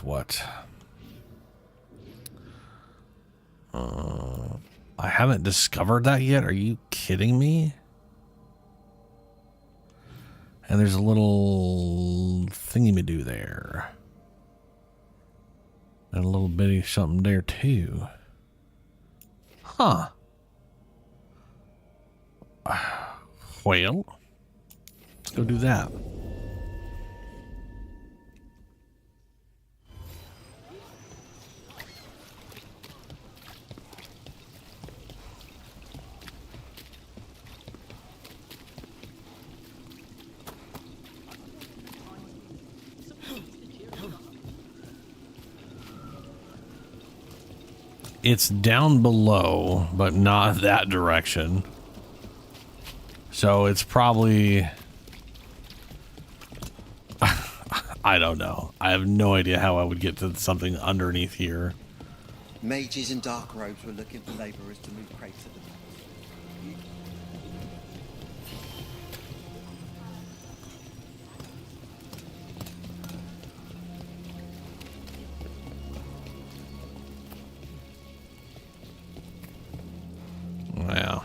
What? I haven't discovered that yet. Are you kidding me? And there's a little thingy-me-do there. And a little bitty something there too. Huh. Well, let's go do that. It's down below, but not that direction. So it's probably... I don't know. I have no idea how I would get to something underneath here. Mages in dark robes were looking for laborers to move crates at the Wow.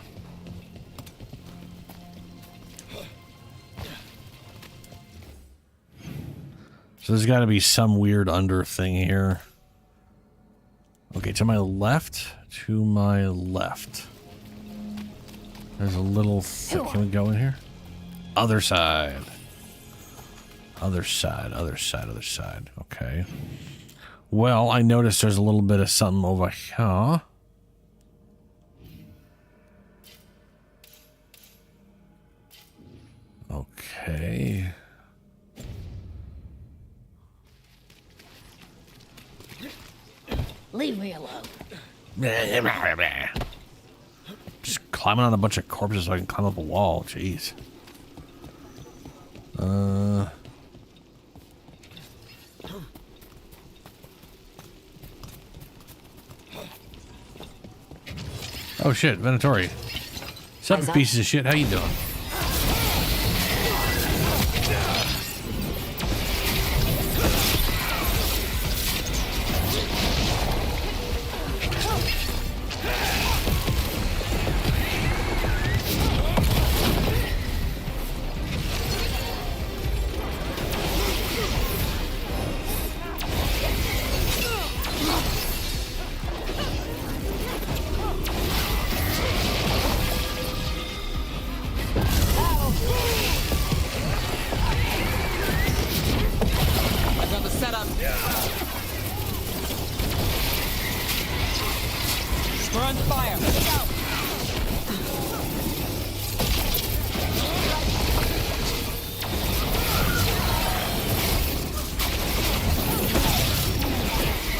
So there's got to be some weird under thing here. Okay, to my left. To my left. There's a little... Can we go in here? Other side. Other side, other side, other side. Okay. Well, I noticed there's a little bit of something over here. Okay. Leave me alone. Just climbing on a bunch of corpses so I can climb up a wall. Jeez. Oh shit, Venatori. Seven pieces of shit, how you doing?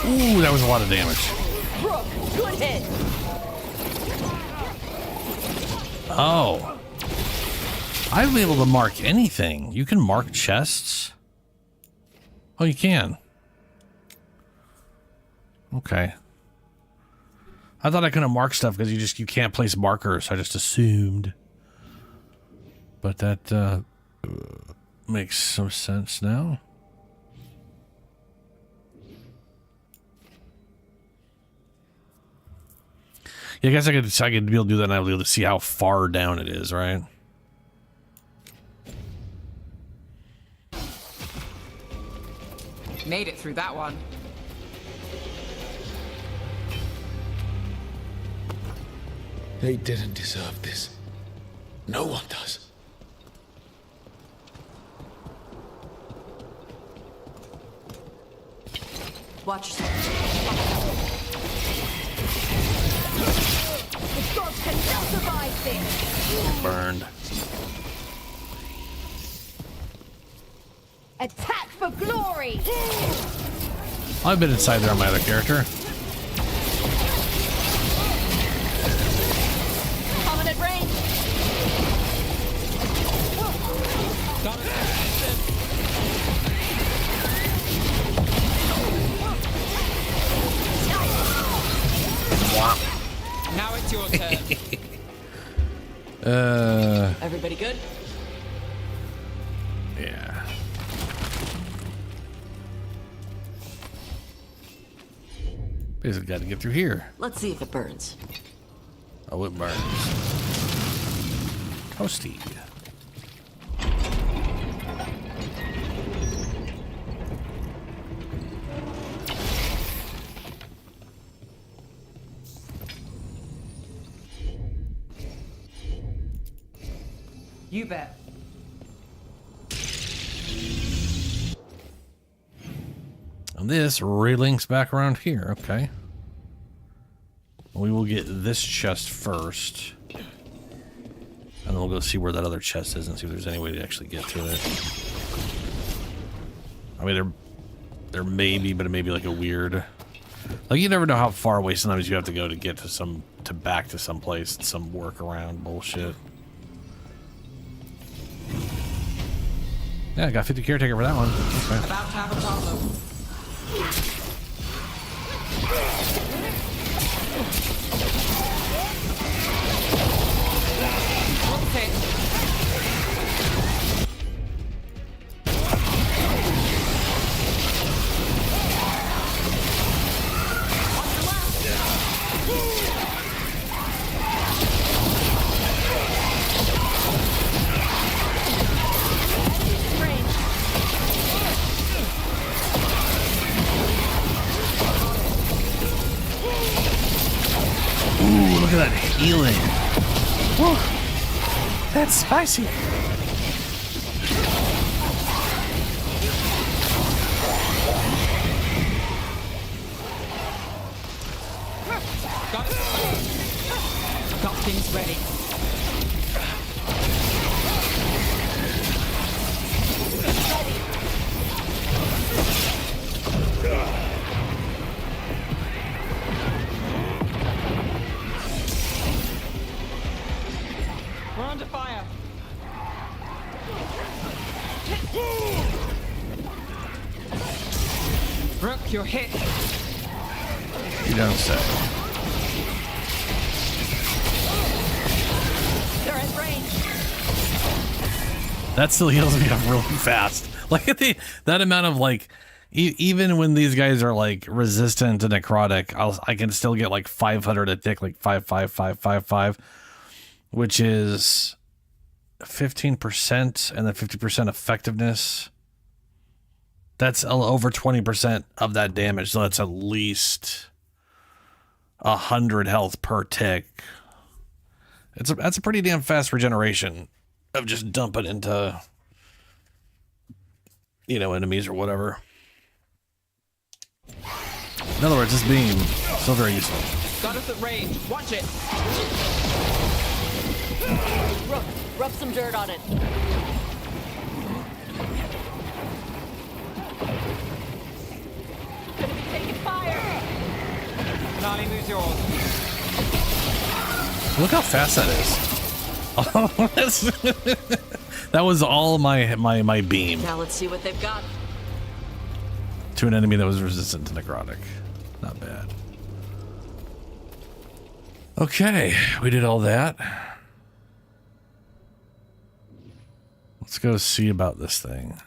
Ooh, that was a lot of damage. Brooke, good hit. Oh. I've been able to mark anything. You can mark chests? Oh, you can. Okay. I thought I couldn't mark stuff because you can't place markers. I just assumed. But that makes some sense now. Yeah, I guess I could be able to do that and I'll be able to see how far down it is, right? Made it through that one. They didn't deserve this. No one does. Watch yourself. The gods can still survive this! Burned. Attack for glory! I've been inside there on my other character. Coming at range. Now it's your turn. Everybody good? Yeah. Basically got to get through here. Let's see if it burns. Oh, it burns. Toasty. You bet. And this relinks back around here. Okay. We will get this chest first. And then we'll go see where that other chest is and see if there's any way to actually get to it. I mean, there may be, but it may be like a weird... Like, you never know how far away sometimes you have to go to get to back to some place. Some workaround bullshit. Yeah, I got 50 caretaker for that one. Okay. About to have a problem. Ooh, look at that healing. Woo. That's spicy. Got things ready. We're under fire. Rook, you're hit. You don't say. They're at range. That still heals me up really fast. Like that amount of like, even when these guys are like resistant to necrotic, I can still get like 500 a tick, like 55555, which is 15% and then 50% effectiveness. That's over 20% of that damage, so that's at least 100 health per tick. That's a pretty damn fast regeneration of just dumping into, you know, enemies or whatever. In other words, this beam is still very useful. Got us at range. Watch it. Rub some dirt on it. Gonna be taking fire. Charlie, moves yours. Look how fast that is. That was all my beam Now let's see what they've got. to an enemy that was resistant to necrotic. Not bad. Okay, we did all that. Let's go see about this thing.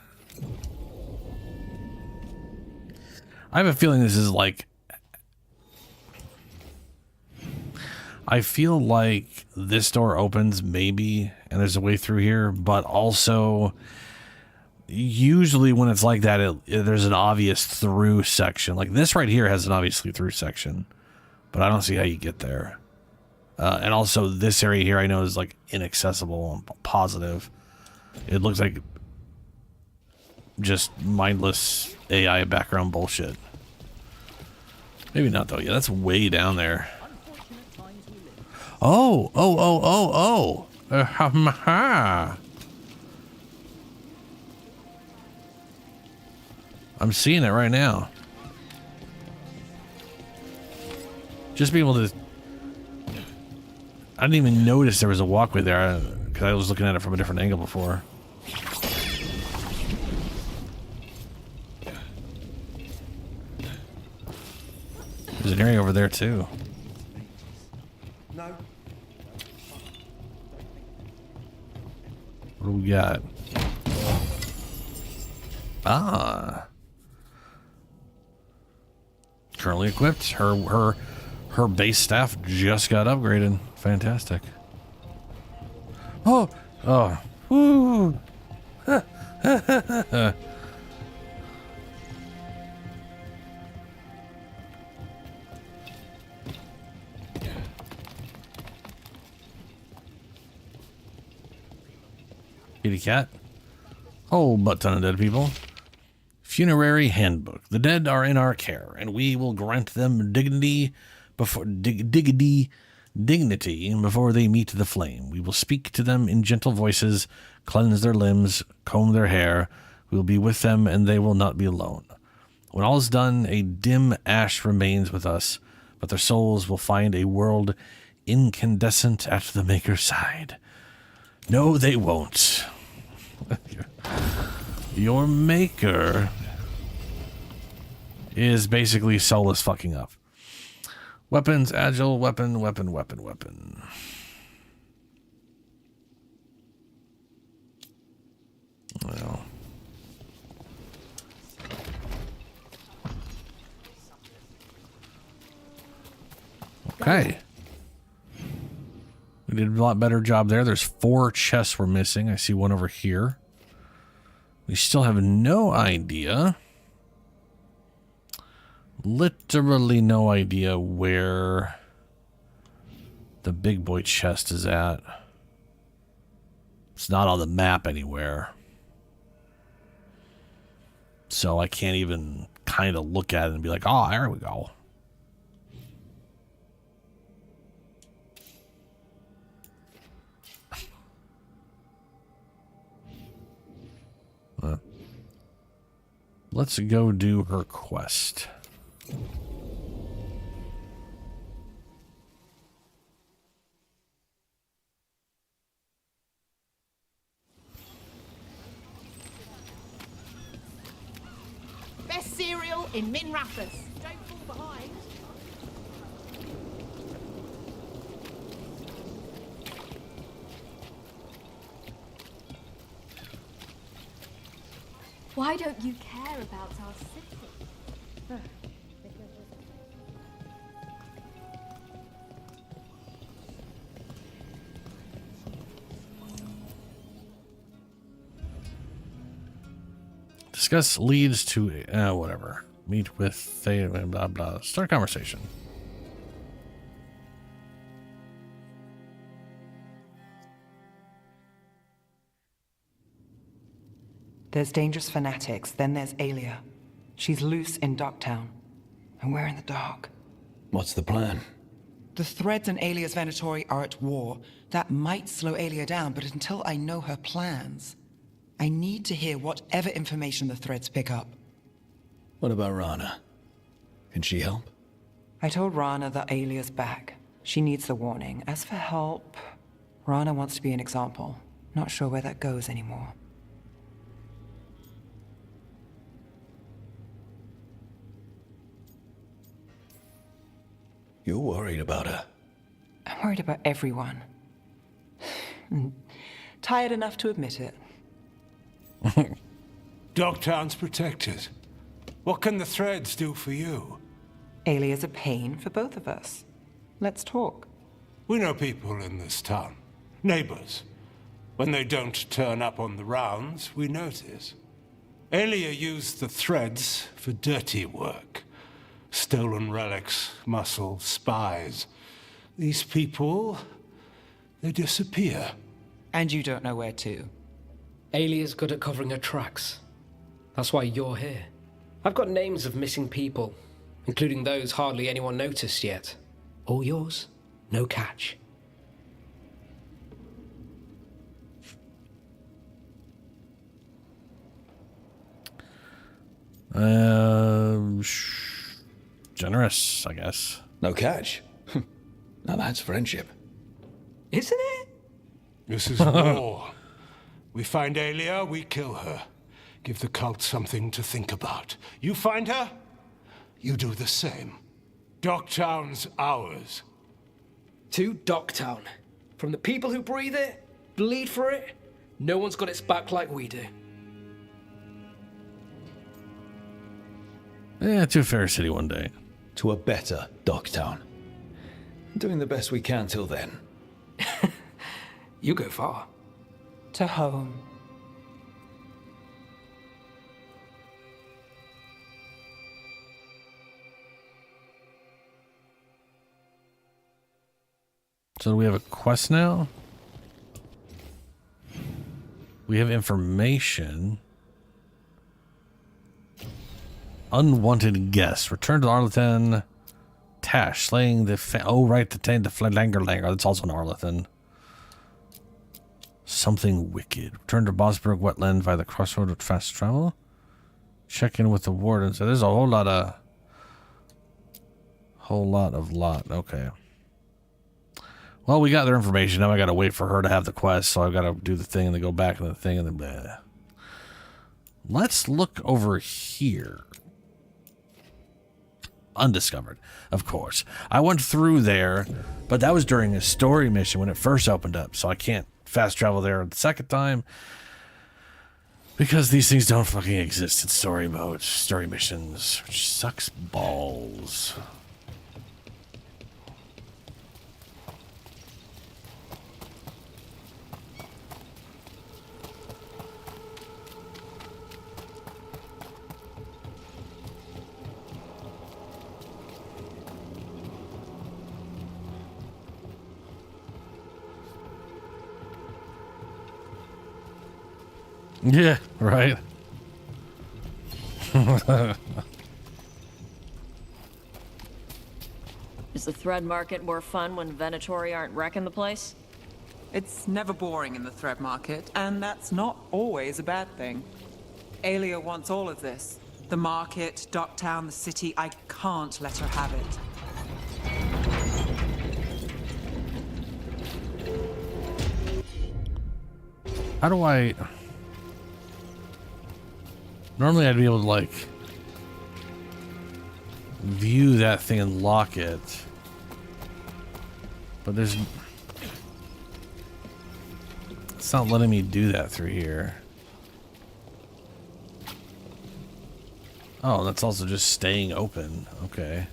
I have a feeling this is like... I feel like this door opens maybe, and there's a way through here, but also usually when it's like that, there's an obvious through section. Like this right here has an obviously through section, but I don't see how you get there. And also this area here I know is like inaccessible. I'm positive. It looks like just mindless AI background bullshit. Maybe not though. Yeah, that's way down there. Oh. I'm seeing it right now. Just being able to... I didn't even notice there was a walkway there because I was looking at it from a different angle before. There's an area over there too. No. What do we got? Ah. Currently equipped. Her base staff just got upgraded. Fantastic. Oh. Woo. Kitty cat. Whole butt ton of dead people. Funerary handbook. The dead are in our care, and we will grant them dignity before dignity before they meet the flame. We will speak to them in gentle voices, cleanse their limbs, comb their hair. We will be with them, and they will not be alone. When all is done, a dim ash remains with us, but their souls will find a world incandescent at the Maker's side. No, they won't. Your Maker is basically Solus fucking up. Weapons, agile, weapon. Well. Okay. We did a lot better job there. There's 4 chests we're missing. I see one over here. We still have no idea. Literally no idea where the big boy chest is at. It's not on the map anywhere. So I can't even kind of look at it and be like, oh, there we go. Let's go do her quest. Best cereal in Min Rathas. Don't fall behind. Why don't you care about our city? Discuss leads to whatever. Meet with blah blah. Start a conversation. There's dangerous fanatics, then there's Aelia. She's loose in Ducktown, and we're in the dark. What's the plan? The Threads and Aelia's Venatori are at war. That might slow Aelia down, but until I know her plans, I need to hear whatever information the Threads pick up. What about Rana? Can she help? I told Rana that Aelia's back. She needs the warning. As for help, Rana wants to be an example. Not sure where that goes anymore. You're worried about her. I'm worried about everyone. Tired enough to admit it. Dogtown's protected. What can the Threads do for you? Aelia's a pain for both of us. Let's talk. We know people in this town. Neighbors. When they don't turn up on the rounds, we notice. Aelia used the Threads for dirty work. Stolen relics, muscle, spies. These people, they disappear. And you don't know where to. Aelia's good at covering her tracks. That's why you're here. I've got names of missing people including those hardly anyone noticed yet. All yours, no catch. Generous, I guess. No catch. Now that's friendship. Isn't it? This is war. We find Aelia, we kill her. Give the cult something to think about. You find her, you do the same. Docktown's ours. To Docktown. From the people who breathe it, bleed for it, no one's got its back like we do. Yeah, to a fair city one day. To a better Docktown. Doing the best we can till then. You go far. To home. So do we have a quest now? We have information. Unwanted guest. Return to Arlington. Tash. Slaying the... oh, right. The Flangerlanger. That's also an Arlington. Something wicked. Return to Bosberg Wetland via the crossroad with fast travel. Check in with the warden. So there's a whole lot of... Okay. Well, we got their information. Now I got to wait for her to have the quest. So I've got to do the thing and then go back and the thing and then... Blah. Let's look over here. Undiscovered, of course. I went through there, but that was during a story mission when it first opened up, so I can't fast travel there the second time because these things don't fucking exist in story mode, story missions, which sucks balls. Yeah, right. Is the thread market more fun when Venatori aren't wrecking the place? It's never boring in the thread market, and that's not always a bad thing. Aelia wants all of this. The market, Docktown, the city. I can't let her have it. How do I... Normally I'd be able to, like, view that thing and lock it. But there's... It's not letting me do that through here. Oh, that's also just staying open. Okay.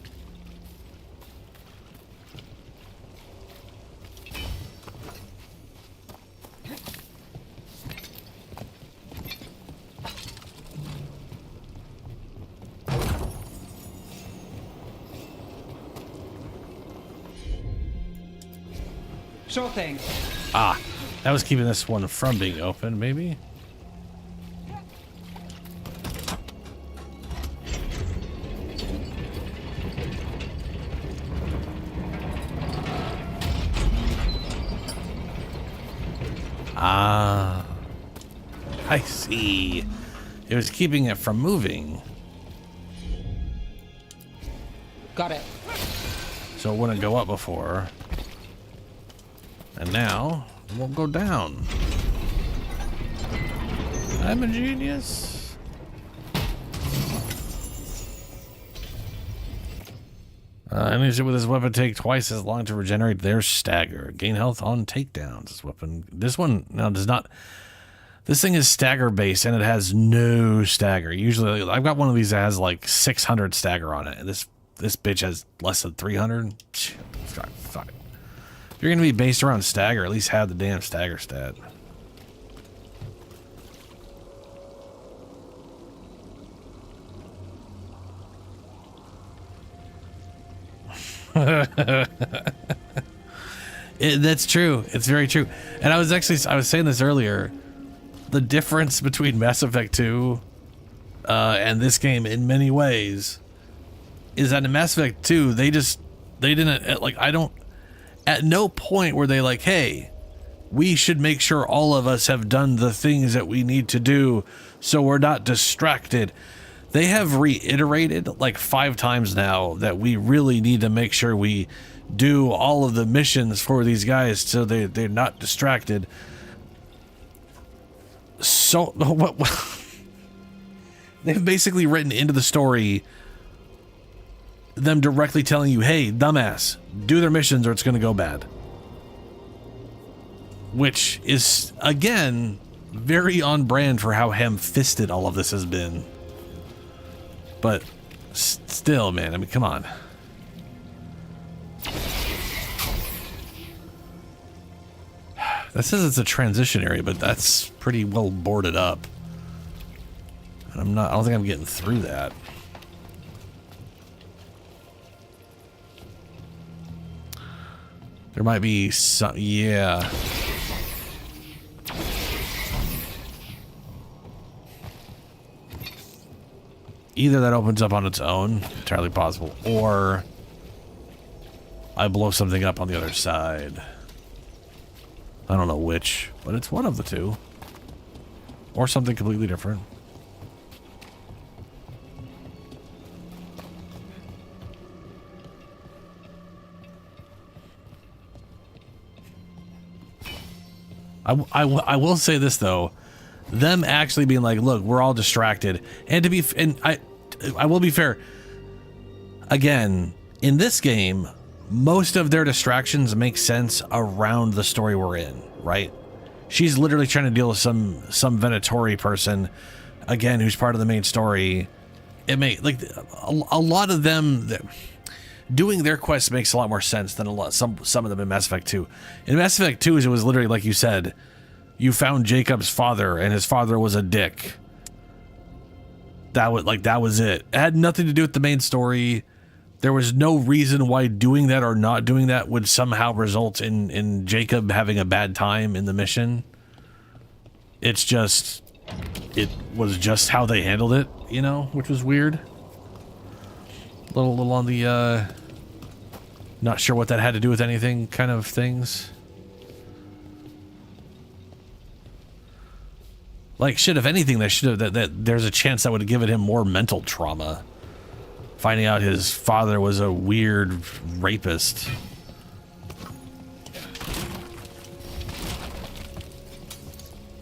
Sure thing. Ah, that was keeping this one from being open, maybe? Ah, I see. It was keeping it from moving. Got it. So it wouldn't go up before. And now, it won't go down. I'm a genius. Enemies with this weapon take twice as long to regenerate their stagger. Gain health on takedowns. This weapon, this one now does not. This thing is stagger based and it has no stagger. Usually, I've got one of these that has like 600 stagger on it, and this bitch has less than 300. Fuck. If you're gonna be based around stagger, at least have the damn stagger stat. That's true. It's very true. And I was saying this earlier. The difference between Mass Effect 2 and this game in many ways is that in Mass Effect 2, they didn't, like, at no point were they like, hey, we should make sure all of us have done the things that we need to do so we're not distracted. They have reiterated like 5 times now that we really need to make sure we do all of the missions for these guys so they're not distracted. So what they've basically written into the story them directly telling you, hey, dumbass, do their missions or it's going to go bad. Which is, again, very on brand for how ham-fisted all of this has been. But still, man, I mean, come on. That says it's a transition area, but that's pretty well boarded up. And I don't think I'm getting through that. There might be some, yeah. Either that opens up on its own, entirely possible, or I blow something up on the other side. I don't know which, but it's one of the two. Or something completely different. I will say this though, them actually being like, look, we're all distracted, and I will be fair. Again, in this game, most of their distractions make sense around the story we're in, right? She's literally trying to deal with some Venatori person, again, who's part of the main story. It may like a lot of them. Doing their quests makes a lot more sense than some of them in Mass Effect 2. In Mass Effect 2, it was literally like you said, you found Jacob's father, and his father was a dick. That was it. It had nothing to do with the main story. There was no reason why doing that or not doing that would somehow result in Jacob having a bad time in the mission. It was just how they handled it, you know, which was weird. Little on the not sure what that had to do with anything kind of things. Like shit, if anything, that should have that there's a chance that would have given him more mental trauma. Finding out his father was a weird rapist.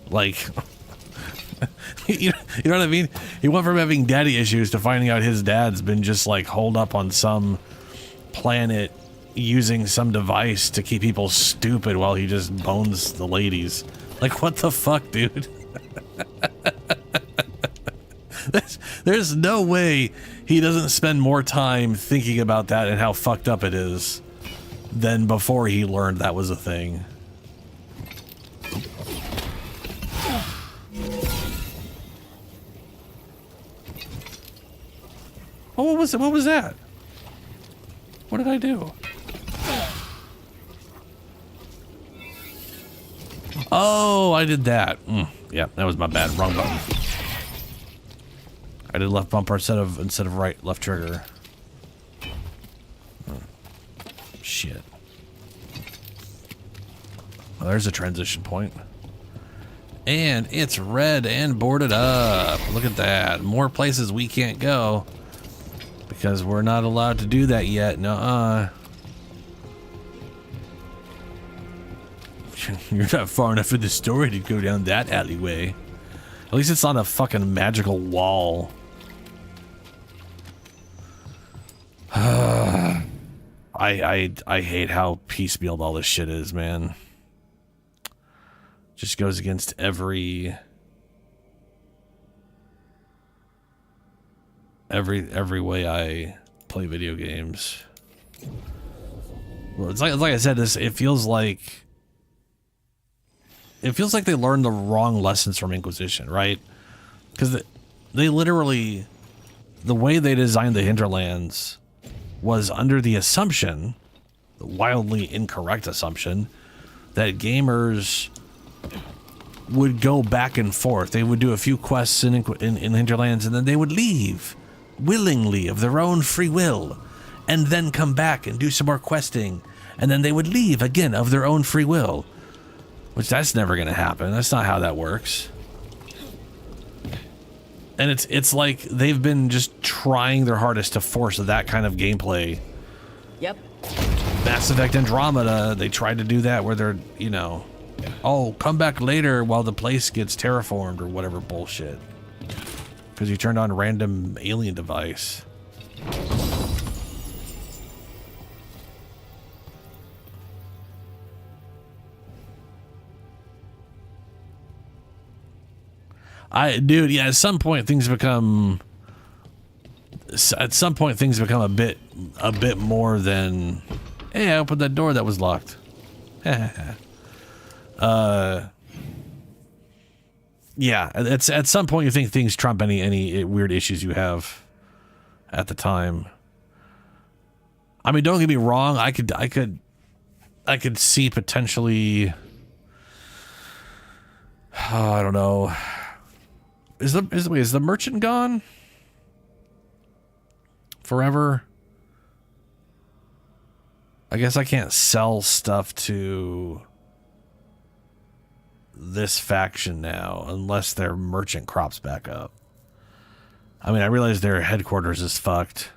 Like you know what I mean? He went from having daddy issues to finding out his dad's been just like holed up on some planet using some device to keep people stupid while he just bones the ladies. Like, what the fuck, dude? There's no way he doesn't spend more time thinking about that and how fucked up it is than before he learned that was a thing. Oh, what was it? What was that? What did I do? Oh, I did that. Yeah, that was my bad. Wrong button. I did left bumper instead of right left trigger. Shit. Well, there's a transition point. And it's red and boarded up. Look at that. More places we can't go. Because we're not allowed to do that yet. Nuh-uh. You're not far enough in the story to go down that alleyway. At least it's on a fucking magical wall. I hate how piecemealed all this shit is, man. Just goes against every way I play video games. Well, it's like I said, it feels like they learned the wrong lessons from Inquisition, right? Because they literally, the way they designed the hinterlands was under the assumption, the wildly incorrect assumption, that gamers would go back and forth. They would do a few quests in hinterlands and then they would leave. willingly of their own free will, and then come back and do some more questing, and then they would leave again of their own free will. Which that's never going to happen. That's not how that works. And it's like they've been just trying their hardest to force that kind of gameplay. Yep. Mass Effect Andromeda, they tried to do that where they're, you know, oh, come back later while the place gets terraformed or whatever bullshit. Because you turned on a random alien device. Dude, yeah, at some point things become a bit more than, hey, I opened that door that was locked. Yeah, it's at some point you think things trump any weird issues you have at the time. I mean, don't get me wrong, I could see potentially, I don't know. Is the merchant gone forever? I guess I can't sell stuff to this faction now unless their merchant crops back up. I mean, I realize their headquarters is fucked,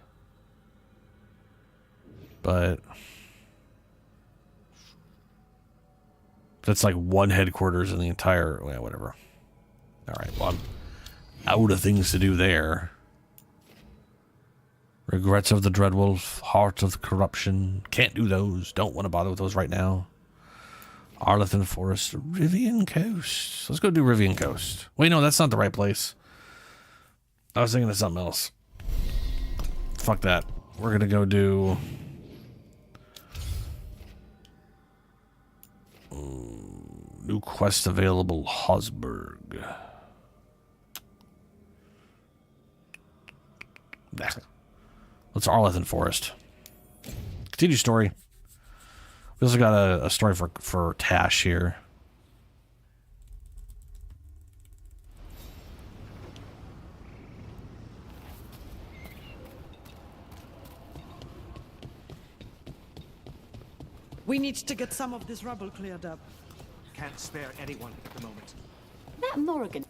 but that's like one headquarters in the entire, well, whatever. All right, well, I'm out of things to do there. Regrets of the Dreadwolf, Heart of Corruption. Can't do those. Don't want to bother with those right now. Arlethan Forest, Rivian Coast. Let's go do Rivian Coast. Wait, no, that's not the right place. I was thinking of something else. Fuck that. We're gonna go do... new quest available, Hosberg. Let's Arlethan Forest. Continue story. We also got a story for Tash here. We need to get some of this rubble cleared up. Can't spare anyone at the moment. That Morrigan.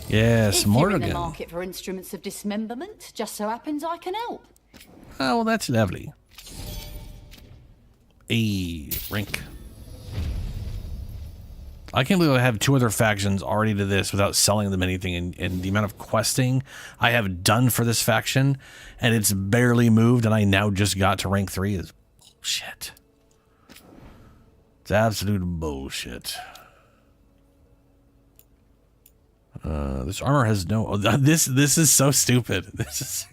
Yes, if Morrigan. You're in the market for instruments of dismemberment, just so happens I can help. Oh, well, that's lovely. Rank. I can't believe I have two other factions already to this without selling them anything, and the amount of questing I have done for this faction, and it's barely moved, and I now just got to rank 3 is bullshit. It's absolute bullshit. This armor has no... Oh, this is so stupid. This is...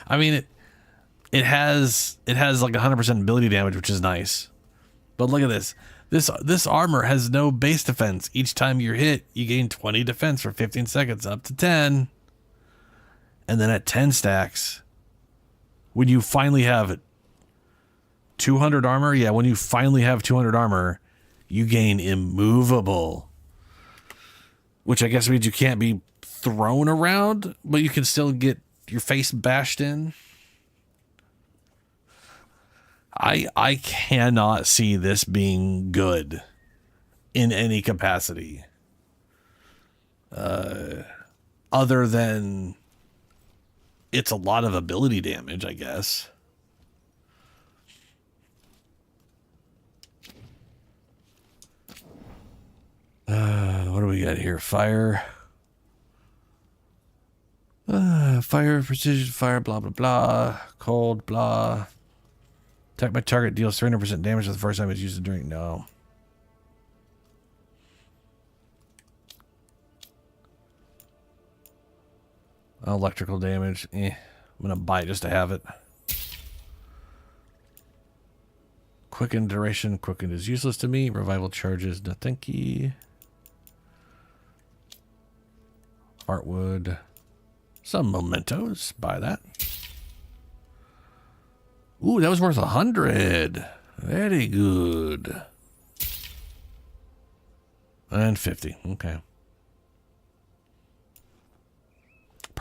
I mean, it has like 100% ability damage, which is nice. But look at this. This armor has no base defense. Each time you're hit, you gain 20 defense for 15 seconds, up to 10. And then at 10 stacks, when you finally have 200 armor, yeah, when you finally have 200 armor, you gain immovable. Which I guess means you can't be thrown around, but you can still get your face bashed in. I cannot see this being good in any capacity. Other than it's a lot of ability damage, I guess. What do we got here? Fire. Fire, precision, fire, blah, blah, blah. Cold, blah. Attack my target deals 300% damage the first time it's used to drink. No. Electrical damage. I'm going to buy it just to have it. Quicken duration. Quicken is useless to me. Revival charges. No thank you. Heartwood. Some mementos. Buy that. Ooh, that was worth 100. Very good. And 50. Okay.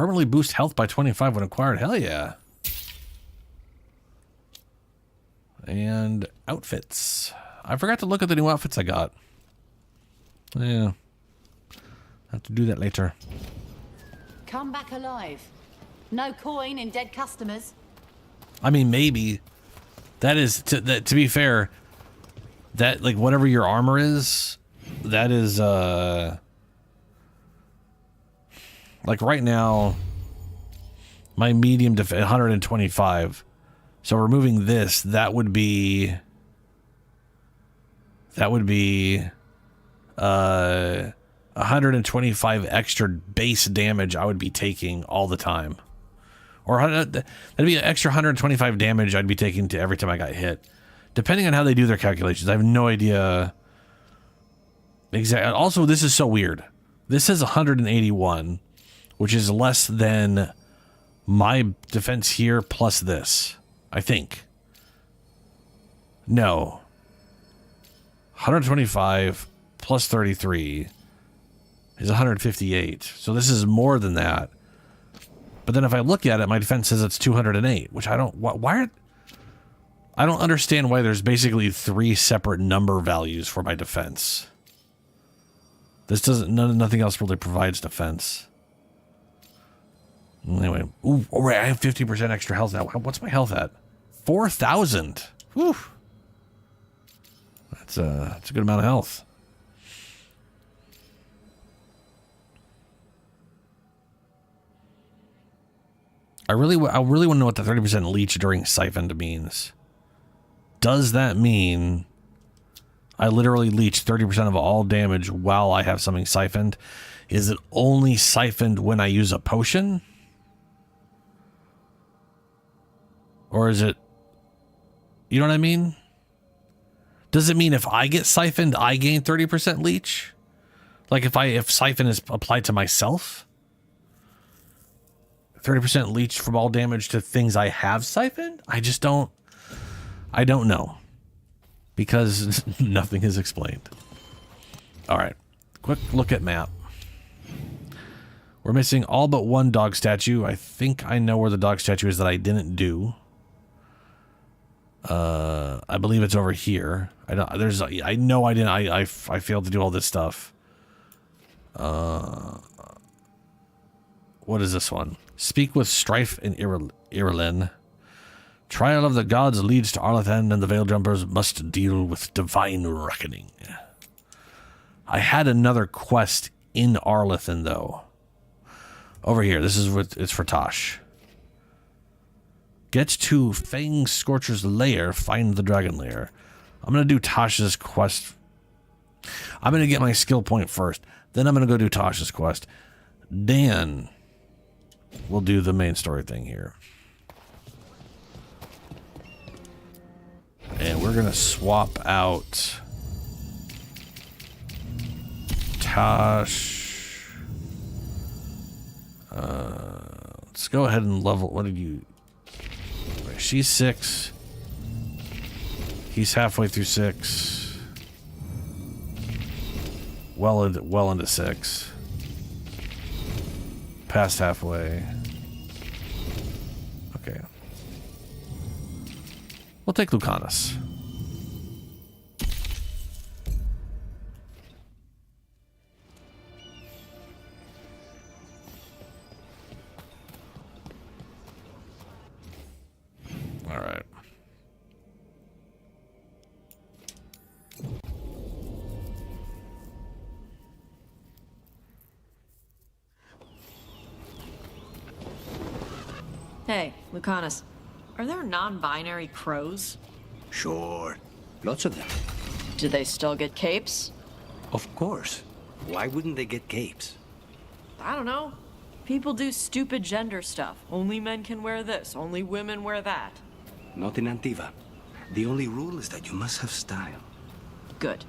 Permanently boost health by 25 when acquired. Hell yeah. And outfits. I forgot to look at the new outfits I got. Yeah. Have to do that later. Come back alive. No coin in dead customers. I mean, maybe. That is, to be fair, that, like, whatever your armor is, that is, like, right now, my medium defense, 125. So removing this, that would be 125 extra base damage I would be taking all the time. Or that'd be an extra 125 damage I'd be taking to every time I got hit. Depending on how they do their calculations. I have no idea. Exactly. Also, this is so weird. This says 181, which is less than my defense here plus this, I think. No. 125 plus 33 is 158. So this is more than that. But then if I look at it, my defense says it's 208, which I don't... Why are... I don't understand why there's basically 3 separate number values for my defense. This doesn't... Nothing else really provides defense. Anyway. Ooh, all right, I have 50% extra health now. What's my health at? 4,000. Whew. That's a good amount of health. I really want to know what the 30% leech during siphoned means. Does that mean I literally leech 30% of all damage while I have something siphoned? Is it only siphoned when I use a potion? Or is it... You know what I mean? Does it mean if I get siphoned, I gain 30% leech? Like if siphon is applied to myself? 30% leech from all damage to things I have siphoned? I don't know. Because nothing is explained. Alright. Quick look at map. We're missing all but one dog statue. I think I know where the dog statue is that I didn't do. I believe it's over here. I know I didn't. I failed to do all this stuff. What is this one? Speak with Strife in Irilin. Trial of the gods leads to Arlathan, and the Veil Jumpers must deal with divine reckoning. I had another quest in Arlathan, though. Over here. This is what it's for Tosh. Get to Fang Scorcher's lair, find the dragon lair. I'm going to do Tosh's quest. I'm going to get my skill point first. Then I'm going to go do Tosh's quest. Dan will do the main story thing here. And we're going to swap out Tosh. Let's go ahead and level. What did you... She's 6. He's halfway through 6. Well into 6. Past halfway. Okay. We'll take Lucanus. All right. Hey, Lucanus. Are there non-binary crows? Sure. Lots of them. Do they still get capes? Of course. Why wouldn't they get capes? I don't know. People do stupid gender stuff. Only men can wear this. Only women wear that. Not in Antiva. The only rule is that you must have style. Good.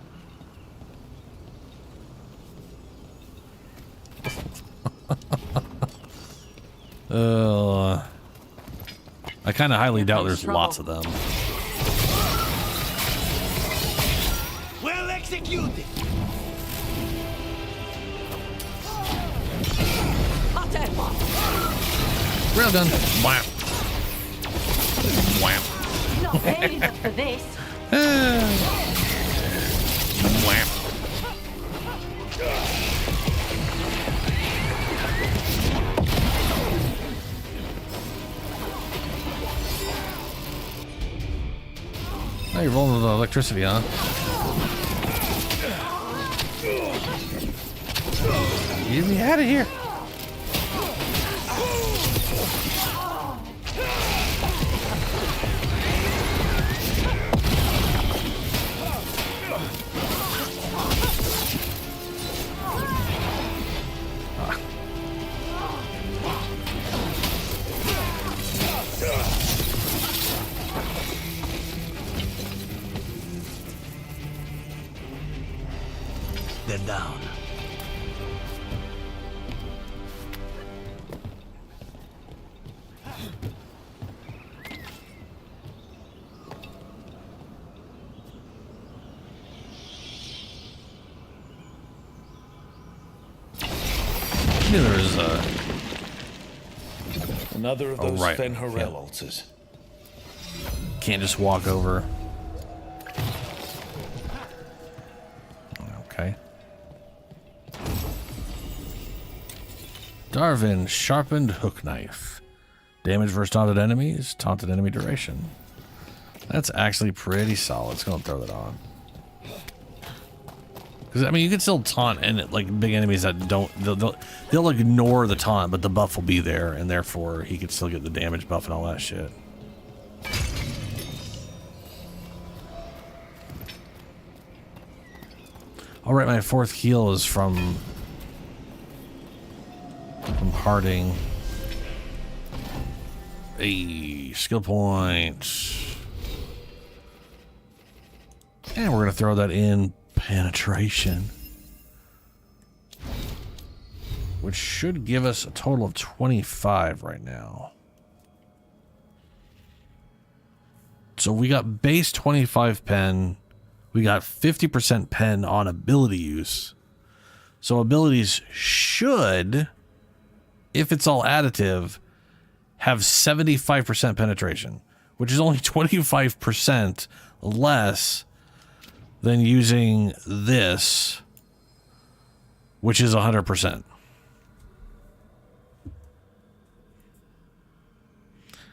I kind of highly doubt there's lots of them. Well executed. Hot Railgun. Wham. Wham. You're not paid enough for this. Wham. Now you're rolling with electricity, huh? Get me out of here. They're down. There's another of those right. Fen'Harel altars. Can't just walk over. Okay. Darvin, sharpened hook knife. Damage versus taunted enemies, taunted enemy duration. That's actually pretty solid. It's gonna throw that on. Because I mean, you can still taunt and like big enemies that don't. They'll ignore the taunt, but the buff will be there, and therefore he could still get the damage buff and all that shit. All right, my fourth heal is from Harding. A skill point, and we're gonna throw that in. Penetration, which should give us a total of 25 right now. So we got base 25 pen, we got 50% pen on ability use. So abilities should, if it's all additive, have 75% penetration, which is only 25% less than using this, which is 100%.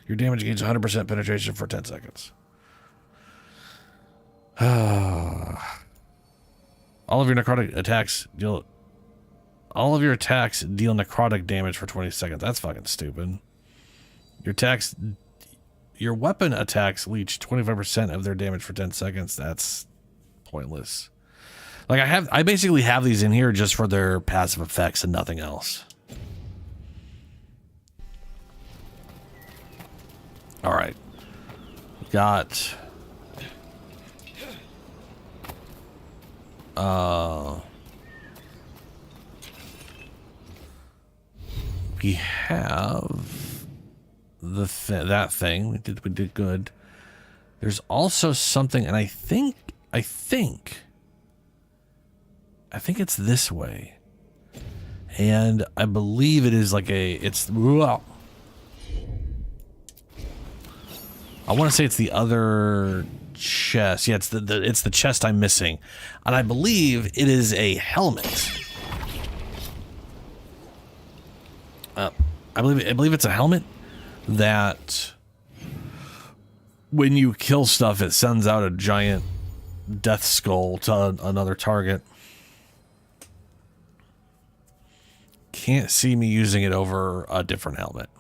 Your damage gains 100% penetration for 10 seconds. All of your necrotic attacks deal. All of your attacks deal necrotic damage for 20 seconds. That's fucking stupid. Your weapon attacks leech 25% of their damage for 10 seconds. That's pointless. Like I basically have these in here just for their passive effects and nothing else. All right, got we have that thing. We did good. There's also something, and I think it's this way. And I believe it is like it's I want to say it's the other chest. Yeah, it's the chest I'm missing. And I believe it is a helmet. I believe it's a helmet that when you kill stuff, it sends out a giant death skull to another target. Can't see me using it over a different helmet.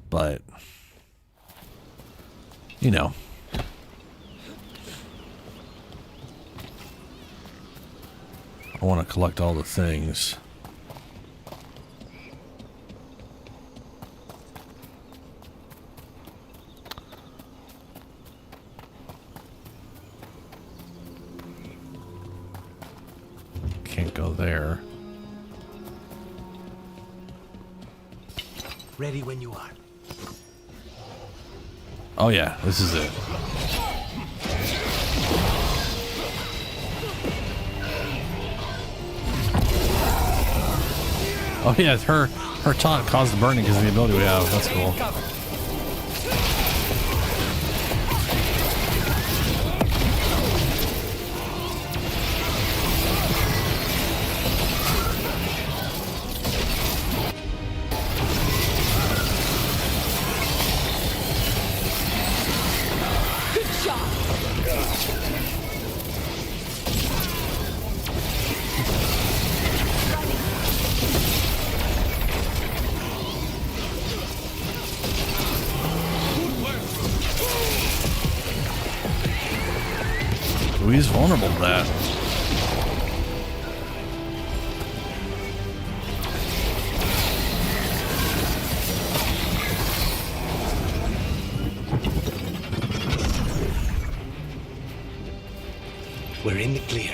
But, you know. I want to collect all the things. Can't go there. Ready when you are. Oh yeah, this is it. Oh yeah, her Her taunt caused the burning because of the ability we have. That's cool. He's vulnerable to that. We're in the clear.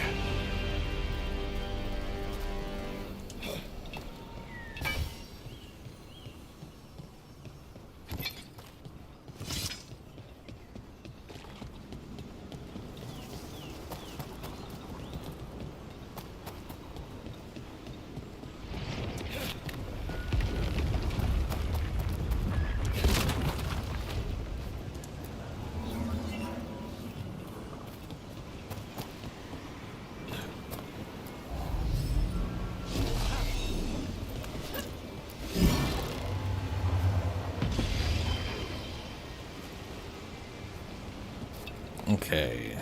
Okay.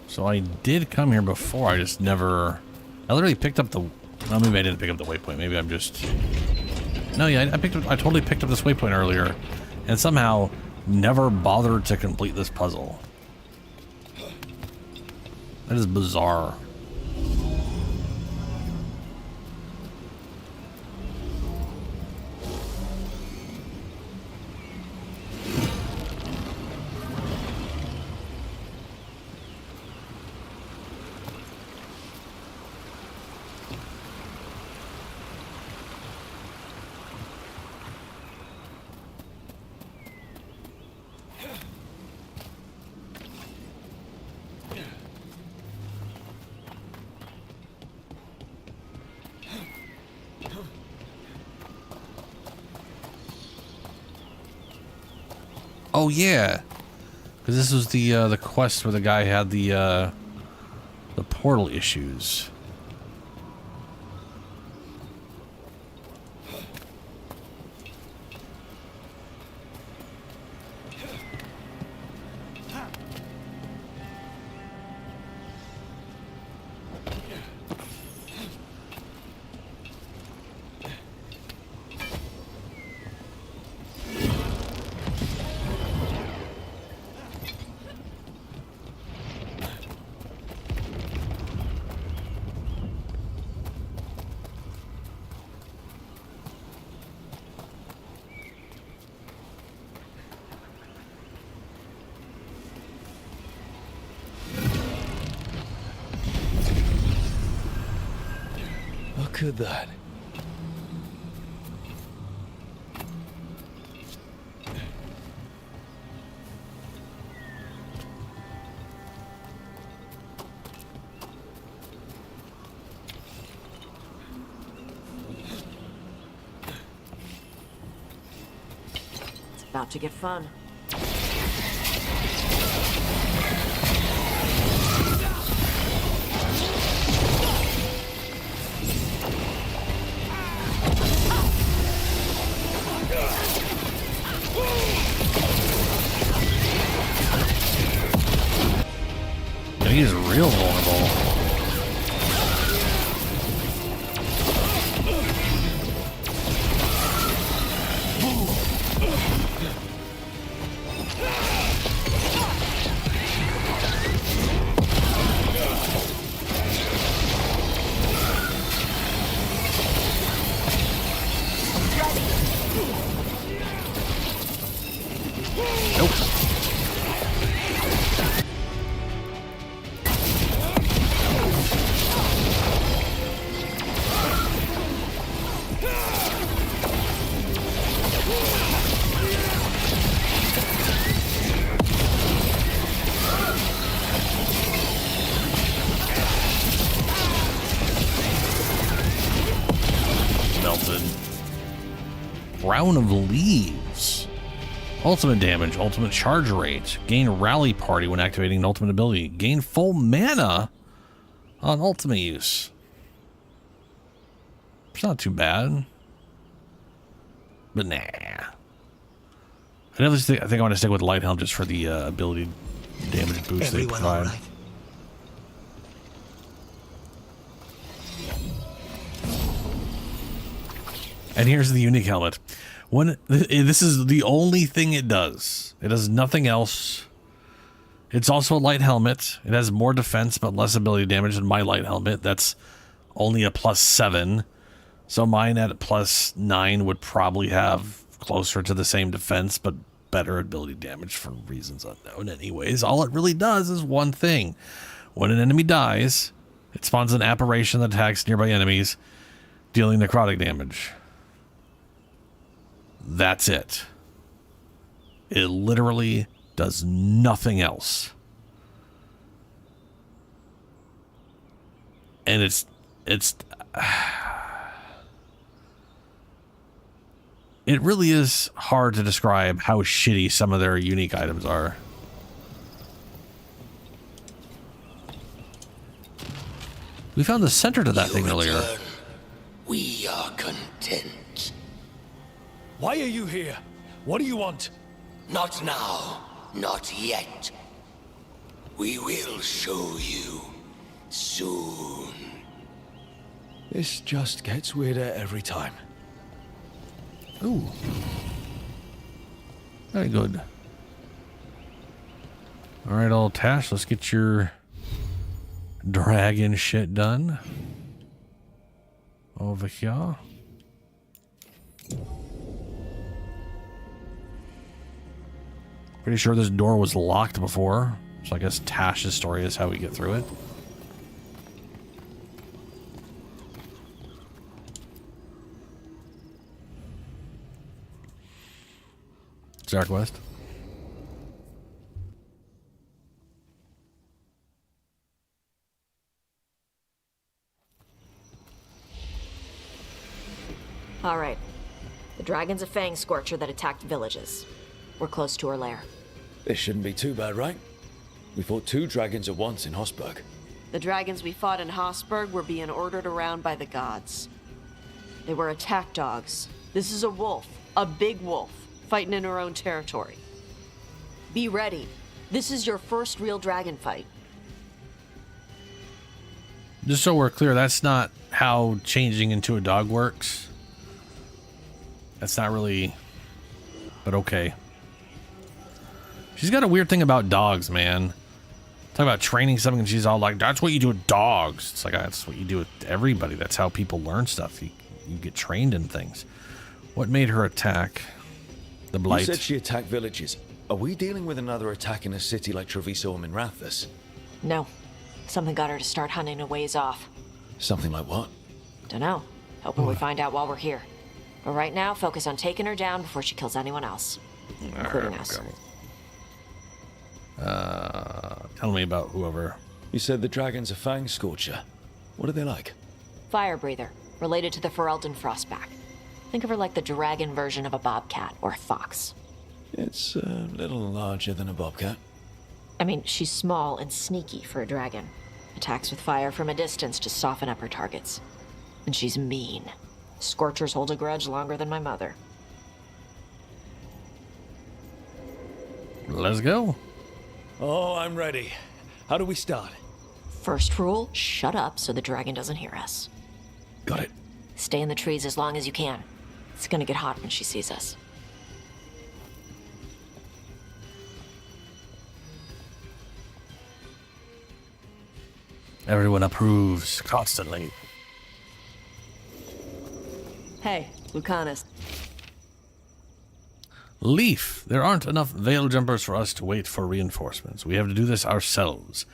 So I did come here before, I just never... I literally picked up the... Well, maybe I didn't pick up the waypoint, maybe I'm just... No, yeah, I totally picked up this waypoint earlier, and somehow never bothered to complete this puzzle. That is bizarre. Oh yeah, because this was the quest where the guy had the portal issues. Look at that. It's about to get fun. He's real vulnerable. Crown of Leaves. Ultimate damage, ultimate charge rate. Gain rally party when activating an ultimate ability. Gain full mana on ultimate use. It's not too bad. But nah. I think I want to stick with Light Helm just for the ability damage boost they provide. Right? And here's the unique helmet. This is the only thing it does. It does nothing else. It's also a light helmet. It has more defense but less ability damage than my light helmet. That's only a +7. So mine at +9 would probably have closer to the same defense but better ability damage for reasons unknown anyways. All it really does is one thing. When an enemy dies, it spawns an apparition that attacks nearby enemies, dealing necrotic damage. That's it. It literally does nothing else. And it's it really is hard to describe how shitty some of their unique items are. We found the center to that thing earlier. We are content. Why are you here? What do you want? Not now. Not yet. We will show you soon. This just gets weirder every time. Ooh. Very good. Alright, old Tash, let's get your dragon shit done. Over here. Pretty sure this door was locked before, so I guess Tash's story is how we get through it. Dark West. All right. The dragon's a fang scorcher that attacked villages. We're close to her lair. This shouldn't be too bad, right? We fought 2 dragons at once in Hosberg. The dragons we fought in Hosberg were being ordered around by the gods. They were attack dogs. This is a wolf, a big wolf, fighting in her own territory. Be ready. This is your first real dragon fight. Just so we're clear, that's not how changing into a dog works. That's not really... But okay. She's got a weird thing about dogs, man. Talk about training something and she's all like, that's what you do with dogs. It's like, that's what you do with everybody. That's how people learn stuff. You get trained in things. What made her attack? The blight. You said she attacked villages. Are we dealing with another attack in a city like Treviso or Minrathous? No. Something got her to start hunting a ways off. Something like what? Dunno. Hoping we find out while we're here. But right now, focus on taking her down before she kills anyone else. Including us. Tell me about whoever. You said the dragon's a fang scorcher. What are they like? Fire breather. Related to the Ferelden Frostback. Think of her like the dragon version of a bobcat or a fox. It's a little larger than a bobcat. I mean, she's small and sneaky for a dragon. Attacks with fire from a distance to soften up her targets. And she's mean. Scorchers hold a grudge longer than my mother. Let's go. Oh, I'm ready. How do we start? First rule, shut up so the dragon doesn't hear us. Got it. Stay in the trees as long as you can. It's gonna get hot when she sees us. Everyone approves constantly. Hey, Lucanus. Leaf, there aren't enough veil jumpers for us to wait for reinforcements. We have to do this ourselves.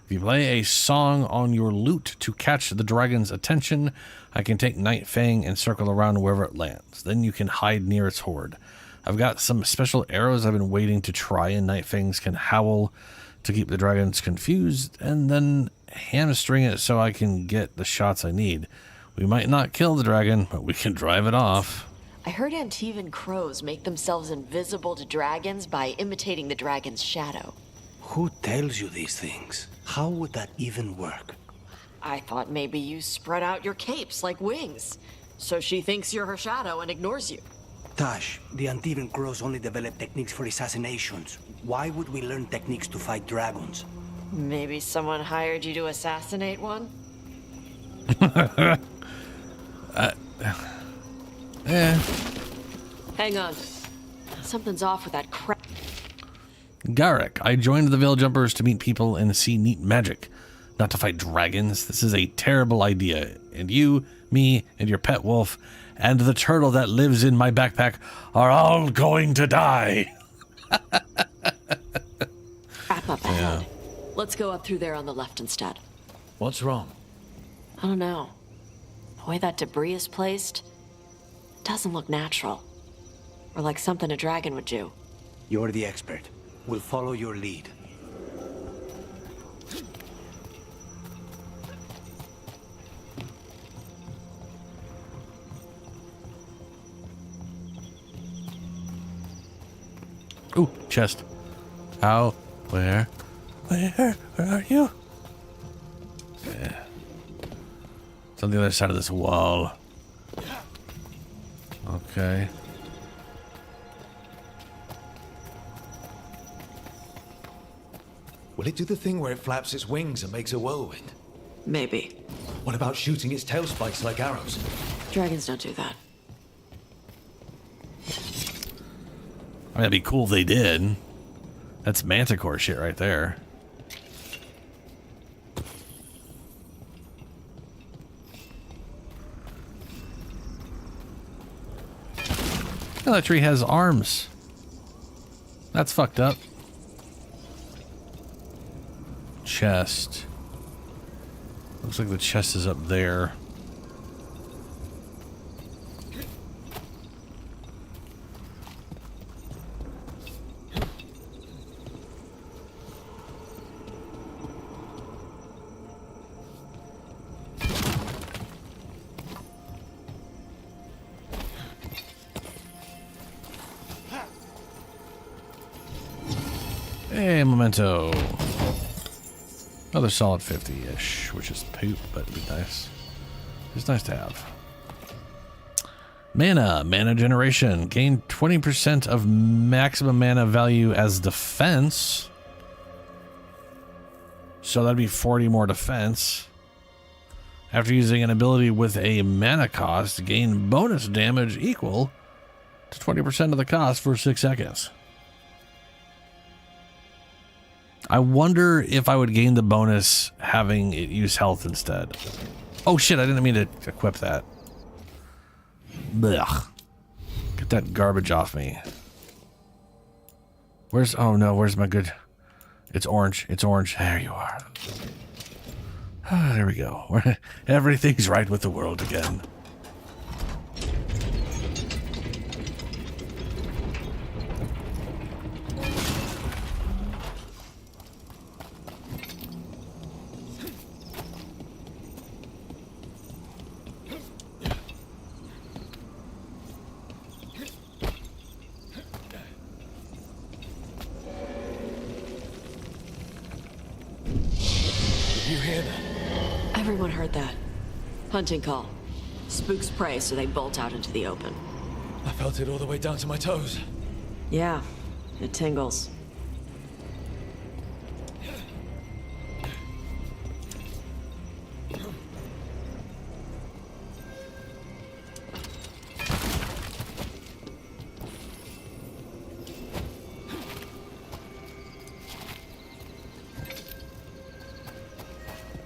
If you play a song on your lute to catch the dragon's attention, I can take Night Fang and circle around wherever it lands. Then you can hide near its horde. I've got some special arrows I've been waiting to try, and Night Fangs can howl to keep the dragons confused, and then hamstring it so I can get the shots I need. We might not kill the dragon, but we can drive it off. I heard Antivan crows make themselves invisible to dragons by imitating the dragon's shadow. Who tells you these things? How would that even work? I thought maybe you spread out your capes like wings, so she thinks you're her shadow and ignores you. Tash, the Antivan crows only develop techniques for assassinations. Why would we learn techniques to fight dragons? Maybe someone hired you to assassinate one? Hang on. Something's off with that crap. Garrick, I joined the Veil Jumpers to meet people and see neat magic, not to fight dragons. This is a terrible idea, and you, me, and your pet wolf, and the turtle that lives in my backpack are all going to die. Crap up ahead. Let's go up through there on the left instead. What's wrong? I don't know. The way that debris is placed, it doesn't look natural. Or like something a dragon would do. You're the expert. We'll follow your lead. Ooh, chest. How? Where? Where are you? Yeah. It's on the other side of this wall. Okay. Will it do the thing where it flaps its wings and makes a whirlwind? Maybe. What about shooting its tail spikes like arrows? Dragons don't do that. I mean, that'd be cool if they did. That's manticore shit right there. Oh, that tree has arms. That's fucked up. Chest. Looks like the chest is up there. Hey, memento. Another solid 50-ish, which is poop, but it'd be nice. It's nice to have. Mana generation. Gain 20% of maximum mana value as defense. So that'd be 40 more defense. After using an ability with a mana cost, gain bonus damage equal to 20% of the cost for 6 seconds. I wonder if I would gain the bonus having it use health instead. Oh shit, I didn't mean to equip that. Blech. Get that garbage off me. Where's, oh no, where's my good, it's orange, it's orange. There you are. Ah, there we go. Everything's right with the world again. Everyone heard that. Hunting call. Spooks prey, so they bolt out into the open. I felt it all the way down to my toes. Yeah, it tingles.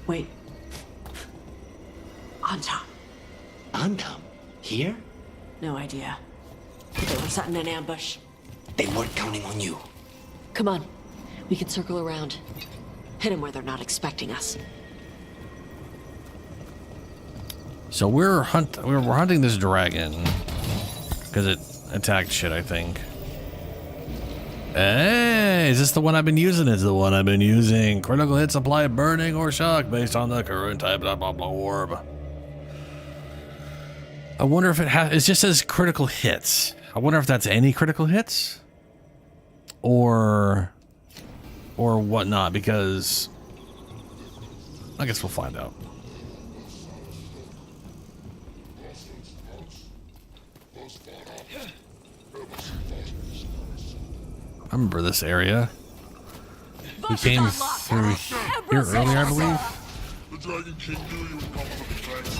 Wait. Antam. Antam? Here? No idea. But they were setting an ambush. They weren't counting on you. Come on. We can circle around. Hit them where they're not expecting us. So we're hunting this dragon because it attacked shit, I think. Hey, is this the one I've been using? It's the one I've been using. Critical hit, supply, burning, or shock based on the current type of orb. I wonder if it just says critical hits. I wonder if that's any critical hits or whatnot, because I guess we'll find out. I remember this area. We came through here earlier, I believe. The Dragon King knew you would come for the fangs.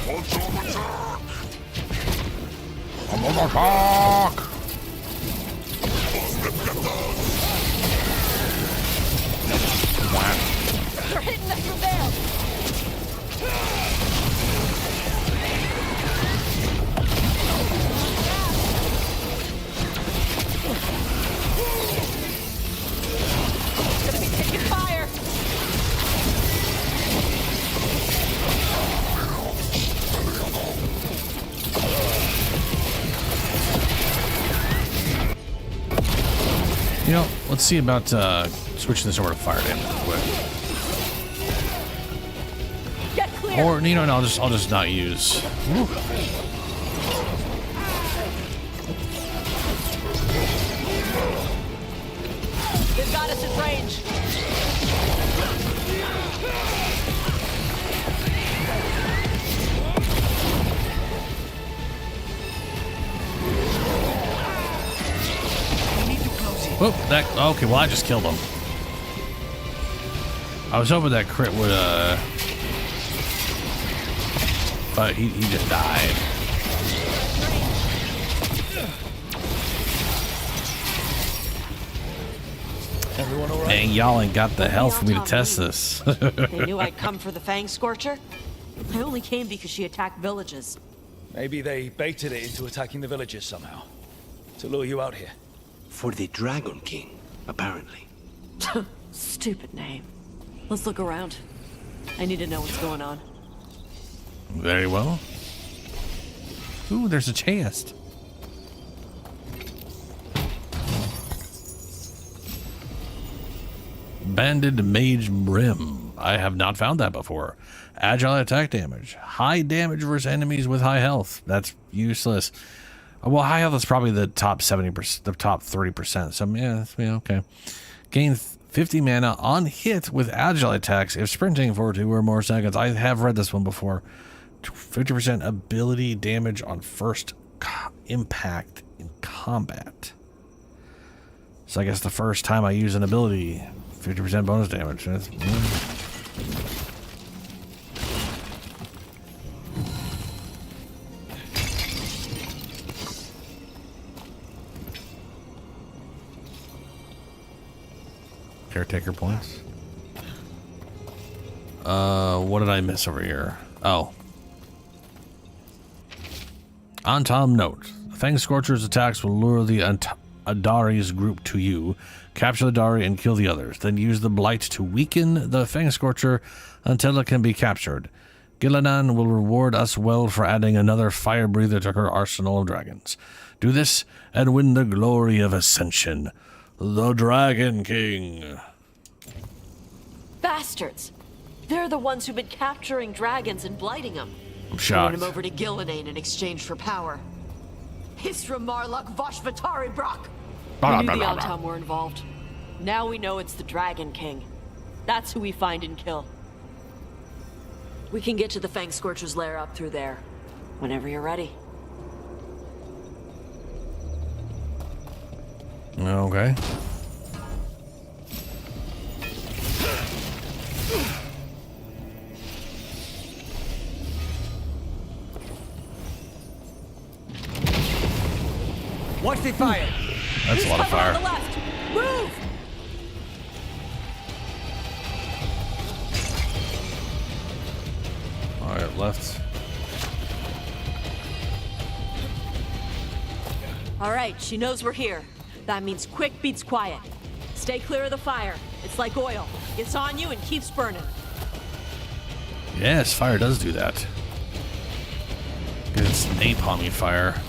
What's on attack? I'm on attack! They're hitting us from Veil. It's gonna be taking fire. You know, let's see about switching this over to fire damage real quick. Get clear. Or you know, no, I'll just not use. Woo. They've got us at range. Whoop, that okay, well I just killed him. I was hoping that crit would but he just died. Everyone all right? Dang, y'all ain't got the health for me to test this. They knew I'd come for the Fang Scorcher. I only came because she attacked villages. Maybe they baited it into attacking the villagers somehow. To lure you out here. For the Dragon King, apparently. Stupid name. Let's look around. I need to know what's going on. Very well. Ooh, there's a chest. Banded Mage Brim. I have not found that before. Agile attack damage. High damage versus enemies with high health. That's useless. Well, high health is probably the top 70%, the top 30%. So yeah, okay. Gain 50 mana on hit with agile attacks if sprinting for 2 or more seconds. I have read this one before. 50% ability damage on first impact in combat. So I guess the first time I use an ability, 50% bonus damage. That's, Caretaker points. What did I miss over here? Oh. Antom note. The Fang Scorcher's attacks will lure the Adari's group to you. Capture the Dari and kill the others. Then use the Blight to weaken the Fang Scorcher until it can be captured. Gillinan will reward us well for adding another fire breather to her arsenal of dragons. Do this and win the glory of Ascension. The Dragon King. Bastards! They're the ones who've been capturing dragons and blighting them. I'm shocked. Turn him over to Gillinan in exchange for power. Hisra Marluk Voshvatari Brock. We knew the Antom were involved. Now we know it's the Dragon King. That's who we find and kill. We can get to the Fang Scorcher's lair up through there. Whenever you're ready. Okay. Watch the fire. That's a lot of fire. On the left. Move! All right, left. All right, she knows we're here. That means quick beats quiet. Stay clear of the fire. It's like oil. It's on you and keeps burning. Yes, fire does do that. It's napalmy fire.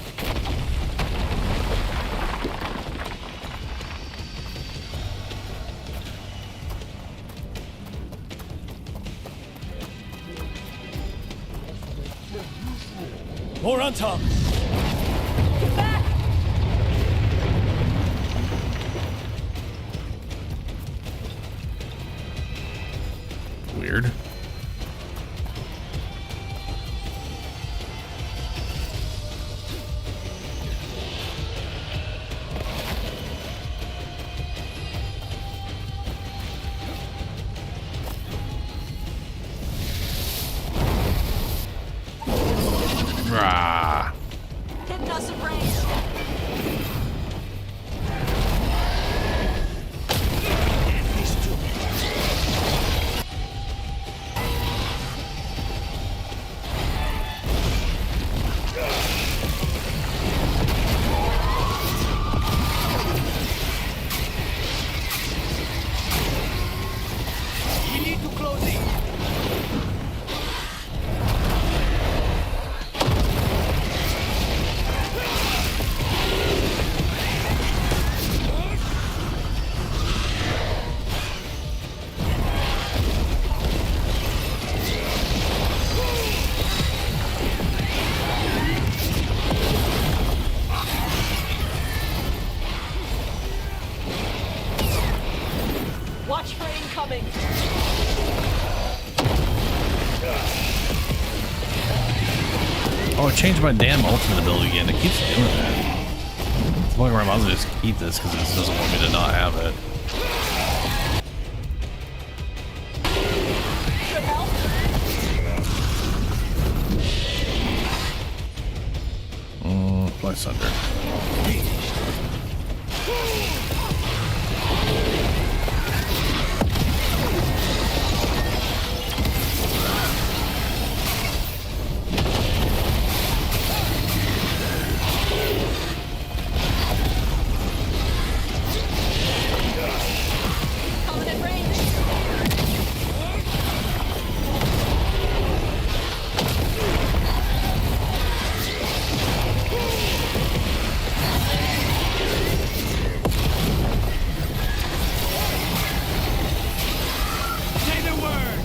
More on top. Get back! Weird. Rah. Hitting us in range. We need to close in. Watch for incoming. Oh, it changed my damn ultimate ability again. It keeps doing that. It's the point where I might as well just keep this because it doesn't want me to not have it. Should help. Place under. Coming in range. Say the word.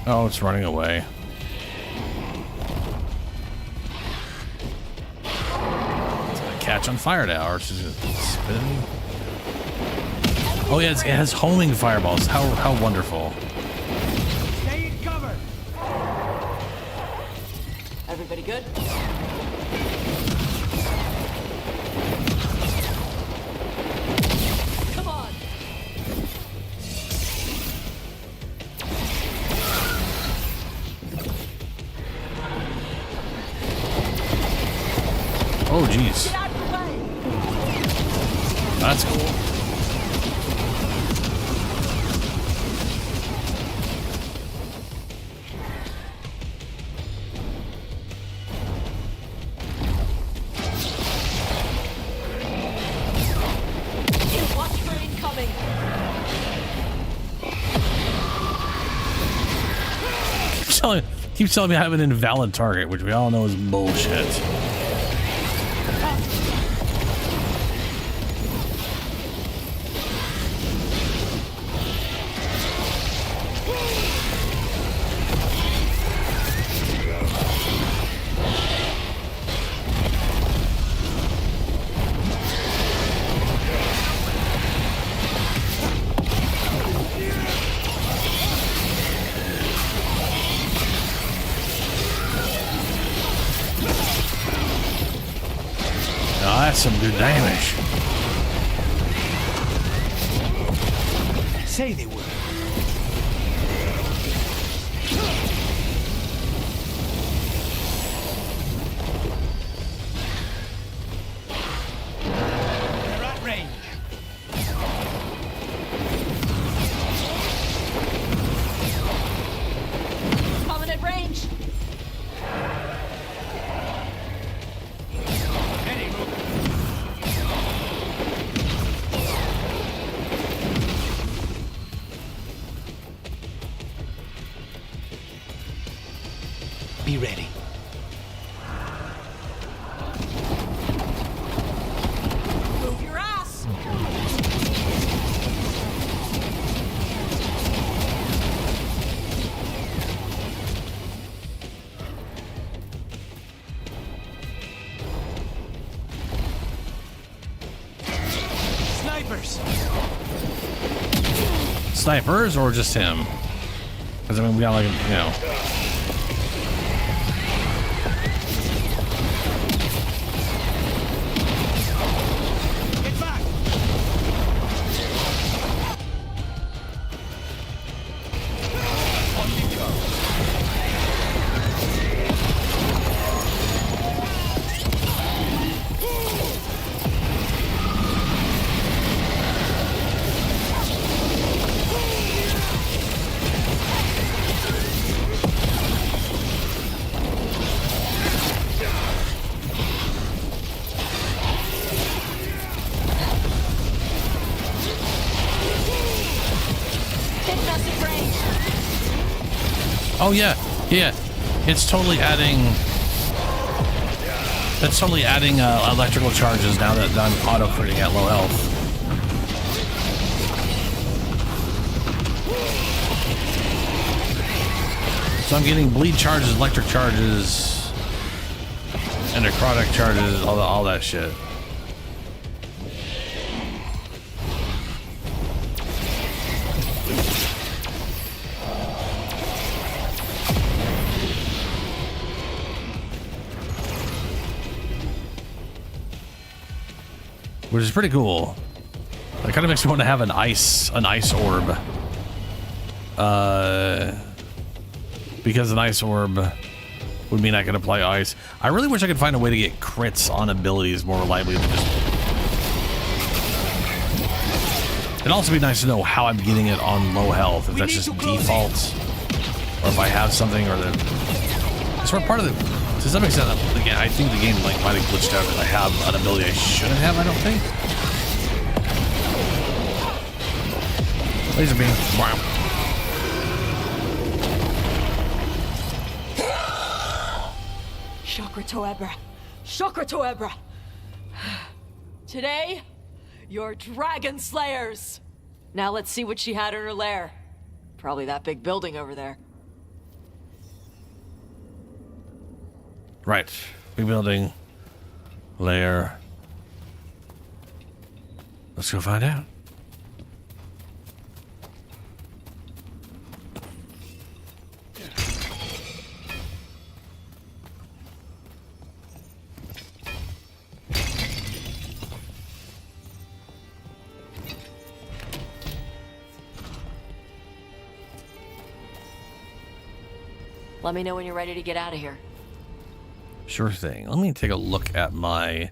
Oh, it's running away. It's gonna catch on fire now, or she's gonna spit at me. Oh yeah, it has homing fireballs. How wonderful. Stay in cover. Everybody good? Come on. Oh jeez, Get out of the way. that's cool. Watch for incoming. Keeps telling me I have an invalid target, which we all know is bullshit. Oh, that's some good damage. Say the word. They're at range. Coming at range. snipers. Snipers or just him? Because I mean, we got like, you know. Get back. Oh yeah, yeah. It's totally adding. That's totally adding electrical charges now that I'm auto critting at low health. So I'm getting bleed charges, electric charges, and necrotic charges, all that shit. Which is pretty cool. It kind of makes me want to have an ice orb. Because an ice orb would mean I could apply ice. I really wish I could find a way to get crits on abilities more reliably than just... It'd also be nice to know how I'm getting it on low health, if that's just default, or if I have something, or the... It's part of the... To some extent, again, I think the game like might have glitched out because I have an ability I shouldn't have, I don't think. Laser beam. Wow. Chakra Toebra. Chakra Toebra. Today, you're dragon slayers. Now let's see what she had in her lair. Probably that big building over there. Right. Rebuilding. Lair. Let's go find out. Let me know when you're ready to get out of here. Sure thing. Let me take a look at my...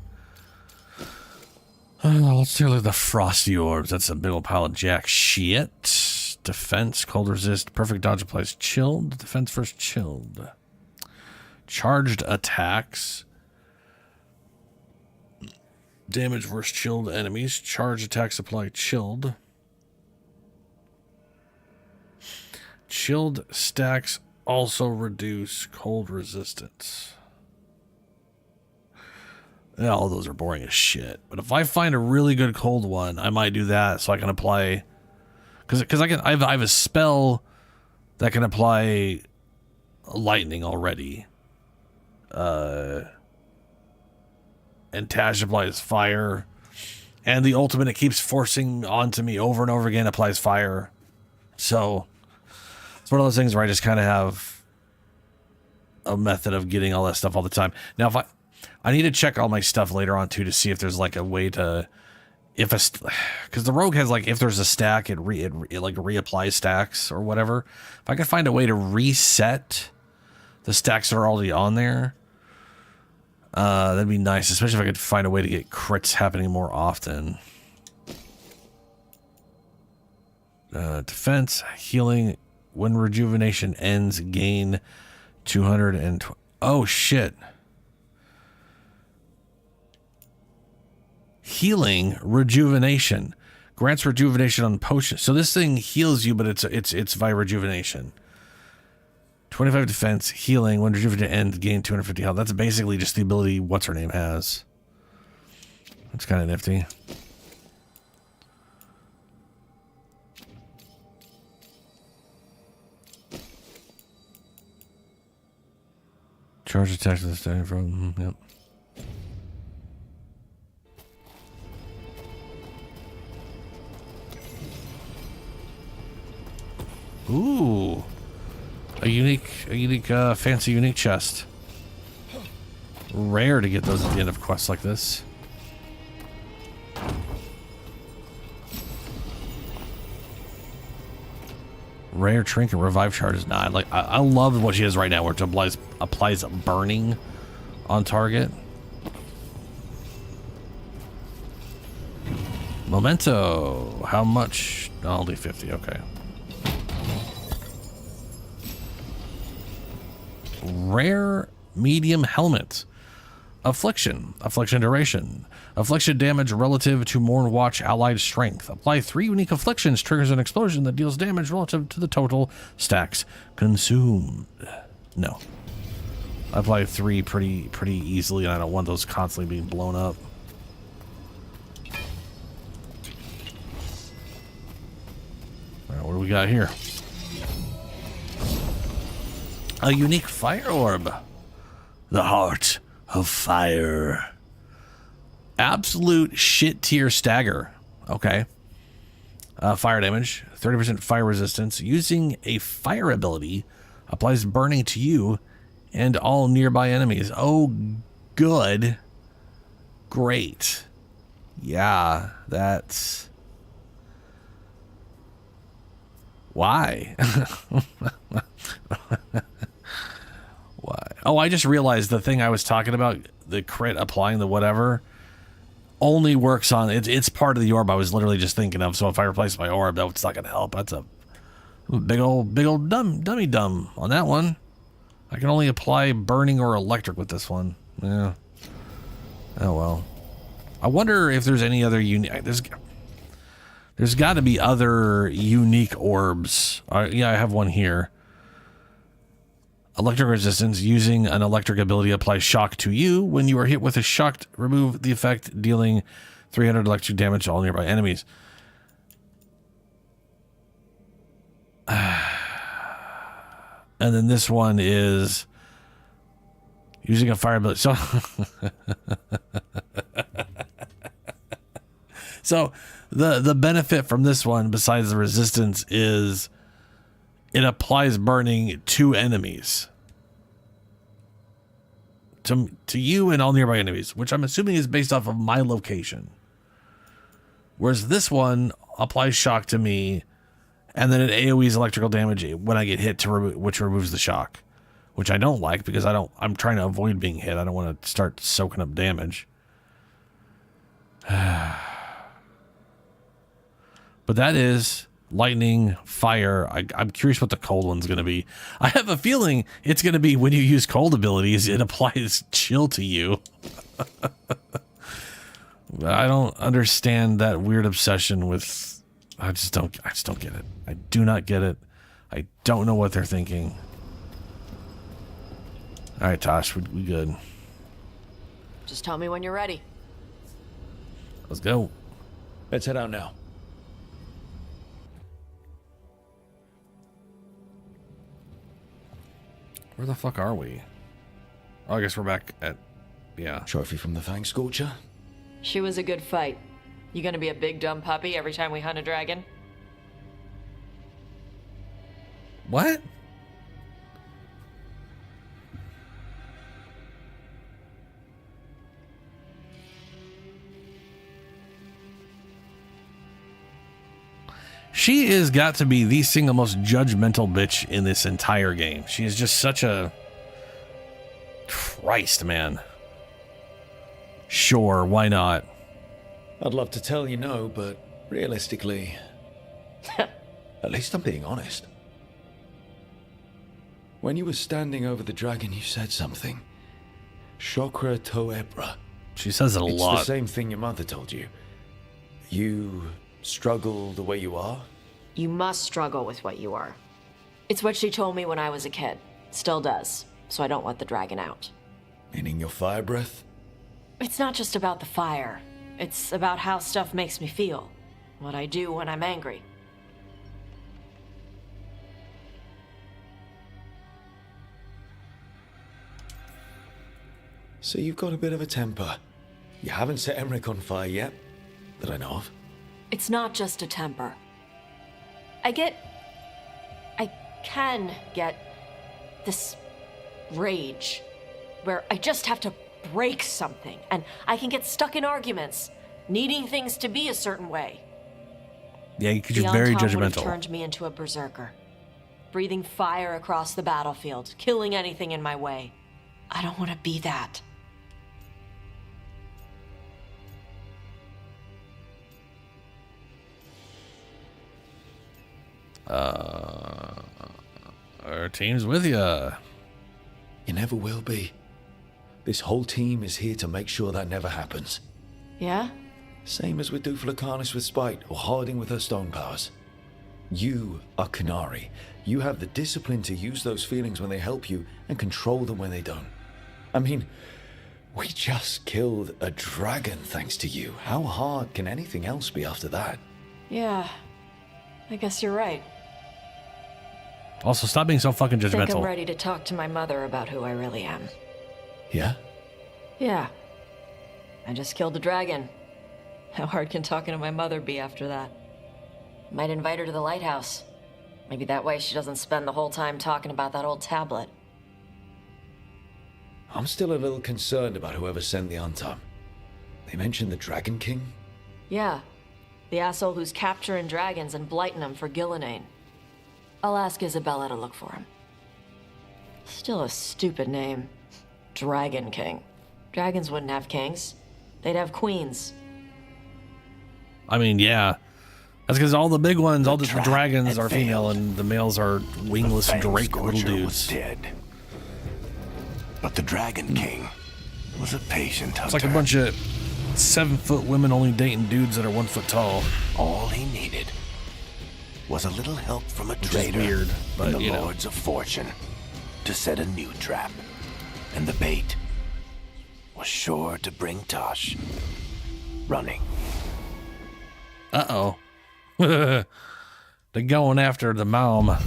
let's take a look at the frosty orbs. That's a big old pile of jack shit. Defense, cold resist, perfect dodge applies chilled. Defense first chilled. Charged attacks. Damage versus chilled enemies. Charged attacks apply chilled. Chilled stacks also reduce cold resistance. Yeah, all those are boring as shit. But if I find a really good cold one, I might do that so I can apply... Because I have a spell that can apply lightning already. And Tash applies fire. And the ultimate it keeps forcing onto me over and over again applies fire. So it's one of those things where I just kind of have a method of getting all that stuff all the time. Now, if I need to check all my stuff later on too to see if there's like a way to, because the rogue has like, if there's a stack, it like reapplies stacks or whatever. If I could find a way to reset the stacks that are already on there, that'd be nice, especially if I could find a way to get crits happening more often. Defense, healing, when rejuvenation ends, gain 220. Oh shit. Healing, rejuvenation, grants rejuvenation on potions. So this thing heals you, but it's via rejuvenation. 25 defense, healing, when rejuvenation ends, gain 250 health. That's basically just the ability what's her name has. That's kind of nifty. Charge attack to the starting from. Yep. Ooh. A unique, fancy unique chest. Rare to get those at the end of quests like this. Rare trinket revive charges. Nah, I love what she has right now, where it applies burning on target. Memento. How much? Oh, only 50. Okay. Rare medium helmet. Affliction. Affliction duration. Affliction damage relative to Morn Watch allied strength. Apply 3 unique afflictions. Triggers an explosion that deals damage relative to the total stacks consumed. No. I apply 3 pretty easily, and I don't want those constantly being blown up. All right, what do we got here? A unique fire orb. The heart of fire. Absolute shit tier stagger. Okay. Fire damage, 30% fire resistance. Using a fire ability, applies burning to you and all nearby enemies. Oh, good. Great. Yeah, that's... Why? Why? Oh, I just realized the thing I was talking about, the crit applying the whatever, only works on it's part of the orb I was literally just thinking of. So if I replace my orb, that's not gonna help. That's a big old dummy on that one. I can only apply burning or electric with this one. Yeah. Oh well. I wonder if there's any other unique. There's got to be other unique orbs. Yeah, I have one here. Electric resistance. Using an electric ability applies shock to you. When you are hit with a shock, remove the effect, dealing 300 electric damage to all nearby enemies. And then this one is using a fire ability. So the benefit from this one, besides the resistance, is it applies burning to enemies. To you and all nearby enemies, which I'm assuming is based off of my location. Whereas this one applies shock to me, and then it AoEs electrical damage when I get hit, which removes the shock. Which I don't like, because I'm trying to avoid being hit. I don't want to start soaking up damage. But that is lightning, fire. I'm curious what the cold one's going to be. I have a feeling it's going to be when you use cold abilities, it applies chill to you. I don't understand that weird obsession with... I just don't get it. I do not get it. I don't know what they're thinking. All right, Tosh, we good. Just tell me when you're ready. Let's go. Let's head out now. Where the fuck are we? Oh, I guess we're back at... Yeah. Trophy from the Fang Scorcher? She was a good fight. You gonna be a big dumb puppy every time we hunt a dragon? What? She has got to be the single most judgmental bitch in this entire game. She is just such a... Christ, man. Sure, why not? I'd love to tell you no, but realistically... At least I'm being honest. When you were standing over the dragon, you said something. Shokra to Ebra. She says it a lot. It's the same thing your mother told you. You... struggle the way you are? You must struggle with what you are. It's what she told me when I was a kid. Still does. So I don't let the dragon out. Meaning your fire breath? It's not just about the fire. It's about how stuff makes me feel. What I do when I'm angry. So you've got a bit of a temper. You haven't set Emmerich on fire yet, that I know of. It's not just a temper. I can get this rage where I just have to break something, and I can get stuck in arguments, needing things to be a certain way. Yeah, because you're very Anton would have judgmental. turned me into a berserker, breathing fire across the battlefield, killing anything in my way. I don't want to be that. Our team's with you. You never will be. This whole team is here to make sure that never happens. Yeah? Same as with Duflacanis with Spite, or Harding with her stone powers. You are Canary. You have the discipline to use those feelings when they help you, and control them when they don't. I mean, we just killed a dragon thanks to you. How hard can anything else be after that? Yeah. I guess you're right. Also, stop being so fucking I think I'm judgmental. ready to talk to my mother about who I really am. Yeah? Yeah. I just killed a dragon. How hard can talking to my mother be after that? Might invite her to the lighthouse. Maybe that way she doesn't spend the whole time talking about that old tablet. I'm still a little concerned about whoever sent the Antam. They mentioned the Dragon King? Yeah. The asshole who's capturing dragons and blighting them for Gillenane. I'll ask Isabella to look for him. Still a stupid name. Dragon King. Dragons wouldn't have kings. They'd have queens. I mean, yeah. That's because all the big ones, all the dragons are female, and the males are wingless drake little dudes. Dead. But the Dragon King was a patient hunter. It's like a bunch of 7-foot women only dating dudes that are 1 foot tall. All he needed was a little help from a trader weird, but, and the you know. Lords of Fortune to set a new trap. And the bait was sure to bring Tosh running. Uh-oh. They're going after the mom.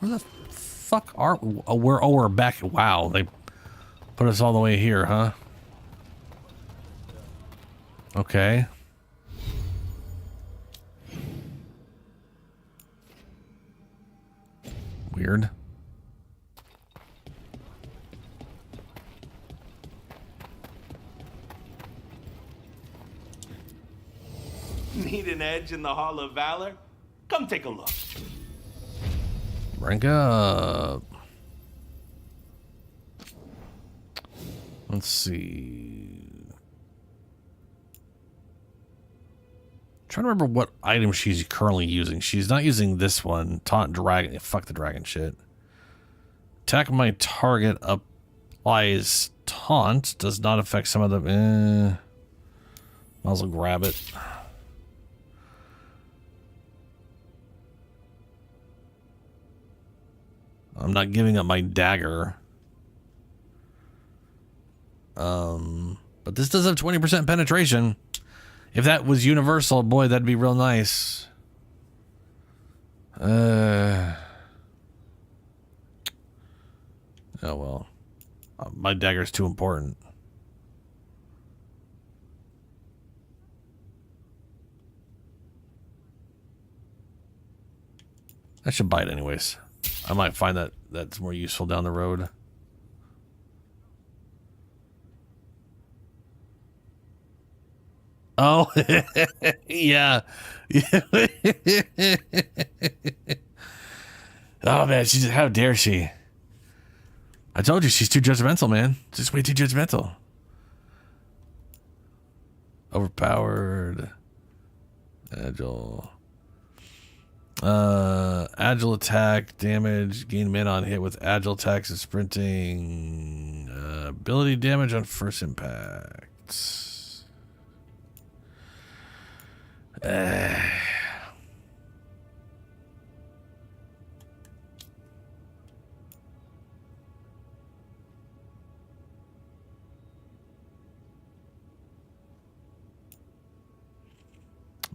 Where the fuck are we? Oh, we're back. Wow, they put us all the way here, huh? Okay. Weird. Need an edge in the Hall of Valor? Come take a look. Rank up. Let's see. Trying to remember what item she's currently using. She's not using this one. Taunt dragon. Fuck the dragon shit. Attack my target applies taunt. Does not affect some of them. Might as well grab it. I'm not giving up my dagger. But this does have 20% penetration. If that was universal, boy, that'd be real nice. Oh well. My dagger's too important. I should buy it anyways. I might find that that's more useful down the road. Oh, yeah. Oh, man, how dare she? I told you she's too judgmental, man. Just way too judgmental. Overpowered. Agile. Agile attack, damage, gain mana on hit with agile attacks and sprinting. Ability damage on first impact.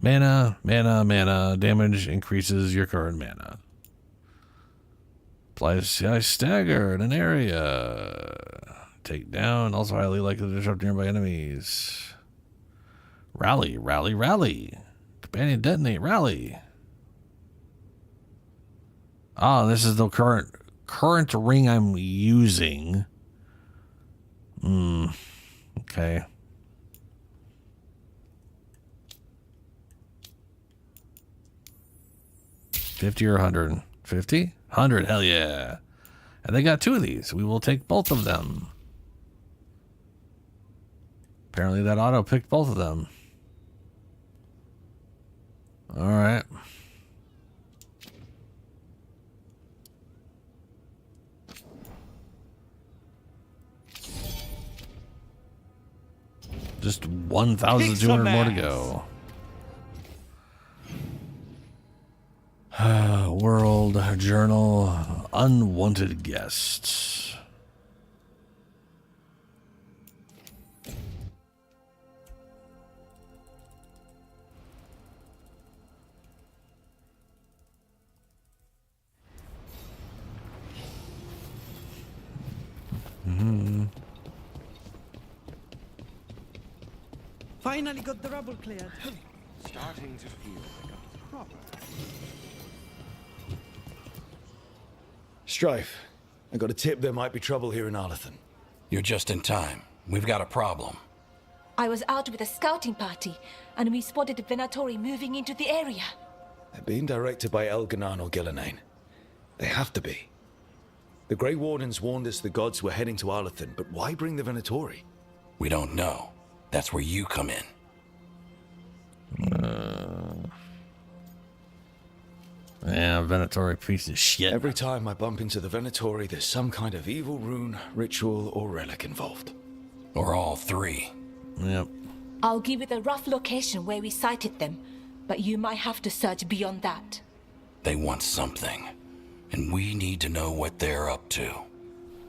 Mana. Damage increases your current mana. Applies I stagger in an area. Take down. Also highly likely to disrupt nearby enemies. Rally, rally, rally. Companion detonate, rally. Ah, this is the current ring I'm using. Okay. $50 or $100? $50? $100, hell yeah. And they got 2 of these. We will take both of them. Apparently that auto picked both of them. Alright. Just 1,200 more to go. World Journal, unwanted guests. Finally got the rubble cleared. Starting to feel like a proper. Strife, I got a tip there might be trouble here in Arlathan. You're just in time. We've got a problem. I was out with a scouting party, and we spotted the Venatori moving into the area. They're being directed by Elganan or Gillenane. They have to be. The Grey Wardens warned us the gods were heading to Arlathan, but why bring the Venatori? We don't know. That's where you come in. Yeah, Venatori piece of shit. Every time I bump into the Venatori, there's some kind of evil rune, ritual, or relic involved. Or all 3. Yep. I'll give you the rough location where we sighted them, but you might have to search beyond that. They want something, and we need to know what they're up to.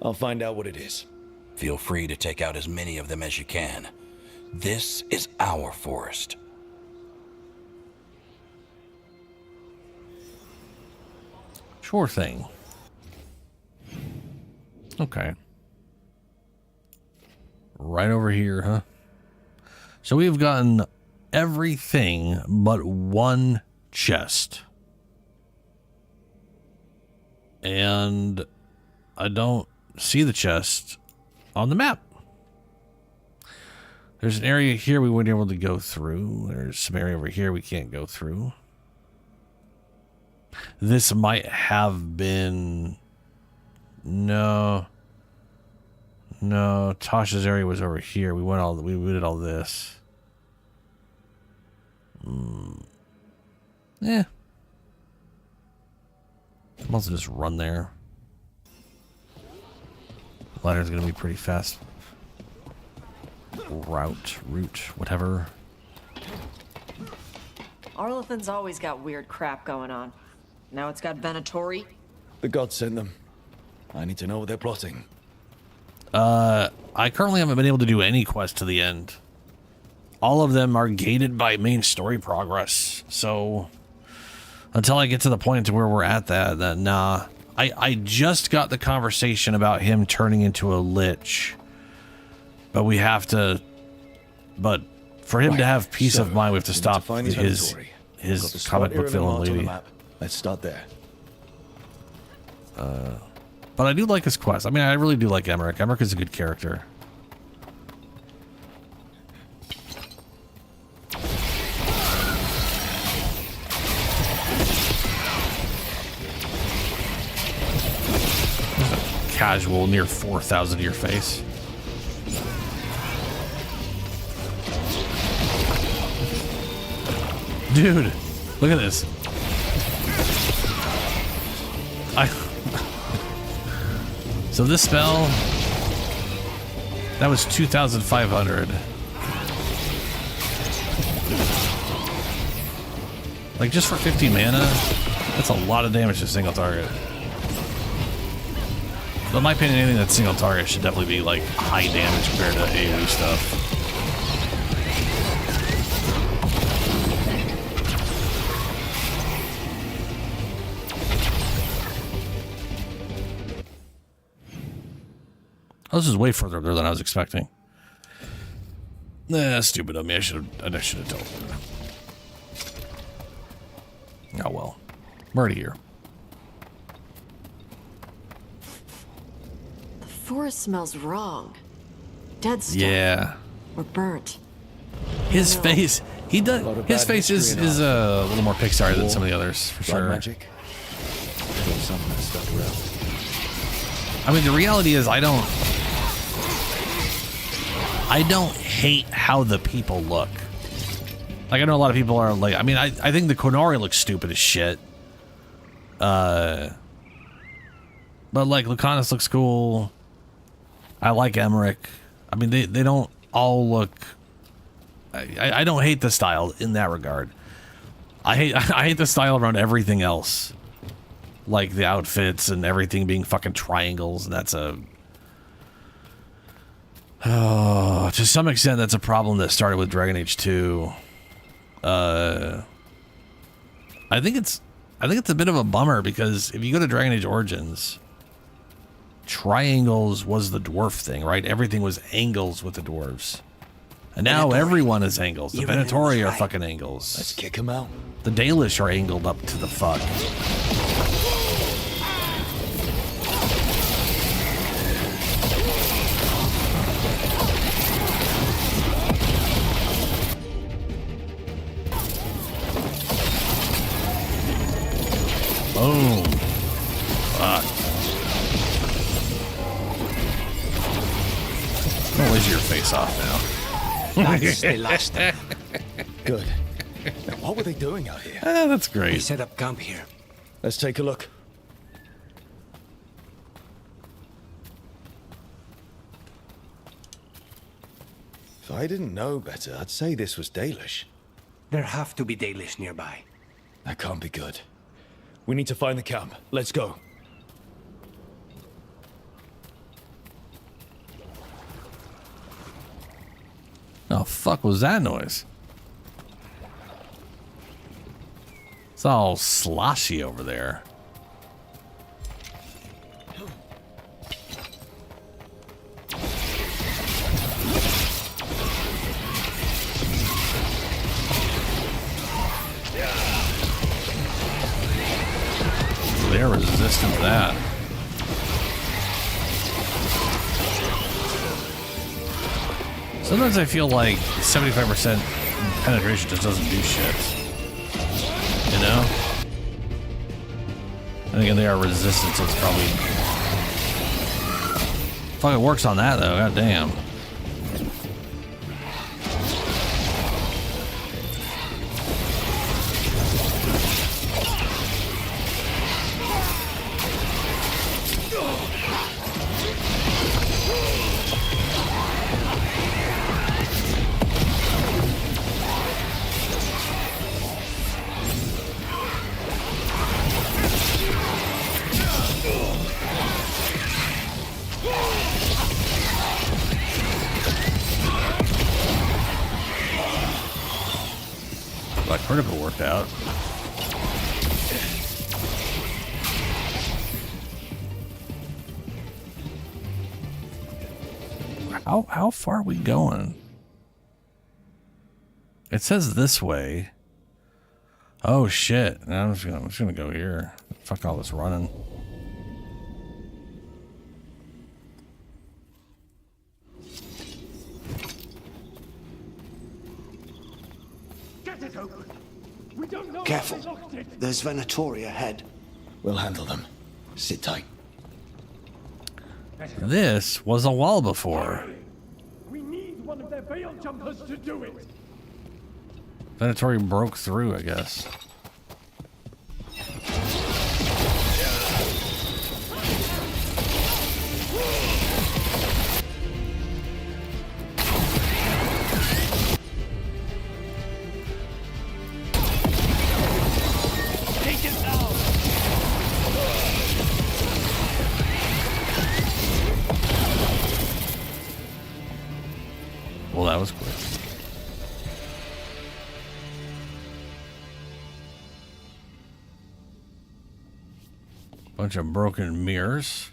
I'll find out what it is. Feel free to take out as many of them as you can. This is our forest. Sure thing. Okay. Right over here, huh? So we've gotten everything but one chest. And I don't see the chest on the map. There's an area here we weren't able to go through. There's some area over here we can't go through. This might have been... No, Tasha's area was over here. We did all this. Yeah. I'll also just run there. Ladder's gonna be pretty fast. Route, whatever. Arlathan's always got weird crap going on. Now it's got Venatori. The gods sent them. I need to know what they're plotting. I currently haven't been able to do any quest to the end. All of them are gated by main story progress. So until I get to the point to where we're at that nah. I just got the conversation about him turning into a lich. But we have to... But for him to have peace of mind, we have to stop his comic book villain lady. Let's start there. But I do like his quest. I mean, I really do like Emmerich. Emmerich is a good character. Casual, near 4,000 to your face. Dude, look at this. So this spell, that was 2,500. Like just for 50 mana, that's a lot of damage to a single target. But in my opinion, anything that's single target should definitely be like high damage compared to AoE stuff. Oh, this is way further up there than I was expecting. Nah, stupid of me. I should have told her. Oh well. I'm already here. The forest smells wrong. Dead stuff. Yeah. Or burnt. His face, he does. His face is a little more Pixar than some of the others, for sure. Magic. Some of that stuff around. I mean, the reality is, I don't hate how the people look. Like, I know a lot of people are like, I mean, I think the Qunari looks stupid as shit. But like, Lucanus looks cool. I like Emmerich. I mean, they don't all look. I don't hate the style in that regard. I hate the style around everything else, like the outfits and everything being fucking triangles, and that's to some extent that's a problem that started with Dragon Age 2. I think it's a bit of a bummer because if you go to Dragon Age Origins, triangles was the dwarf thing, right? Everything was angles with the dwarves. And now everyone is angles. The Venatori are fucking angles. Let's kick him out. The Dalish are angled up to the fuck. Boom. Fuck. Don't laser your face off now. That's the last time. Good. What were they doing out here? That's great. They set up camp here. Let's take a look. If I didn't know better, I'd say this was Dalish. There have to be Dalish nearby. That can't be good. We need to find the camp. Let's go. Oh, fuck was that noise? It's all sloshy over there. They're resistant to that. Sometimes I feel like 75% penetration just doesn't do shit. You know? And again, they are resistant, so it's probably... Fuck, it works on that, though. God damn. That critical worked out. How far are we going? It says this way. Oh shit. I'm just gonna go here. Fuck all this running. Careful. There's Venatori ahead. We'll handle them. Sit tight. This was a wall before. We need one of their veil jumpers to do it. Venatori broke through, I guess. Well, that was quick. Bunch of broken mirrors.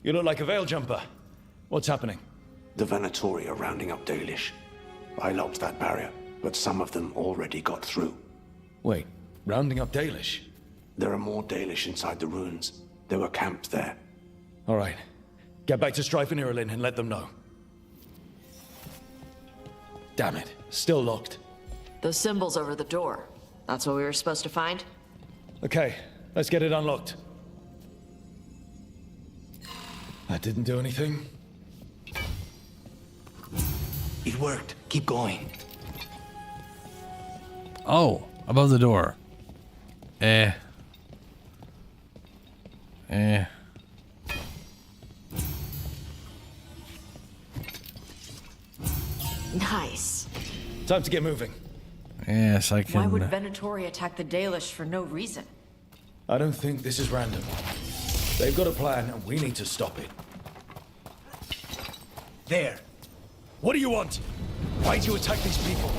You look like a veil jumper. What's happening? The Venatori are rounding up Dalish. I locked that barrier, but some of them already got through. Wait, rounding up Dalish? There are more Dalish inside the ruins. They were camped there. All right. Get back to Strife and Irulan and let them know. Damn it. Still locked. Those symbols over the door. That's what we were supposed to find? Okay, let's get it unlocked. That didn't do anything? It worked. Keep going. Oh, above the door. Nice. Time to get moving. Yes, I can. Why would Venatori attack the Dalish for no reason? I don't think this is random. They've got a plan and we need to stop it. There. What do you want? Why'd you attack these people?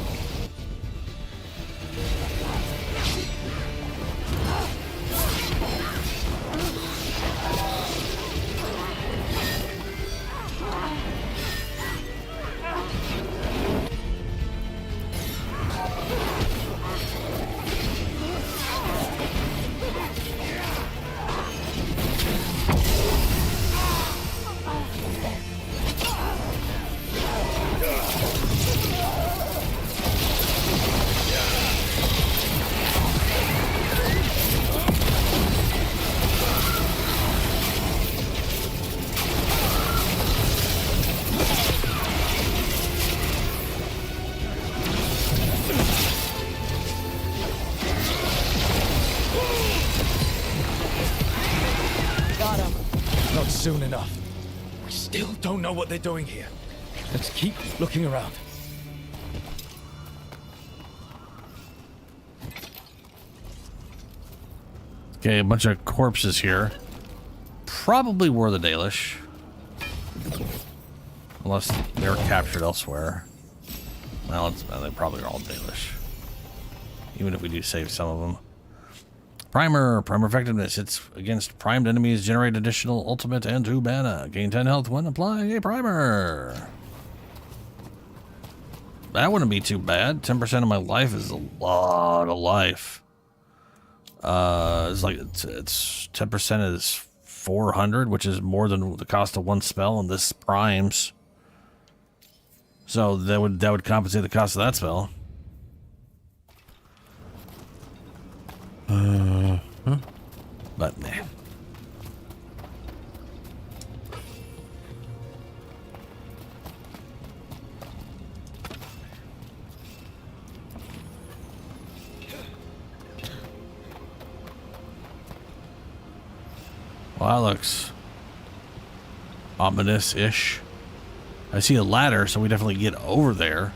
Not soon enough. We still don't know what they're doing here. Let's keep looking around. Okay, a bunch of corpses here. Probably were the Dalish. Unless they were captured elsewhere. Well, they probably are all Dalish. Even if we do save some of them. Primer effectiveness. It's against primed enemies. Generate additional ultimate and 2 mana. Gain 10 health when applying a primer. That wouldn't be too bad. 10% of my life is a lot of life. It's like it's 10% is 400, which is more than the cost of one spell, and this primes. So that would compensate the cost of that spell. But nah. Well, that looks ominous-ish. I see a ladder, so we definitely get over there.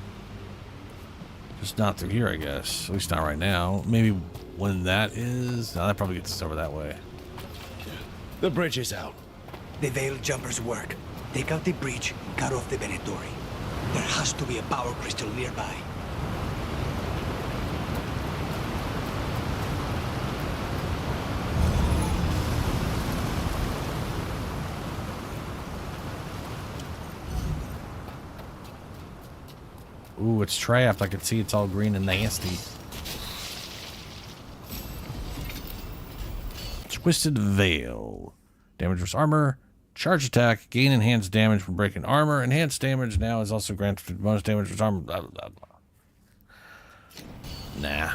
Just not through here, I guess. At least not right now. Maybe when that is... No, that probably gets us over that way. The bridge is out. The Veil Jumpers work. Take out the breach, cut off the Venatori. There has to be a power crystal nearby. Ooh, it's trapped. I can see it's all green and nasty. Twisted Veil. Damage versus armor. Charge attack. Gain enhanced damage from breaking armor. Enhanced damage now is also granted bonus damage versus armor. Blah, blah, blah. Nah.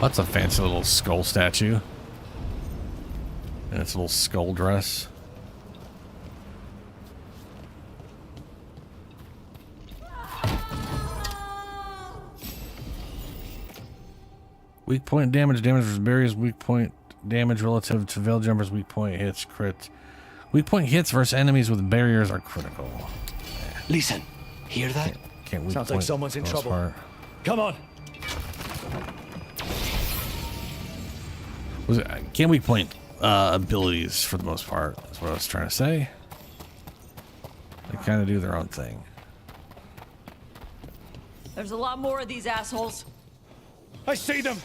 That's a fancy little skull statue. And its little skull dress. Weak point damage. Damage versus barriers. Weak point damage relative to Veil Jumpers. Weak point hits. Crit. Weak point hits versus enemies with barriers are critical. Listen. Hear that? Sounds like someone's in trouble. Come on. Can't weak point abilities for the most part. That's what I was trying to say. They kind of do their own thing. There's a lot more of these assholes. I see them!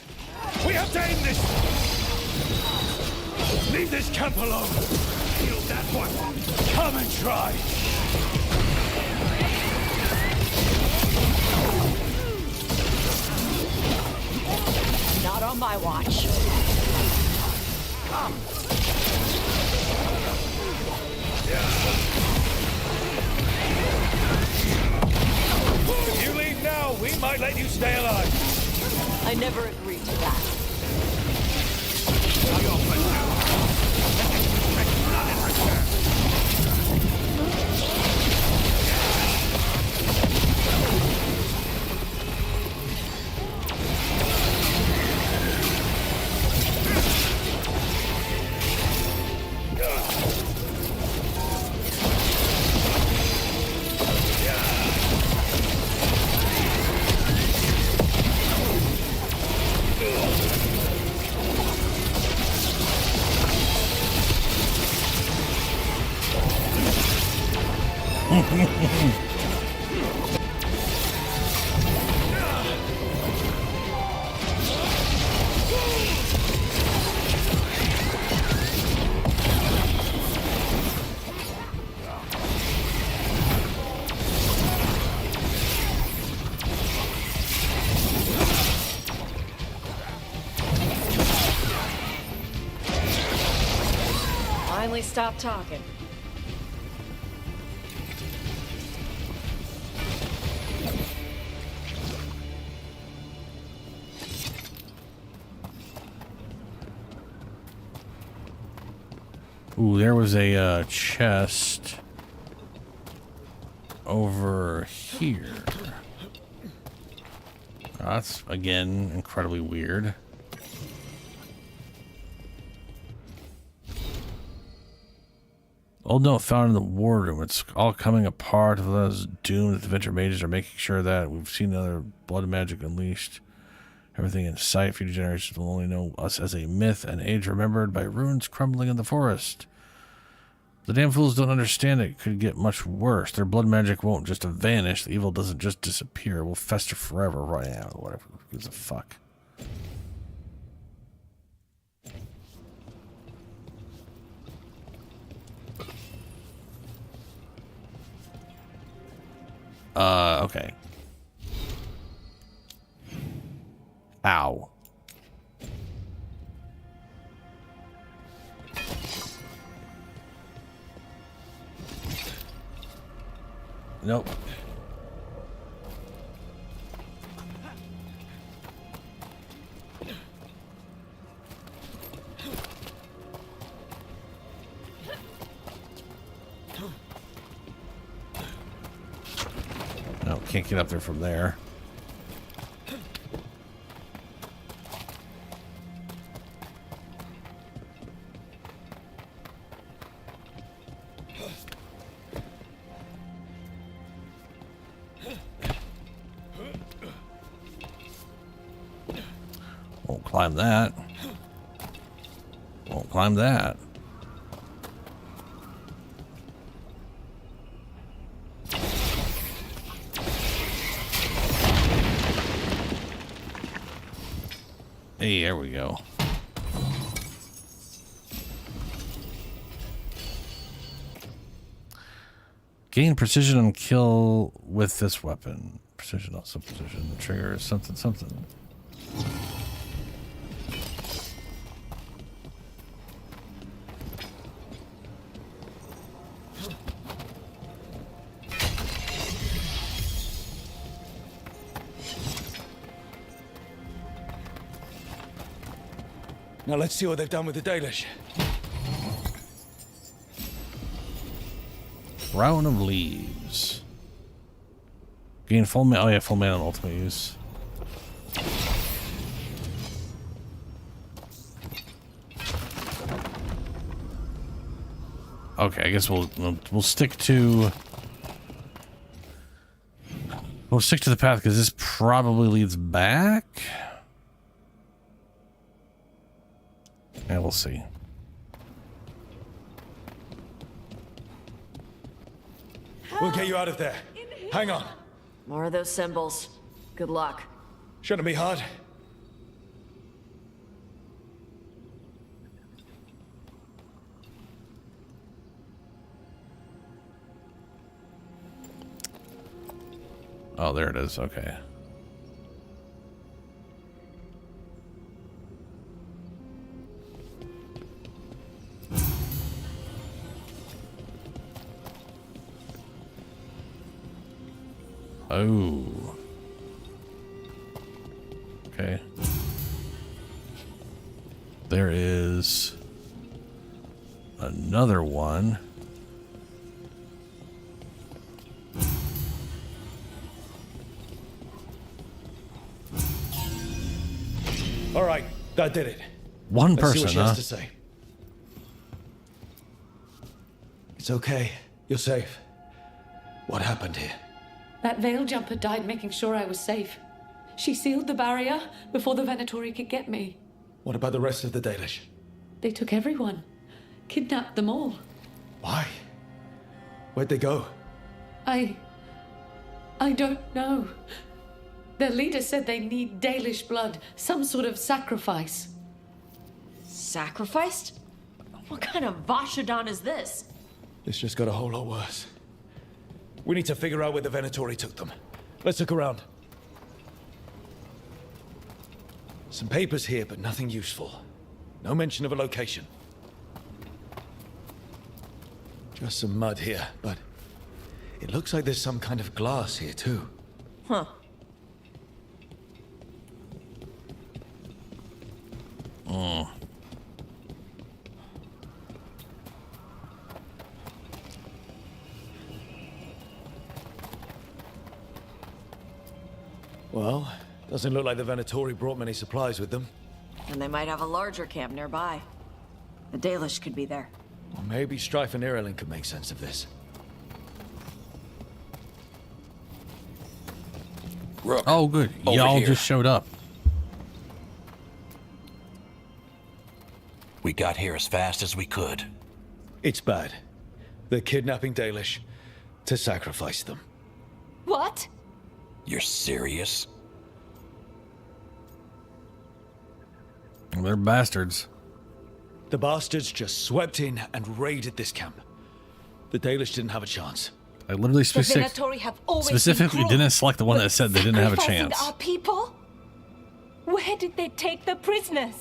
We have to end this! Leave this camp alone! Kill that one! Come and try! Not on my watch. Come! If you leave now, we might let you stay alive. I never agreed to that. Finally stop talking. Ooh, there was a chest over here. That's, again, incredibly weird. Old note found in the war room. It's all coming apart. Of those doomed that the Venture Mages are making sure that we've seen another blood magic unleashed. Everything in sight. Future generations will only know us as a myth, an age remembered by ruins crumbling in the forest. The damn fools don't understand it. Could get much worse. Their blood magic won't just vanish. The evil doesn't just disappear. It will fester forever. Right now, whatever. Who gives a fuck? Okay. Ow. Nope. No, can't get up there from there. Won't climb that. Won't climb that. Hey, there we go. Gain precision on kill with this weapon. Precision, also precision. Trigger something, something. Now let's see what they've done with the Dalish. Crown of Leaves. Gain full mana. Oh yeah, full mana on ultimate use. Okay, I guess we'll stick to the path because this probably leads back. Yeah, we'll see. We'll get you out of there. Hang on. More of those symbols. Good luck. Shouldn't be hard. Oh, there it is. Okay. Oh. Okay. There is another one. All right, that did it. One Let's see person, what she huh? has to say. It's okay. You're safe. What happened here? That veil jumper died making sure I was safe. She sealed the barrier before the Venatori could get me. What about the rest of the Dalish? They took everyone. Kidnapped them all. Why? Where'd they go? I don't know. Their leader said they need Dalish blood, some sort of sacrifice. Sacrificed? What kind of Vashodon is this? This just got a whole lot worse. We need to figure out where the Venatori took them. Let's look around. Some papers here, but nothing useful. No mention of a location. Just some mud here, but it looks like there's some kind of glass here too. Huh. Oh. Well, doesn't look like the Venatori brought many supplies with them. And they might have a larger camp nearby. The Dalish could be there. Or maybe Strife and Irilin could make sense of this. Rook, oh, good. over Y'all here. just showed up. We got here as fast as we could. It's bad. They're kidnapping Dalish to sacrifice them. What? You're serious? They're bastards. The bastards just swept in and raided this camp. The Dalish didn't have a chance. I literally The Venatori have always specifically been cruel, didn't select the one that said they didn't have a sacrificing chance. Our people? Where did they take the prisoners?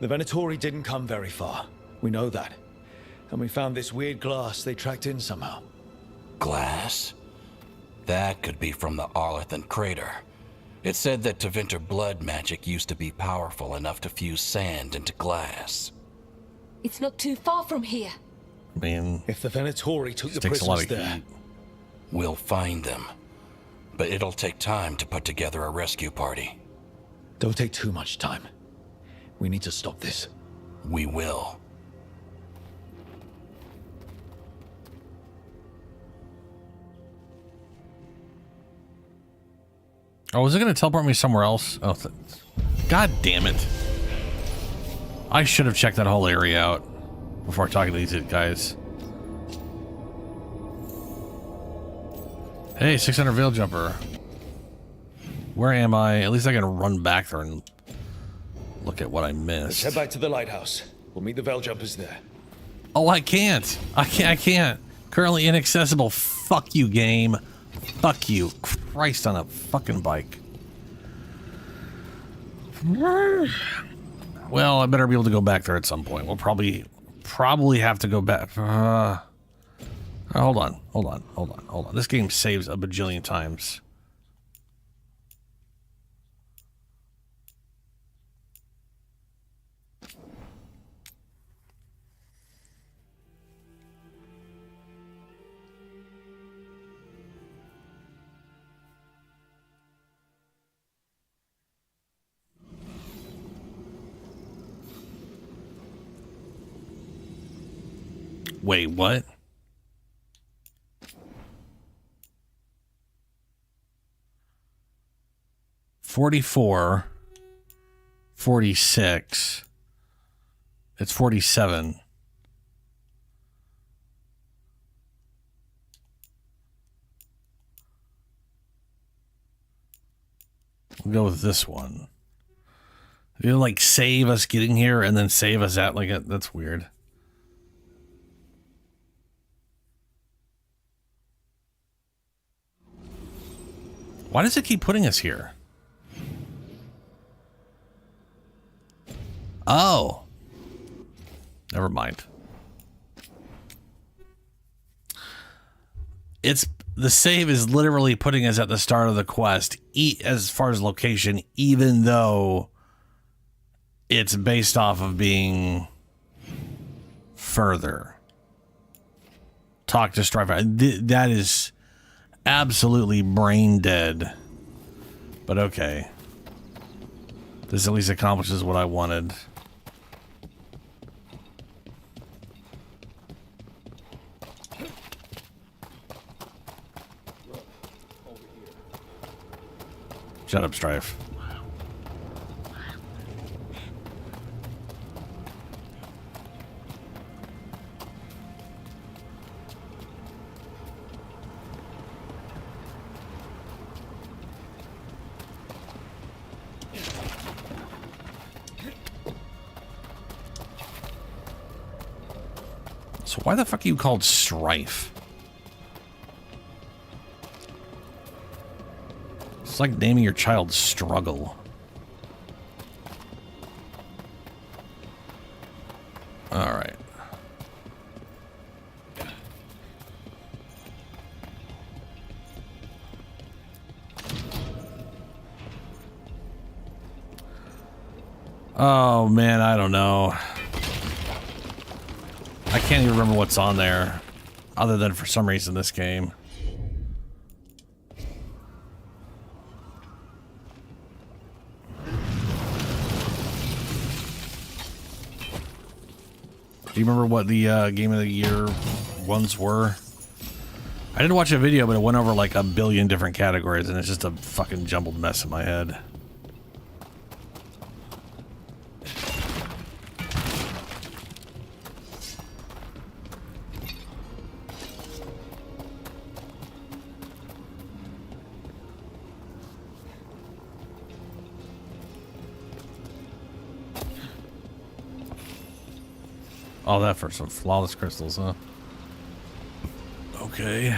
The Venatori didn't come very far. We know that. And we found this weird glass they tracked in somehow. Glass? That could be from the Arlathan crater. It said that Tevinter blood magic used to be powerful enough to fuse sand into glass. It's not too far from here. I mean, if the Venatori took the takes a lot prisoners of there, heat. We'll find them. But it'll take time to put together a rescue party. Don't take too much time. We need to stop this. We will. Oh, was it going to teleport me somewhere else? Oh, God damn it. I should have checked that whole area out before talking to these guys. Hey, 600 Veil Jumper. Where am I? At least I can run back there and look at what I let's missed. head back to the lighthouse. We'll meet the Veil Jumpers there. Oh, I can't. I can't. Currently inaccessible. Fuck you, game. Fuck you. Christ on a fucking bike. Well, I better be able to go back there at some point. We'll probably have to go back. Hold on. This game saves a bajillion times. Wait, what? $44, $46. It's 47. We'll go with this one. You like save us getting here and then save us at like it. That's weird. Why does it keep putting us here? Oh. Never mind. It's the save is literally putting us at the start of the quest, as far as location, even though it's based off of being further. Talk to Strife. That is absolutely brain dead. But okay. This at least accomplishes what I wanted. Shut up, Strife. So why the fuck are you called Strife? It's like naming your child Struggle. All right. Oh man, I don't know. I can't even remember what's on there, other than for some reason this game. Do you remember what the Game of the Year ones were? I did watch a video, but it went over like a billion different categories, and it's just a fucking jumbled mess in my head. All that for some flawless crystals, huh? Okay.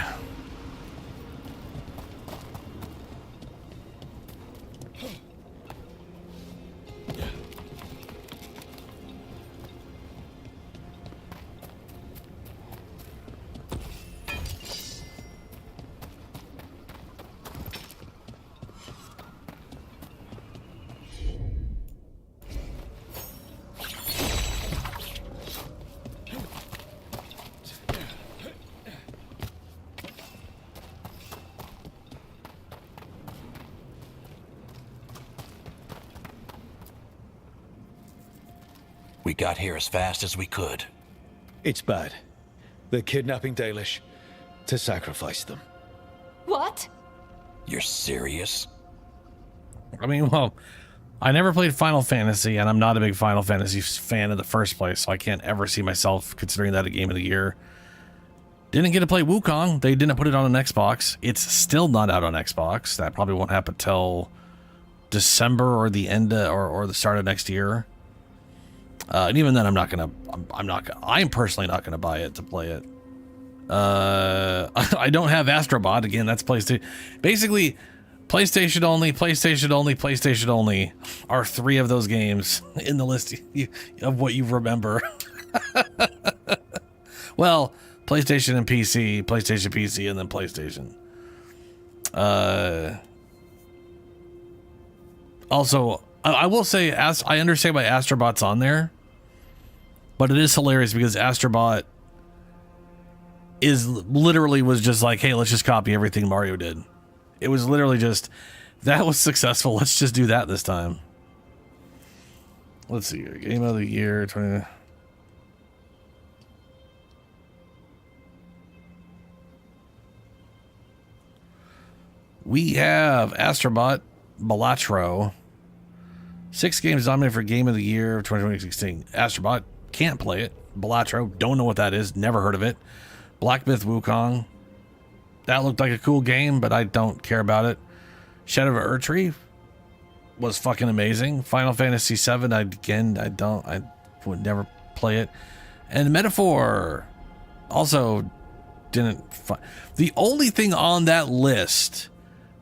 We got here as fast as we could. It's bad. They're kidnapping Dalish to sacrifice them. What? You're serious? I mean, well, I never played Final Fantasy, and I'm not a big Final Fantasy fan in the first place, so I can't ever see myself considering that a Game of the Year. Didn't get to play Wukong. They didn't put it on an Xbox. It's still not out on Xbox. That probably won't happen till December or the end of, or the start of next year. And even then, I'm personally not gonna buy it to play it. I don't have Astrobot. Again, that's PlayStation. Basically, PlayStation only, PlayStation only, PlayStation only are three of those games in the list of what you remember. Well, PlayStation and PC, PlayStation PC, and then PlayStation. Also, I will say, I understand why Astrobot's on there, but it is hilarious because Astrobot was just like, hey, let's just copy everything Mario did. It was literally just, that was successful. Let's just do that this time. Let's see here. Game of the Year 20. We have Astrobot, Balatro. 6 games nominated for Game of the Year of 2016. Astrobot can't play it. Balatro, don't know what that is. Never heard of it. Black Myth Wukong. That looked like a cool game, but I don't care about it. Shadow of Erdtree was fucking amazing. Final Fantasy VII, I would never play it. And Metaphor also didn't. The only thing on that list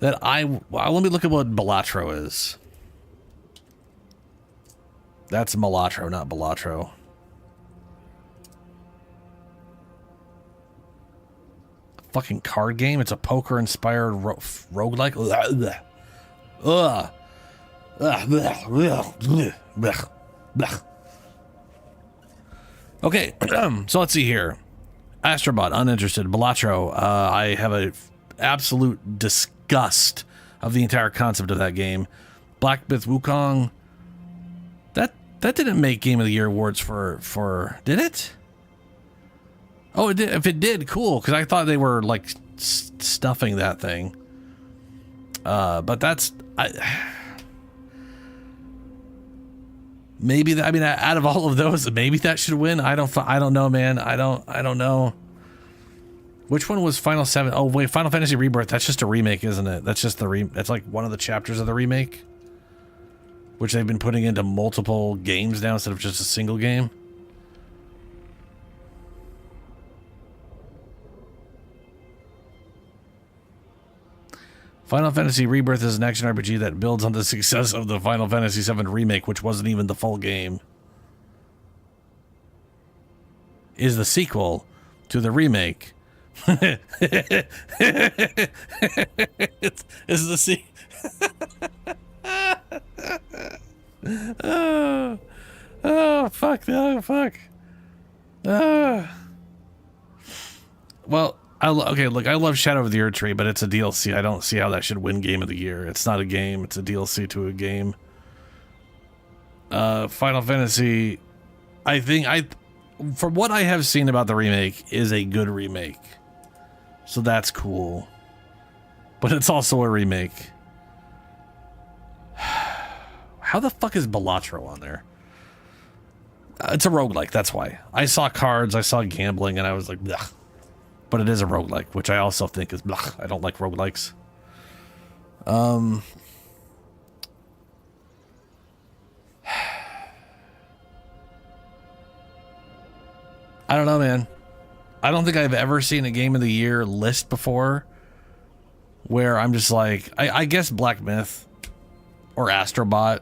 that let me look at what Balatro is. That's Malatro, not Balatro. Fucking card game. It's a poker-inspired roguelike. Okay, so let's see here. Astrobot, uninterested. Balatro, I have a absolute disgust of the entire concept of that game. Black Myth Wukong, that didn't make Game of the Year awards for did it? Oh, it did. If it did, cool, because I thought they were like stuffing that thing. But that's maybe that. I mean, out of all of those, maybe that should win. I don't know, man. I don't know. Which one was Final 7? Oh wait, Final Fantasy Rebirth. That's just a remake, isn't it? That's just that's like one of the chapters of the remake, which they've been putting into multiple games now instead of just a single game. Final Fantasy Rebirth is an action RPG that builds on the success of the Final Fantasy VII Remake, which wasn't even the full game. Is the sequel to the remake. It's the sequel. Fuck. No, fuck. Well, okay, look, I love Shadow of the Erdtree, but it's a DLC. I don't see how that should win Game of the Year. It's not a game. It's a DLC to a game. Final Fantasy, I think, from what I have seen about the remake, is a good remake. So that's cool. But it's also a remake. How the fuck is Balatro on there? It's a roguelike, that's why. I saw cards, I saw gambling, and I was like, blech. But it is a roguelike, which I also think is blech. I don't like roguelikes. I don't know, man. I don't think I've ever seen a Game of the Year list before where I'm just like, I guess Black Myth or Astrobot.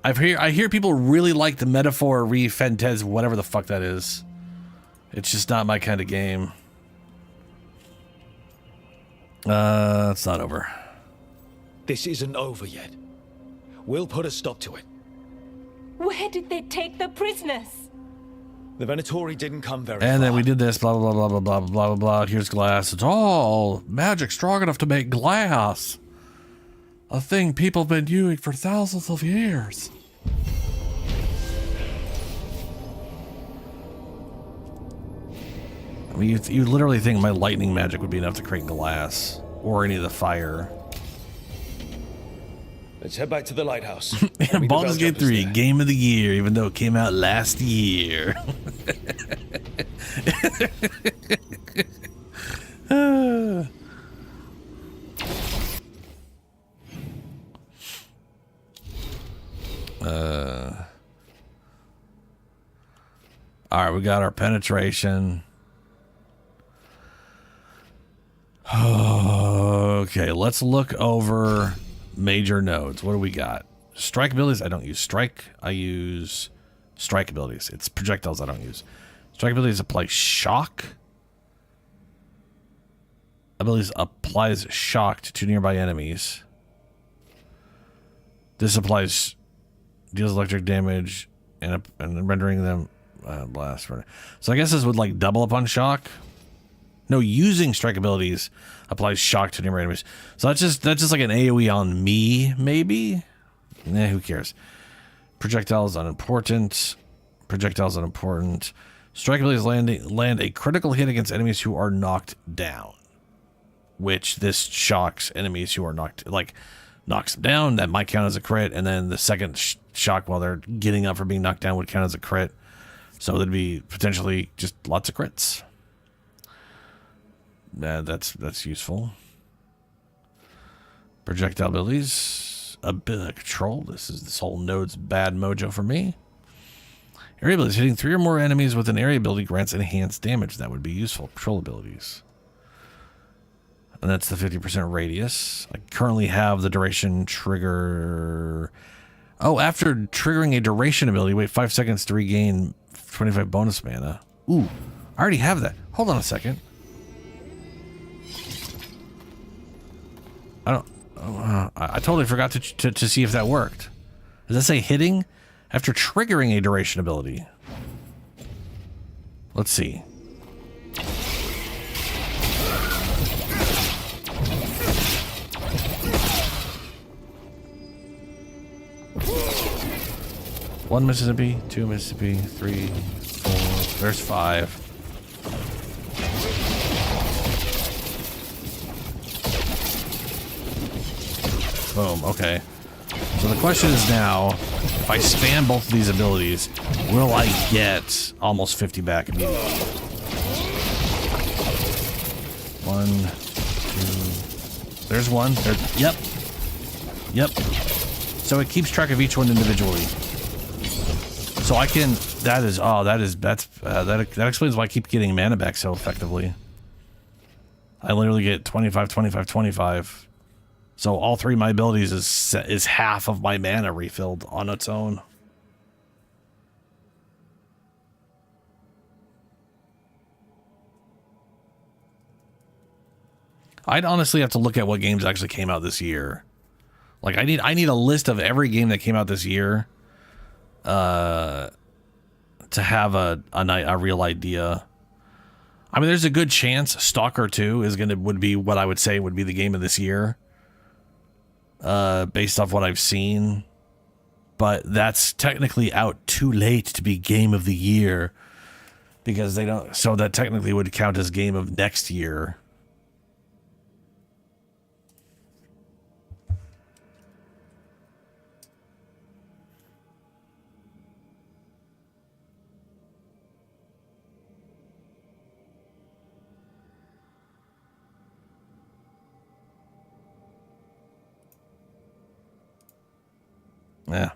I hear people really like the Metaphor Fentez, whatever the fuck that is. It's just not my kind of game. It's not over. This isn't over yet. We'll put a stop to it. Where did they take the prisoners? The Venatori didn't come very far. And then we did this, blah, blah, blah, blah, blah, blah, blah, blah, blah. Here's glass. It's all magic strong enough to make glass. A thing people have been using for thousands of years. I mean, you literally think my lightning magic would be enough to create glass or any of the fire. Let's head back to the lighthouse. Baldur's Gate 3, Game of the Year, even though it came out last year. All right, we got our penetration. Okay, let's look over major nodes. What do we got? Strike abilities, I don't use strike. I use strike abilities. It's projectiles I don't use. Strike abilities apply shock. Abilities applies shock to nearby enemies. This applies, deals electric damage and rendering them blast. So I guess this would like double up on shock. No, using strike abilities applies shock to nearby enemies. So that's just like an AoE on me, maybe? Nah, who cares? Projectiles unimportant. Projectiles unimportant. Strike abilities land a critical hit against enemies who are knocked down. Which this shocks enemies who are knocked knocks them down, that might count as a crit, and then the second shock while they're getting up for being knocked down would count as a crit. So there'd be potentially just lots of crits. That's useful. Projectile abilities, a bit of control. This whole node's bad mojo for me. Area abilities, hitting 3 or more enemies with an area ability grants enhanced damage. That would be useful. Control abilities. And that's the 50% radius. I currently have the duration trigger. Oh, after triggering a duration ability, wait 5 seconds to regain 25 bonus mana. Ooh, I already have that. Hold on a second. I totally forgot to see if that worked. Does that say hitting after triggering a duration ability? Let's see. One Mississippi, 2 Mississippi, 3, 4. There's 5. Boom, okay. So the question is now, if I spam both of these abilities, will I get almost 50 back immediately? 1, 2. There's 1. Yep. So it keeps track of each one individually. So I can, that explains why I keep getting mana back so effectively. I literally get 25, 25, 25. So all 3 of my abilities is half of my mana refilled on its own. I'd honestly have to look at what games actually came out this year. Like I need a list of every game that came out this year, to have a real idea. I mean, there's a good chance Stalker 2 would be what I would say would be the game of this year. Based off what I've seen, but that's technically out too late to be game of the year because they don't, so that technically would count as game of next year. Yeah.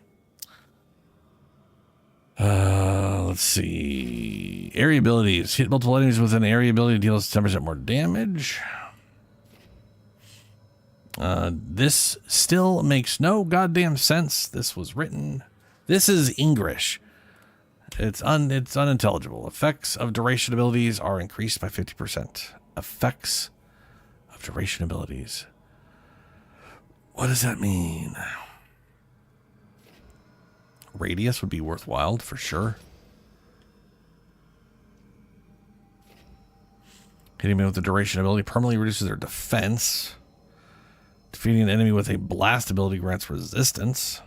Let's see. Area abilities. Hit multiple enemies with an area ability deals 10% more damage. This still makes no goddamn sense. This was written. This is English. It's unintelligible. Effects of duration abilities are increased by 50%. Effects of duration abilities. What does that mean? Radius would be worthwhile for sure. Hitting me with the duration ability permanently reduces their defense. Defeating an enemy with a blast ability grants resistance.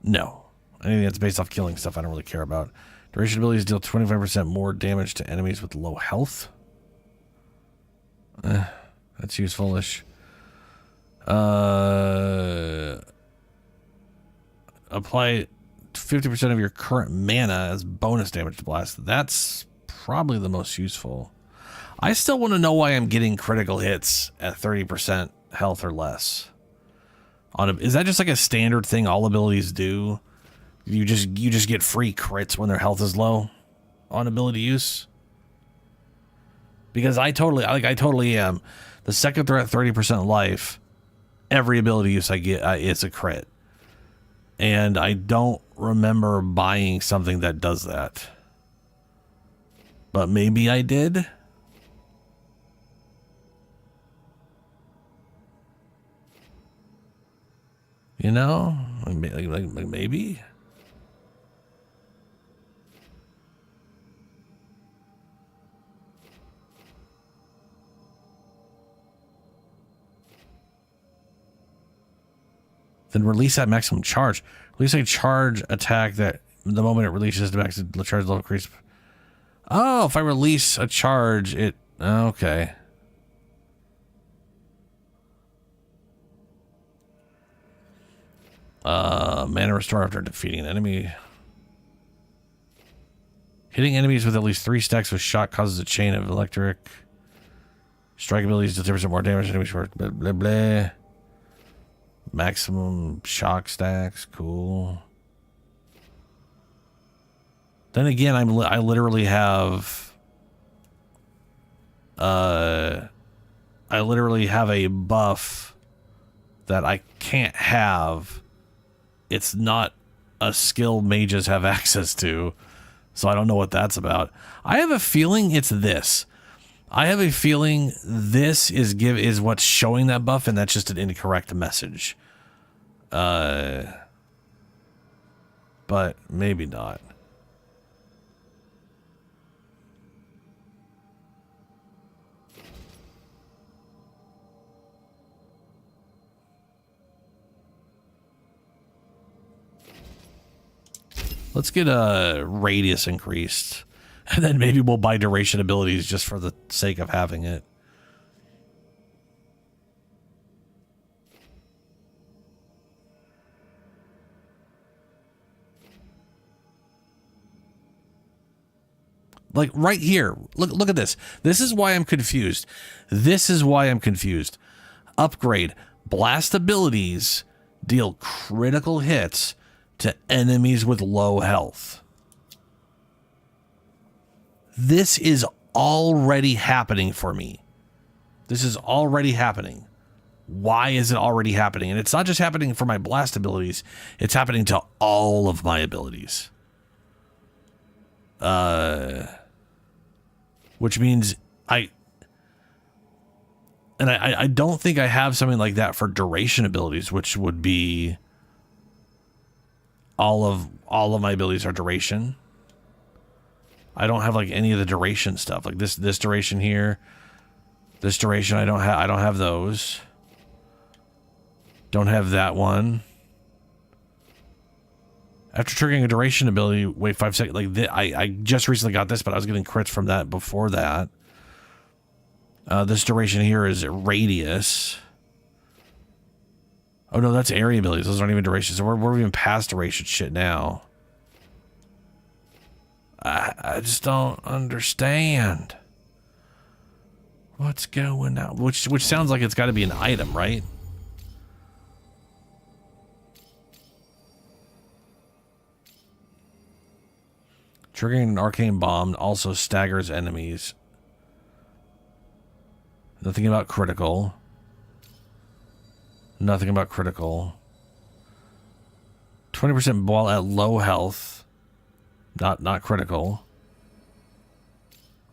No. Anything that's based off killing stuff I don't really care about. Duration abilities deal 25% more damage to enemies with low health. That's useful-ish. Apply 50% of your current mana as bonus damage to blast. That's probably the most useful. I still want to know why I'm getting critical hits at 30% health or less. Is that just like a standard thing all abilities do? You just get free crits when their health is low on ability use? Because I totally am. The second they're at 30% life, every ability use I get, it's a crit. And I don't remember buying something that does that. But maybe I did. You know? Like maybe? Then release that maximum charge. Release a charge attack that the moment it releases the maximum charge level increase. Oh, if I release a charge, it... Okay. Mana restore after defeating an enemy. Hitting enemies with at least 3 stacks with shock causes a chain of electric. Strike abilities do 30% more damage. Enemies for blah blah blah. Maximum shock stacks. Cool. Then again, I literally have. I literally have a buff that I can't have. It's not a skill mages have access to, so I don't know what that's about. I have a feeling it's this. I have a feeling this is what's showing that buff, and that's just an incorrect message. But maybe not. Let's get a radius increased, and then maybe we'll buy duration abilities just for the sake of having it. Like right here, look at this. This is why I'm confused. This is why I'm confused. Upgrade. Blast abilities deal critical hits to enemies with low health. This is already happening for me. This is already happening. Why is it already happening? And it's not just happening for my blast abilities. It's happening to all of my abilities. Which means I don't think I have something like that for duration abilities, which would be all of my abilities are duration. I don't have like any of the duration stuff, like this duration here, this duration. I don't have those. Don't have that one. After triggering a duration ability, wait 5 seconds. Like I just recently got this, but I was getting crits from that before that. This duration here is radius. Oh no, that's area abilities. Those aren't even duration. So we're even past duration shit now. I just don't understand what's going on. Which sounds like it's got to be an item, right? Triggering an arcane bomb also staggers enemies. Nothing about critical. Nothing about critical. 20% while at low health. Not critical.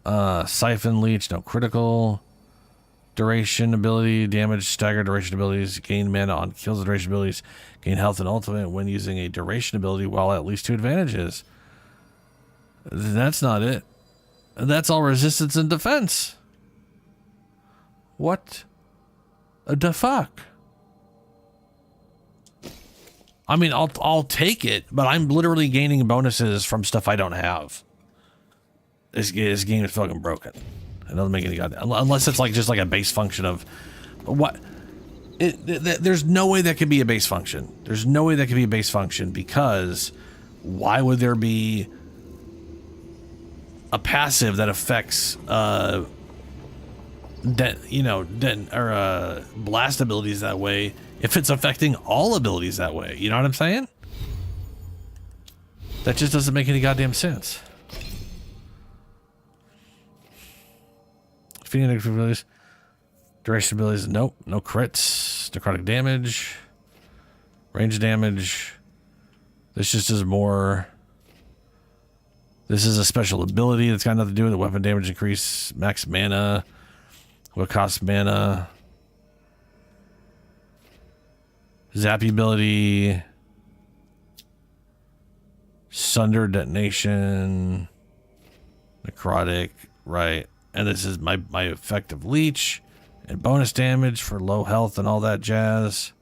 Siphon leech, no critical. Duration ability, damage, stagger duration abilities, gain mana on kills and duration abilities, gain health and ultimate when using a duration ability while at least 2 advantages. That's not it. That's all resistance and defense. What the fuck? I mean, I'll take it, but I'm literally gaining bonuses from stuff I don't have. This game is fucking broken. It doesn't make any goddamn, unless it's like just like a base function of what. There's no way that could be a base function. There's no way that could be a base function, because why would there be a passive that affects blast abilities that way if it's affecting all abilities that way? You know what I'm saying? That just doesn't make any goddamn sense. Defeating negative abilities. Duration abilities, nope. No crits. Necrotic damage. Range damage. This just is more. This is a special ability that's got nothing to do with it. Weapon damage increase. Max mana. What costs mana? Zappy ability. Sunder detonation. Necrotic. Right. And this is my effective leech. And bonus damage for low health and all that jazz.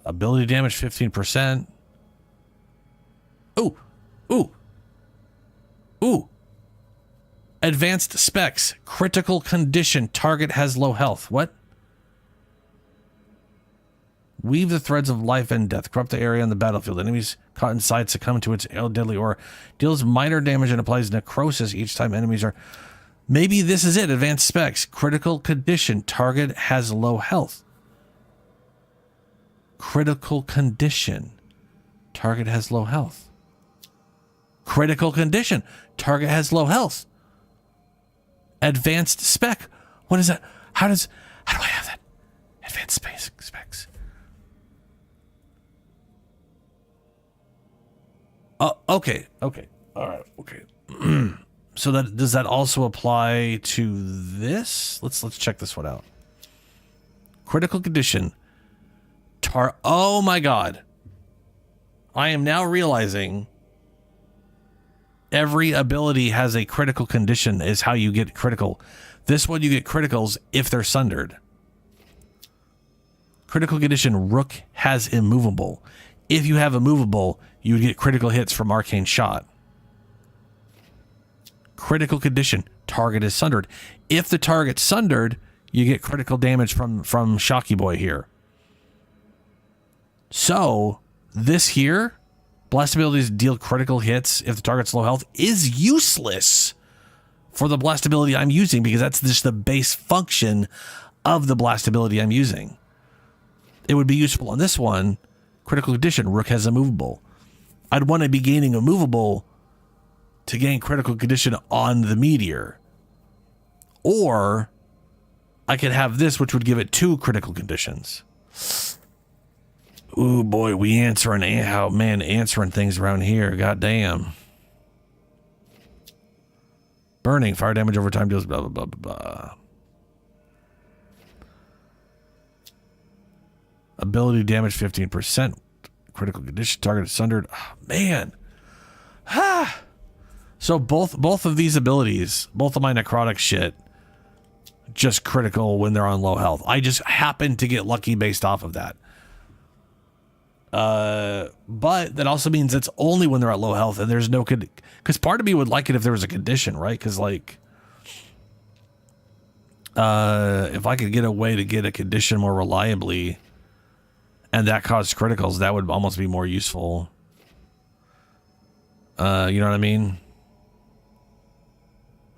Ability damage 15%. Ooh. Ooh. Ooh. Advanced specs. Critical condition. Target has low health. What? Weave the threads of life and death. Corrupt the area on the battlefield. Enemies caught inside succumb to its deadly aura. Deals minor damage and applies necrosis each time enemies are... Maybe this is it. Advanced specs. Critical condition. Target has low health. Critical condition. Target has low health. Critical condition. Target has low health. Advanced spec. What is that? How do I have that? Advanced specs. Oh, okay. All right. Okay. So does that also apply to this? Let's check this one out. Critical condition. Oh my god. I am now realizing every ability has a critical condition is how you get critical. This one you get criticals if they're sundered. Critical condition, Rook has immovable. If you have immovable, you would get critical hits from arcane shot. Critical condition, target is sundered. If the target's sundered, you get critical damage from Shocky Boy here. So, this here, blast abilities deal critical hits if the target's low health, is useless for the blast ability I'm using because that's just the base function of the blast ability I'm using. It would be useful on this one. Critical condition, Rook has immovable. I'd want to be gaining immovable to gain critical condition on the meteor. Or I could have this, which would give it 2 critical conditions. Ooh, boy, we answering things around here. God damn. Burning, fire damage over time deals blah, blah, blah, blah, blah. Ability damage 15%. Critical condition, target is sundered. Oh, man. So both of these abilities, both of my necrotic shit, just critical when they're on low health. I just happen to get lucky based off of that. But that also means it's only when they're at low health and there's no because part of me would like it if there was a condition, right? Because like, if I could get a way to get a condition more reliably, and that caused criticals, that would almost be more useful. You know what I mean?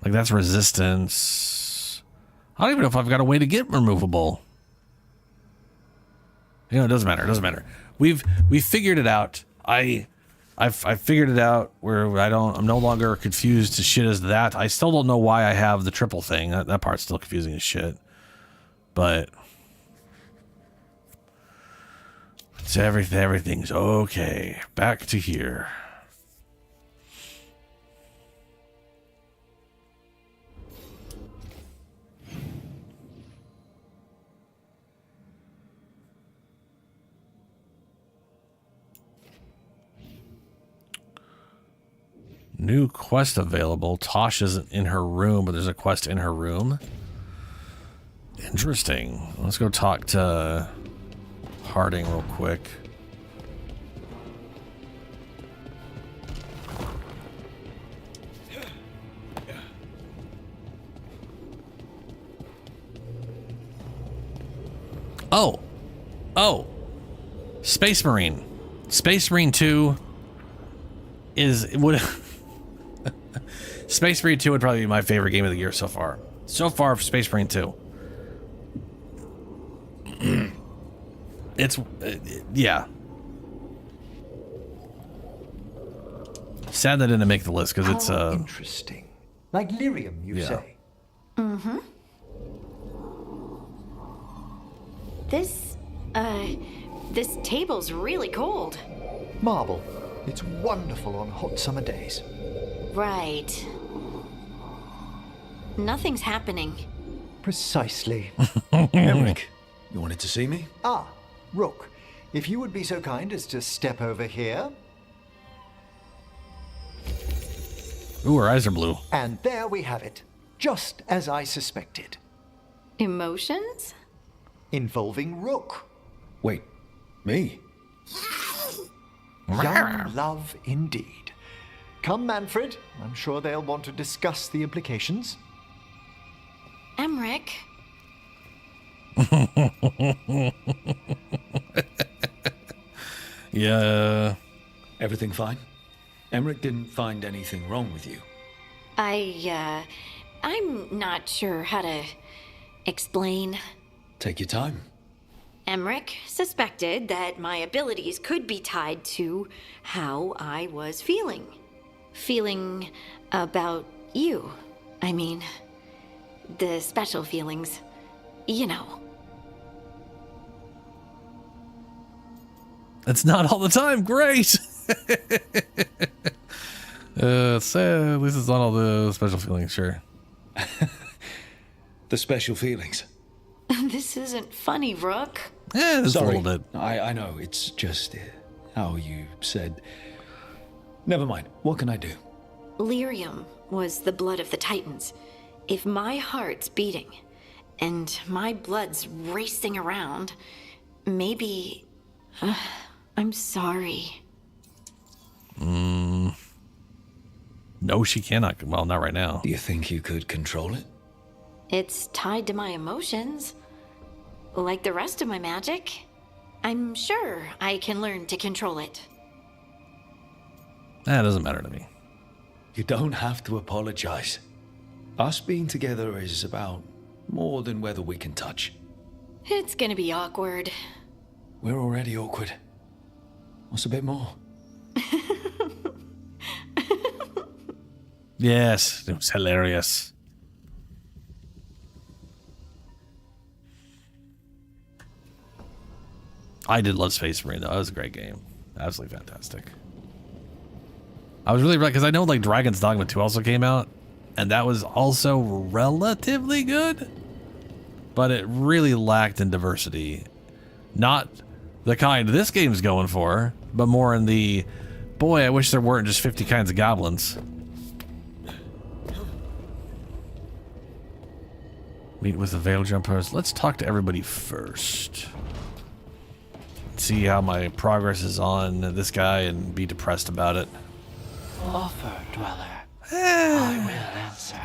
Like that's resistance. I don't even know if I've got a way to get removable. You know, it doesn't matter. We've figured it out. I've figured it out where I'm no longer confused as shit as that. I still don't know why I have the triple thing. That part's still confusing as shit. But it's everything's okay. Back to here. New quest available. Tosh isn't in her room, but there's a quest in her room. Interesting. Let's go talk to Harding real quick. Oh. Space Marine. Space Marine 2 Space Marine 2 would probably be my favorite game of the year so far. So far for Space Marine 2. It's yeah. Sad that didn't make the list because it's interesting. Like lyrium, you say? Mm-hmm. This table's really cold. Marble. It's wonderful on hot summer days. Right. Nothing's happening. Precisely. Emmerich, you wanted to see me? Ah, Rook. If you would be so kind as to step over here. Ooh, her eyes are blue. And there we have it. Just as I suspected. Emotions? Involving Rook. Wait, me? Young love indeed. Come, Manfred. I'm sure they'll want to discuss the implications. Emmerich? Yeah. Everything fine? Emmerich didn't find anything wrong with you. I'm not sure how to explain. Take your time. Emmerich suspected that my abilities could be tied to how I was feeling. Feeling about you. I mean, the special feelings. You know. It's not all the time. Great. So at least it's not all the special feelings. Sure. The special feelings. This isn't funny, Rook. Yeah, it's Sorry. a little bit. I know. It's just how you said. Never mind. What can I do? Lyrium was the blood of the Titans. If my heart's beating and my blood's racing around, maybe... I'm sorry. No, she cannot. Well, not right now. Do you think you could control it? It's tied to my emotions. Like the rest of my magic. I'm sure I can learn to control it. That doesn't matter to me. You don't have to apologize. Us being together is about more than whether we can touch. It's gonna be awkward. We're already awkward. What's a bit more? Yes, it was hilarious. I did love Space Marine though. That was a great game. Absolutely fantastic. I was really right because I know like Dragon's Dogma 2 also came out, and that was also relatively good, but it really lacked in diversity. Not the kind this game's going for, but more in the, boy, I wish there weren't just 50 kinds of goblins. Meet with the Veil Jumpers. Let's talk to everybody first. See how my progress is on this guy and be depressed about it. Offer, Dweller. I will answer.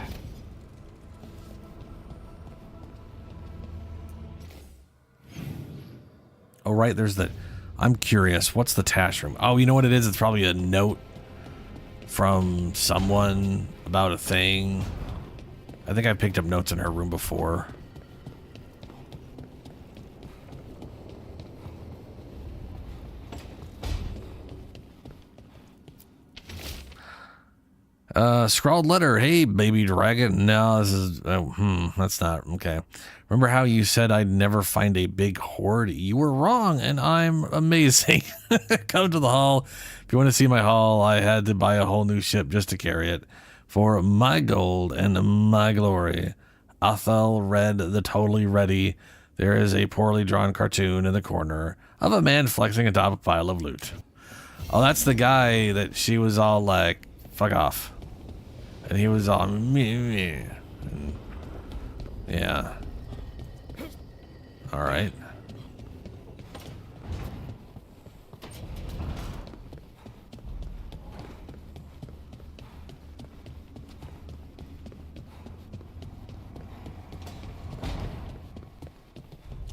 Oh, right, there's the... I'm curious, what's the task room? Oh, you know what it is? It's probably a note from someone about a thing. I think I picked up notes in her room before. Scrawled letter. Hey, baby dragon. No, this is... that's not... Okay. Remember how you said I'd never find a big hoard? You were wrong, and I'm amazing. Come to the hall. If you want to see my haul, I had to buy a whole new ship just to carry it. For my gold and my glory. Athel read the Totally Ready. There is a poorly drawn cartoon in the corner of a man flexing atop a pile of loot. Oh, that's the guy that she was all like, fuck off. And he was all me. Yeah. All right.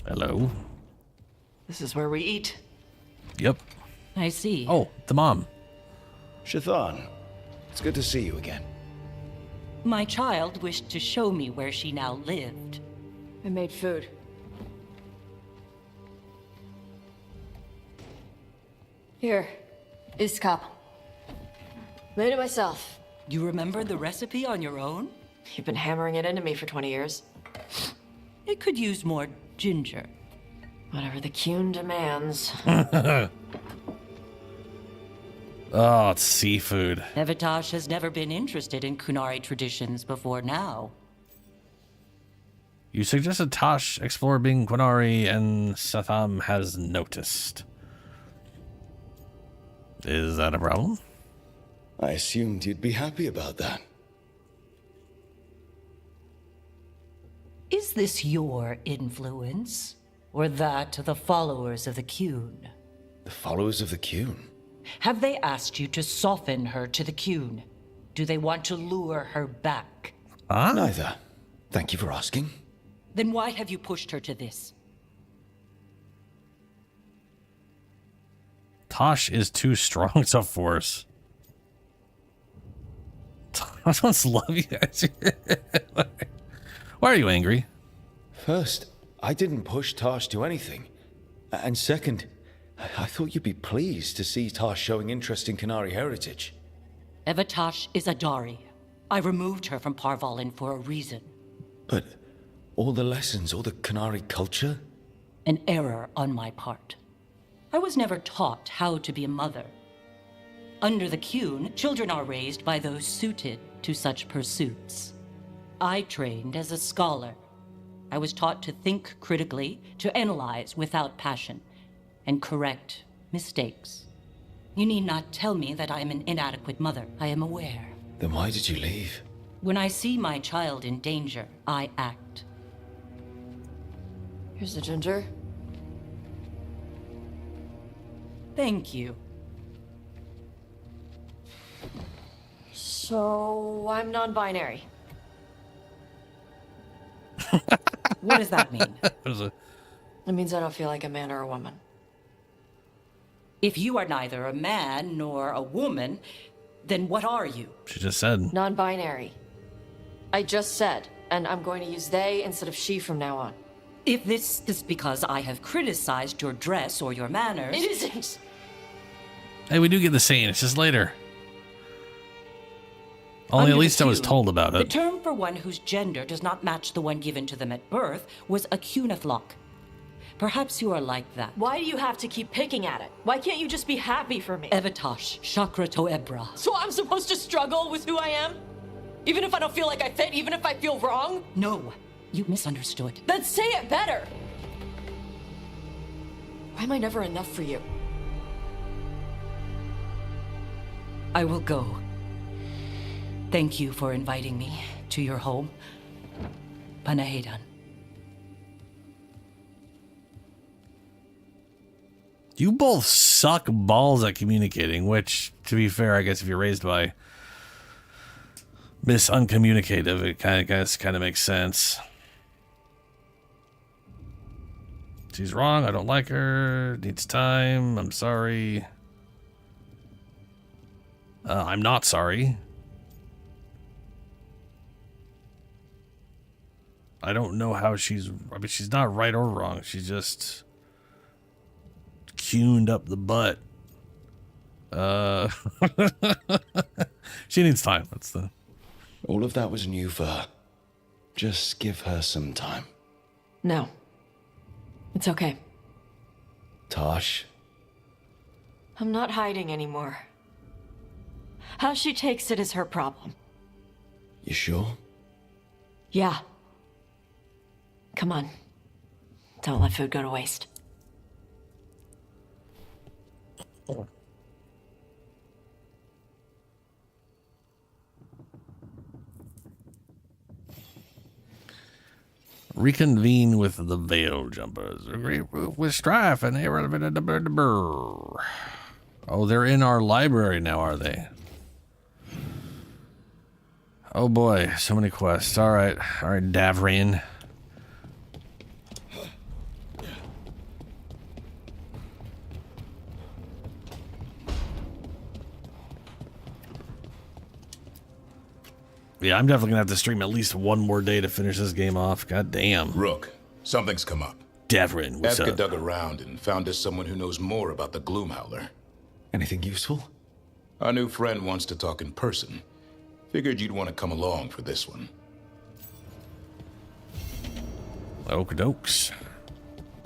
Hello. This is where we eat. Yep. I see. Oh, the mom. Shathan, it's good to see you again. My child wished to show me where she now lived. I made food. Here, Iskap. Made it myself. You remember the recipe on your own? You've been hammering it into me for 20 years. It could use more ginger. Whatever the Kuhn demands. Oh, it's seafood. Evitash has never been interested in Kunari traditions before now. You suggested Tosh explore being Quinari, and Satham has noticed. Is that a problem? I assumed you'd be happy about that. Is this your influence? Or that of the followers of the Kuhn? The followers of the Kuhn? Have they asked you to soften her to the Kuhn? Do they want to lure her back? Neither. Thank you for asking. Then why have you pushed her to this? Tosh is too strong to force. Tosh wants to love you guys. Why are you angry? First, I didn't push Tosh to anything. And second, I thought you'd be pleased to see Tosh showing interest in Qunari heritage. Evatosh is a Dari. I removed her from Parvalin for a reason. But all the lessons, all the Qunari culture? An error on my part. I was never taught how to be a mother. Under the Qun, children are raised by those suited to such pursuits. I trained as a scholar. I was taught to think critically, to analyze without passion, and correct mistakes. You need not tell me that I am an inadequate mother. I am aware. Then why did you leave? When I see my child in danger, I act. Here's the ginger. Thank you. So, I'm non-binary. What does that mean? It means I don't feel like a man or a woman. If you are neither a man nor a woman, then what are you? She just said. Non-binary. I just said, and I'm going to use they instead of she from now on. If this is because I have criticized your dress or your manners... It isn't! Hey, we do get the saying. It's just later. Only Under at least the I was Qun, told about The it. term for one whose gender does not match the one given to them at birth was a Qunathlok. Perhaps you are like that. Why do you have to keep picking at it? Why can't you just be happy for me? Evatosh, Chakra Toebra. So I'm supposed to struggle with who I am? Even if I don't feel like I fit, even if I feel wrong? No, you misunderstood. Then say it better! Why am I never enough for you? I will go. Thank you for inviting me to your home. Panahedan. You both suck balls at communicating, which, to be fair, I guess if you're raised by Miss Uncommunicative, it kind of makes sense. She's wrong. I don't like her. Needs time. I'm sorry. I'm not sorry. I don't know how she's... I mean, she's not right or wrong. She's just... tuned up the butt. She needs time. That's the... All of that was new for her. Just give her some time. No. It's okay. Tosh? I'm not hiding anymore. How she takes it is her problem. You sure? Yeah. Come on. Don't let food go to waste. Reconvene with the Veil Jumpers. With strife and oh, they're in our library now, are they? Oh boy, so many quests. All right, Davrin. Yeah, I'm definitely gonna have to stream at least one more day to finish this game off. God damn. Rook, something's come up. Davrin, what's Evka up? dug around and found us someone who knows more about the Gloomhowler. Anything useful? Our new friend wants to talk in person. Figured you'd want to come along for this one. Okie dokes.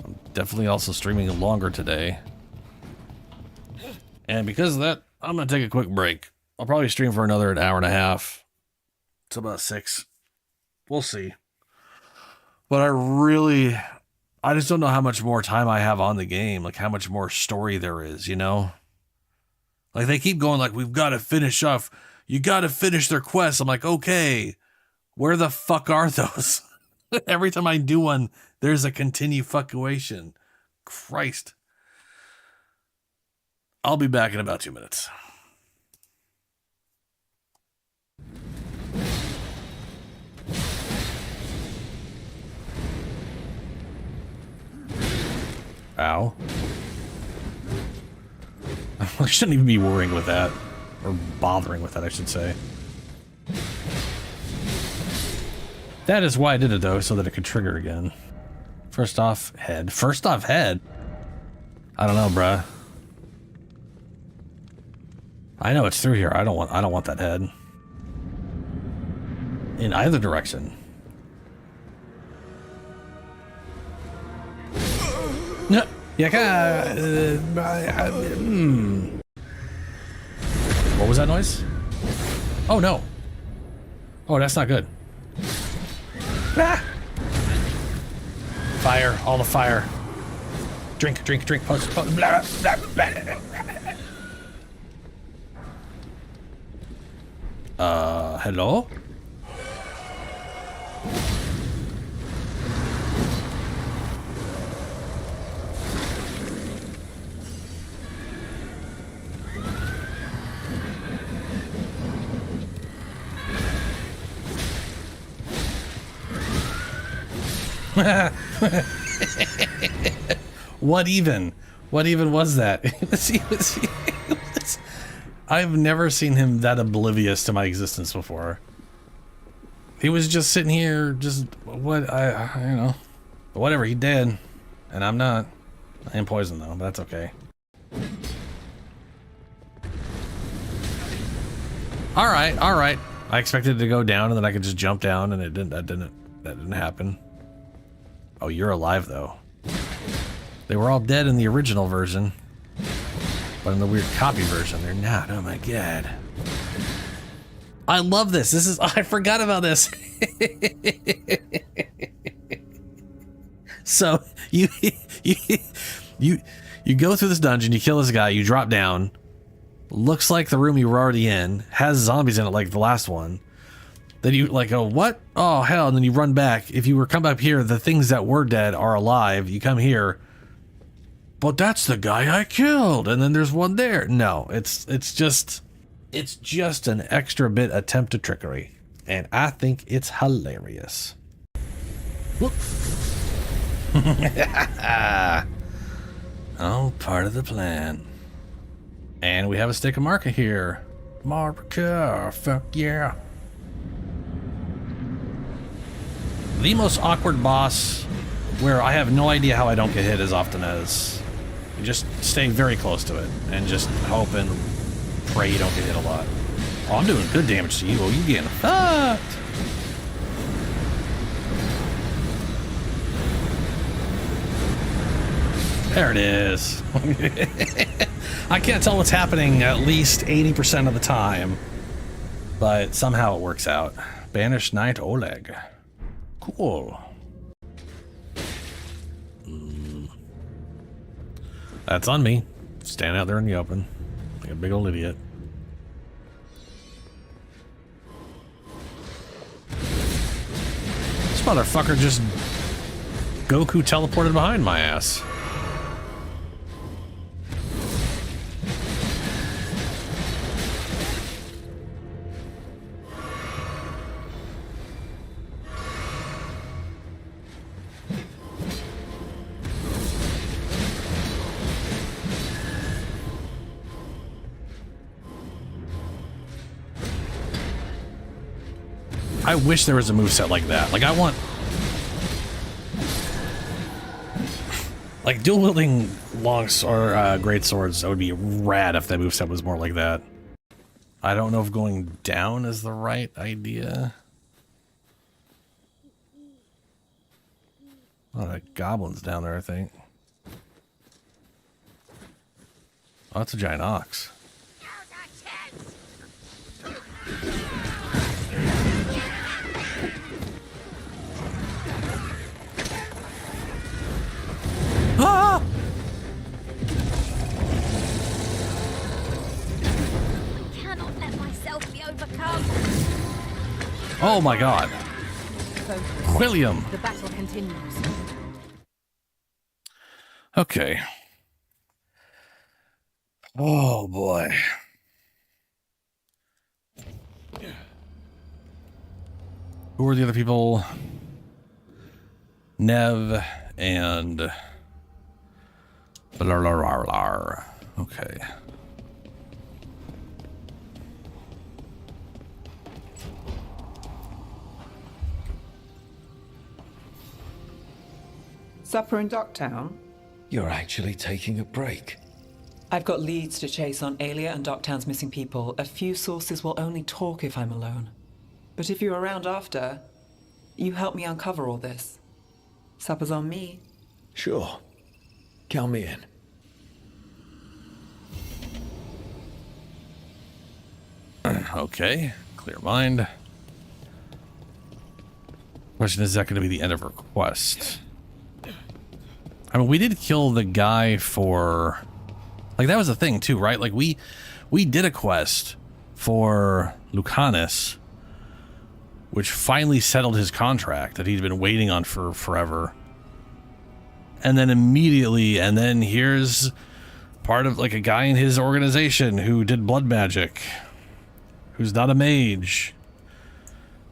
I'm definitely also streaming longer today. And because of that, I'm gonna take a quick break. I'll probably stream for another hour and a half. It's about 6. We'll see. But I just don't know how much more time I have on the game. Like how much more story there is, you know? Like they keep going like, we've got to finish off. You got to finish their quests. I'm like, okay, where the fuck are those? Every time I do one, there's a continue fuckuation. Christ. I'll be back in about 2 minutes. Ow. I shouldn't even be worrying with that. Or bothering with that, I should say. That is why I did it, though, so that it could trigger again. First off, head. First off, head? I don't know, bruh. I know it's through here. I don't want that head. In either direction. No. Yeah, What was that noise? Oh, no. Oh, that's not good. Ah! Fire, all the fire. Drink, drink, drink, post, post, blah, blah, blah, blah. Hello? What even? What even was that? I've never seen him that oblivious to my existence before. He was just sitting here, just what I you know, whatever. He dead, and I'm not. I am poisoned though, but that's okay. All right, all right. I expected it to go down, and then I could just jump down, and it didn't. That didn't happen. Oh, you're alive though. They were all dead in the original version, but in the weird copy version, they're not. Oh my god. I love this. This is, I forgot about this. So you go through this dungeon, you kill this guy, you drop down. Looks like the room you were already in has zombies in it like the last one. Then you like, oh, what? Oh, hell. And then you run back. If you were come up here, the things that were dead are alive. You come here. But that's the guy I killed. And then there's one there. No, it's just an extra bit attempt at trickery. And I think it's hilarious. Oh, part of the plan. And we have a stick of marker here. Marker, fuck yeah. The most awkward boss where I have no idea how I don't get hit as often as you just stay very close to it and just hope and pray you don't get hit a lot. Oh, I'm doing good damage to you. Oh, you getting fucked. There it is. I can't tell what's happening at least 80% of the time, but somehow it works out. Banished Knight Oleg. Cool. That's on me. Stand out there in the open like a big old idiot. This motherfucker just Goku teleported behind my ass. I wish there was a moveset like that. Like, I want... like, dual-wielding great swords, that would be rad if that moveset was more like that. I don't know if going down is the right idea. Oh, that goblin's down there, I think. Oh, that's a giant ox. Ah! Cannot let myself be overcome. Oh my god. William. The battle continues. Okay. Oh boy. Who are the other people? Nev and... Okay. Supper in Docktown? You're actually taking a break. I've got leads to chase on Alia and Docktown's missing people. A few sources will only talk if I'm alone. But if you're around after, you help me uncover all this. Supper's on me. Sure. Count me in. Okay, clear mind. Question is that going to be the end of her quest? I mean, we did kill the guy for... Like, that was the thing, too, right? Like, we did a quest for Lucanus, which finally settled his contract that he'd been waiting on for forever. And then immediately, and then here's part of, like, a guy in his organization who did blood magic, who's not a mage,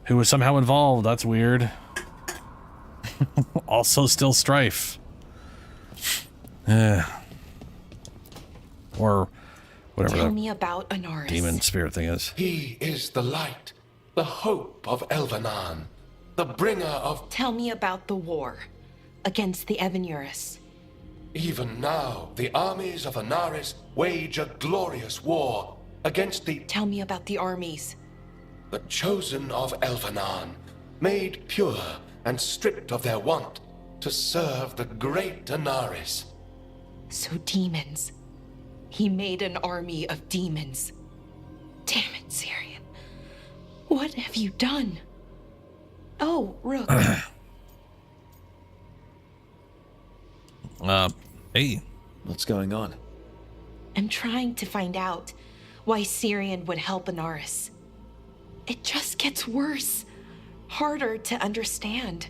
who was somehow involved. That's weird. Also still strife. Or whatever. Tell me about Anaris. Demon spirit thing is. He is the light, the hope of Elvenan, the bringer of... Tell me about the war against the Evenuris. Even now, the armies of Anaris wage a glorious war against the... Tell me about the armies. The chosen of Elvenan, made pure and stripped of their want to serve the great Anaris. So demons. He made an army of demons. Damn it, Syrian. What have you done? Oh, Rook. Hey. What's going on? I'm trying to find out why Syrian would help Anaris. It just gets worse. Harder to understand.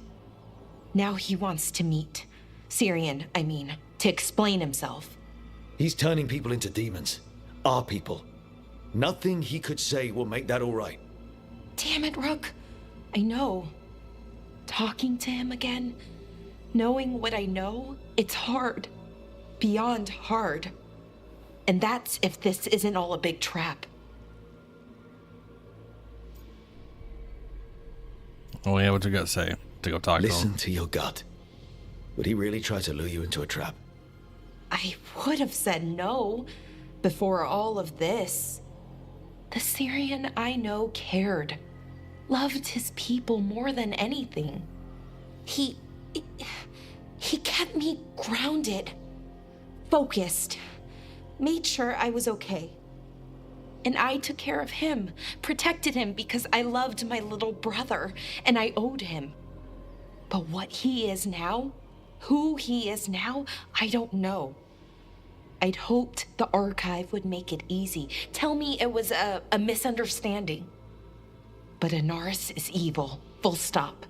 Now he wants to meet. Syrian, I mean, to explain himself. He's turning people into demons. Our people. Nothing he could say will make that all right. Damn it, Rook. I know. Talking to him again, knowing what I know, it's hard. Beyond hard. And that's if this isn't all a big trap. Oh yeah, what you got to say? To go talk to him. Listen to your gut. Would he really try to lure you into a trap? I would have said no before all of this. The Syrian I know cared. Loved his people more than anything. He kept me grounded. Focused. Made sure I was okay. And I took care of him, protected him because I loved my little brother and I owed him. But what he is now, who he is now, I don't know. I'd hoped the archive would make it easy. Tell me it was a misunderstanding. But Anaris is evil, full stop.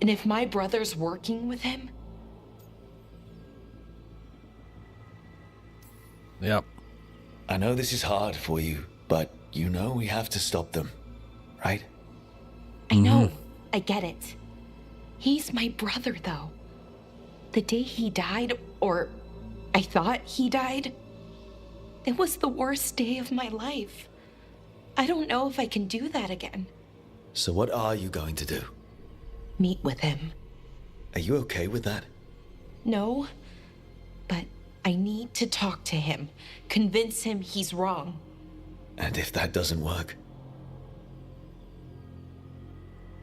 And if my brother's working with him... Yep. I know this is hard for you, but you know we have to stop them, right? I know. I get it. He's my brother, though. The day he died, or I thought he died, it was the worst day of my life. I don't know if I can do that again. So what are you going to do? Meet with him. Are you okay with that? No, but I need to talk to him. Convince him he's wrong. And if that doesn't work?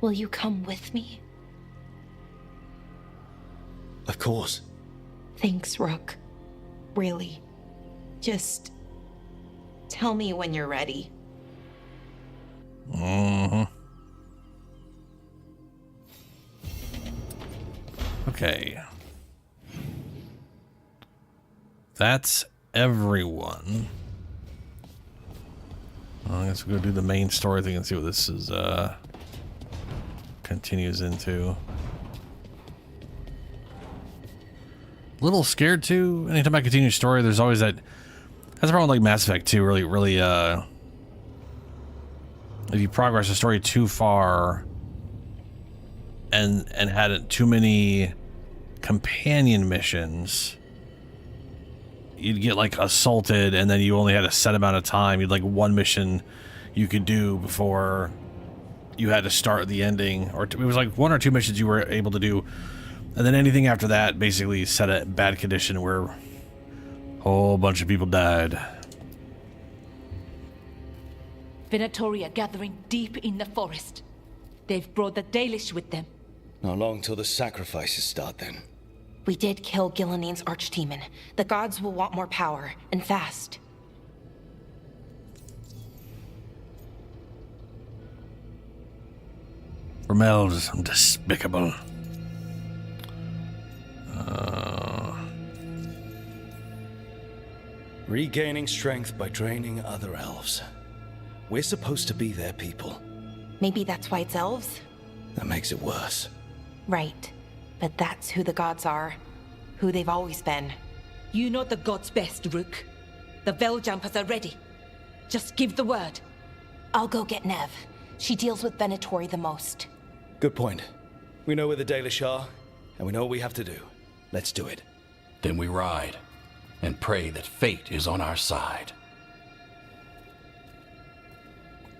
Will you come with me? Of course. Thanks, Rook. Really. Just tell me when you're ready. Okay. That's everyone. Well, I guess we'll go do the main story thing and see what this is continues into. A little scared too. Anytime I continue a story, there's always that. That's the problem with like Mass Effect 2. Really, if you progress a story too far and had too many companion missions, you'd get like assaulted, and then you only had a set amount of time. You'd like one mission you could do before you had to start the ending, or it was like one or two missions you were able to do And then anything after that basically set a bad condition where a whole bunch of people died. Venatori are gathering deep in the forest. They've brought the Dalish with them. Not long till the sacrifices start then. We did kill Gillening's archdemon. The gods will want more power, and fast. From elves, despicable. Regaining strength by draining other elves. We're supposed to be their people. Maybe that's why it's elves? That makes it worse. Right. But that's who the gods are. Who they've always been. You know the gods best, Rook. The Veiljumpers are ready. Just give the word. I'll go get Nev. She deals with Venatori the most. Good point. We know where the Dalish are, and we know what we have to do. Let's do it. Then we ride, and pray that fate is on our side.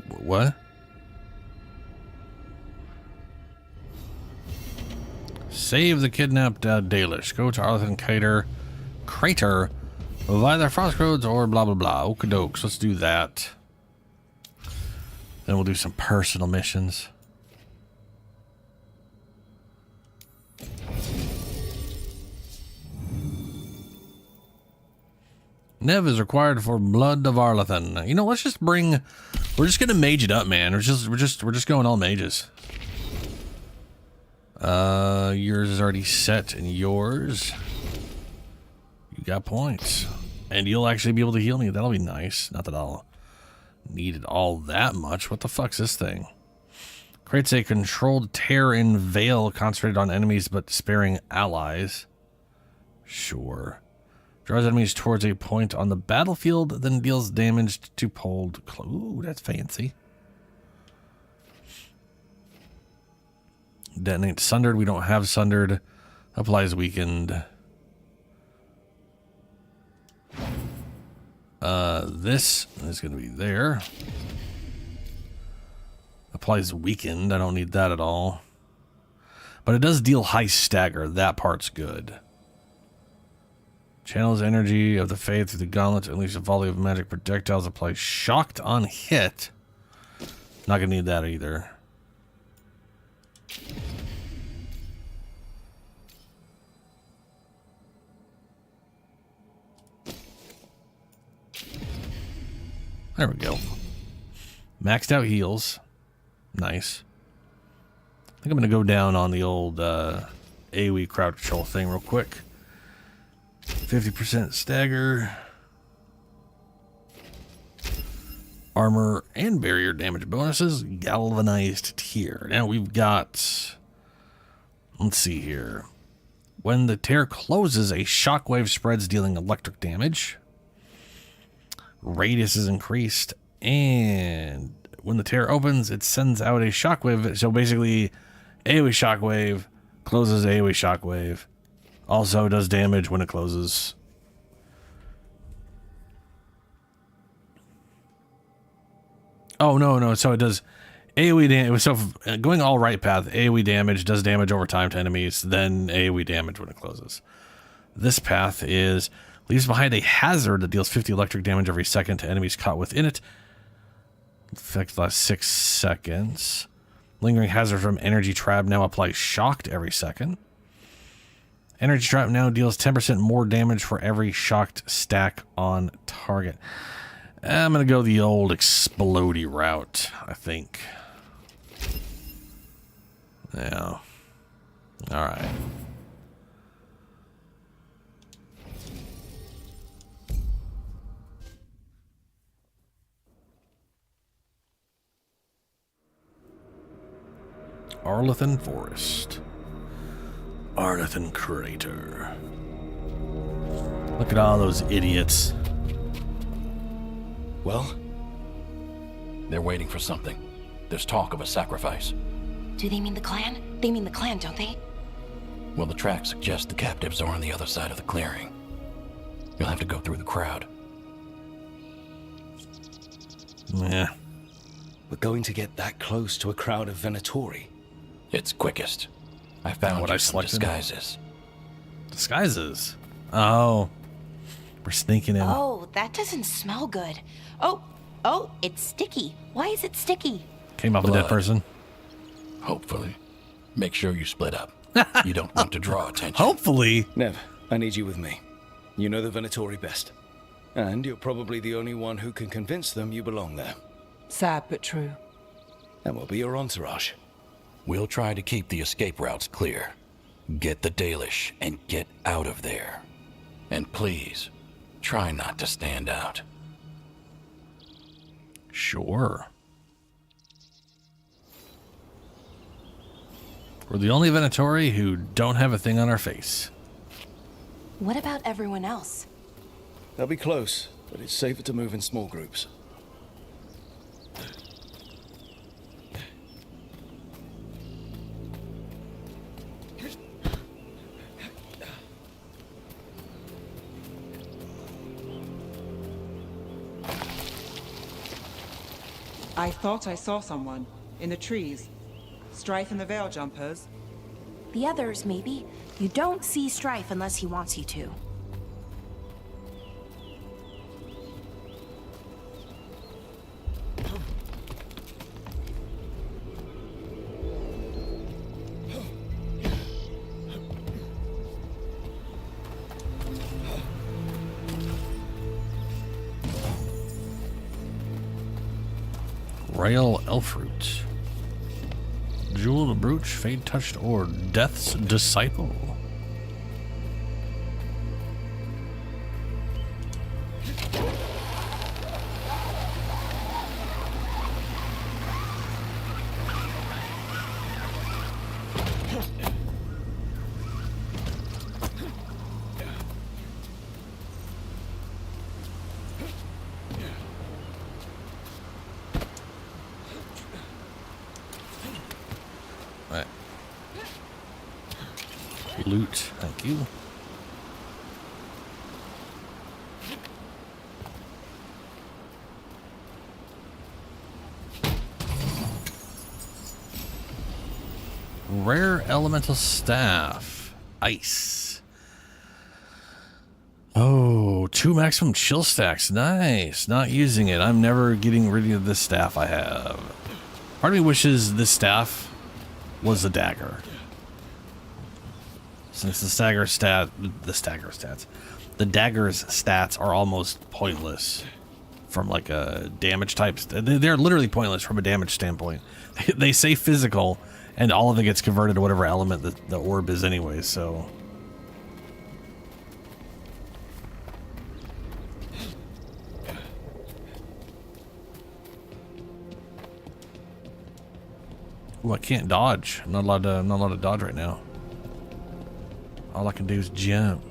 What? Save the kidnapped Dalish. Go to Arlington Crater via the Frost Roads or blah blah blah. Okadokes. Let's do that. Then we'll do some personal missions. Nev is required for Blood of Arlington. You know, let's just bring. We're just gonna mage it up, man. We're just going all mages. Yours is already set, and yours. You got points, and you'll actually be able to heal me. That'll be nice. Not that I'll need it all that much. What the fuck's this thing? Creates a controlled tear in Veil, concentrated on enemies but sparing allies. Sure. Draws enemies towards a point on the battlefield, then deals damage to pulled. Ooh, that's fancy. Detonate Sundered. We don't have Sundered. Applies weakened. This is going to be there. Applies weakened. I don't need that at all. But it does deal high stagger. That part's good. Channels energy of the Faith through the gauntlet to unleash a volley of magic projectiles. Applies shocked on hit. Not going to need that either. There we go. Maxed out heals. Nice. I think I'm going to go down on the old AoE crowd control thing real quick. 50% stagger. Armor and barrier damage bonuses. Galvanized tier. Now we've got... Let's see here. When the tear closes, a shockwave spreads, dealing electric damage. Radius is increased, and when the tear opens, it sends out a shockwave. So basically, AoE shockwave closes AoE shockwave. Also does damage when it closes. Oh, no. So it does AoE damage. So going all right path, AoE damage does damage over time to enemies, then AoE damage when it closes. This path is... leaves behind a hazard that deals 50 electric damage every second to enemies caught within it. Effect lasts 6 seconds. Lingering hazard from energy trap now applies shocked every second. Energy trap now deals 10% more damage for every shocked stack on target. I'm going to go the old explodey route, I think. Yeah. All right. Arlington Forest. Arlington Crater. Look at all those idiots. Well? They're waiting for something. There's talk of a sacrifice. Do they mean the clan? They mean the clan, don't they? Well, the tracks suggest the captives are on the other side of the clearing. You'll have to go through the crowd. Yeah. We're going to get that close to a crowd of Venatori. It's quickest. I found what you I some selected. disguises. Disguises. Oh, we're sneaking in. Oh, that doesn't smell good. Oh, it's sticky. Why is it sticky? Came off a dead Blood. person. Hopefully. Make sure you split up. You don't want to draw attention. Hopefully. Nev, I need you with me. You know the Venatori best. And you're probably the only one who can convince them you belong there. Sad but true. And we'll be your entourage. We'll try to keep the escape routes clear. Get the Dalish and get out of there. And please, try not to stand out. Sure. We're the only Venatori who don't have a thing on our face. What about everyone else? They'll be close, but it's safer to move in small groups. I thought I saw someone in the trees. Strife and the Veil Jumpers. The others, maybe. You don't see Strife unless he wants you to. Rail Elfroot. Jeweled Brooch, Fade Touched Ore, Death's Disciple. Right. Loot, thank you. Rare Elemental Staff. Ice. Oh, 2 maximum chill stacks. Nice. Not using it. I'm never getting rid of this staff I have. Part of me wishes this staff was a dagger. Since the dagger's stats are almost pointless from like a damage type. They're literally pointless from a damage standpoint. They say physical, and all of it gets converted to whatever element the orb is anyway, so. Ooh, I can't dodge. I'm not allowed to dodge right now. All I can do is jump.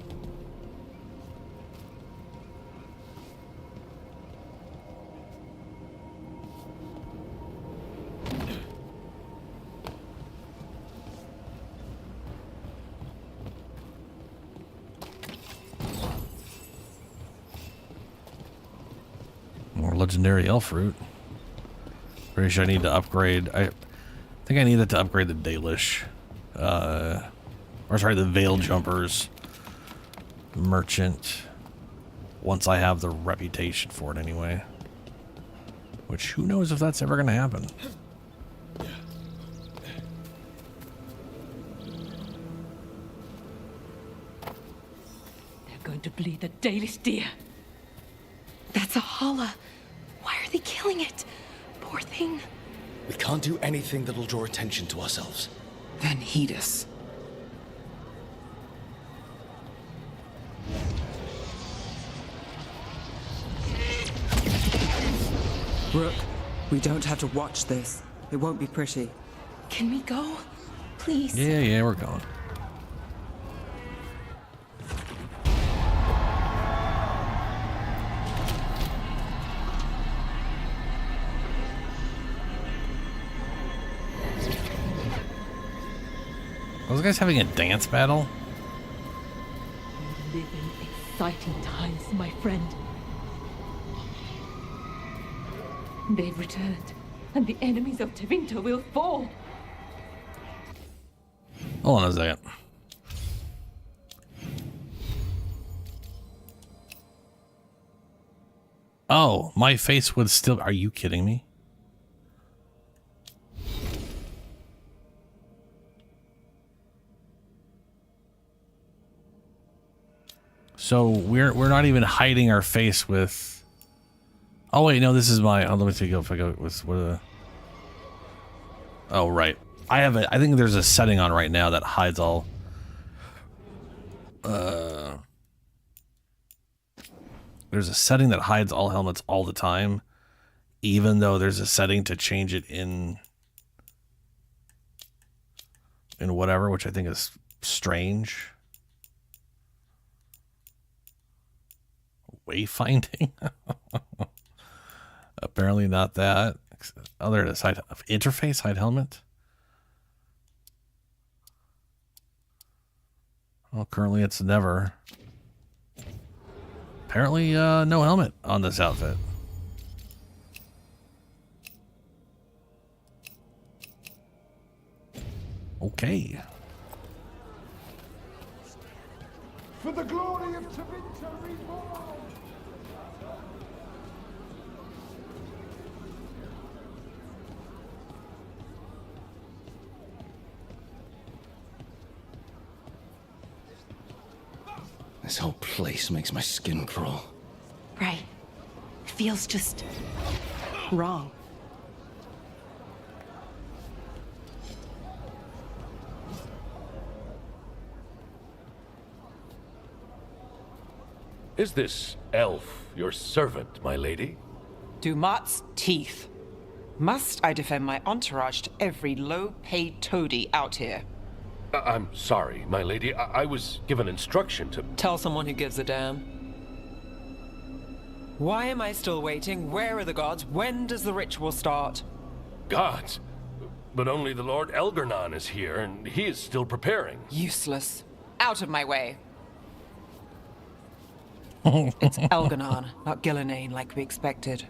More legendary elf root. Pretty sure I need to upgrade. I think I needed to upgrade the Dalish. Or sorry, the Veil Jumpers Merchant. Once I have the reputation for it anyway. Which, who knows if that's ever going to happen. They're going to bleed the Dalish deer. That's a holla. Why are they killing it? Poor thing. We can't do anything that'll draw attention to ourselves. Then heed us. Rook, we don't have to watch this. It won't be pretty. Can we go? Please. Yeah, we're going. Are those guys having a dance battle? We live in exciting times, my friend. They've returned, and the enemies of Tevinter will fall. Hold on a second. Oh, my face would still... Are you kidding me? So we're not even hiding our face with... Oh wait, no, this is my... Oh, let me see if I go with what. Oh right, I think there's a setting on right now that hides all. There's a setting that hides all helmets all the time, even though there's a setting to change it in whatever, which I think is strange. Wayfinding. Apparently not that. Oh, there it is. Interface hide helmet. Well, currently it's never. Apparently, no helmet on this outfit. Okay. For the glory of Tevinter Reborn! This whole place makes my skin crawl. Right. Feels just wrong. Is this elf your servant, my lady? Dumat's teeth. Must I defend my entourage to every low-paid toady out here? I'm sorry, my lady. I was given instruction to... Tell someone who gives a damn. Why am I still waiting? Where are the gods? When does the ritual start? Gods? But only the Lord Elgarnon is here, and he is still preparing. Useless. Out of my way. It's Elgarnon, not Gillenane like we expected.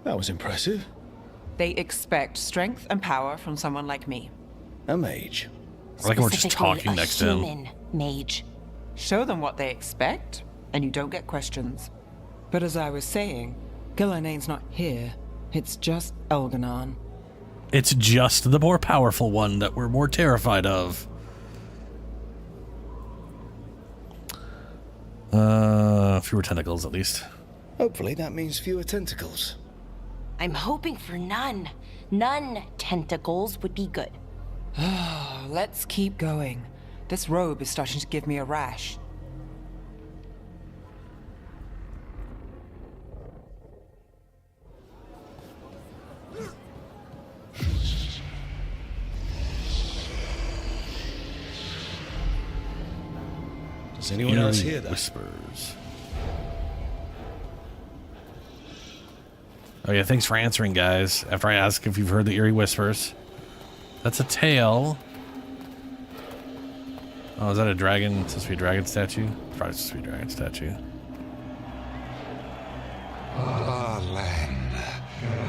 That was impressive. They expect strength and power from someone like me. A mage. I like we're just talking next to him. Human mage. Show them what they expect, and you don't get questions. But as I was saying, Gillenane's not here. It's just Elgarnon. It's just the more powerful one that we're more terrified of. Fewer tentacles, at least. Hopefully that means fewer tentacles. I'm hoping for none. None tentacles would be good. Let's keep going. This robe is starting to give me a rash. Does anyone else hear that? Whispers. Oh yeah, thanks for answering, guys. After I ask if you've heard the eerie whispers. That's a tail. Oh, is that a dragon? It's supposed to be a dragon statue? Probably supposed to be a dragon statue. Darlen,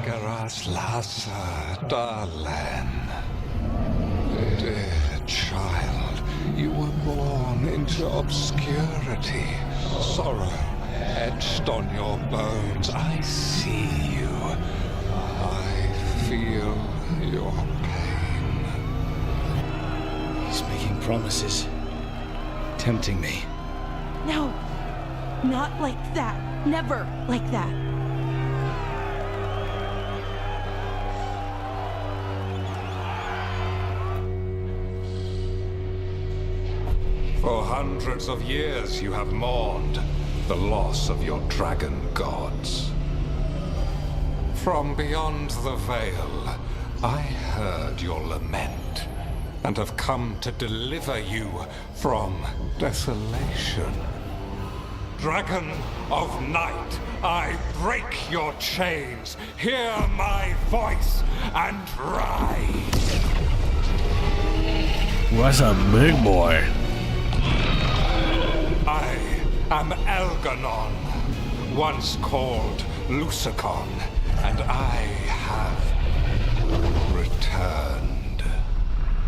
Garas Lhasa, Darlen. Dear child, you were born into obscurity. Sorrow etched on your bones. I see you. I feel your pain. He's making promises. Tempting me. No, not like that. Never like that. For hundreds of years you have mourned the loss of your dragon gods. From beyond the veil, I heard your lament, and have come to deliver you from desolation. Dragon of night, I break your chains. Hear my voice and ride. That's a big boy. I am Elgarnon, once called Lucicon, and I have returned.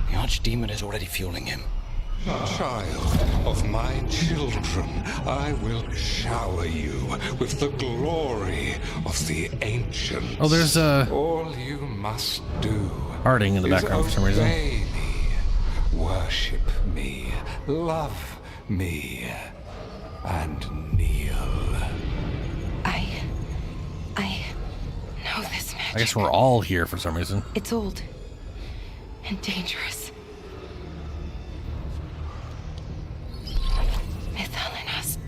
The Archdemon is already fueling him. Child of my children, I will shower you with the glory of the ancients. Oh, there's all you must do. Harding in the background for some reason. Obey me, worship me, love me, and kneel. I know this magic. I guess we're all here for some reason. It's old and dangerous. Mythalinas.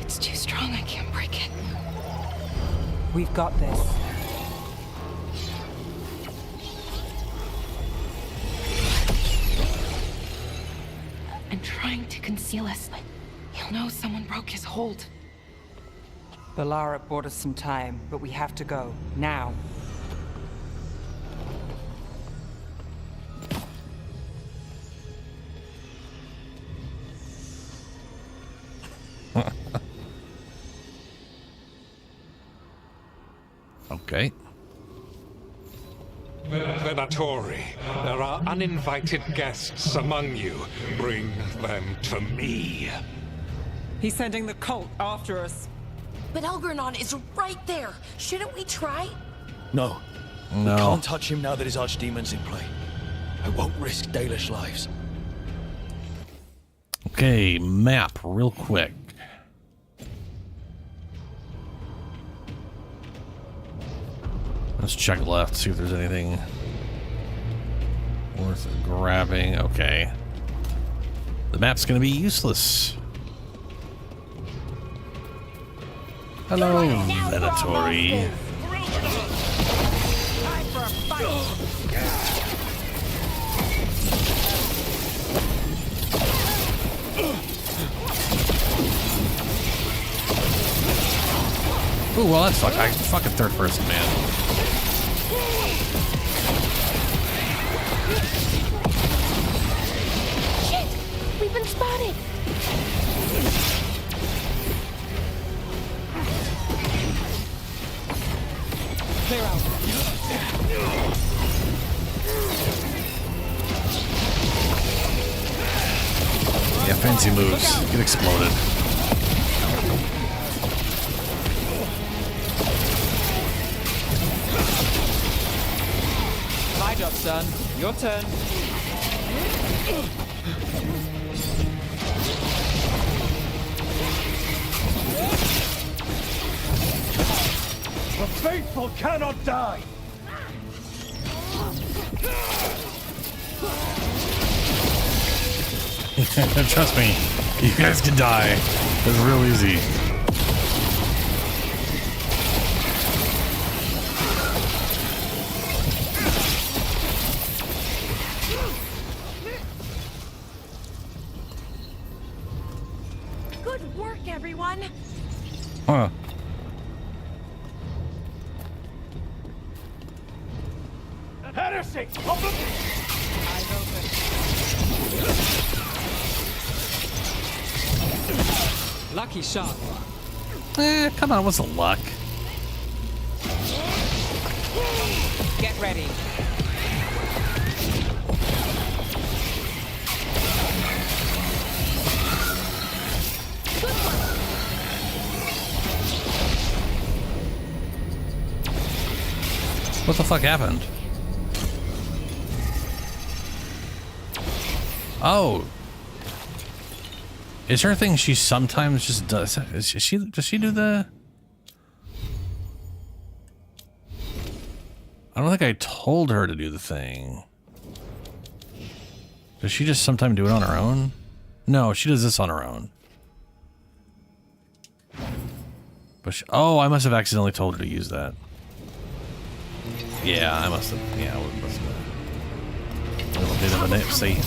It's too strong. I can't break it. We've got this. I'm trying to conceal us. He'll know someone broke his hold. Balara bought us some time, but we have to go. Now. Okay. Venatori, there are uninvited guests among you. Bring them to me. He's sending the cult after us. But Elgernon is right there. Shouldn't we try? No. No. We can't touch him now that his Archdemon's in play. I won't risk Dalish lives. Okay, map real quick. Let's check left, see if there's anything worth grabbing. Okay. The map's gonna be useless. Hello, Venatori. Ooh, well that's fucking third person, man. Shit! We've been spotted! Clear out. Yeah, fancy moves. Get exploded. My job, son. Your turn. The faithful cannot die! Trust me, you guys can die. It's real easy. Good work, everyone! Huh. Heresy! Lucky shot. Come on, what's the luck? Get ready. What the fuck happened? Oh. Is her thing she sometimes just does? Does she do the? I don't think I told her to do the thing. Does she just sometimes do it on her own? No, she does this on her own. But she, oh, I must have accidentally told her to use that. Yeah, I must have. Yeah, I must have. A little bit of a nipsey.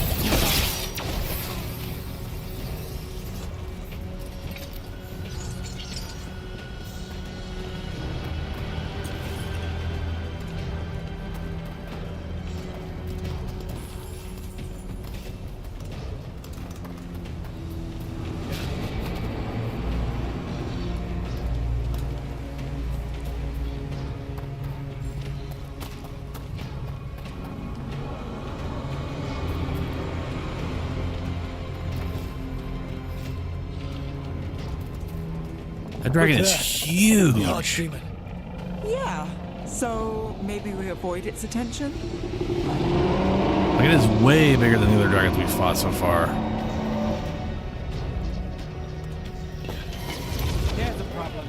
dragon is huge. The archdemon. Yeah, so maybe we avoid its attention? Like, it is way bigger than the other dragons we've fought so far. There's a problem.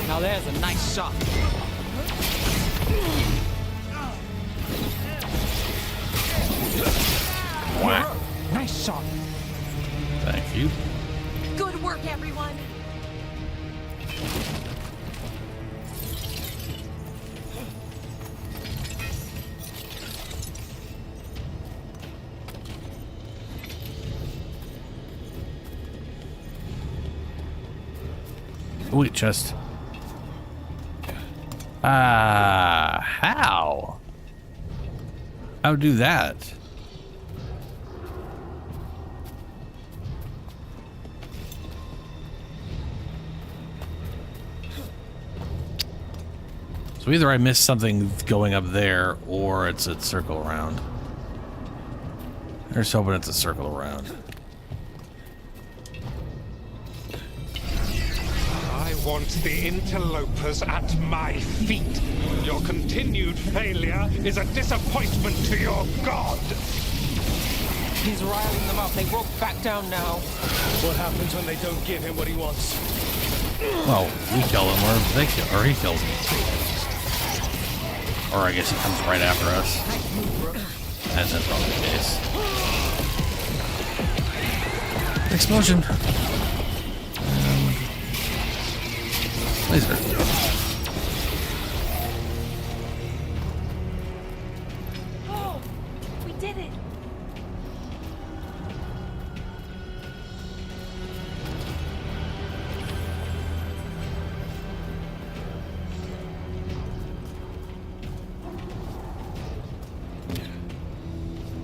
Now there's a nice shot. Whack. Nice shot. Thank you. Good work, everyone. Oh, wait, chest. How? How do that? So either I missed something going up there, or it's a circle around. Here's hoping it's a circle around. I want the interlopers at my feet. Your continued failure is a disappointment to your god. He's riling them up. They won't back down now. What happens when they don't give him what he wants? Well, we kill him, or they kill, or he kills him. Or I guess he comes right after us. That's probably the case. Explosion. Laser. Oh, we did it.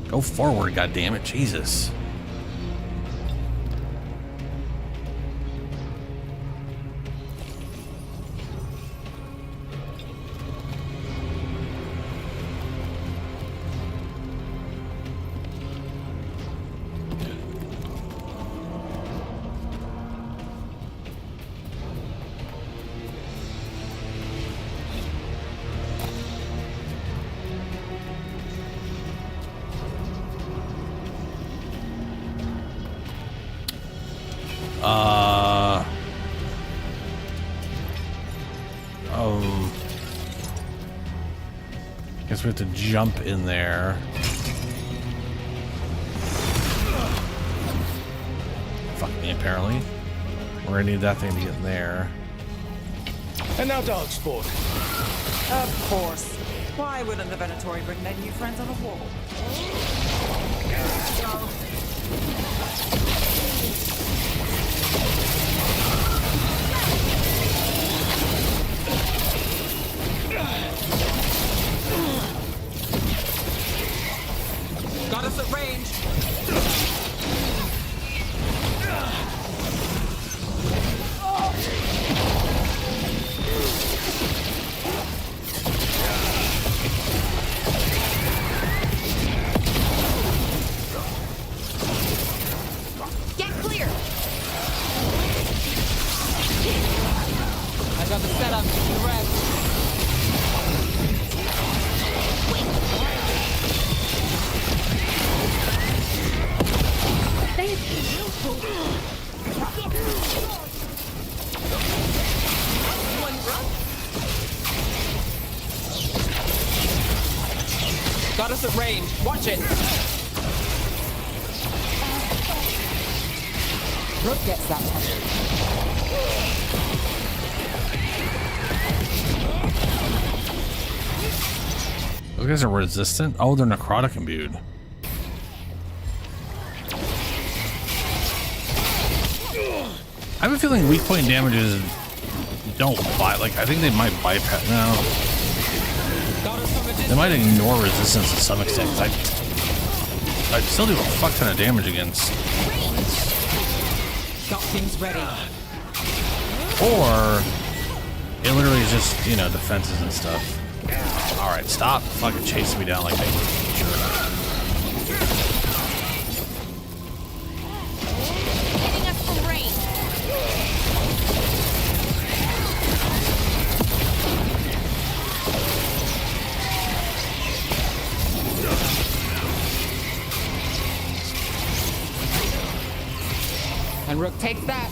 Go forward, goddammit, Jesus. Guess we have to jump in there. Fuck me, apparently. We're gonna need that thing to get in there. And now dog sport. Of course. Why wouldn't the Venatori bring their new friends on a wall? Got us at range. Get clear. I got the setup. You rest. Got us at range. Watch it. Brooke gets that one. Those guys are resistant? Oh, they're necrotic imbued. I have a feeling weak point damages don't buy, like, I think they might bypass. No. They might ignore resistance to some extent, 'cause I still do a fuck ton of damage against. Got things ready. Or it literally is just, you know, defenses and stuff. Alright, stop fucking chasing me down like they were. Hitting us from range. And Rook takes that.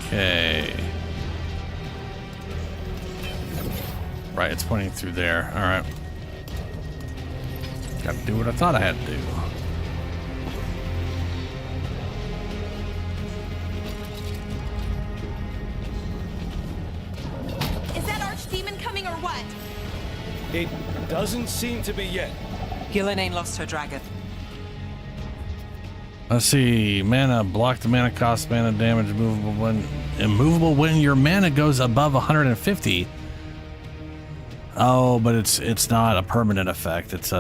Okay. Right, it's pointing through there. Alright. Gotta do what I thought I had to do. Is that archdemon coming or what? It doesn't seem to be yet. Ghilanane lost her dragon. Let's see. Mana, block the mana cost, mana damage, immovable when your mana goes above 150. Oh, but it's not a permanent effect. It's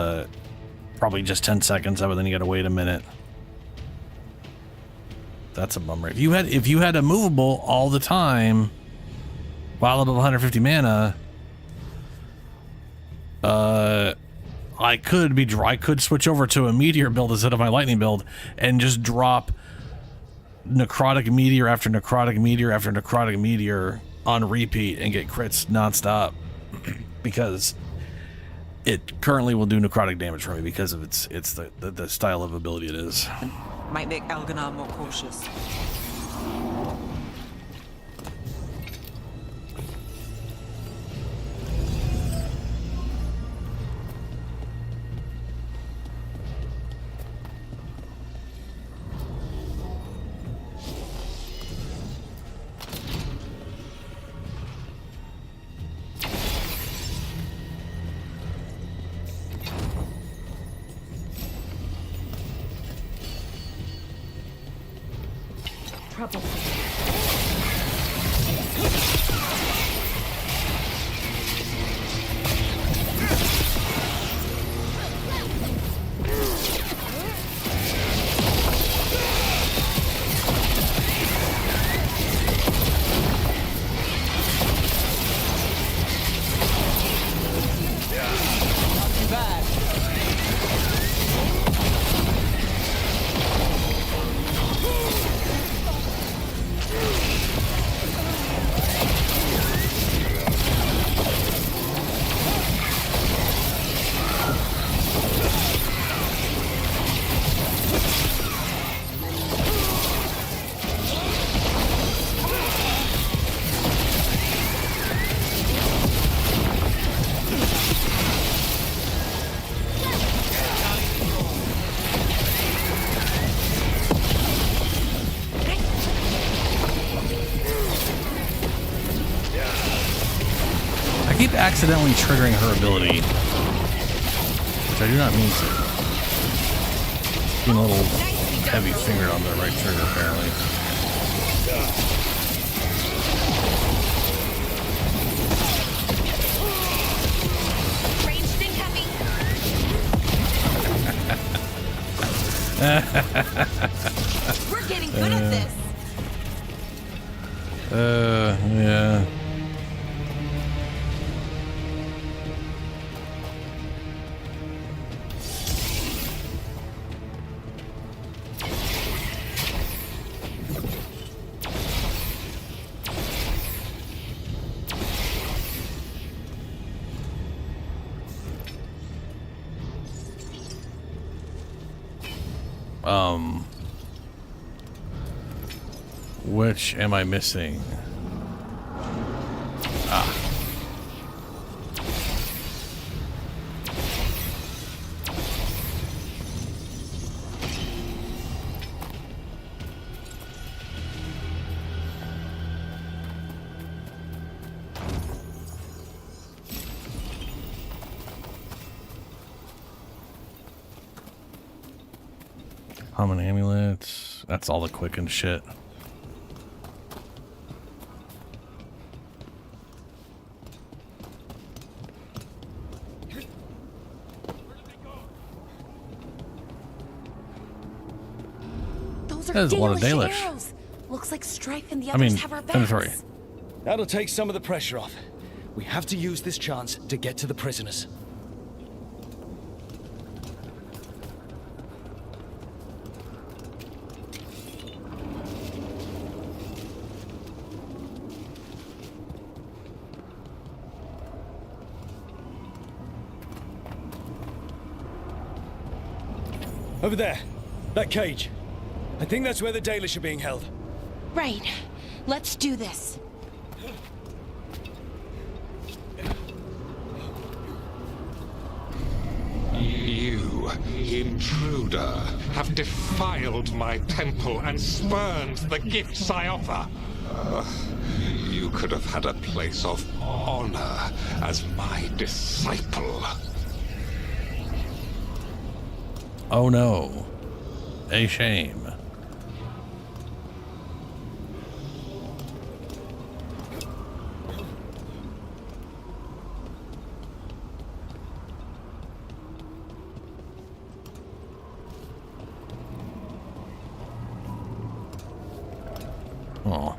probably just 10 seconds of it, then you gotta wait a minute. That's a bummer. If you had a movable all the time while above 150 mana, I could switch over to a meteor build instead of my lightning build and just drop necrotic meteor after necrotic meteor after necrotic meteor on repeat and get crits nonstop because it currently will do necrotic damage for me because of it's the style of ability it is. Might make Elganar more cautious. Trouble. Accidentally triggering her ability, which I do not mean to. Being a little heavy fingered on the right trigger, apparently. Ranged incoming. We're getting good at this. Yeah. Which am I missing? Ah. Common amulets. That's all the quick and shit. Those are There's a lot of Dalish Dalish. arrows. Looks like Strife and the I others mean, have our inventory. backs. That'll take some of the pressure off. We have to use this chance to get to the prisoners. Over there. That cage. I think that's where the Dalish are being held. Right. Let's do this. You, intruder, have defiled my temple and spurned the gifts I offer. You could have had a place of honor as my disciple. Oh no. A shame. Oh.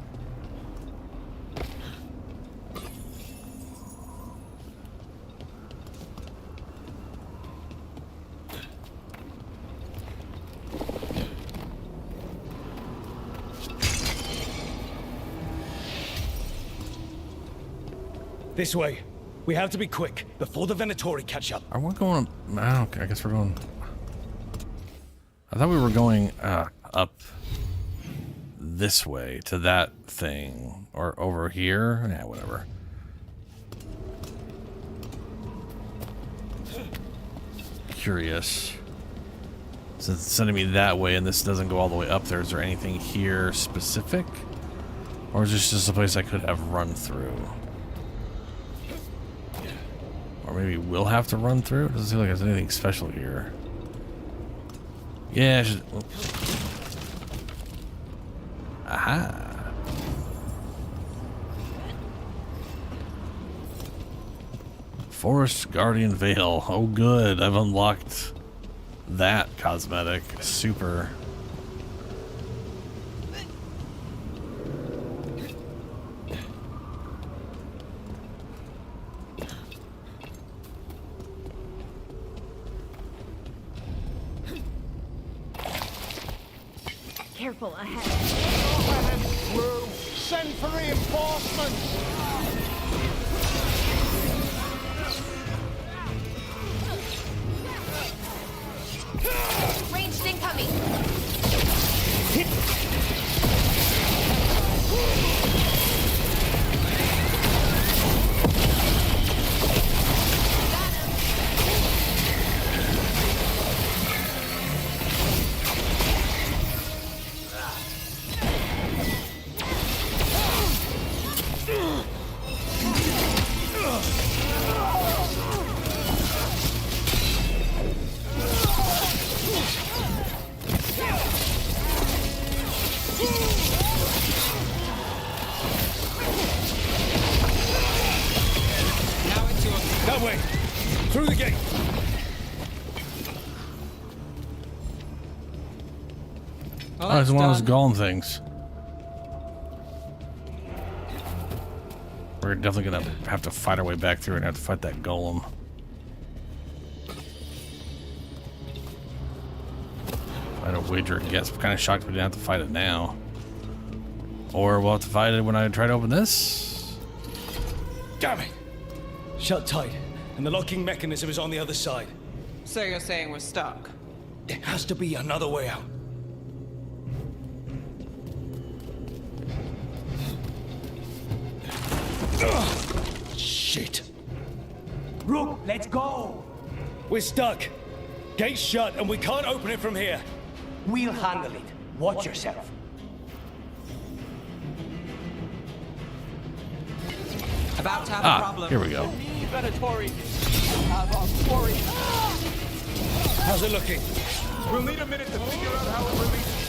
This way. We have to be quick before the Venatori catch up. Are we going? I guess we're going. I thought we were going up this way to that thing, or over here. Yeah, whatever. Curious. Since it's sending me that way, and this doesn't go all the way up there, is there anything here specific, or is this just a place I could have run through? Or maybe we'll have to run through? It doesn't seem like there's anything special here. Yeah, aha. Forest Guardian Veil. Oh good, I've unlocked that cosmetic. Super. Careful ahead. Send for reinforcements! Ranged incoming! That way! Through the gate! Oh, it's one of those golem things. We're definitely gonna have to fight our way back through and have to fight that golem. I'd a wager a guess. I'm kind of shocked we didn't have to fight it now. Or we'll have to fight it when I try to open this. Damn it! Shut tight, and the locking mechanism is on the other side. So you're saying we're stuck? There has to be another way out. Ugh, shit. Rook, let's go! We're stuck. Gate's shut, and we can't open it from here. We'll handle it. Watch yourself. About to have a problem. Here we go. How's it looking? We'll need a minute to figure out how it releases.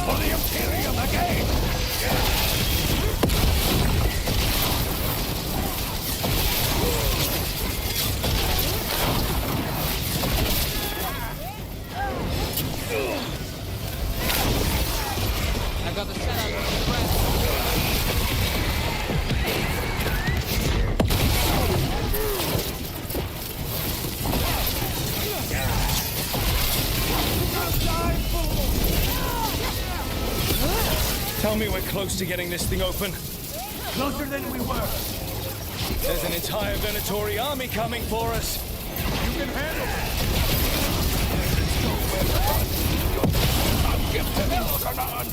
For the Imperium again! I got the setup for the rest. Tell me we're close to getting this thing open. Closer than we were. There's an entire Venatori army coming for us. You can handle it. I'll give to Elgar'nan.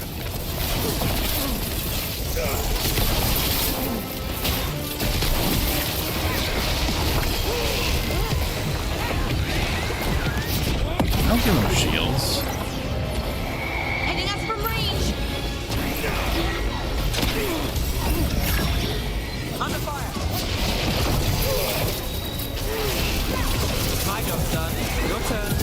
Don't give them shields. Hitting us from range. Under fire. My job's done. Your turn.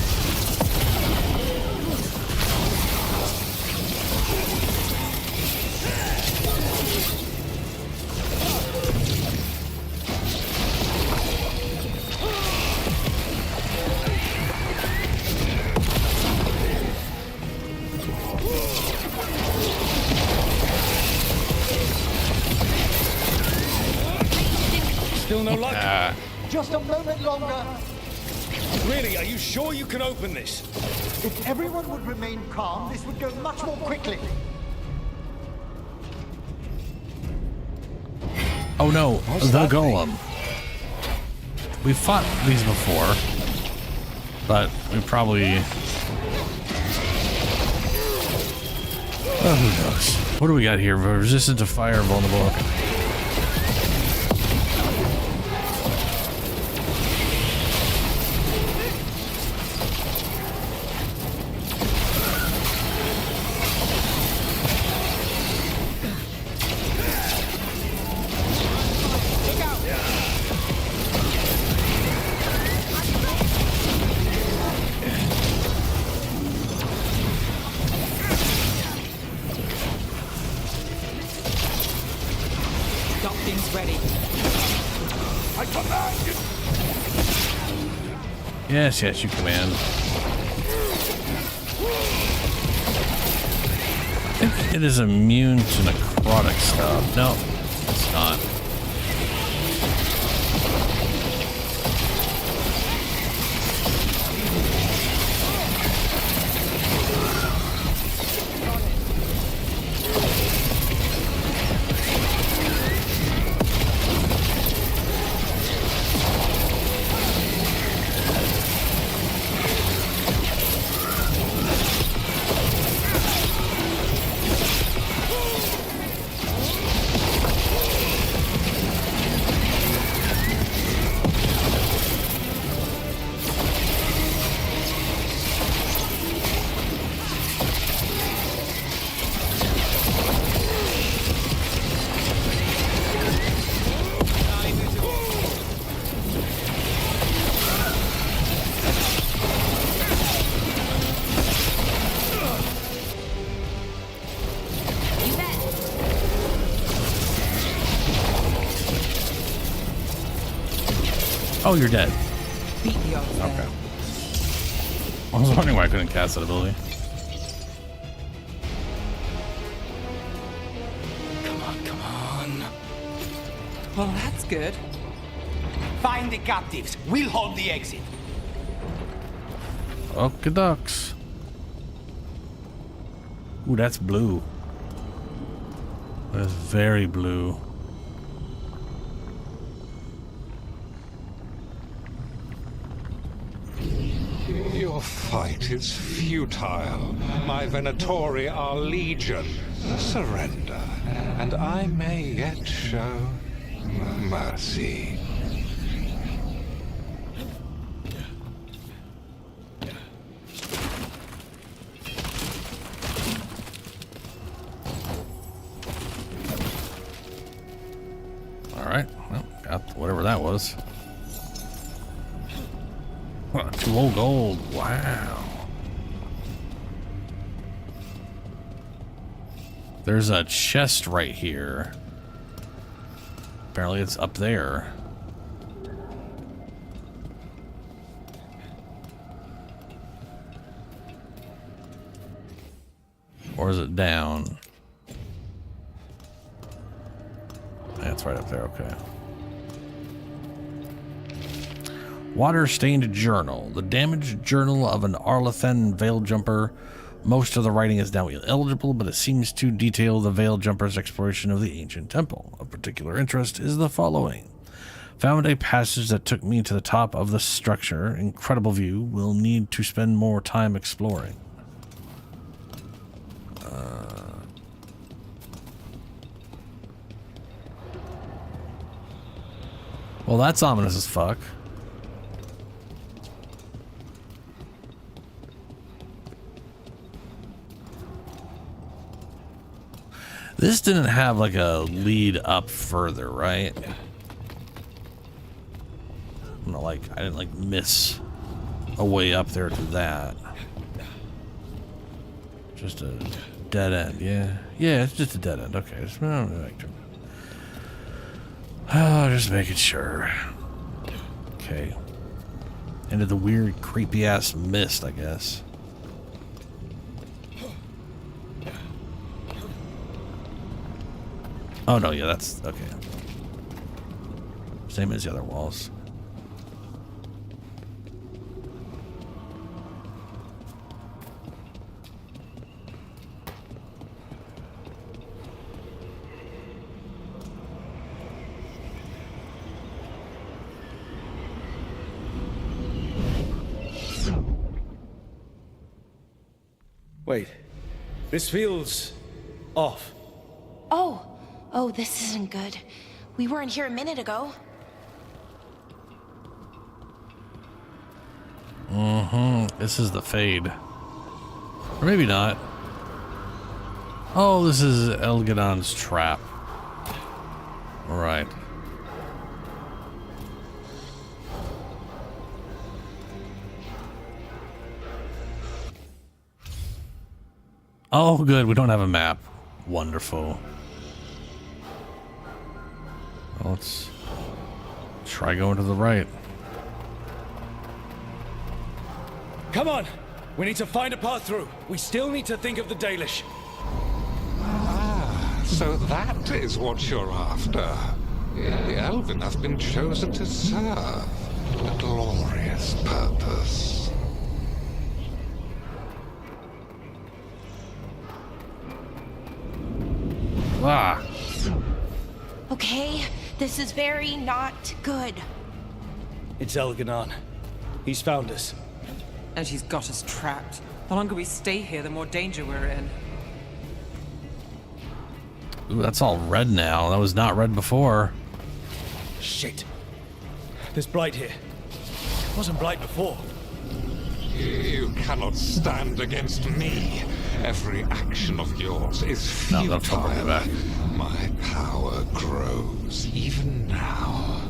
Still no luck? Just a moment longer. Really, are you sure you can open this? If everyone would remain calm, this would go much more quickly. Oh no, the golem. We fought these before, but we probably... Oh, who knows? What do we got here? Resistant to fire, vulnerable. Docky's ready. I command you. Yes, yes, you command. I think it is immune to necrotic stuff. No, it's not. Oh, you're dead. Okay. I was wondering why I couldn't cast that ability. Come on, come on. Well, that's good. Find the captives. We'll hold the exit. Okay, ducks. Ooh, that's blue. That's very blue. Your fight is futile. My Venatori are legion. Surrender, and I may yet show mercy. All right, well, got whatever that was. 2 old gold. Wow. There's a chest right here. Apparently it's up there. Or is it down? That's right up there, okay. Water-stained journal. The damaged journal of an Arlathan veil jumper. Most of the writing is now illegible, but it seems to detail the veil jumper's exploration of the ancient temple. Of particular interest is the following. Found a passage that took me to the top of the structure. Incredible view. Will need to spend more time exploring. Well, that's ominous as fuck. This didn't have like a lead up further, right? Not like I didn't like miss a way up there to that. Just a dead end, yeah. Yeah, it's just a dead end. Okay, just making sure. Okay. Into the weird, creepy ass mist, I guess. Oh no, yeah, that's okay. Same as the other walls. Wait, this feels off. Oh, this isn't good. We weren't here a minute ago. This is the fade. Or maybe not. Oh, this is Elgadon's trap. Right. Oh, good. We don't have a map. Wonderful. Well, let's try going to the right. Come on! We need to find a path through. We still need to think of the Dalish. Ah, so that is what you're after. The Elven have been chosen to serve a glorious purpose. Ah. Okay, this is very not good. It's Elganon. He's found us. And he's got us trapped. The longer we stay here, the more danger we're in. Ooh, that's all red now. That was not red before. Shit. There's blight here. It wasn't blight before. You cannot stand against me. Every action of yours is futile. No, don't bring it back. My power grows even now.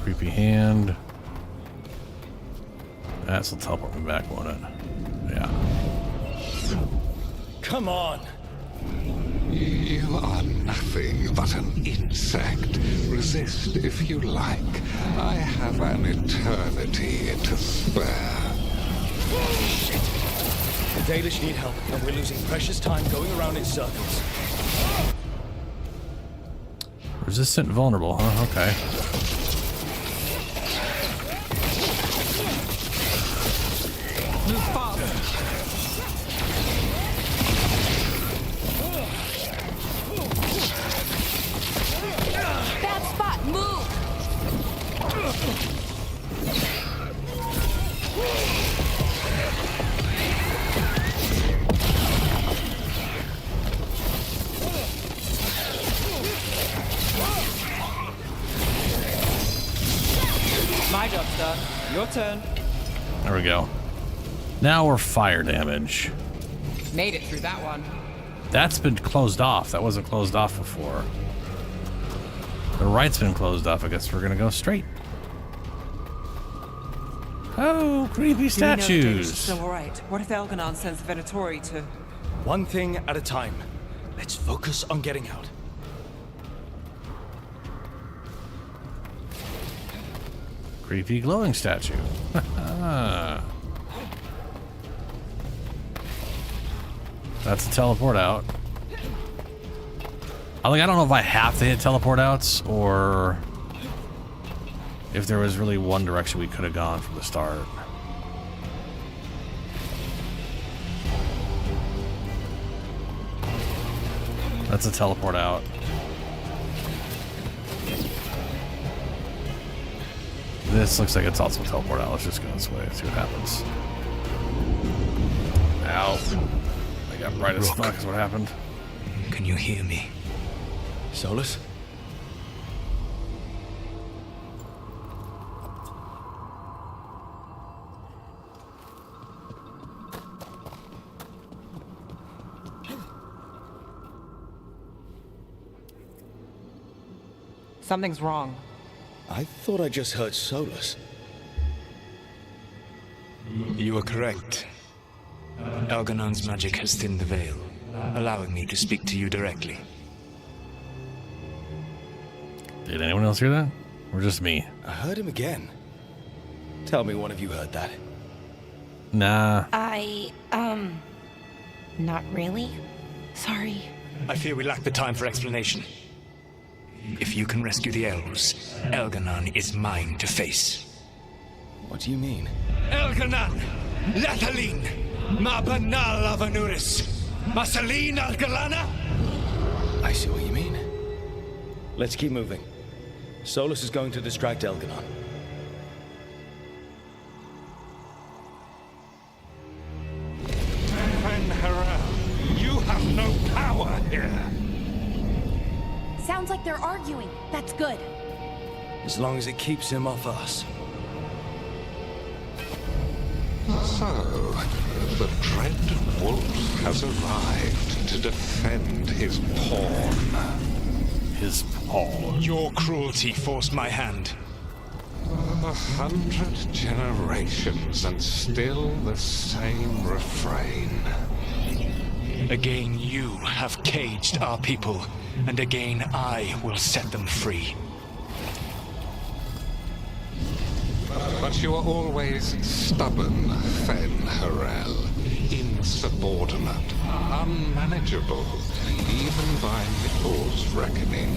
Creepy hand. That's will teleport me back, won't it? Yeah. Come on. You are nothing but an insect. Resist if you like. I have an eternity to spare. Shit. The Dalish need help, and we're losing precious time going around in circles. Resistant vulnerable, huh? Okay. Move fast. Bad spot, move! My job's done. Your turn. There we go. Now we're fire damage. Made it through that one. That's been closed off. That wasn't closed off before. right's been closed off. I guess we're gonna go straight. Oh, creepy statues. Still all right. What if Elganon sends the Venatori to... One thing at a time. Let's focus on getting out. Creepy glowing statue. That's a teleport out. I don't know if I have to hit teleport outs or if there was really one direction we could have gone from the start. That's a teleport out. This looks like it's also a teleport out. Let's just go this way, see what happens. Ow. I got bright as fuck is what happened. Can you hear me? Solus? Something's wrong. I thought I just heard Solus. You are correct. Elganon's magic has thinned the veil, allowing me to speak to you directly. Did anyone else hear that? Or just me? I heard him again. Tell me one of you heard that. Nah. Not really. Sorry. I fear we lack the time for explanation. If you can rescue the elves, Elganon is mine to face. What do you mean? Elganon! Lathaline! Ma banal avanuris! Masaline Algalana! I see what you mean. Let's keep moving. Solus is going to distract Elganon. Harel, you have no power here. Sounds like they're arguing. That's good. As long as it keeps him off us. So, the Dread Wolf has arrived to defend his pawn. His pawn? Your cruelty forced my hand. 100 generations and still the same refrain. Again, you have caged our people, and again I will set them free. But you are always stubborn, Fen Harel. Insubordinate, unmanageable, even by Mittle's reckoning.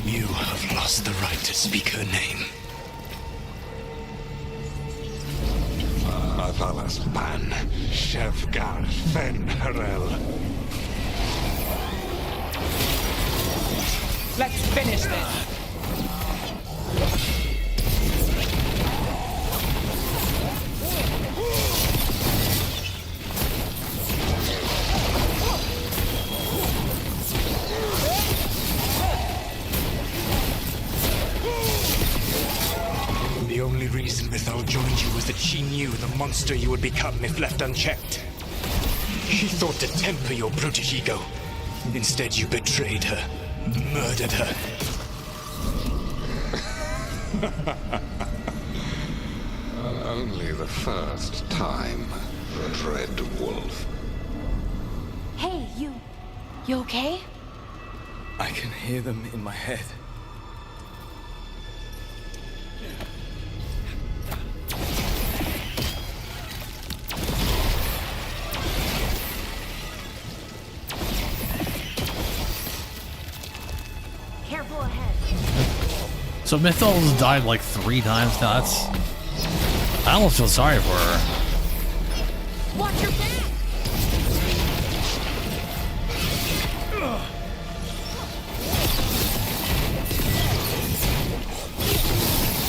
You have lost the right to speak her name. Athalas Ban, Shevgar Fen Harel. Let's finish this. The only reason Mithal joined you was that she knew the monster you would become if left unchecked. She thought to temper your brutish ego. Instead, you betrayed her, murdered her. Only the first time, Dread Wolf. Hey, you okay? I can hear them in my head. Careful ahead. So Mythal's died like 3 times now. That's... I almost feel sorry for her. Watch your back!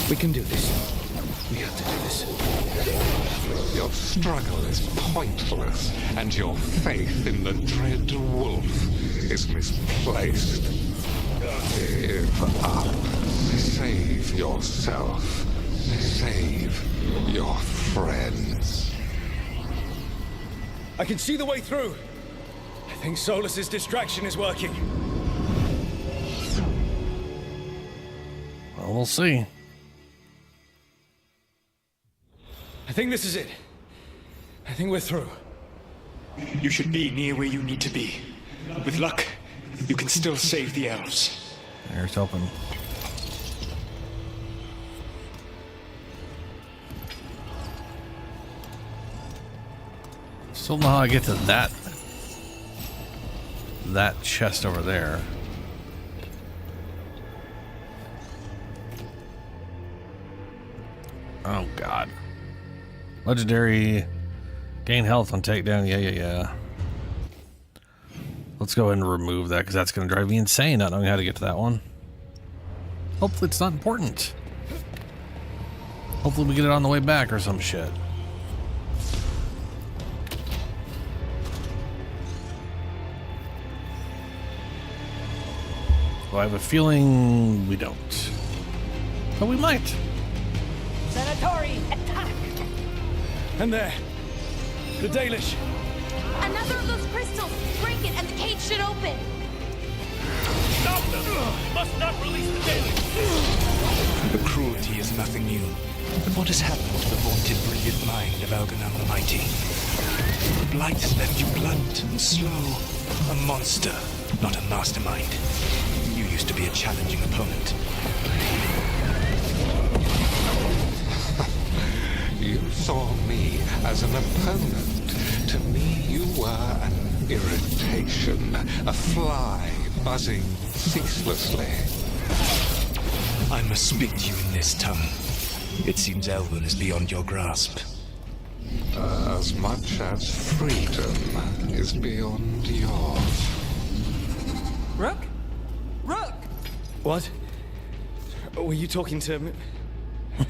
We can do this. We have to do this. Your struggle is pointless, and your faith in the Dread Wolf is misplaced. Give up. Save yourself. Save your friends. I can see the way through. I think Solus's distraction is working. We'll see. I think this is it. I think we're through. You should be near where you need to be. With luck, you can still save the elves. Here's hoping. Still don't know how I get to that chest over there. Oh god. Legendary gain health on takedown. Yeah. Let's go ahead and remove that because that's going to drive me insane not knowing how to get to that one. Hopefully it's not important. Hopefully we get it on the way back or some shit. So I have a feeling we don't. But we might. Venatori, attack! And there. The Dalish. Another of those crystals! Break it and the cage should open! Stop them! Must not release the Dalish! The cruelty is nothing new. But what has happened to the vaunted brilliant mind of Elganon the Mighty? The blight has left you blunt and slow. A monster, not a mastermind. You used to be a challenging opponent. You saw me as an opponent. To me, you were an irritation, a fly buzzing ceaselessly. I must speak to you in this tongue. It seems Elven is beyond your grasp. As much as freedom is beyond yours. Rook? Rook! What? Were you talking to me?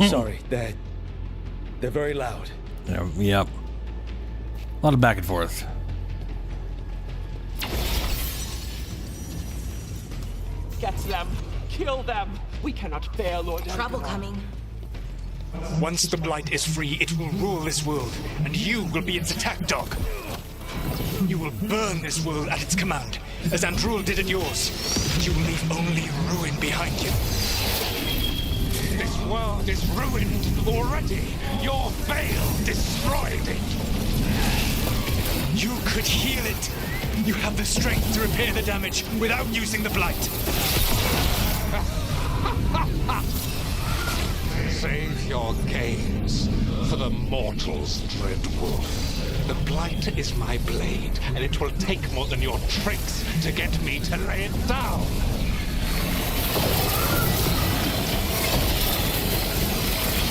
Sorry, they're very loud. Yep. A lot of back and forth. Get them! Kill them! We cannot fail, Lord Trouble Elganon. coming. Once the blight is free, it will rule this world, and you will be its attack dog. You will burn this world at its command, as Andrul did at yours. You will leave only ruin behind you. This world is ruined already. Your veil destroyed it. You could heal it. You have the strength to repair the damage without using the blight. Save your games for the mortal's dread wolf. The blight is my blade, and it will take more than your tricks to get me to lay it down.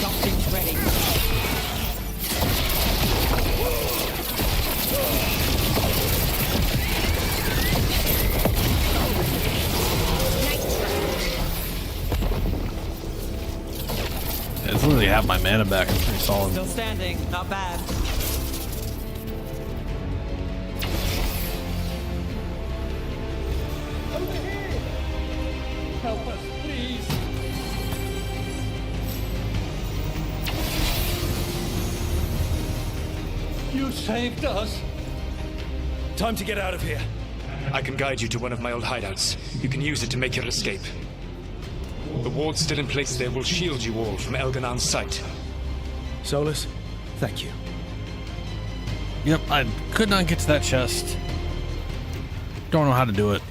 Something's ready. It's literally half my mana back. It's pretty solid. Still standing, not bad. Help us, please! You saved us! Time to get out of here. I can guide you to one of my old hideouts. You can use it to make your escape. The wards still in place there will shield you all from Elganon's sight. Solus, thank you. Yep, I could not get to that chest. Don't know how to do it.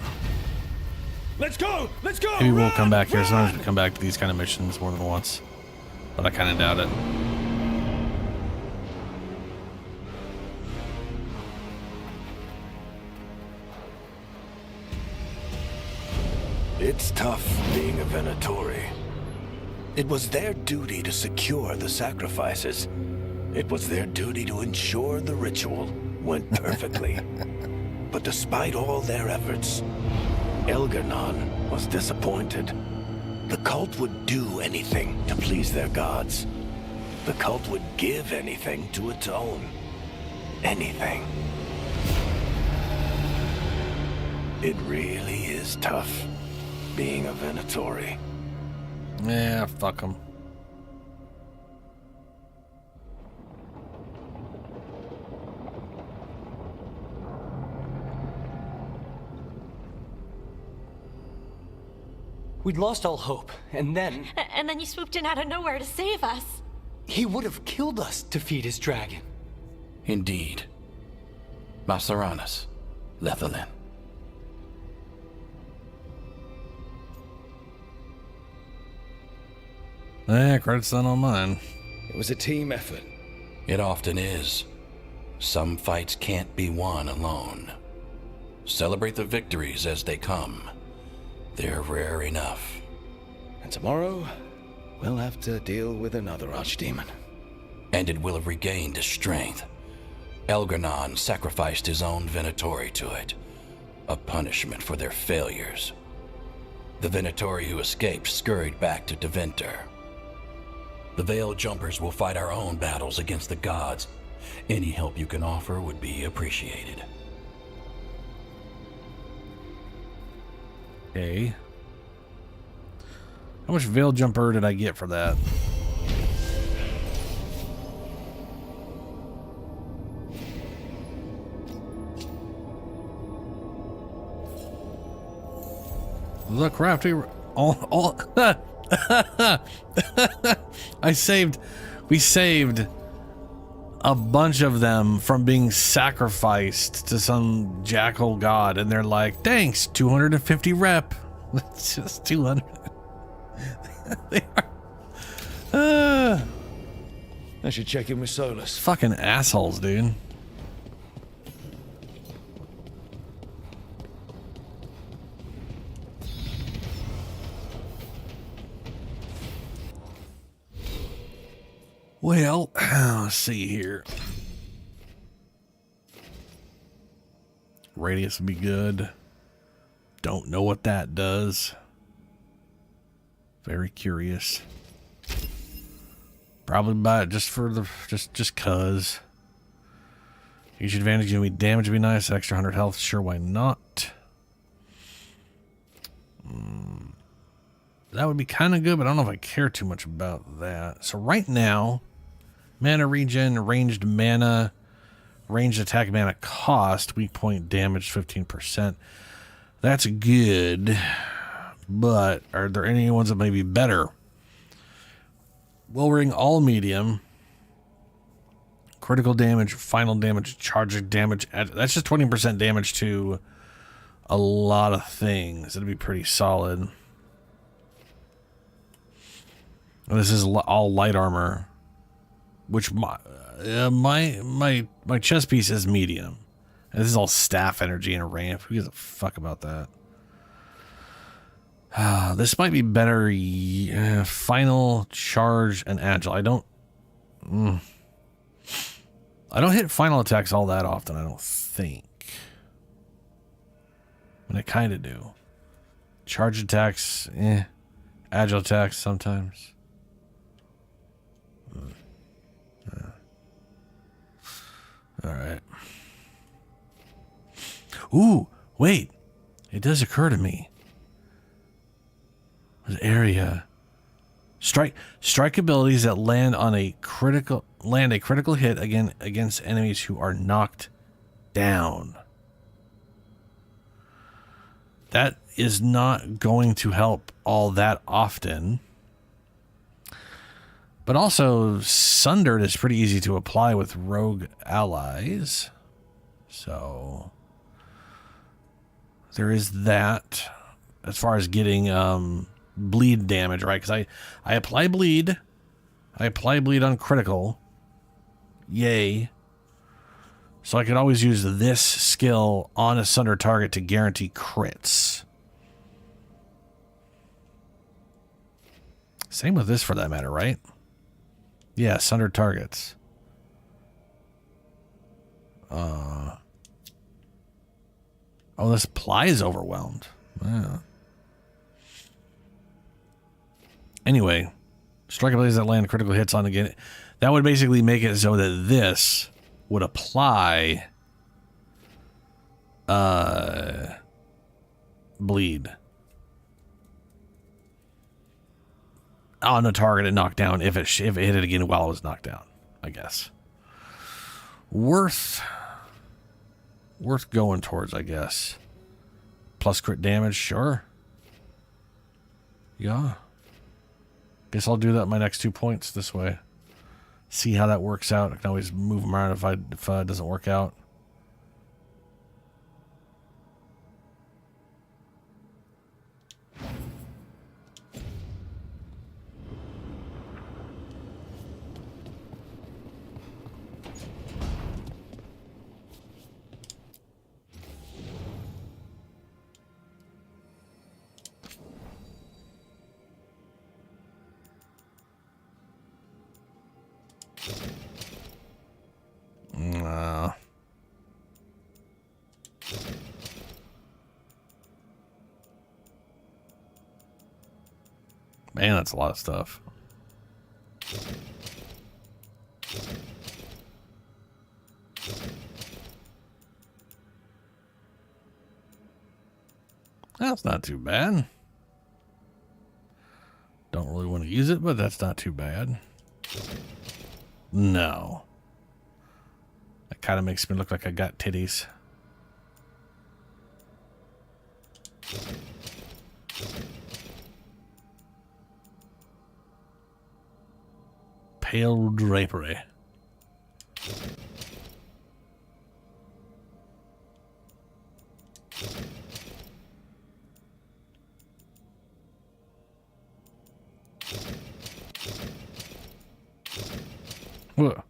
Let's go! Let's go! Maybe we'll come back here. Sometimes we come back to these kind of missions more than once. But I kind of doubt it. It's tough being a Venatori. It was their duty to secure the sacrifices. It was their duty to ensure the ritual went perfectly. But despite all their efforts, Elganon was disappointed. The cult would do anything to please their gods. The cult would give anything to atone. Anything. It really is tough being a Venatori. Yeah, fuck them. We'd lost all hope, and then... And then you swooped in out of nowhere to save us. He would have killed us to feed his dragon. Indeed. Masaranas, Lethalin. Credit's not on mine. It was a team effort. It often is. Some fights can't be won alone. Celebrate the victories as they come. They're rare enough. And tomorrow, we'll have to deal with another archdemon. And it will have regained its strength. Elgarnon sacrificed his own Venatori to it. A punishment for their failures. The Venatori who escaped scurried back to Deventer. The Veil Jumpers will fight our own battles against the gods. Any help you can offer would be appreciated. Okay. How much Veil Jumper did I get for that? The crafty... all we saved a bunch of them from being sacrificed to some jackal god, and they're like, thanks, 250 rep. It's just 200. They are. I should check in with Solus. Fucking assholes, dude. Well, let's see here. Radius would be good. Don't know what that does. Very curious. Probably buy it just for the just cause. Huge advantage, gonna be damage would be nice. Extra 100 health, sure, why not? That would be kind of good, but I don't know if I care too much about that. So right now, mana regen, ranged mana, ranged attack mana cost, weak point damage 15%. That's good, but are there any ones that may be better? Will ring all medium, critical damage, final damage, charge damage. That's just 20% damage to a lot of things. It'd be pretty solid. And this is all light armor, which my chest piece is medium. And this is all staff energy and a ramp. Who gives a fuck about that? This might be better. Final, charge, and agile. I don't hit final attacks all that often, I don't think. But I kind of do. Charge attacks, agile attacks sometimes. All right. Ooh, wait. It does occur to me. This area. Strike abilities that land a critical hit against enemies who are knocked down. That is not going to help all that often. But also, Sundered is pretty easy to apply with rogue allies. So, there is that. As far as getting bleed damage, right? Because I apply bleed. I apply bleed on critical. Yay. So I could always use this skill on a Sundered target to guarantee crits. Same with this for that matter, right? Yeah, Sundered targets. Oh, this ply is overwhelmed. Yeah. Anyway, strike abilities that land critical hits on again. That would basically make it so that this would apply bleed on a target and knocked down if it hit it again while it was knocked down, I guess. Worth going towards, I guess. Plus crit damage, sure. Yeah. Guess I'll do that my next 2 points this way. See how that works out. I can always move them around if it doesn't work out. Man, that's a lot of stuff. That's not too bad. Don't really want to use it, but that's not too bad. No. That kind of makes me look like I got titties. Pale drapery. What?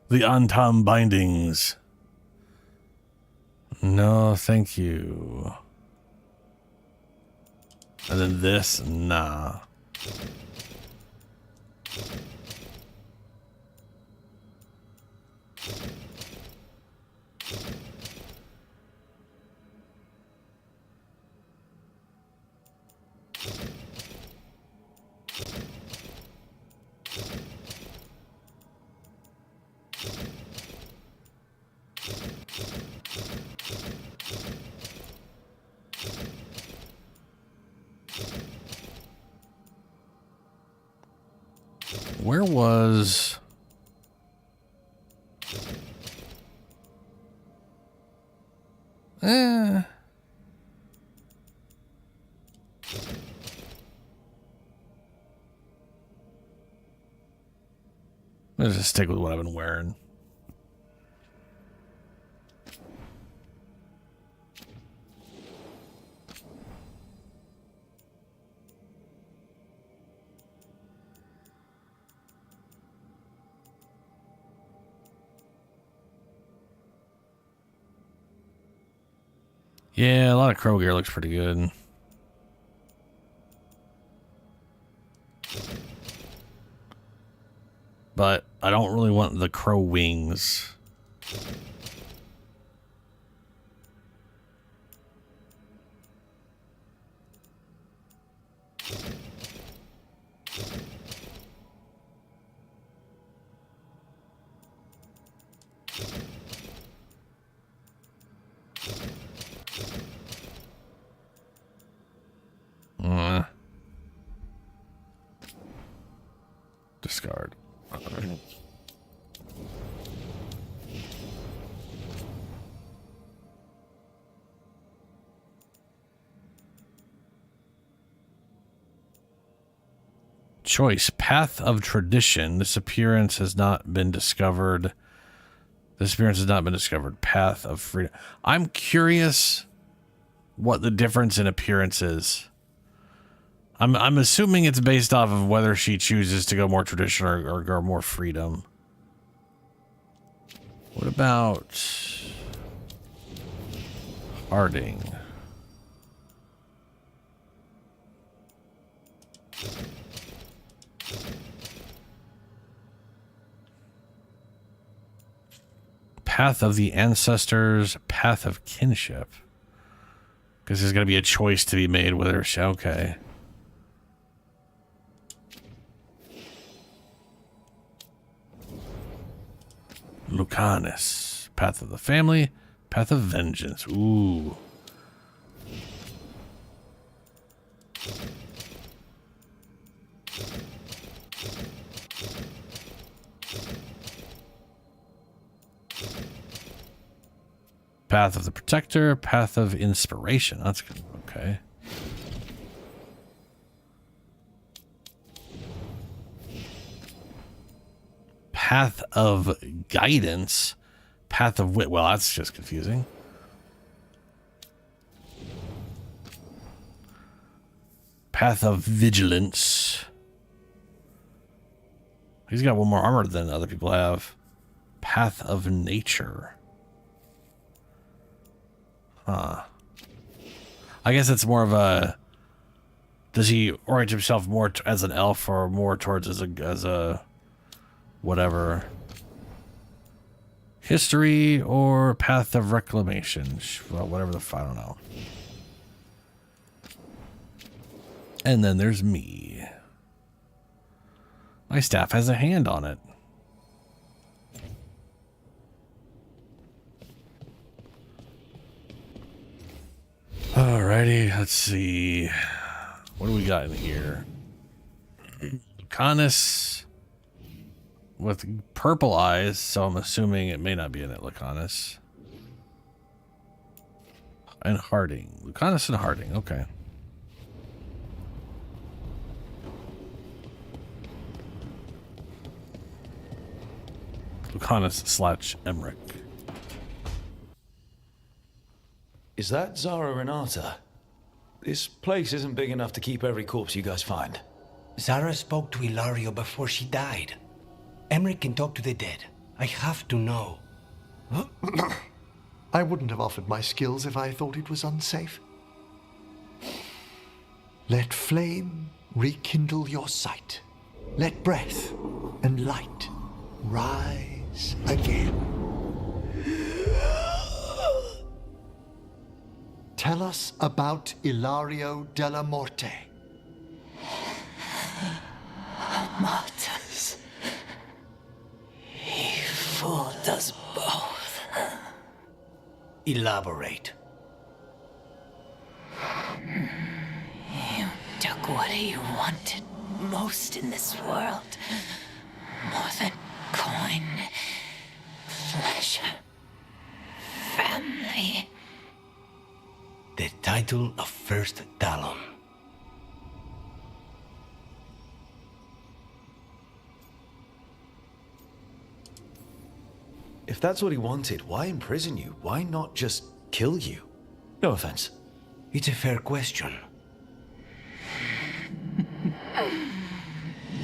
The Antam bindings. No, thank you. And then this, nah. Where was... Let's just stick with what I've been wearing. Yeah, a lot of crow gear looks pretty good. But I don't really want the crow wings. Discard. Choice. Path of Tradition. This appearance has not been discovered. This appearance has not been discovered. Path of Freedom. I'm curious what the difference in appearance is. I'm assuming it's based off of whether she chooses to go more tradition or go more freedom. What about Harding? Path of the Ancestors, Path of Kinship. Because there's going to be a choice to be made whether she... Okay. Lucanus. Path of the Family. Path of Vengeance. Ooh. Path of the Protector, Path of Inspiration. That's good. Okay. Path of Guidance, Path of Wit. Well, that's just confusing. Path of Vigilance. He's got one more armor than other people have. Path of Nature. Huh. I guess it's more of a... Does he orient himself more as an elf or more towards as a whatever? History or Path of Reclamation? Well, whatever the I don't know. And then there's me. My staff has a hand on it. Alrighty, let's see. What do we got in here? Lucanus with purple eyes, so I'm assuming it may not be in it, Lucanus. And Harding. Lucanus and Harding, okay. Lucanus / Emmerich. Is that Zara Renata? This place isn't big enough to keep every corpse you guys find. Zara spoke to Ilario before she died. Emmerich can talk to the dead. I have to know. I wouldn't have offered my skills if I thought it was unsafe. Let flame rekindle your sight. Let breath and light rise again. Tell us about Ilario della Morte. Martyrs. He fooled us both. Elaborate. You took what he wanted most in this world. More than coin, pleasure, family. The title of First Talon. If that's what he wanted, why imprison you? Why not just kill you? No offense. It's a fair question.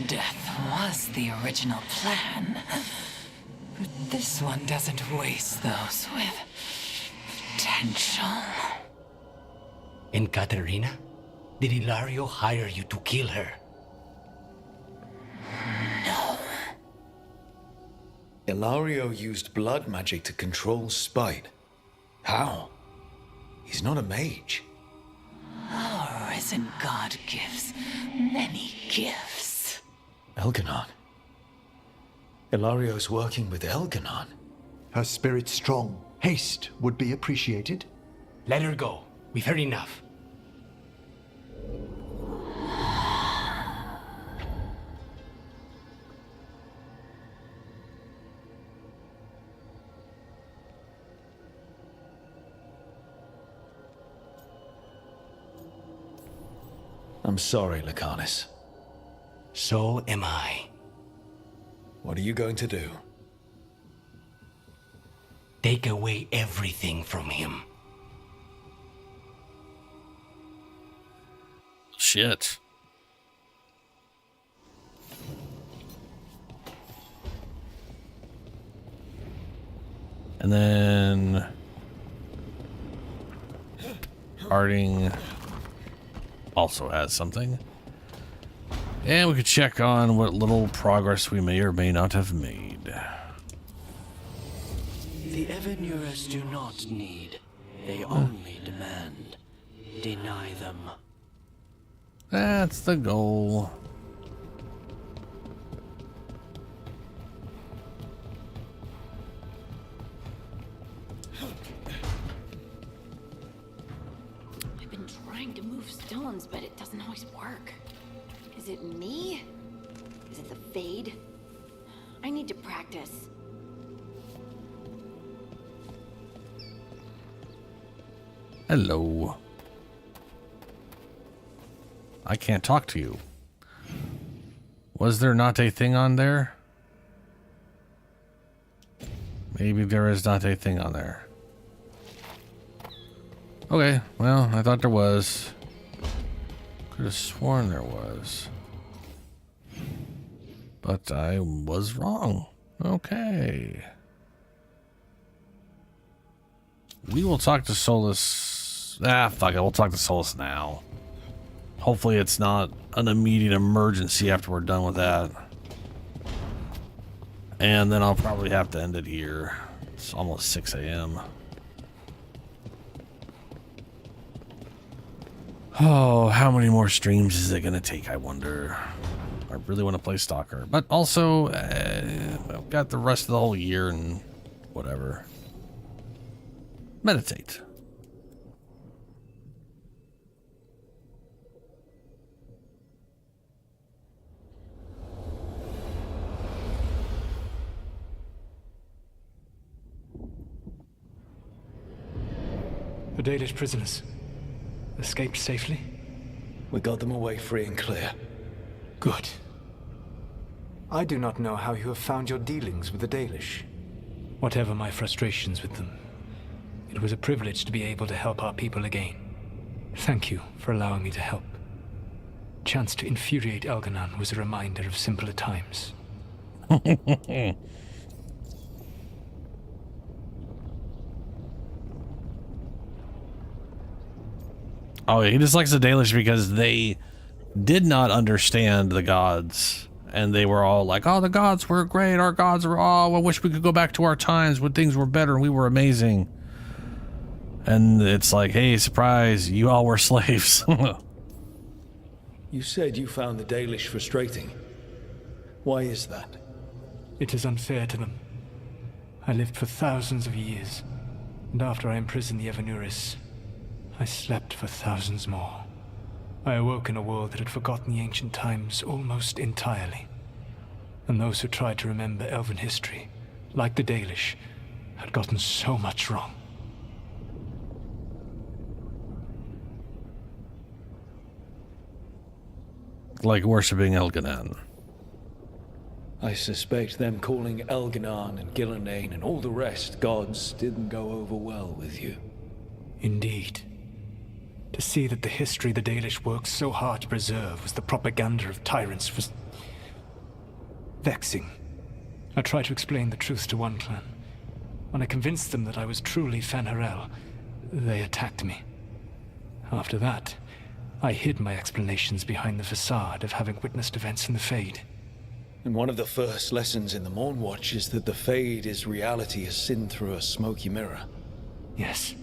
Death was the original plan. But this one doesn't waste those with potential. And Katerina? Did Ilario hire you to kill her? No. Ilario used blood magic to control spite. How? He's not a mage. Our risen god gives many gifts. Elganon. Ilario's working with Elganon. Her spirit strong. Haste would be appreciated. Let her go. We've heard enough. I'm sorry, Lucanus. So am I. What are you going to do? Take away everything from him. Shit. And then Harding also has something. And we could check on what little progress we may or may not have made. The Evenures do not need. They only demand. Deny them. That's the goal. I've been trying to move stones, but it doesn't always work. Is it me? Is it the Fade? I need to practice. Hello. I can't talk to you. Was there not a thing on there? Maybe there is not a thing on there. Okay, well, I thought there was. Could have sworn there was. But I was wrong. Okay. We will talk to Solus. Fuck it. We'll talk to Solus now. Hopefully it's not an immediate emergency after we're done with that. And then I'll probably have to end it here. It's almost 6 a.m. Oh, how many more streams is it going to take, I wonder? I really want to play Stalker. But also, I've got the rest of the whole year and whatever. Meditate. The Dalish prisoners escaped safely? We got them away free and clear. Good. I do not know how you have found your dealings with the Dalish. Whatever my frustrations with them, it was a privilege to be able to help our people again. Thank you for allowing me to help. Chance to infuriate Elganon was a reminder of simpler times. Oh, he dislikes the Dalish because they did not understand the gods. And they were all like, oh, the gods were great. Our gods were, oh, I wish we could go back to our times when things were better and we were amazing. And it's like, hey, surprise, you all were slaves. You said you found the Dalish frustrating. Why is that? It is unfair to them. I lived for thousands of years. And after I imprisoned the Evanuris, I slept for thousands more. I awoke in a world that had forgotten the ancient times almost entirely. And those who tried to remember Elven history, like the Dalish, had gotten so much wrong. Like worshipping Elganon. I suspect them calling Elganon and Gillenane and all the rest gods didn't go over well with you. Indeed. To see that the history the Dalish worked so hard to preserve was the propaganda of tyrants was vexing. I tried to explain the truth to one clan. When I convinced them that I was truly Fen'Harel, they attacked me. After that, I hid my explanations behind the facade of having witnessed events in the Fade. And one of the first lessons in the Mornwatch is that the Fade is reality as seen through a smoky mirror. Yes.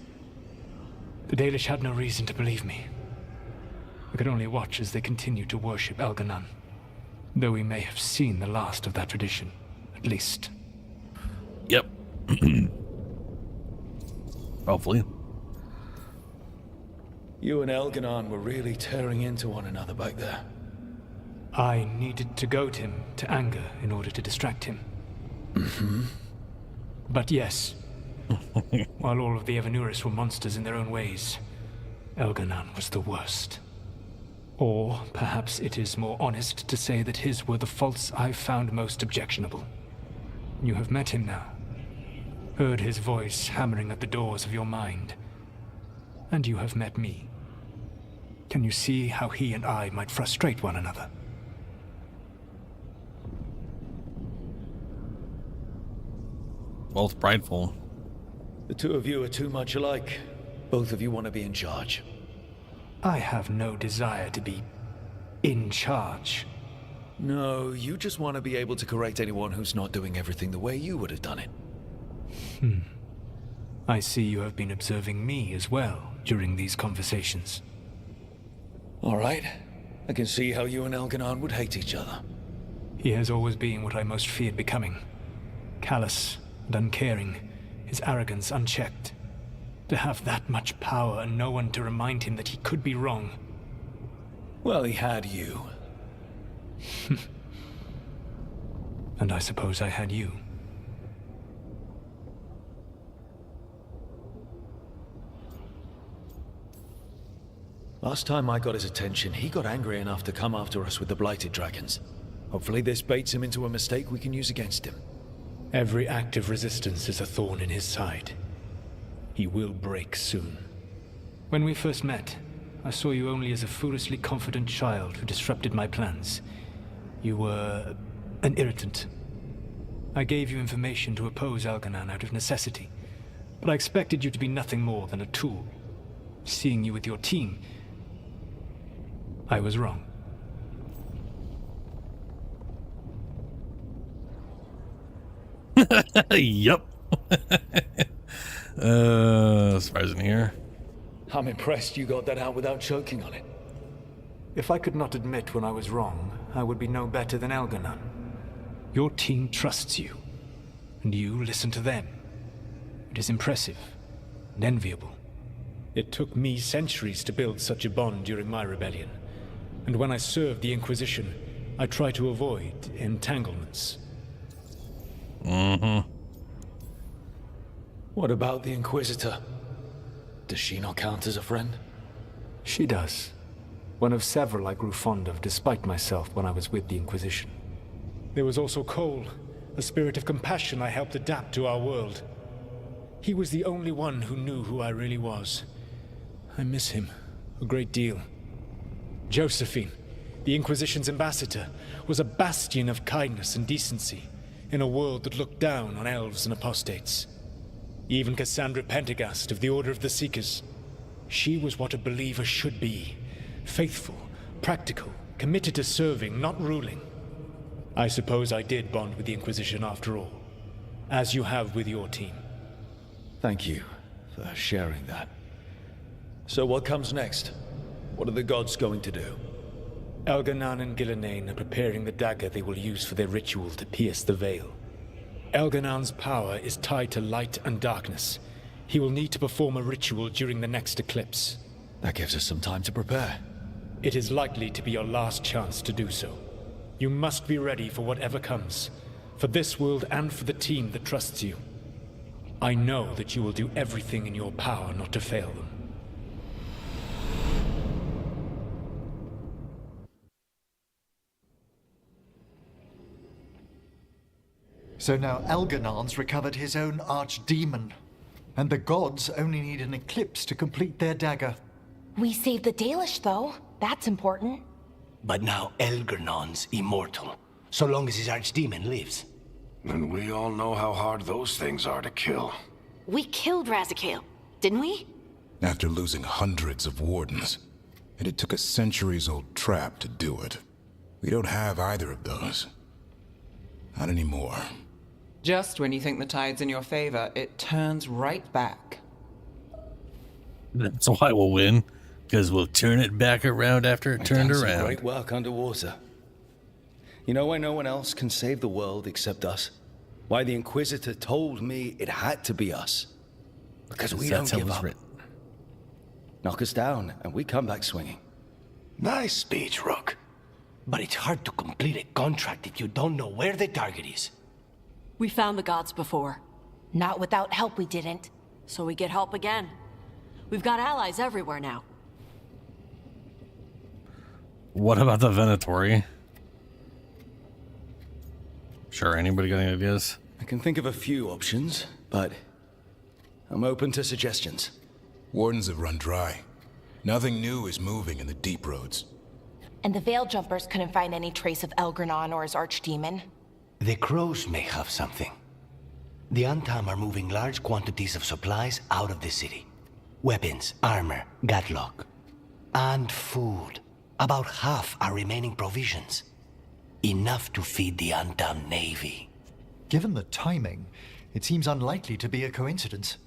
The Dalish had no reason to believe me. I could only watch as they continued to worship Elganon, though we may have seen the last of that tradition, at least. Yep. Hopefully. You and Elganon were really tearing into one another back there. I needed to goad him to anger in order to distract him. Mm-hmm. But yes, while all of the Evanuris were monsters in their own ways, Elganon was the worst. Or perhaps it is more honest to say that his were the faults I've found most objectionable. You have met him now, heard his voice hammering at the doors of your mind, and you have met me. Can you see how he and I might frustrate one another? Both prideful. The two of you are too much alike. Both of you want to be in charge. I have no desire to be in charge. No, you just want to be able to correct anyone who's not doing everything the way you would have done it. I see you have been observing me as well during these conversations. All right. I can see how you and Elganon would hate each other. He has always been what I most feared becoming. Callous and uncaring, his arrogance unchecked. To have that much power and no one to remind him that he could be wrong Well, he had you. And I suppose I had you. Last time I got his attention, he got angry enough to come after us with the Blighted Dragons. Hopefully this baits him into a mistake we can use against him. Every act of resistance is a thorn in his side. He will break soon. When we first met, I saw you only as a foolishly confident child who disrupted my plans. You were an irritant. I gave you information to oppose Elganon out of necessity, but I expected you to be nothing more than a tool. Seeing you with your team, I was wrong. Yup. Surprising here. I'm impressed you got that out without choking on it. If I could not admit when I was wrong, I would be no better than Elganon. Your team trusts you, and you listen to them. It is impressive and enviable. It took me centuries to build such a bond during my rebellion, and when I served the Inquisition, I tried to avoid entanglements. Mm-hmm. What about the Inquisitor? Does she not count as a friend? She does. One of several I grew fond of despite myself when I was with the Inquisition. There was also Cole, a spirit of compassion I helped adapt to our world. He was the only one who knew who I really was. I miss him a great deal. Josephine, the Inquisition's ambassador, was a bastion of kindness and decency in a world that looked down on elves and apostates. Even Cassandra Pendergast of the Order of the Seekers. She was what a believer should be. Faithful, practical, committed to serving, not ruling. I suppose I did bond with the Inquisition after all, as you have with your team. Thank you for sharing that. So what comes next? What are the gods going to do? Elganon and Gillenane are preparing the dagger they will use for their ritual to pierce the veil. Elganon's power is tied to light and darkness. He will need to perform a ritual during the next eclipse. That gives us some time to prepare. It is likely to be your last chance to do so. You must be ready for whatever comes, for this world and for the team that trusts you. I know that you will do everything in your power not to fail them. So now Elganon's recovered his own archdemon, and the gods only need an eclipse to complete their dagger. We saved the Dalish, though. That's important. But now Elgernon's immortal, so long as his archdemon lives. And we all know how hard those things are to kill. We killed Razikale, didn't we? After losing hundreds of wardens. And it took a centuries-old trap to do it. We don't have either of those. Not anymore. Just when you think the tide's in your favor, it turns right back. That's why we'll win, because we'll turn it back around after it turned around. Great work underwater. You know why no one else can save the world except us? Why the Inquisitor told me it had to be us? Because we don't give up. Knock us down, and we come back swinging. Nice speech, Rook. But it's hard to complete a contract if you don't know where the target is. We found the gods before. Not without help, we didn't. So we get help again. We've got allies everywhere now. What about the Venatori? Sure, anybody got any ideas? I can think of a few options, but I'm open to suggestions. Wardens have run dry. Nothing new is moving in the deep roads. And the Veil Jumpers couldn't find any trace of Elgranon or his archdemon. The crows may have something. The Antam are moving large quantities of supplies out of the city. Weapons, armor, gatlock. And food. About half are remaining provisions. Enough to feed the Antam navy. Given the timing, it seems unlikely to be a coincidence.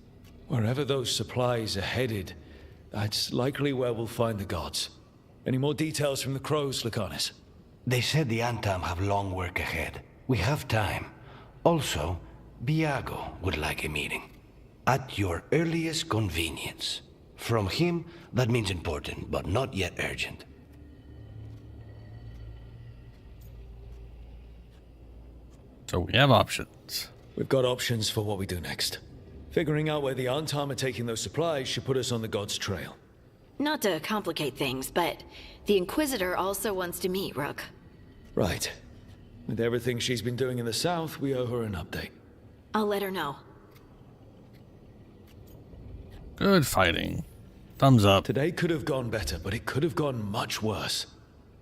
Wherever those supplies are headed, that's likely where we'll find the gods. Any more details from the crows, Lycanis? They said the Antam have long work ahead. We have time. Also, Biago would like a meeting. At your earliest convenience. From him, that means important, but not yet urgent. So we have options. We've got options for what we do next. Figuring out where the Antam are taking those supplies should put us on the God's trail. Not to complicate things, but the Inquisitor also wants to meet Rook. Right. With everything she's been doing in the south, we owe her an update. I'll let her know. Good fighting. Thumbs up. Today could have gone better, but it could have gone much worse.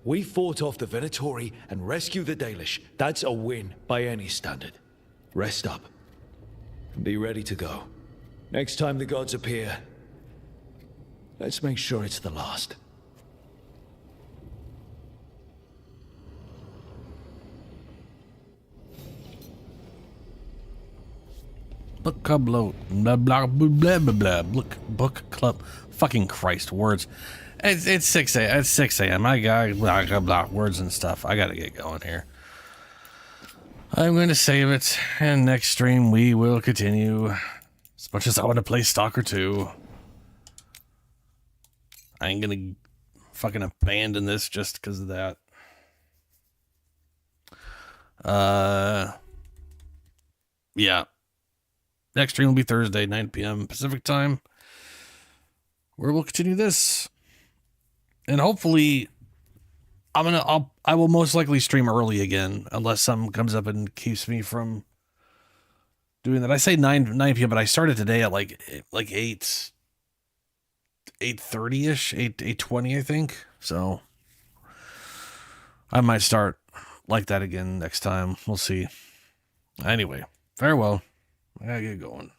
We fought off the Venatori and rescued the Dalish. That's a win by any standard. Rest up. And be ready to go. Next time the gods appear, let's make sure it's the last. Book club, blah blah blah blah blah blah. Book club. Fucking Christ, words. It's 6 a.m. It's 6 a.m. I got blah blah blah words and stuff. I gotta get going here. I'm going to save it, and next stream we will continue. As much as I want to play Stalker 2, I ain't gonna fucking abandon this just because of that. Yeah. Next stream will be Thursday, 9 p.m. Pacific time, where we'll continue this. And hopefully I will most likely stream early again, unless something comes up and keeps me from doing that. I say 9 p.m., but I started today at like 8:30ish, 8:20, I think. So I might start like that again next time. We'll see. Anyway, farewell. I gotta get going.